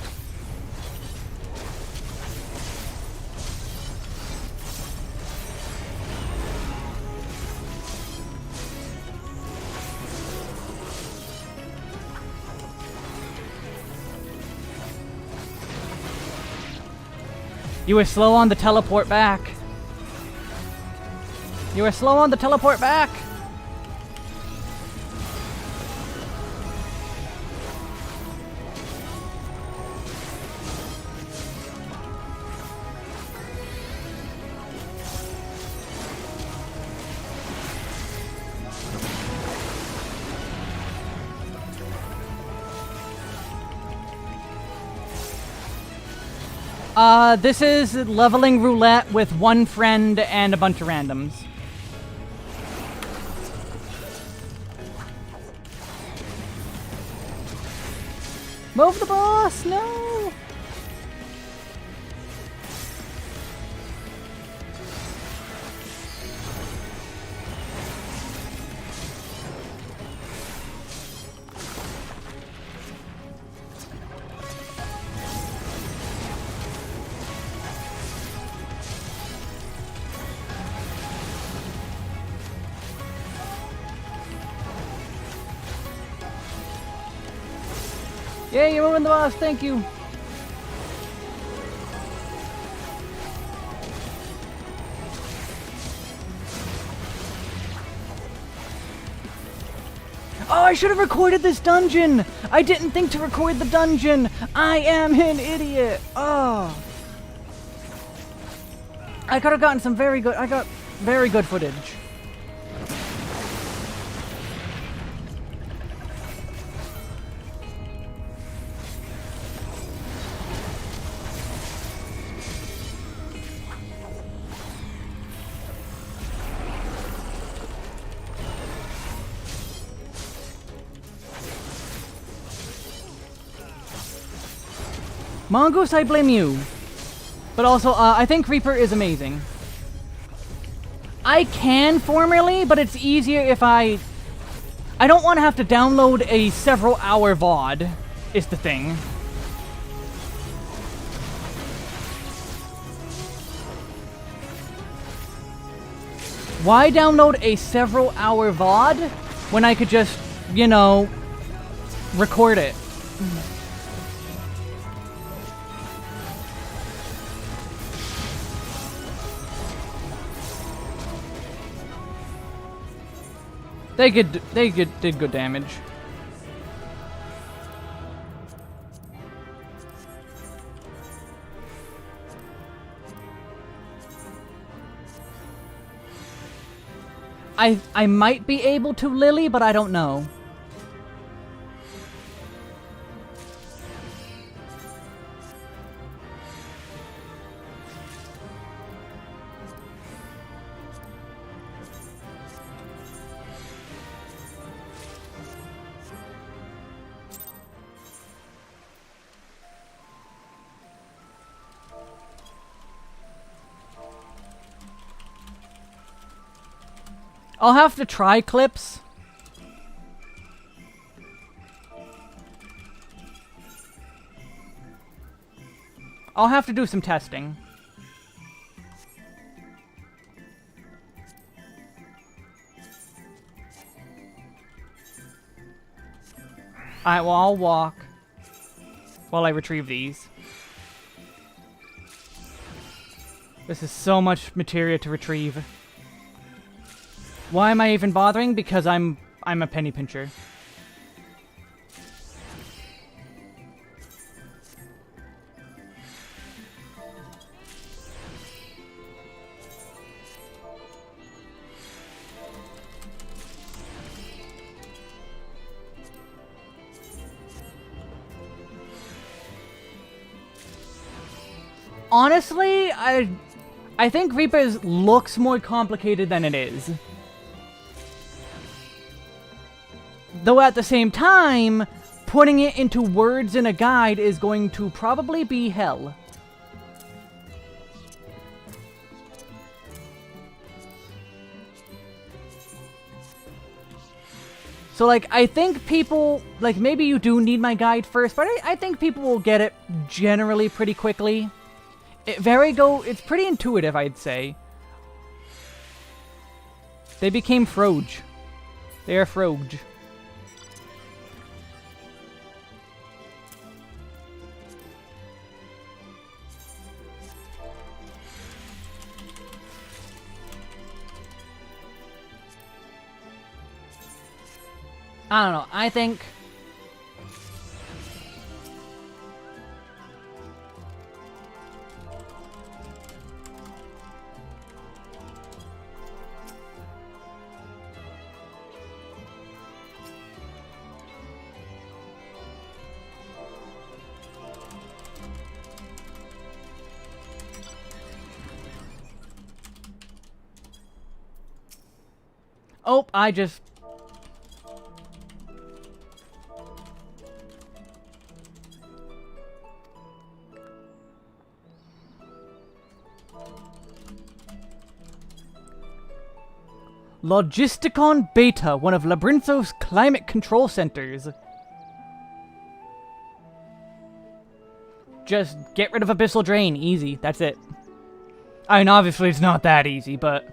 You were slow on the teleport back. You were slow on the teleport back. This is leveling roulette with one friend and a bunch of randoms. Move the boss! No! Yeah, you're moving the boss, thank you. Oh, I should have recorded this dungeon! I didn't think to record the dungeon! I am an idiot! Oh. I could have gotten some very good, I got very good footage. Mongoose, I blame you. But also, I think Reaper is amazing. I can formerly, but it's easier if I don't want to have to download a several-hour VOD, is the thing. Why download a several-hour VOD when I could just, you know, record it? They did good damage. I might be able to Lily, but I don't know. I'll have to try clips. I'll have to do some testing. Alright, well, I'll walk while I retrieve these. This is so much materia to retrieve. Why am I even bothering? Because I'm a penny pincher. Honestly, I think Reaper's looks more complicated than it is. Though at the same time, putting it into words in a guide is going to probably be hell. So, like, I think people, like, maybe you do need my guide first, but I think people will get it generally pretty quickly. It's pretty intuitive, I'd say. They became Froge. They are Froge. I don't know, I think... Oh, I just... Logisticon Beta, one of Labyrinthos' climate control centers. Just get rid of Abyssal Drain. Easy. That's it. I mean, obviously it's not that easy, but...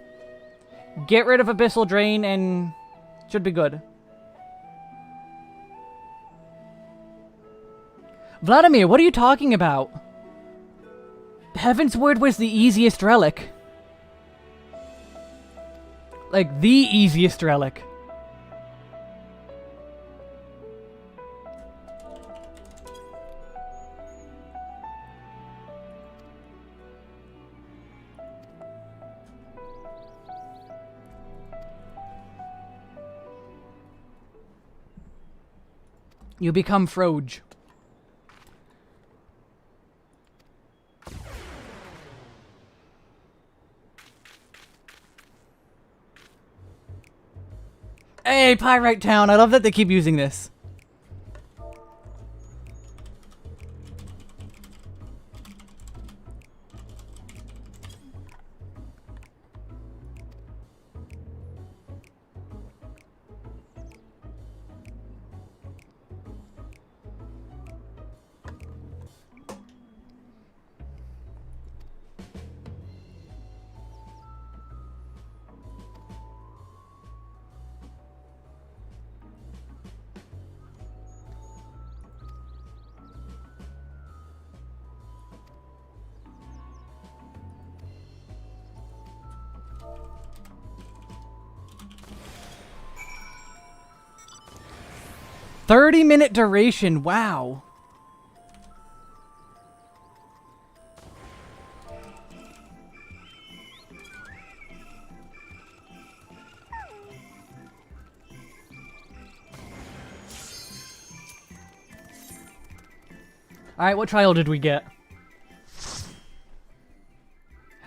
Get rid of Abyssal Drain and... should be good. Vladimir, what are you talking about? Heaven's Word was the easiest relic. Like, the easiest relic. You become Froge. Hey, Pyrite Town! I love that they keep using this. "30-minute duration, wow. Alright, what trial did we get?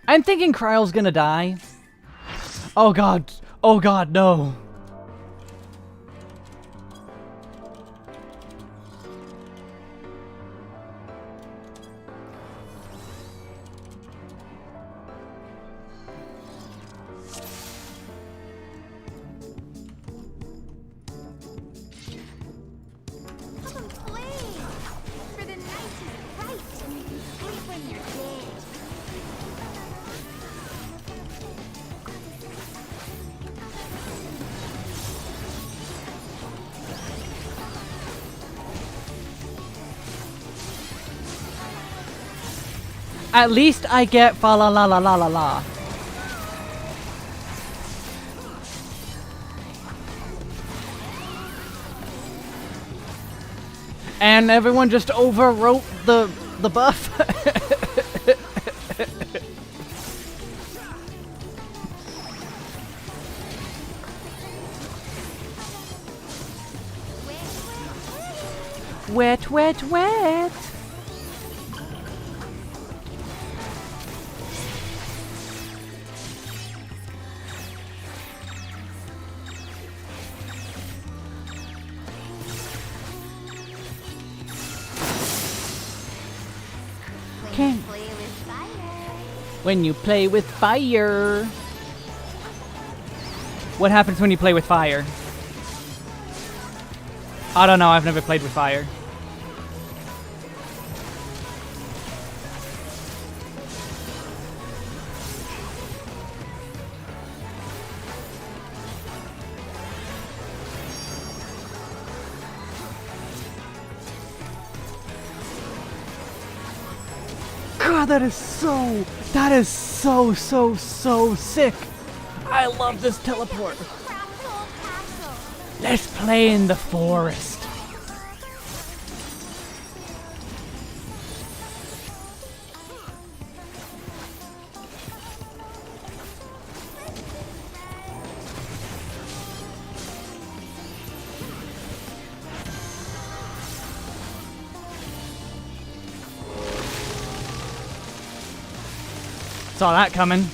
I'm thinking Kryle's gonna die. Oh god, no. At least I get fa la la la la la la. And everyone just overwrote the buff. Wet, wet, wet. Can when you play with fire. What happens when you play with fire? I don't know, I've never played with fire. God, that is so sick. I love this teleport. Let's play in the forest. Saw that coming.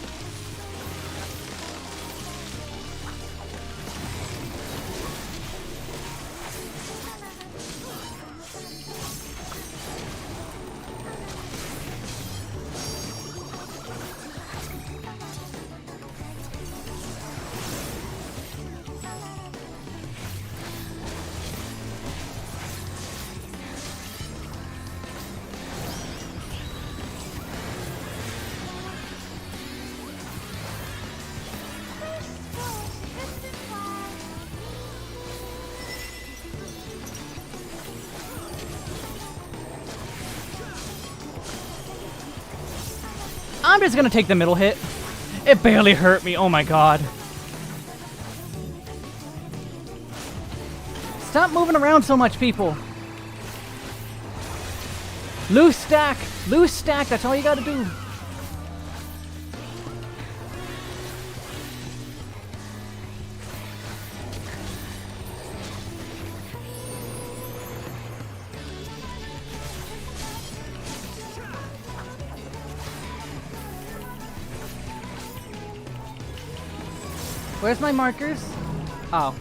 I'm just gonna take the middle hit. It barely hurt me, oh my god. Stop moving around so much, people. Loose stack, that's all you gotta do. Where's my markers? Oh.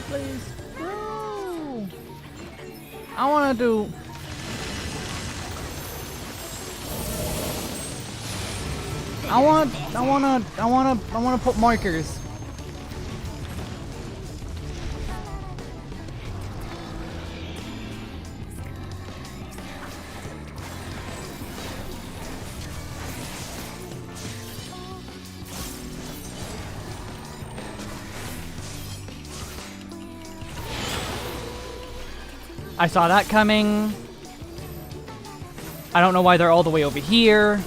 Please. No. I want to put markers. I saw that coming. I don't know why they're all the way over here.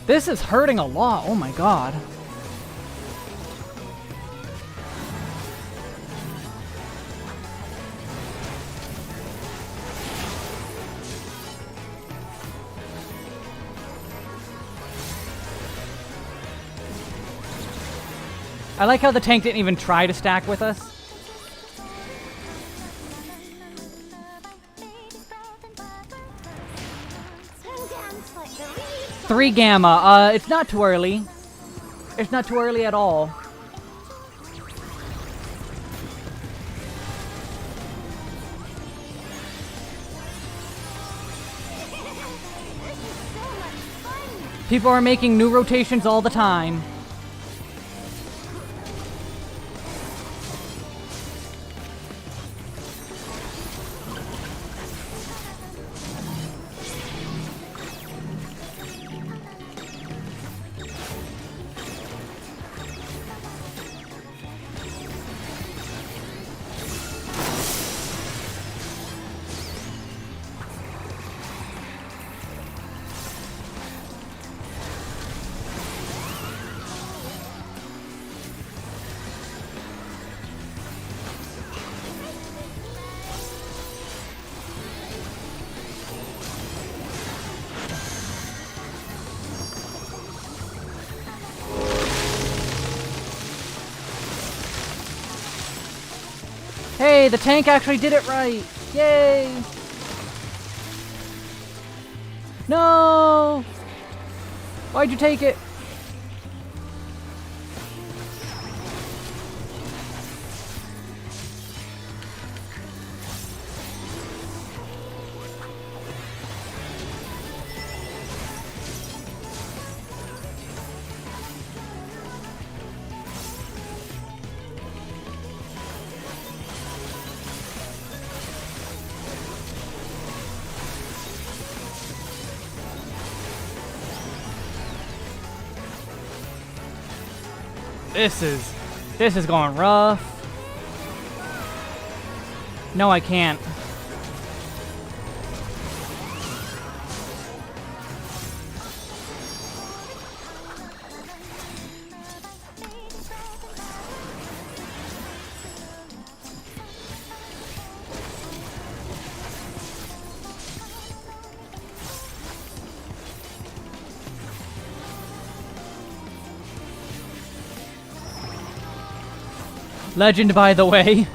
This is hurting a lot. Oh my god. I like how the tank didn't even try to stack with us. 3 gamma. It's not too early. It's not too early at all. People are making new rotations all the time. Hey, the tank actually did it right! Yay! No! Why'd you take it? This is going rough. No, I can't. Legend, by the way.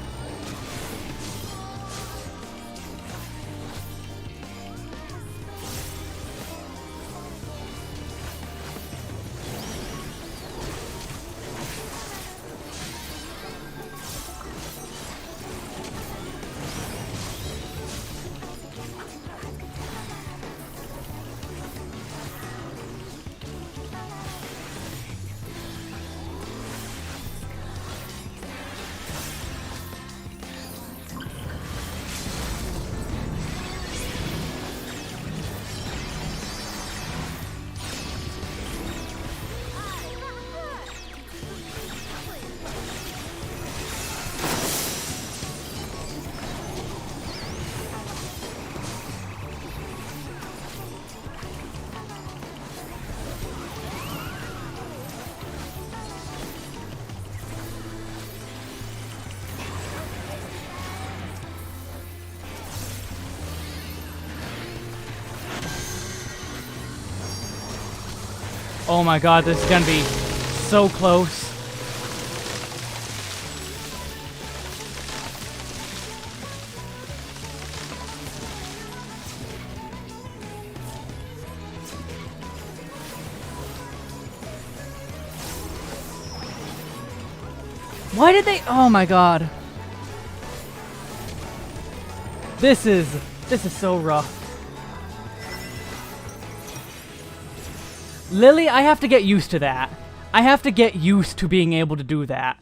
Oh my god, this is gonna be so close. Why did they? Oh my god. This is so rough. Lily, I have to get used to that. I have to get used to being able to do that.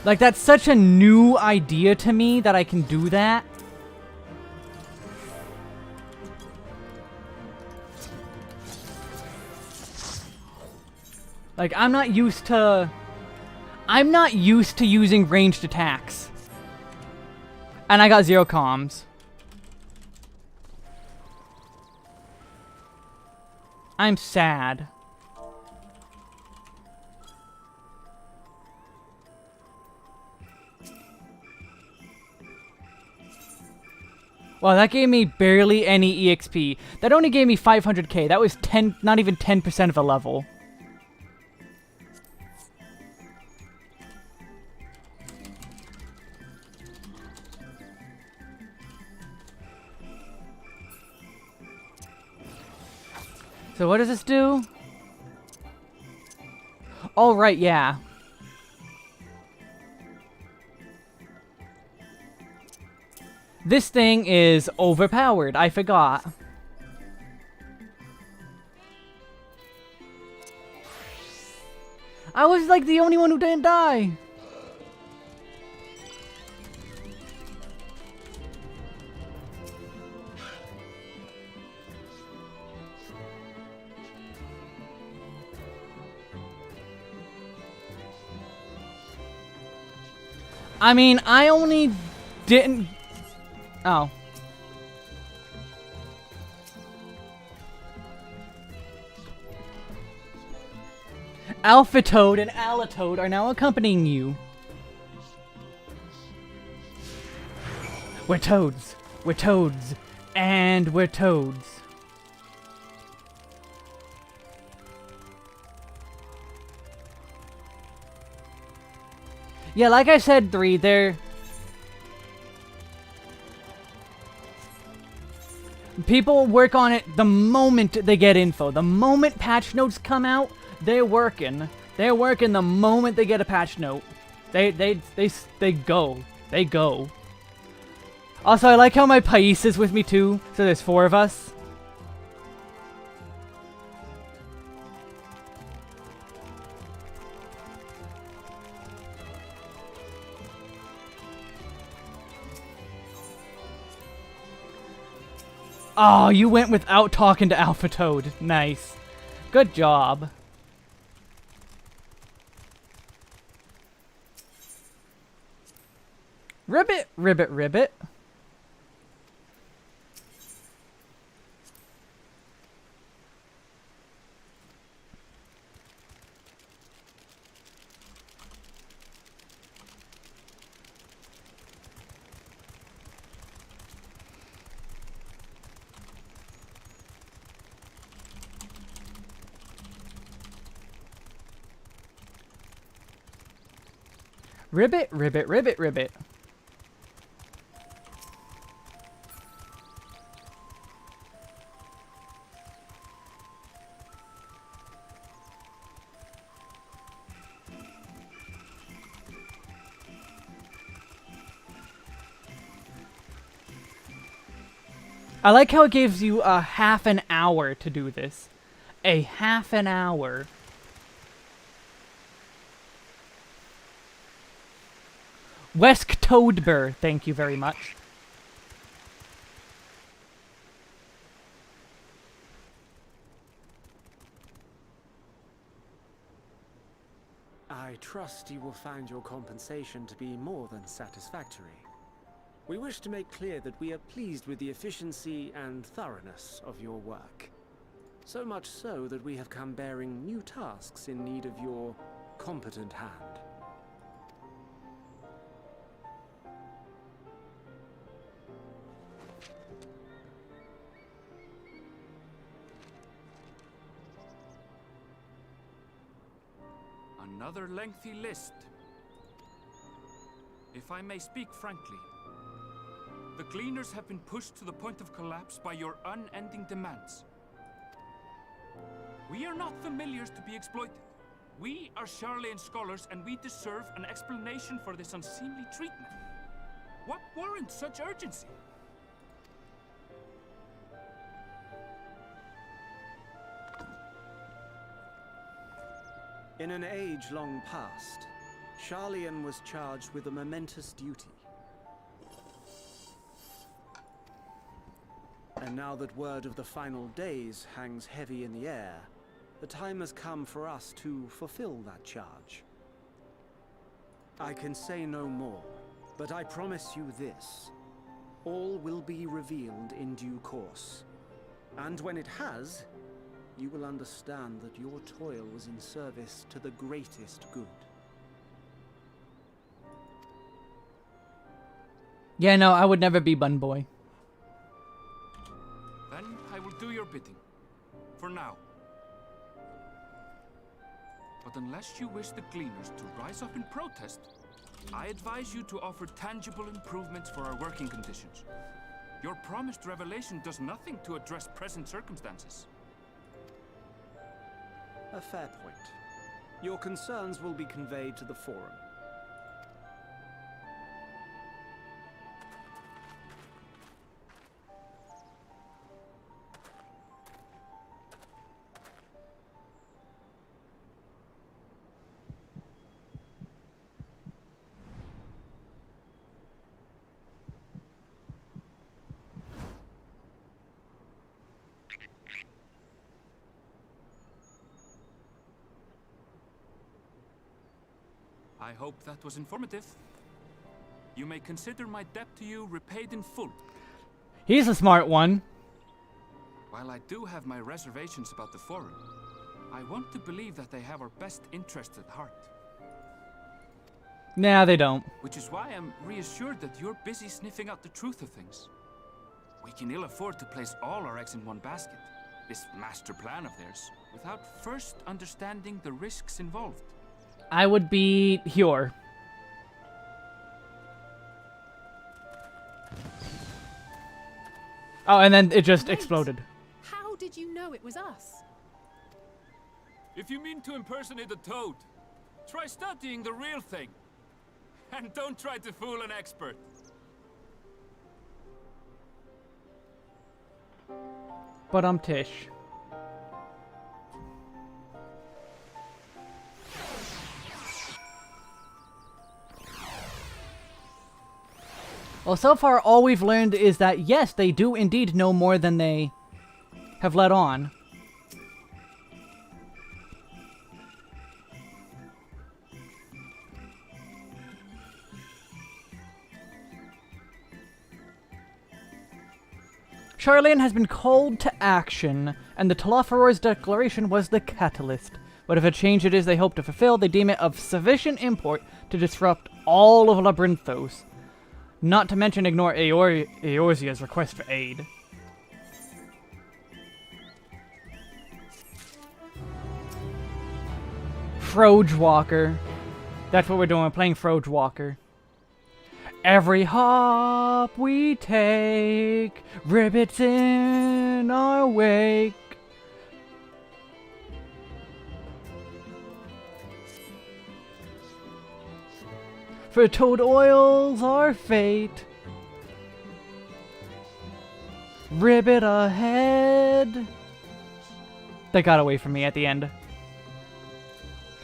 Like, that's such a new idea to me that I can do that. Like, I'm not used to using ranged attacks. And I got 0 comms. I'm sad. Well, that gave me barely any EXP. That only gave me 500k. That was not even 10% of a level. So what does this do? Oh, right, yeah. This thing is overpowered. I forgot. I was like the only one who didn't die. I mean, I only didn't... Oh. Alpha Toad and Alatoad are now accompanying you. We're toads. We're toads. And we're toads. Yeah, like I said, 3, they're... People work on it the moment they get info. The moment patch notes come out, they're working. They're working the moment they get a patch note. They go. They go. Also, I like how my Pais is with me too, so there's 4 of us. Oh, you went without talking to Alpha Toad. Nice. Good job. Ribbit, ribbit, ribbit. Ribbit, ribbit, ribbit, ribbit. I like how it gives you a half an hour to do this. A half an hour. Wesk Toadber, thank you very much. I trust you will find your compensation to be more than satisfactory. We wish to make clear that we are pleased with the efficiency and thoroughness of your work. So much so that we have come bearing new tasks in need of your competent hand. Another lengthy list. If I may speak frankly, the Gleaners have been pushed to the point of collapse by your unending demands. We are not familiars to be exploited. We are Charlian scholars, and we deserve an explanation for this unseemly treatment. What warrants such urgency? In an age long past, Charlian was charged with a momentous duty. And now that word of the final days hangs heavy in the air, the time has come for us to fulfill that charge. I can say no more, but I promise you this. All will be revealed in due course. And when it has, you will understand that your toil was in service to the greatest good. Yeah, no, I would never be Bun Boy. Then I will do your bidding. For now. But unless you wish the Gleaners to rise up in protest, I advise you to offer tangible improvements for our working conditions. Your promised revelation does nothing to address present circumstances. A fair point. Your concerns will be conveyed to the Forum. I hope that was informative. You may consider my debt to you repaid in full. He's a smart one. While I do have my reservations about the Forum, I want to believe that they have our best interests at heart. Nah, they don't. Which is why I'm reassured that you're busy sniffing out the truth of things. We can ill afford to place all our eggs in one basket, this master plan of theirs, without first understanding the risks involved. I would be Hjor. Oh, and then it just exploded. How did you know it was us? If you mean to impersonate a toad, try studying the real thing. And don't try to fool an expert. But I'm Tish. Well, so far all we've learned is that yes, they do indeed know more than they have let on. Charlene has been called to action, and the Telophoror's declaration was the catalyst. Whatever change it is they hope to fulfill, they deem it of sufficient import to disrupt all of Labyrinthos. Not to mention ignore Eorzea's request for aid. Endwalker. That's what we're doing, we're playing Endwalker. Every hop we take, rivets in our wake. For toad oils our fate. Ribbit ahead. They got away from me at the end.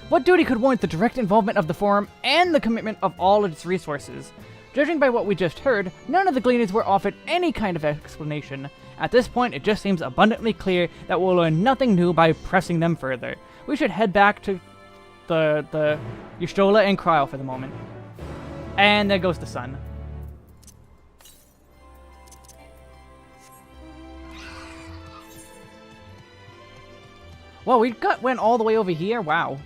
What duty could warrant the direct involvement of the Forum and the commitment of all its resources? Judging by what we just heard, none of the Gleaners were offered any kind of explanation. At this point, it just seems abundantly clear that we'll learn nothing new by pressing them further. We should head back to the Y'shtola and Cryo for the moment. And there goes the sun. Well, went all the way over here? Wow.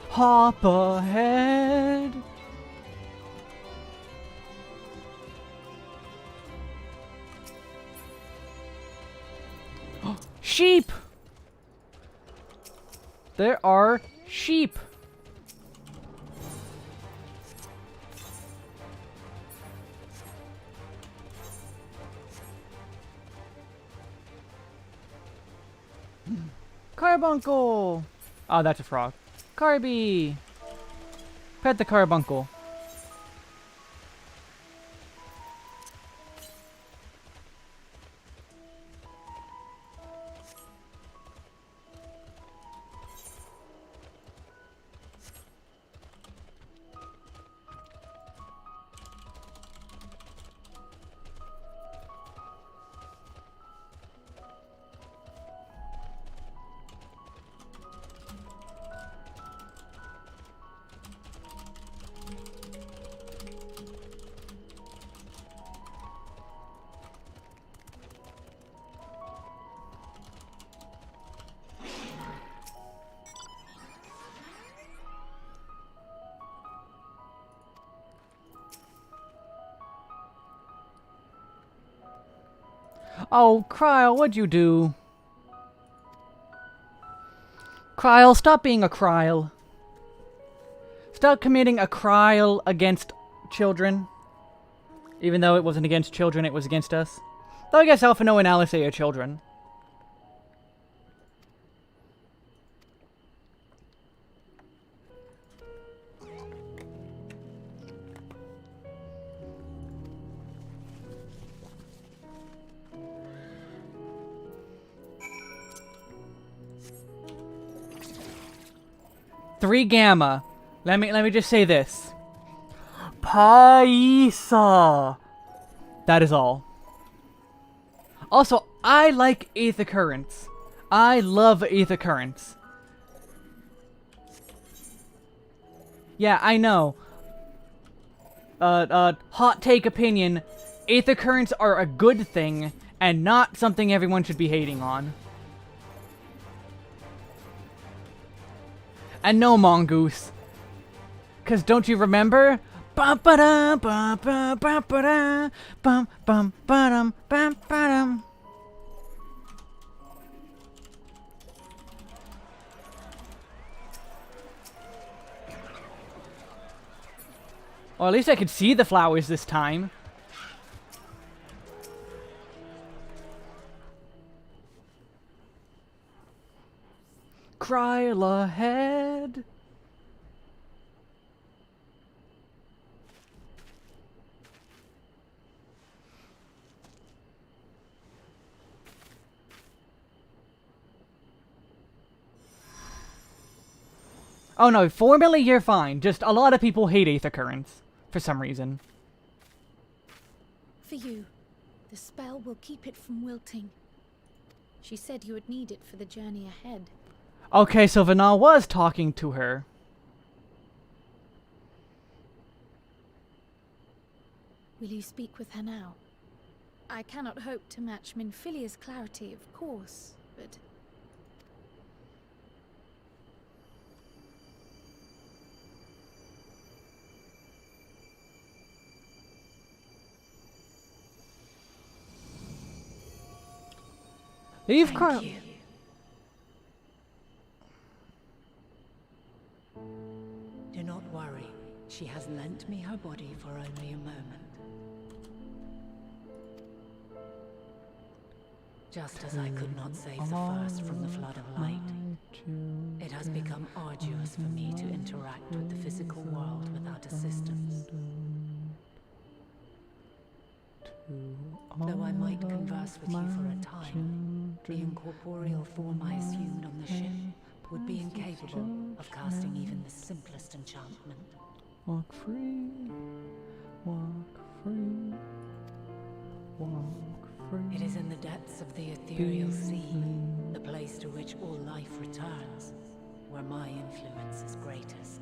Hop ahead. Sheep! There are sheep. Carbuncle! Oh, that's a frog. Carby! Pet the carbuncle. Oh, Kryle, what'd you do? Kryle, stop being a Kryle. Stop committing a Kryle against children. Even though it wasn't against children, it was against us. Though I guess Alphino and Alice are children. Three Gamma. Let me just say this. Paisa. That is all. Also, I like Aether Currents. I love Aether Currents. Yeah, I know. Hot take opinion. Aether Currents are a good thing and not something everyone should be hating on. And no, Mongoose. Cause don't you remember? Bum ba dum bum bum bum ba dum bum bum ba dum bum ba dum. Or at least I could see the flowers this time. Kryle ahead. Oh no, formally you're fine. Just a lot of people hate Aether Currents. For some reason. For you, the spell will keep it from wilting. She said you would need it for the journey ahead. Okay, so Vanal was talking to her. Will you speak with her now? I cannot hope to match Minfilia's clarity, of course, but... Leave Thank you. Do not worry. She has lent me her body for only a moment. Just as I could not save the first from the flood of light, it has become arduous for me to interact with the physical world without assistance. Though I might converse with you for a time, the incorporeal form I assumed on the ship would be incapable of casting even the simplest enchantment. Walk free, walk free, walk free. It is in the depths of the ethereal sea, the place to which all life returns, where my influence is greatest.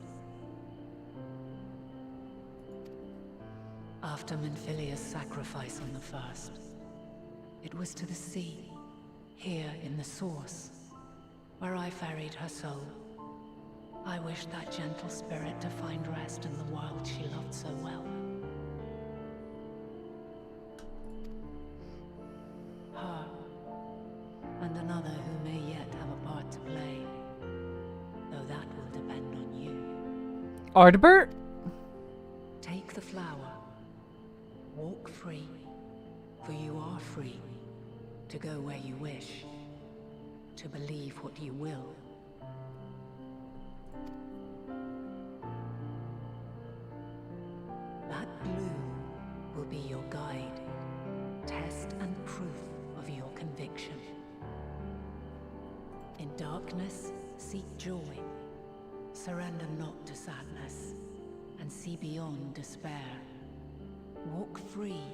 After Minfilia's sacrifice on the first, it was to the sea, here in the source, where I ferried her soul. I wished that gentle spirit to find rest in the world she loved so well. Her, and another who may yet have a part to play, though that will depend on you. Ardbert? Take the flower. Walk free, for you are free, to go where you wish, to believe what you will. That bloom will be your guide, test and proof of your conviction. In darkness, seek joy, surrender not to sadness, and see beyond despair. Walk free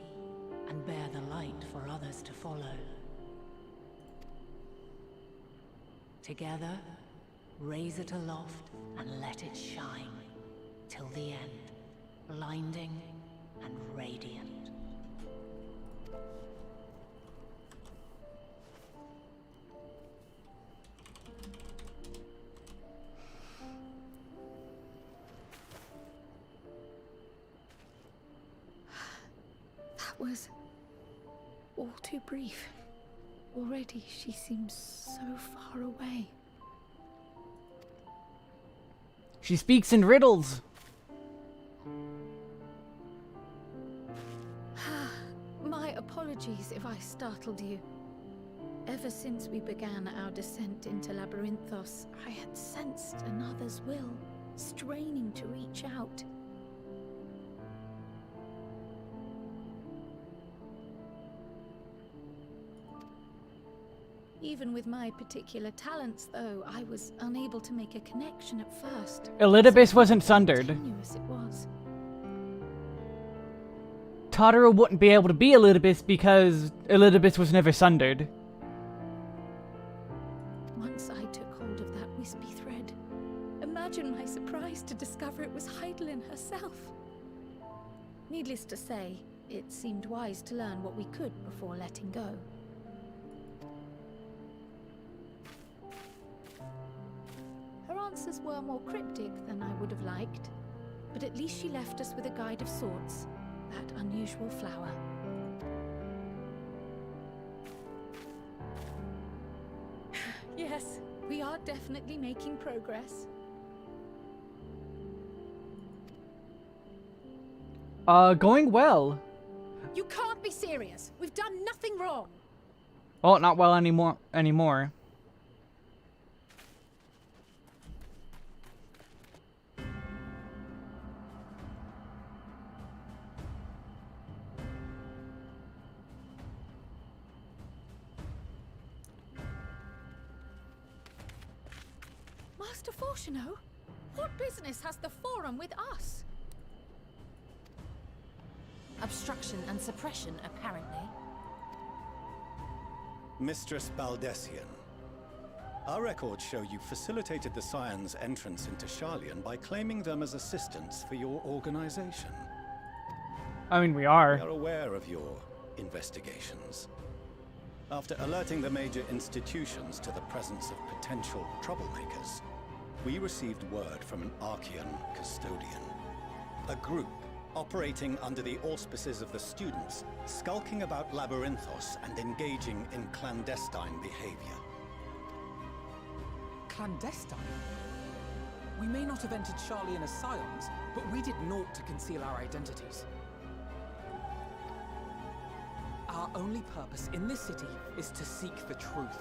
and bear the light for others to follow. Together, raise it aloft and let it shine till the end, blinding and radiant. all too brief. Already she seems so far away. She speaks in riddles. My apologies if I startled you. Ever since we began our descent into Labyrinthos, I had sensed another's will, straining to reach out. Even with my particular talents, though, I was unable to make a connection at first. Elidibus wasn't sundered. Continuous it was. Totoro wouldn't be able to be Elidibus because Elidibus was never sundered. Once I took hold of that wispy thread, imagine my surprise to discover it was Heidelin herself. Needless to say, it seemed wise to learn what we could before letting go. Her answers were more cryptic than I would have liked, but at least she left us with a guide of sorts, that unusual flower. Yes, we are definitely making progress. Going well. You can't be serious. We've done nothing wrong. Oh, not well anymore. Master Fortuno, what business has the Forum with us? Obstruction and suppression, apparently. Mistress Baldessian, our records show you facilitated the Scions' entrance into Sharlayan by claiming them as assistants for your organization. I mean, we are. We are aware of your investigations. After alerting the major institutions to the presence of potential troublemakers, we received word from an Archean custodian. A group operating under the auspices of the students, skulking about Labyrinthos and engaging in clandestine behavior. Clandestine? We may not have entered Sharlayan as Scions, but we did naught to conceal our identities. Our only purpose in this city is to seek the truth.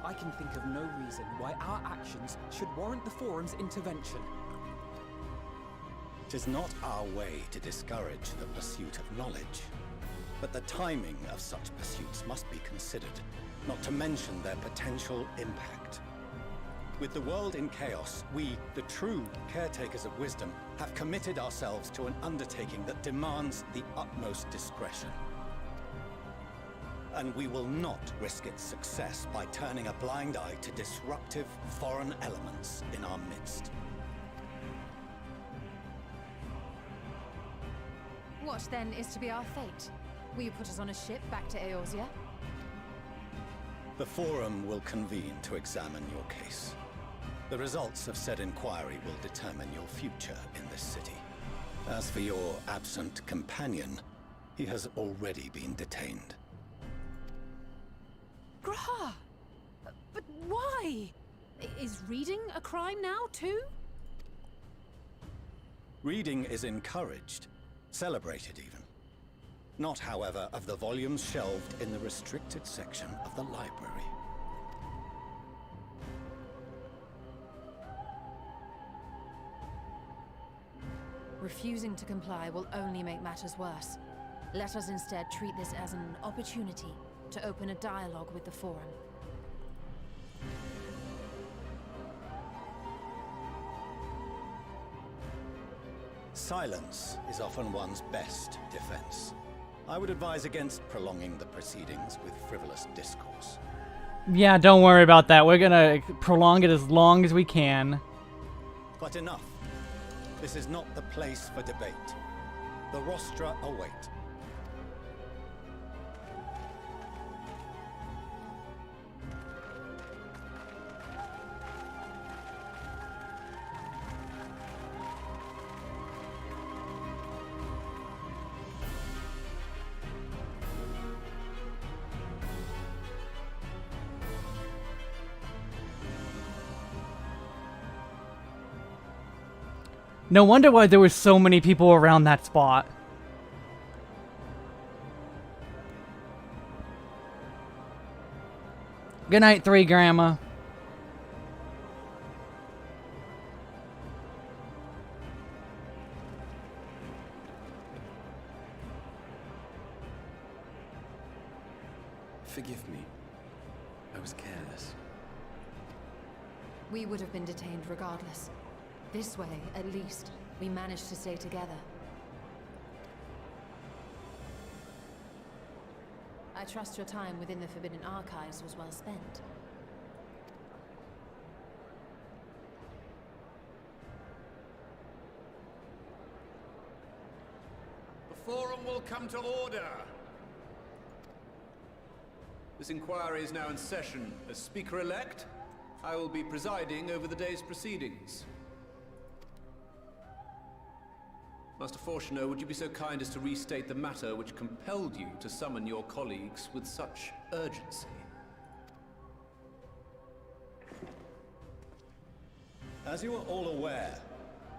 I can think of no reason why our actions should warrant the Forum's intervention. It is not our way to discourage the pursuit of knowledge, but the timing of such pursuits must be considered, not to mention their potential impact. With the world in chaos, we, the true caretakers of wisdom, have committed ourselves to an undertaking that demands the utmost discretion. And we will not risk its success by turning a blind eye to disruptive foreign elements in our midst. What, then, is to be our fate? Will you put us on a ship back to Eorzea? The Forum will convene to examine your case. The results of said inquiry will determine your future in this city. As for your absent companion, he has already been detained. Graha! But why? Is reading a crime now, too? Reading is encouraged, celebrated even. Not, however, of the volumes shelved in the restricted section of the library. Refusing to comply will only make matters worse. Let us instead treat this as an opportunity to open a dialogue with the Forum. Silence is often one's best defense. I would advise against prolonging the proceedings with frivolous discourse. Yeah, don't worry about that. We're gonna prolong it as long as we can. But enough. This is not the place for debate. The rostra await. No wonder why there were so many people around that spot. Good night, 3 Grandma. Forgive me. I was careless. We would have been detained regardless. This way, at least, we managed to stay together. I trust your time within the Forbidden Archives was well spent. The forum will come to order. This inquiry is now in session. As Speaker-elect, I will be presiding over the day's proceedings. Master Fortuner, would you be so kind as to restate the matter which compelled you to summon your colleagues with such urgency? As you are all aware,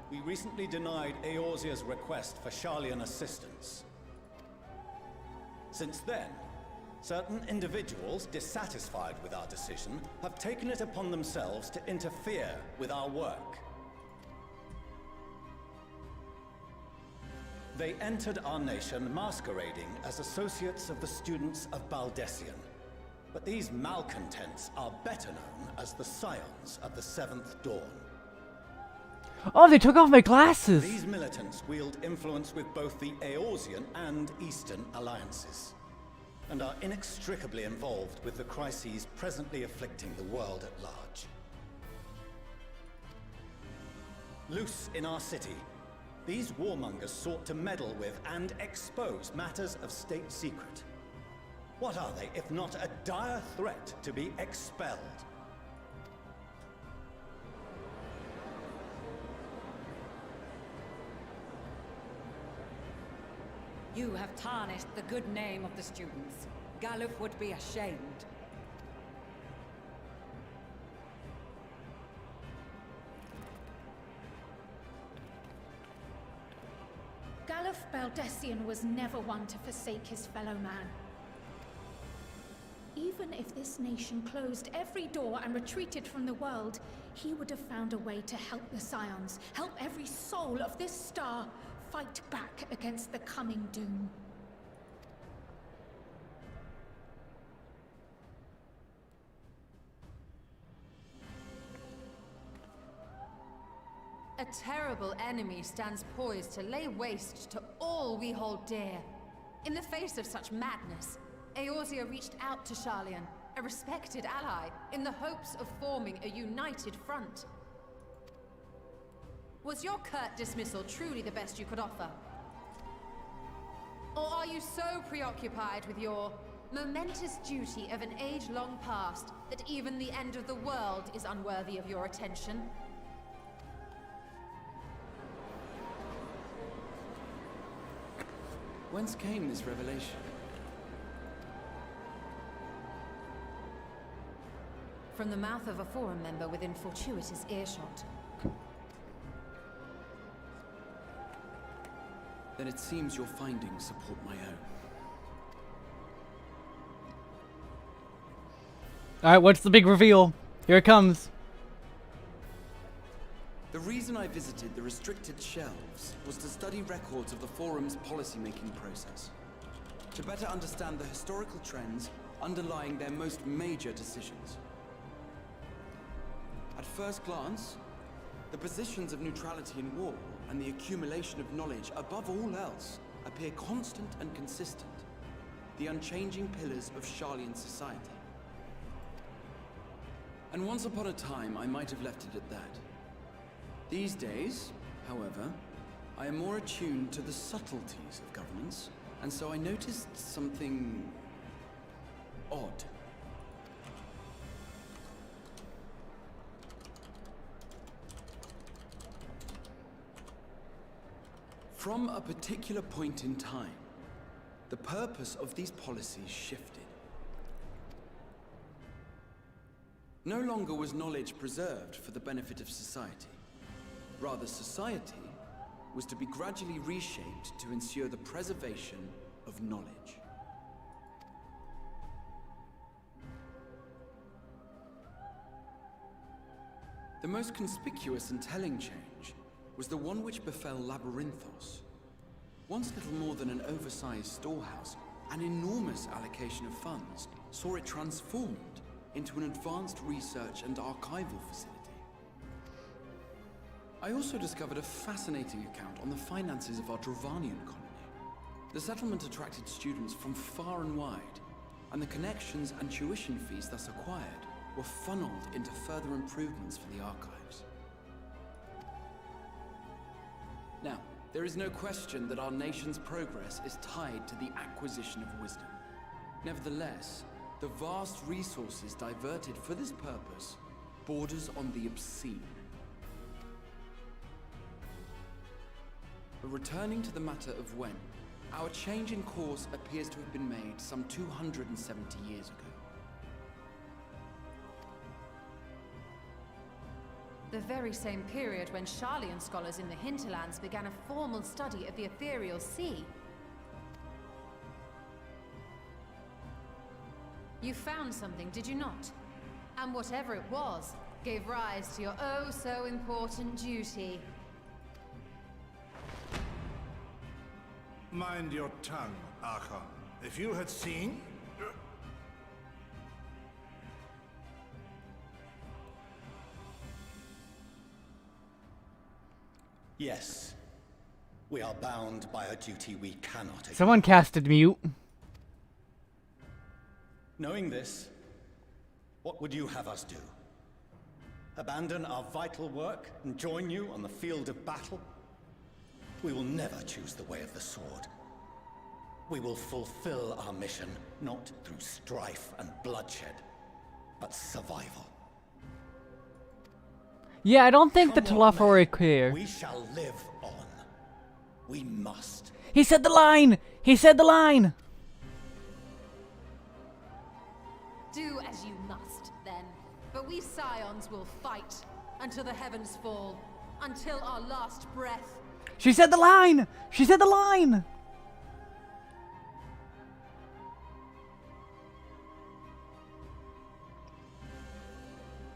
we recently denied Eorzea's request for Sharlayan assistance. Since then, certain individuals dissatisfied with our decision have taken it upon themselves to interfere with our work. They entered our nation masquerading as associates of the students of Baldessian. But these malcontents are better known as the Scions of the Seventh Dawn. Oh, they took off my glasses! These militants wield influence with both the Eorzean and Eastern alliances, and are inextricably involved with the crises presently afflicting the world at large. Loose in our city, these warmongers sought to meddle with and expose matters of state secret. What are they, if not a dire threat to be expelled? You have tarnished the good name of the students. Galuf would be ashamed. Galuf Baldessian was never one to forsake his fellow man. Even if this nation closed every door and retreated from the world, he would have found a way to help the Scions, help every soul of this star fight back against the coming doom. A terrible enemy stands poised to lay waste to all we hold dear. In the face of such madness, Eorzea reached out to Sharlayan, a respected ally, in the hopes of forming a united front. Was your curt dismissal truly the best you could offer? Or are you so preoccupied with your momentous duty of an age long past that even the end of the world is unworthy of your attention? Whence came this revelation? From the mouth of a forum member within fortuitous earshot. Then it seems your findings support my own. Alright, what's the big reveal? Here it comes. The reason I visited the restricted shelves was to study records of the Forum's policy-making process, to better understand the historical trends underlying their most major decisions. At first glance, the positions of neutrality in war and the accumulation of knowledge above all else appear constant and consistent, the unchanging pillars of Sharlayan society. And once upon a time, I might have left it at that. These days, however, I am more attuned to the subtleties of governance, and so I noticed something odd. From a particular point in time, the purpose of these policies shifted. No longer was knowledge preserved for the benefit of society. Rather, society was to be gradually reshaped to ensure the preservation of knowledge. The most conspicuous and telling change was the one which befell Labyrinthos. Once little more than an oversized storehouse, an enormous allocation of funds saw it transformed into an advanced research and archival facility. I also discovered a fascinating account on the finances of our Dravanian colony. The settlement attracted students from far and wide, and the connections and tuition fees thus acquired were funneled into further improvements for the archives. Now, there is no question that our nation's progress is tied to the acquisition of wisdom. Nevertheless, the vast resources diverted for this purpose borders on the obscene. But returning to the matter of when, our change in course appears to have been made some 270 years ago. The very same period when Sharlayan scholars in the hinterlands began a formal study of the ethereal sea. You found something, did you not? And whatever it was, gave rise to your oh-so-important duty. Mind your tongue, Archon. If you had seen... Yes. We are bound by a duty we cannot ignore. Someone casted mute. Knowing this, what would you have us do? Abandon our vital work and join you on the field of battle? We will never choose the way of the sword. We will fulfill our mission, not through strife and bloodshed, but survival. Yeah, I don't think the Tluffer were clear. We shall live on. We must. He said the line! He said the line! Do as you must, then. But we Scions will fight until the heavens fall, until our last breath. She said the line! She said the line!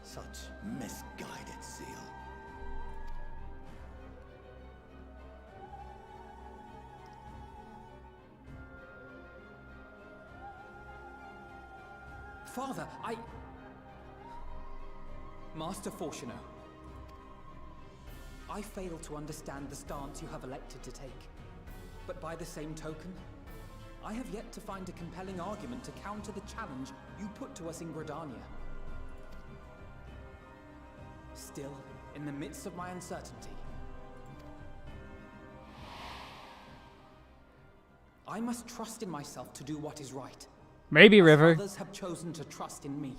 Such misguided zeal. Father, Master Fortuno, I fail to understand the stance you have elected to take. But by the same token, I have yet to find a compelling argument to counter the challenge you put to us in Gridania. Still, in the midst of my uncertainty, I must trust in myself to do what is right. Maybe, River. Others have chosen to trust in me.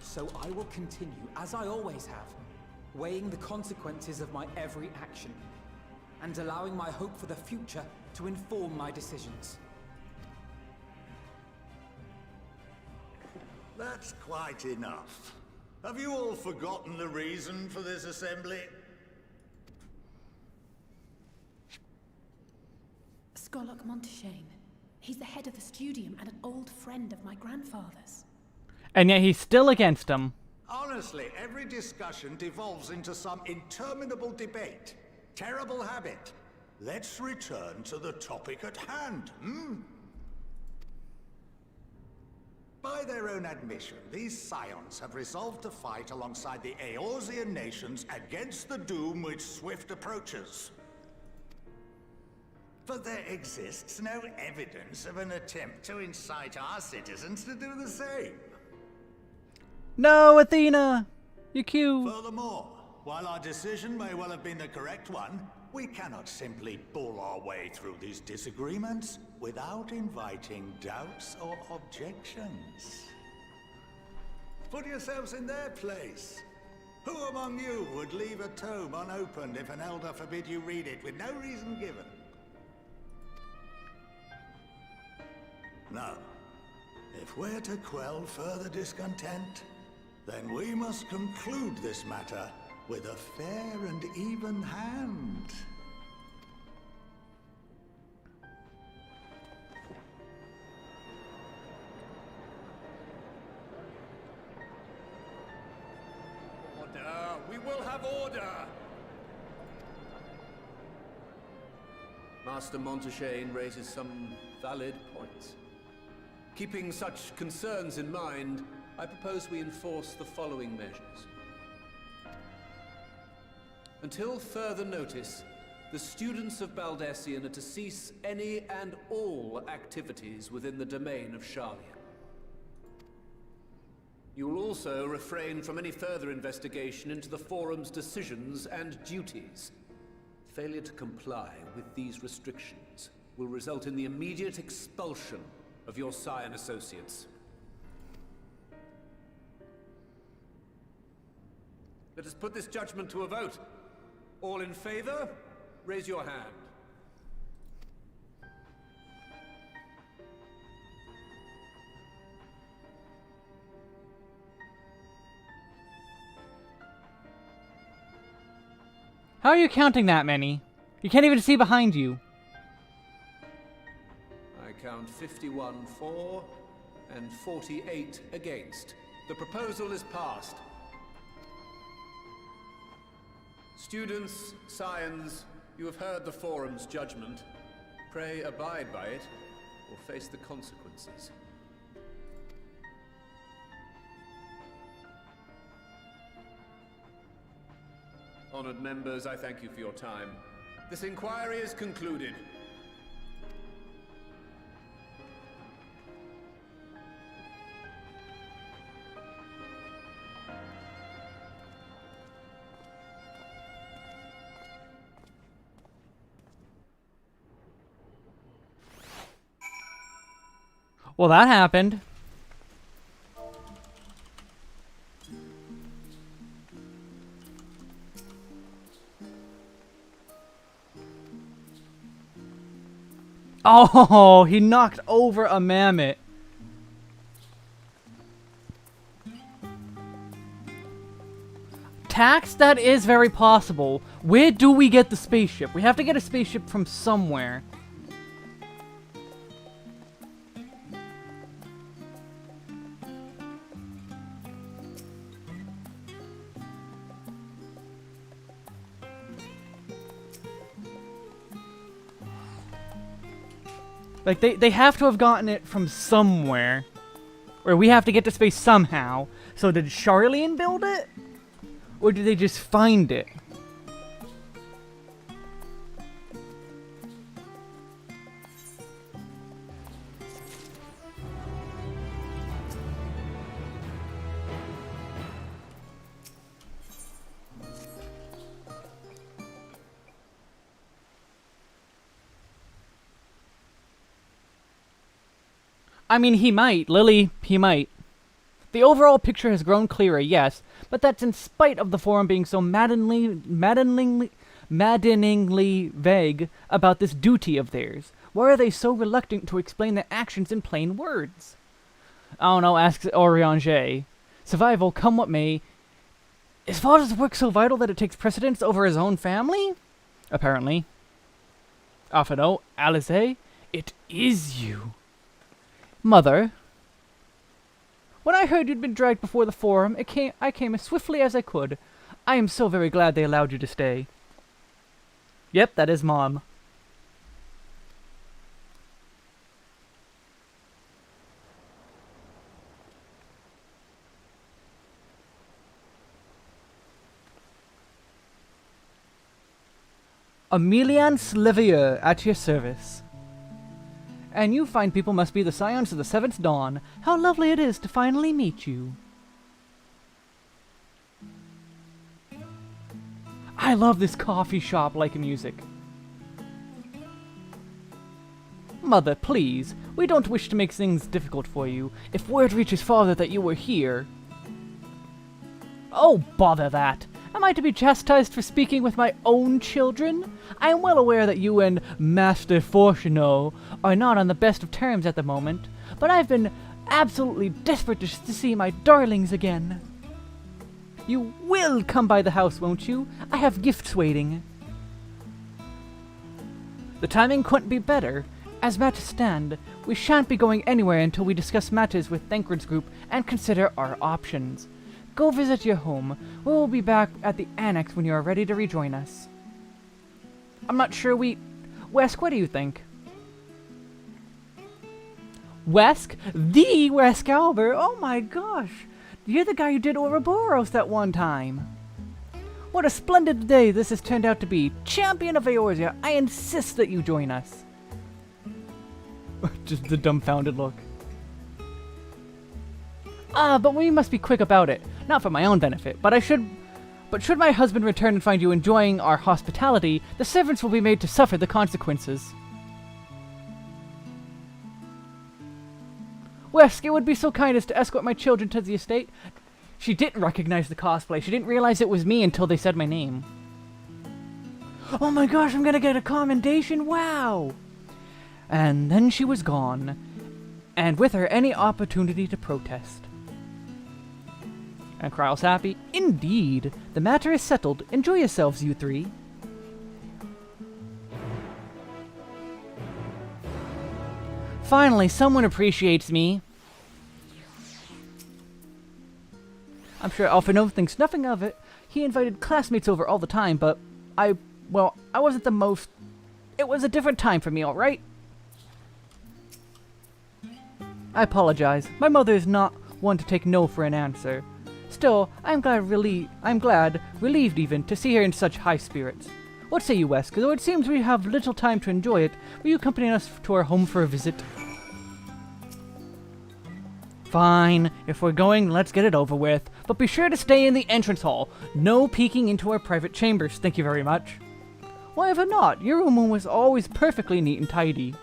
So I will continue, as I always have, weighing the consequences of my every action, and allowing my hope for the future to inform my decisions. That's quite enough. Have you all forgotten the reason for this assembly? Skolok Monteshane. He's the head of the studium and an old friend of my grandfather's. And yet he's still against him. Honestly, every discussion devolves into some interminable debate. Terrible habit. Let's return to the topic at hand, By their own admission, these Scions have resolved to fight alongside the Eorzean nations against the doom which swift approaches. But there exists no evidence of an attempt to incite our citizens to do the same. No, Athena! You're cute. Furthermore, while our decision may well have been the correct one, we cannot simply bull our way through these disagreements without inviting doubts or objections. Put yourselves in their place. Who among you would leave a tome unopened if an elder forbid you read it with no reason given? No. If we're to quell further discontent, Then we must conclude this matter with a fair and even hand. Order! We will have order! Master Montaigne raises some valid points. Keeping such concerns in mind, I propose we enforce the following measures. Until further notice, the students of Baldessian are to cease any and all activities within the domain of Sharlayan. You will also refrain from any further investigation into the Forum's decisions and duties. Failure to comply with these restrictions will result in the immediate expulsion of your Scion associates. Let us put this judgment to a vote. All in favor, raise your hand. How are you counting that many? You can't even see behind you. I count 51 for and 48 against. The proposal is passed. Students, Scions, you have heard the Forum's judgment. Pray abide by it, or face the consequences. Honored members, I thank you for your time. This inquiry is concluded. Well, that happened. Oh, he knocked over a mammoth. Tax? That is very possible. Where do we get the spaceship? We have to get a spaceship from somewhere. Like, they have to have gotten it from somewhere. Or we have to get to space somehow. So did Sharlayan build it? Or did they just find it? I mean, he might. Lily, he might. The overall picture has grown clearer, yes, but that's in spite of the Forum being so maddeningly vague about this duty of theirs. Why are they so reluctant to explain their actions in plain words? I don't know, asks Oriange. Survival, come what may. Is father's work so vital that it takes precedence over his own family? Apparently. Afano, Alice, it is you. Mother, when I heard you'd been dragged before the Forum, I came as swiftly as I could. I am so very glad they allowed you to stay. Yep, that is Mom. Emilian Slivier, at your service. And you fine people must be the scions of the Seventh Dawn. How lovely it is to finally meet you. I love this coffee shop-like music. Mother, please, we don't wish to make things difficult for you. If word reaches father that you were here... Oh, bother that! Am I to be chastised for speaking with my own children? I am well aware that you and Master Fortuno are not on the best of terms at the moment, but I've been absolutely desperate to see my darlings again. You will come by the house, won't you? I have gifts waiting. The timing couldn't be better. As matters stand, we shan't be going anywhere until we discuss matters with Thancred's group and consider our options. Go visit your home. We will be back at the annex when you are ready to rejoin us. I'm not sure Wesk, what do you think? Wesk? The Wesk Albert? Oh my gosh! You're the guy who did Ouroboros that one time. What a splendid day this has turned out to be. Champion of Eorzea, I insist that you join us. Just the dumbfounded look. But we must be quick about it. Not for my own benefit, but should my husband return and find you enjoying our hospitality, the servants will be made to suffer the consequences. Wesk, it would be so kind as to escort my children to the estate. She didn't recognize the cosplay. She didn't realize it was me until they said my name. Oh my gosh, I'm gonna get a commendation, wow! And then she was gone, and with her any opportunity to protest. And Kryle's happy. Indeed, the matter is settled. Enjoy yourselves, you three. Finally, someone appreciates me. I'm sure Alphino thinks nothing of it. He invited classmates over all the time, but I wasn't the most... It was a different time for me, alright? I apologize. My mother is not one to take no for an answer. Still, I'm glad, relieved even, to see her in such high spirits. What say you, Wesk? Though it seems we have little time to enjoy it, will you accompany us to our home for a visit? Fine. If we're going, let's get it over with. But be sure to stay in the entrance hall. No peeking into our private chambers, thank you very much. Why ever not? Your room was always perfectly neat and tidy.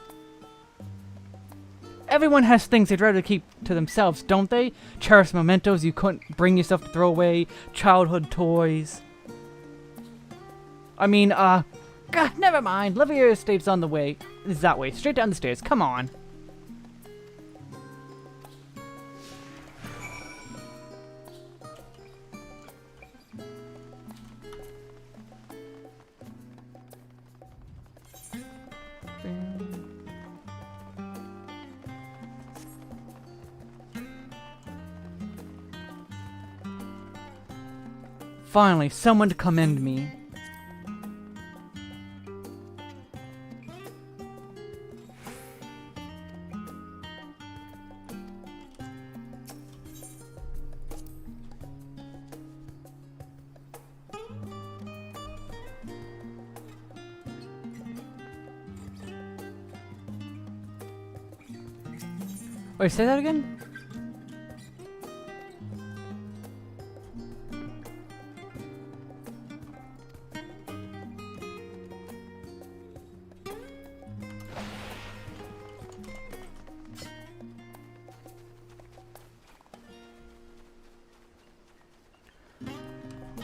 Everyone has things they'd rather keep to themselves, don't they? Cherished mementos you couldn't bring yourself to throw away, childhood toys. I mean, God, never mind. Levier Estate's on the way. It's that way, straight down the stairs. Come on. Finally, someone to commend me. Wait, say that again?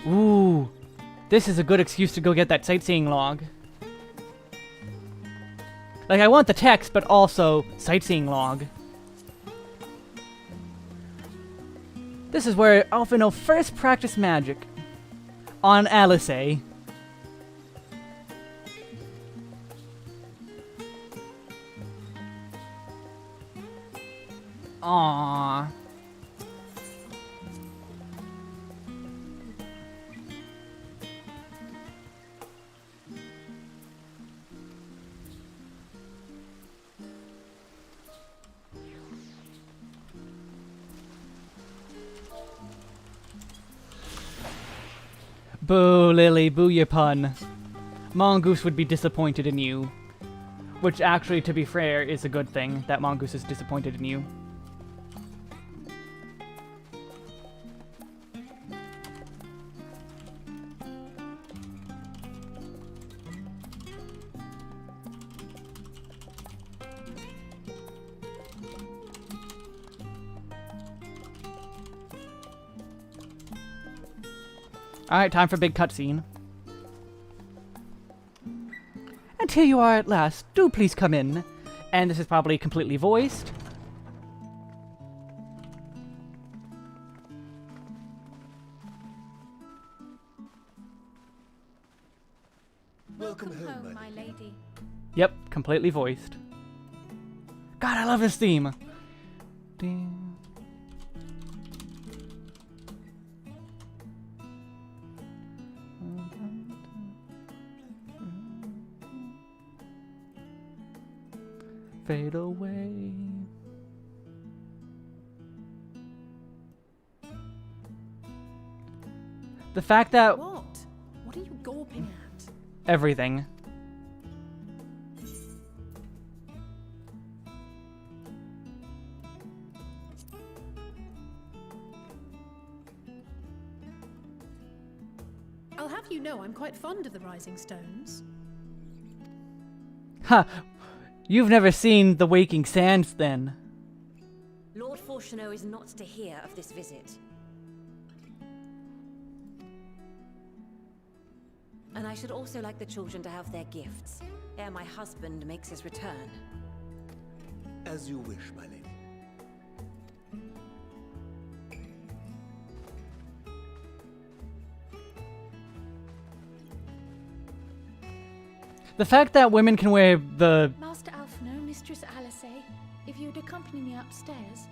Ooh, this is a good excuse to go get that sightseeing log. Like, I want the text, but also sightseeing log. This is where Alphino first practiced magic. On Alice. Aww. Boo, Lily, boo your pun. Mongoose would be disappointed in you. Which actually, to be fair, is a good thing, that Mongoose is disappointed in you. Alright, time for big cutscene. And here you are at last. Do please come in. And this is probably completely voiced. No, my lady. Yep, completely voiced. God, I love this theme. Damn. Fade away. The fact that What? What are you gawping at? everything. I'll have you know I'm quite fond of the Rising Stones. Ha! You've never seen The Waking Sands, then. Lord Fortuneau is not to hear of this visit. And I should also like the children to have their gifts, ere my husband makes his return. As you wish, my lady. The fact that women can wear the... Master Alphino, Mistress Alice, if you'd accompany me upstairs.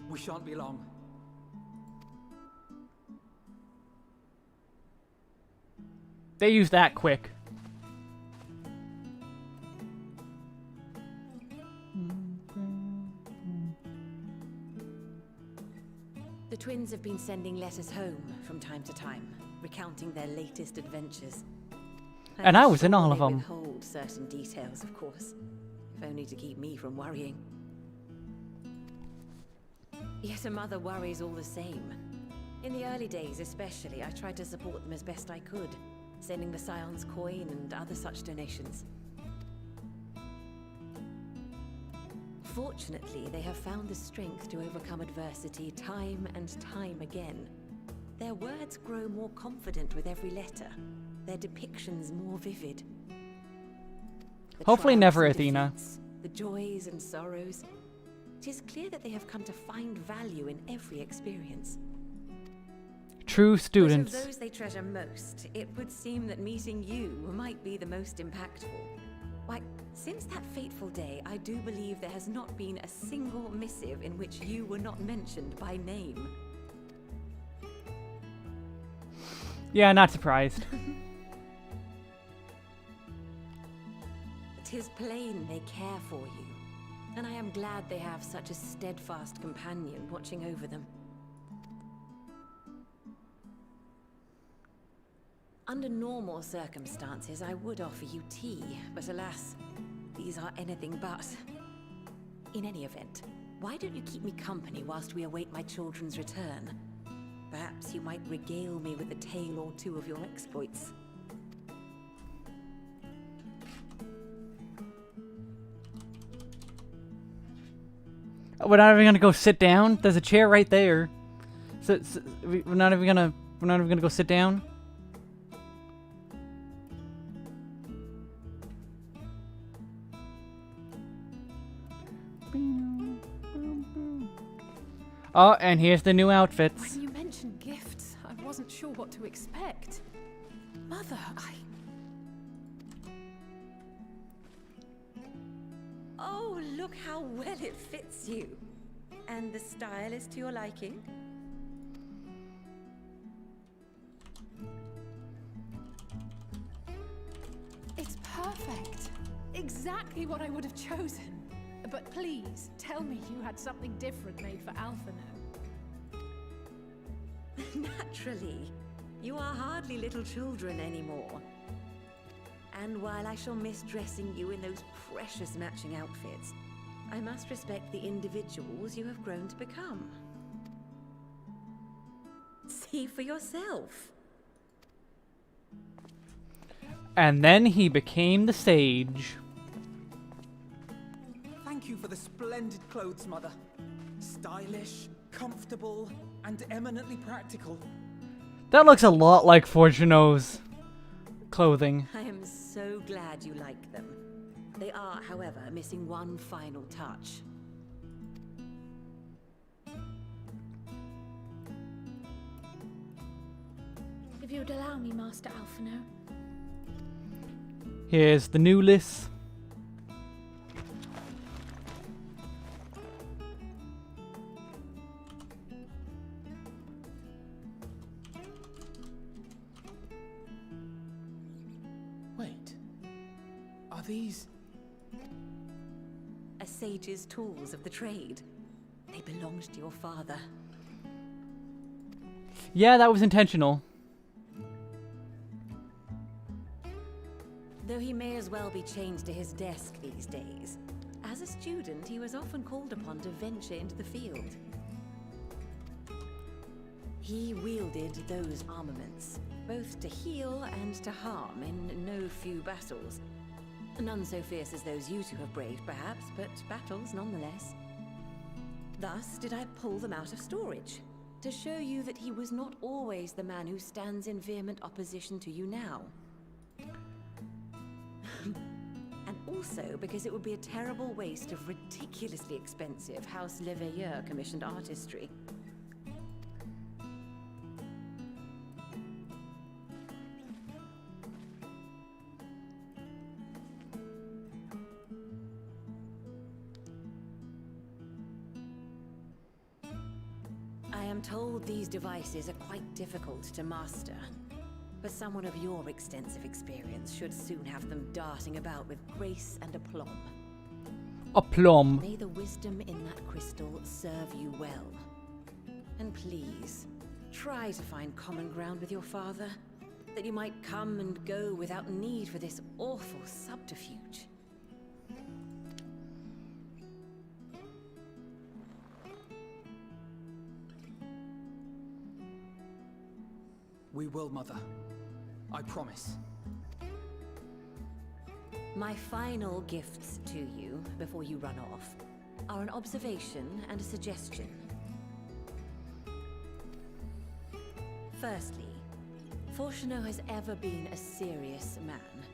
We shan't be long. They use that quick. The twins have been sending letters home from time to time, recounting their latest adventures. And I was in all of They them. withhold certain details, of course, if only to keep me from worrying. Yet a mother worries all the same. In the early days especially, I tried to support them as best I could, sending the Scion's coin and other such donations. Fortunately, they have found the strength to overcome adversity time and time again. Their words grow more confident with every letter, their depictions more vivid. The Hopefully triumphs never, and Athena. defeats, the joys and sorrows. It is clear that they have come to find value in every experience. True students. But of those they treasure most, it would seem that meeting you might be the most impactful. Why, since that fateful day, I do believe there has not been a single missive in which you were not mentioned by name. Yeah, not surprised. 'Tis plain they care for you, and I am glad they have such a steadfast companion watching over them. Under normal circumstances, I would offer you tea, but alas, these are anything but. In any event, why don't you keep me company whilst we await my children's return? Perhaps you might regale me with a tale or two of your exploits. We're not even gonna go sit down. There's a chair right there. So we're not even gonna go sit down. Oh, and here's the new outfits. When you mentioned gifts, I wasn't sure what to expect. Mother, Oh, look how well it fits you. And the style is to your liking? It's perfect. Exactly what I would have chosen. But please, tell me you had something different made for Alphino. Naturally. You are hardly little children anymore. And while I shall miss dressing you in those precious matching outfits, I must respect the individuals you have grown to become. See for yourself. And then he became the sage. Thank you for the splendid clothes, Mother. Stylish, comfortable, and eminently practical. That looks a lot like Fortuneau's clothing. I am so glad you like them. They are, however, missing one final touch. If you would allow me, Master Alphino, Here's the new list. Wait. Are these... A sage's tools of the trade. They belonged to your father. Yeah, that was intentional. Though he may as well be chained to his desk these days. As a student, he was often called upon to venture into the field. He wielded those armaments, both to heal and to harm in no few battles. None so fierce as those you two have braved, perhaps, but battles nonetheless. Thus did I pull them out of storage, to show you that he was not always the man who stands in vehement opposition to you now. And also because it would be a terrible waste of ridiculously expensive House Leveilleur commissioned artistry. I am told these devices are quite difficult to master. But someone of your extensive experience should soon have them darting about with grace and aplomb. Aplomb. May the wisdom in that crystal serve you well. And please, try to find common ground with your father, that you might come and go without need for this awful subterfuge. We will, Mother. I promise. My final gifts to you, before you run off, are an observation and a suggestion. Firstly, Fortunato has ever been a serious man,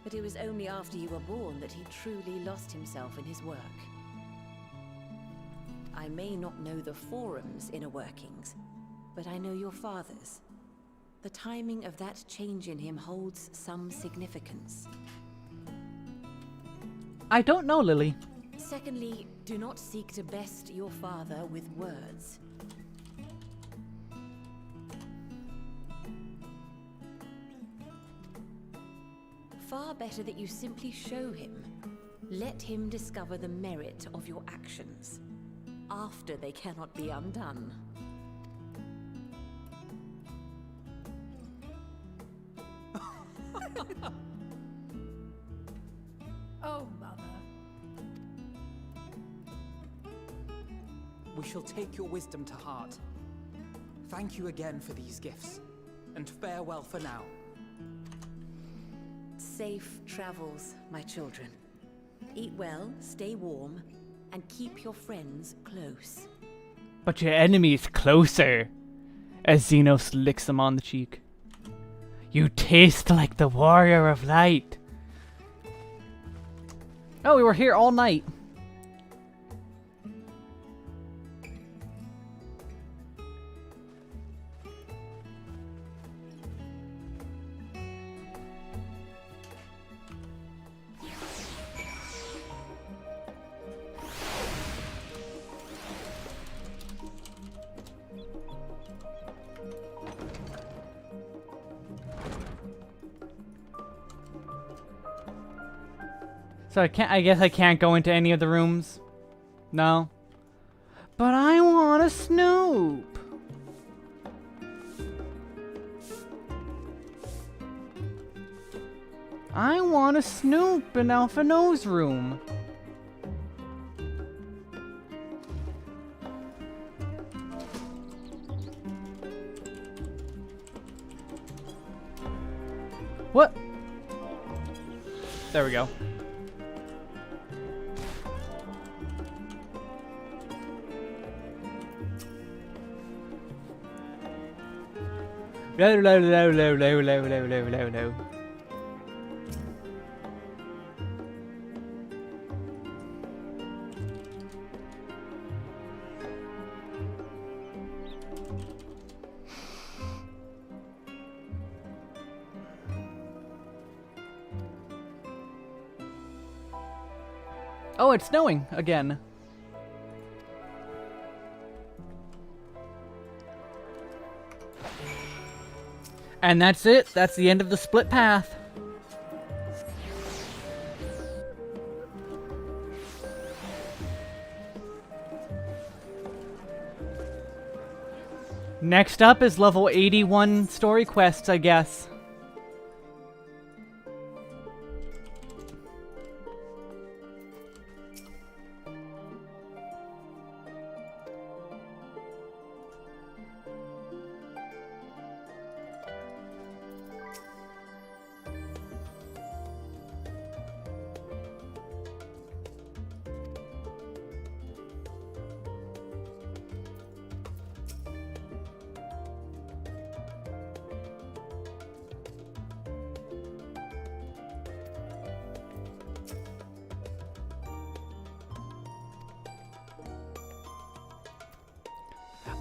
but it was only after you were born that he truly lost himself in his work. I may not know the Forum's inner workings, but I know your father's. The timing of that change in him holds some significance. I don't know, Lily. Secondly, do not seek to best your father with words. Far better that you simply show him. Let him discover the merit of your actions, after they cannot be undone. Oh, Mother. We shall take your wisdom to heart. Thank you again for these gifts, and farewell for now. Safe travels, my children. Eat well, stay warm, and keep your friends close. But your enemy's closer. As Xenos licks him on the cheek. You taste like the warrior of light. Oh, we were here all night. So I guess I can't go into any of the rooms? No? But I want to snoop! I want to snoop in Alphino's room! What? There we go. Low. Oh, it's snowing again. And that's it. That's the end of the split path. Next up is level 81 story quests, I guess.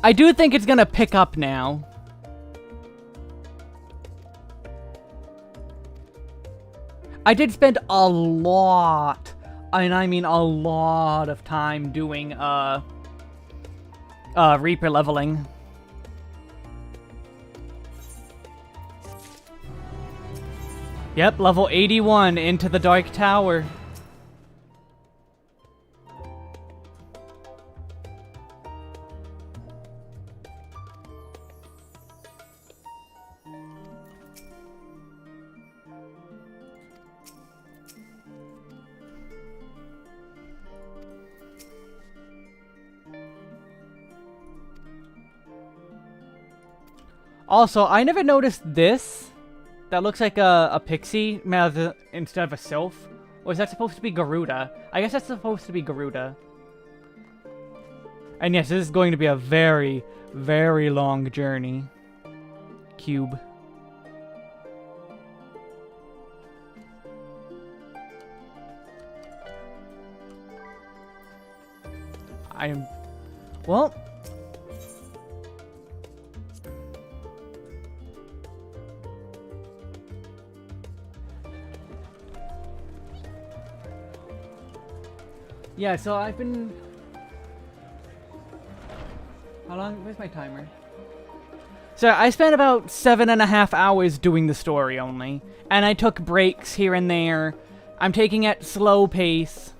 I do think it's gonna pick up now. I did spend a lot, and I mean a lot of time doing, Reaper leveling. Yep, level 81 into the Dark Tower. Also, I never noticed this. That looks like a pixie instead of a sylph. Or is that supposed to be Garuda? I guess that's supposed to be Garuda. And yes, this is going to be a very, very long journey. Cube. Well... Yeah, so I've been... How long? Where's my timer? So I spent about 7.5 hours doing the story only. And I took breaks here and there. I'm taking it slow pace,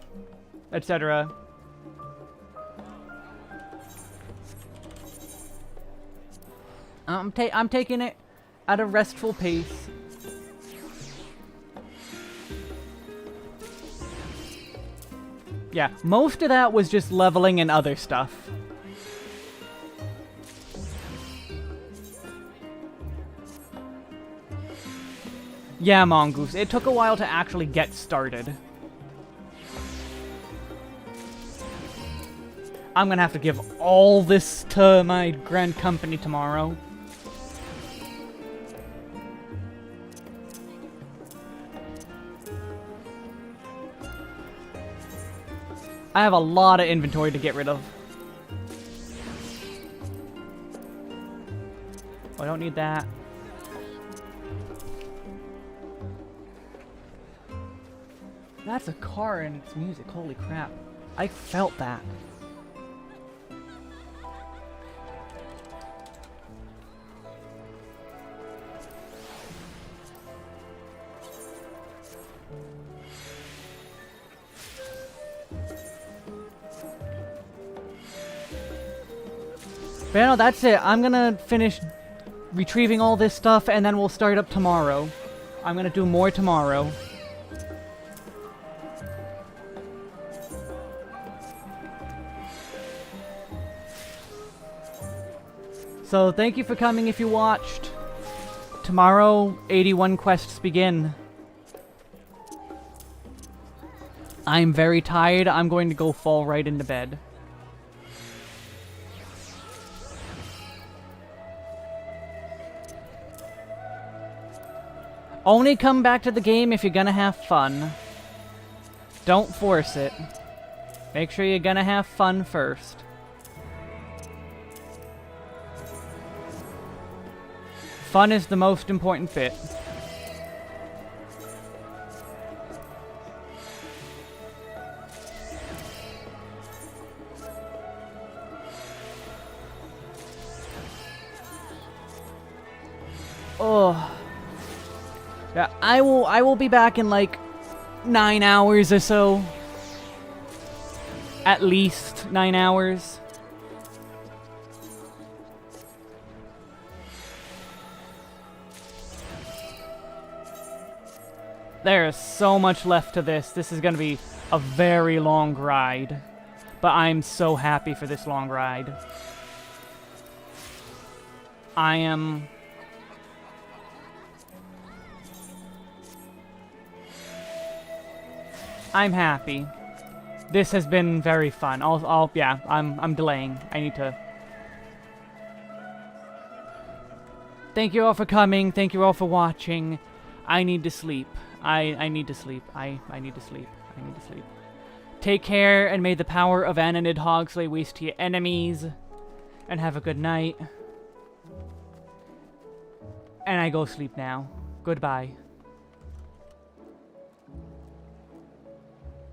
etc. I'm taking it at a restful pace. Yeah, most of that was just leveling and other stuff. Yeah, Mongoose, it took a while to actually get started. I'm gonna have to give all this to my grand company tomorrow. I have a lot of inventory to get rid of. Oh, I don't need that. That's a car and its music, holy crap. I felt that. But no, that's it. I'm gonna finish retrieving all this stuff and then we'll start up tomorrow. I'm gonna do more tomorrow. So thank you for coming if you watched. Tomorrow, 81 quests begin. I'm very tired. I'm going to go fall right into bed. Only come back to the game if you're gonna have fun. Don't force it. Make sure you're gonna have fun first. Fun is the most important bit. Oh. Yeah, I will be back in like 9 hours or so. At least 9 hours. There is so much left to this. This is going to be a very long ride. But I'm so happy for this long ride. I'm happy. This has been very fun. Yeah, I'm delaying. I need to. Thank you all for coming. Thank you all for watching. I need to sleep. I need to sleep. I need to sleep. I need to sleep. Take care, and may the power of Ananid Hogs lay waste to your enemies. And have a good night. And I go sleep now. Goodbye.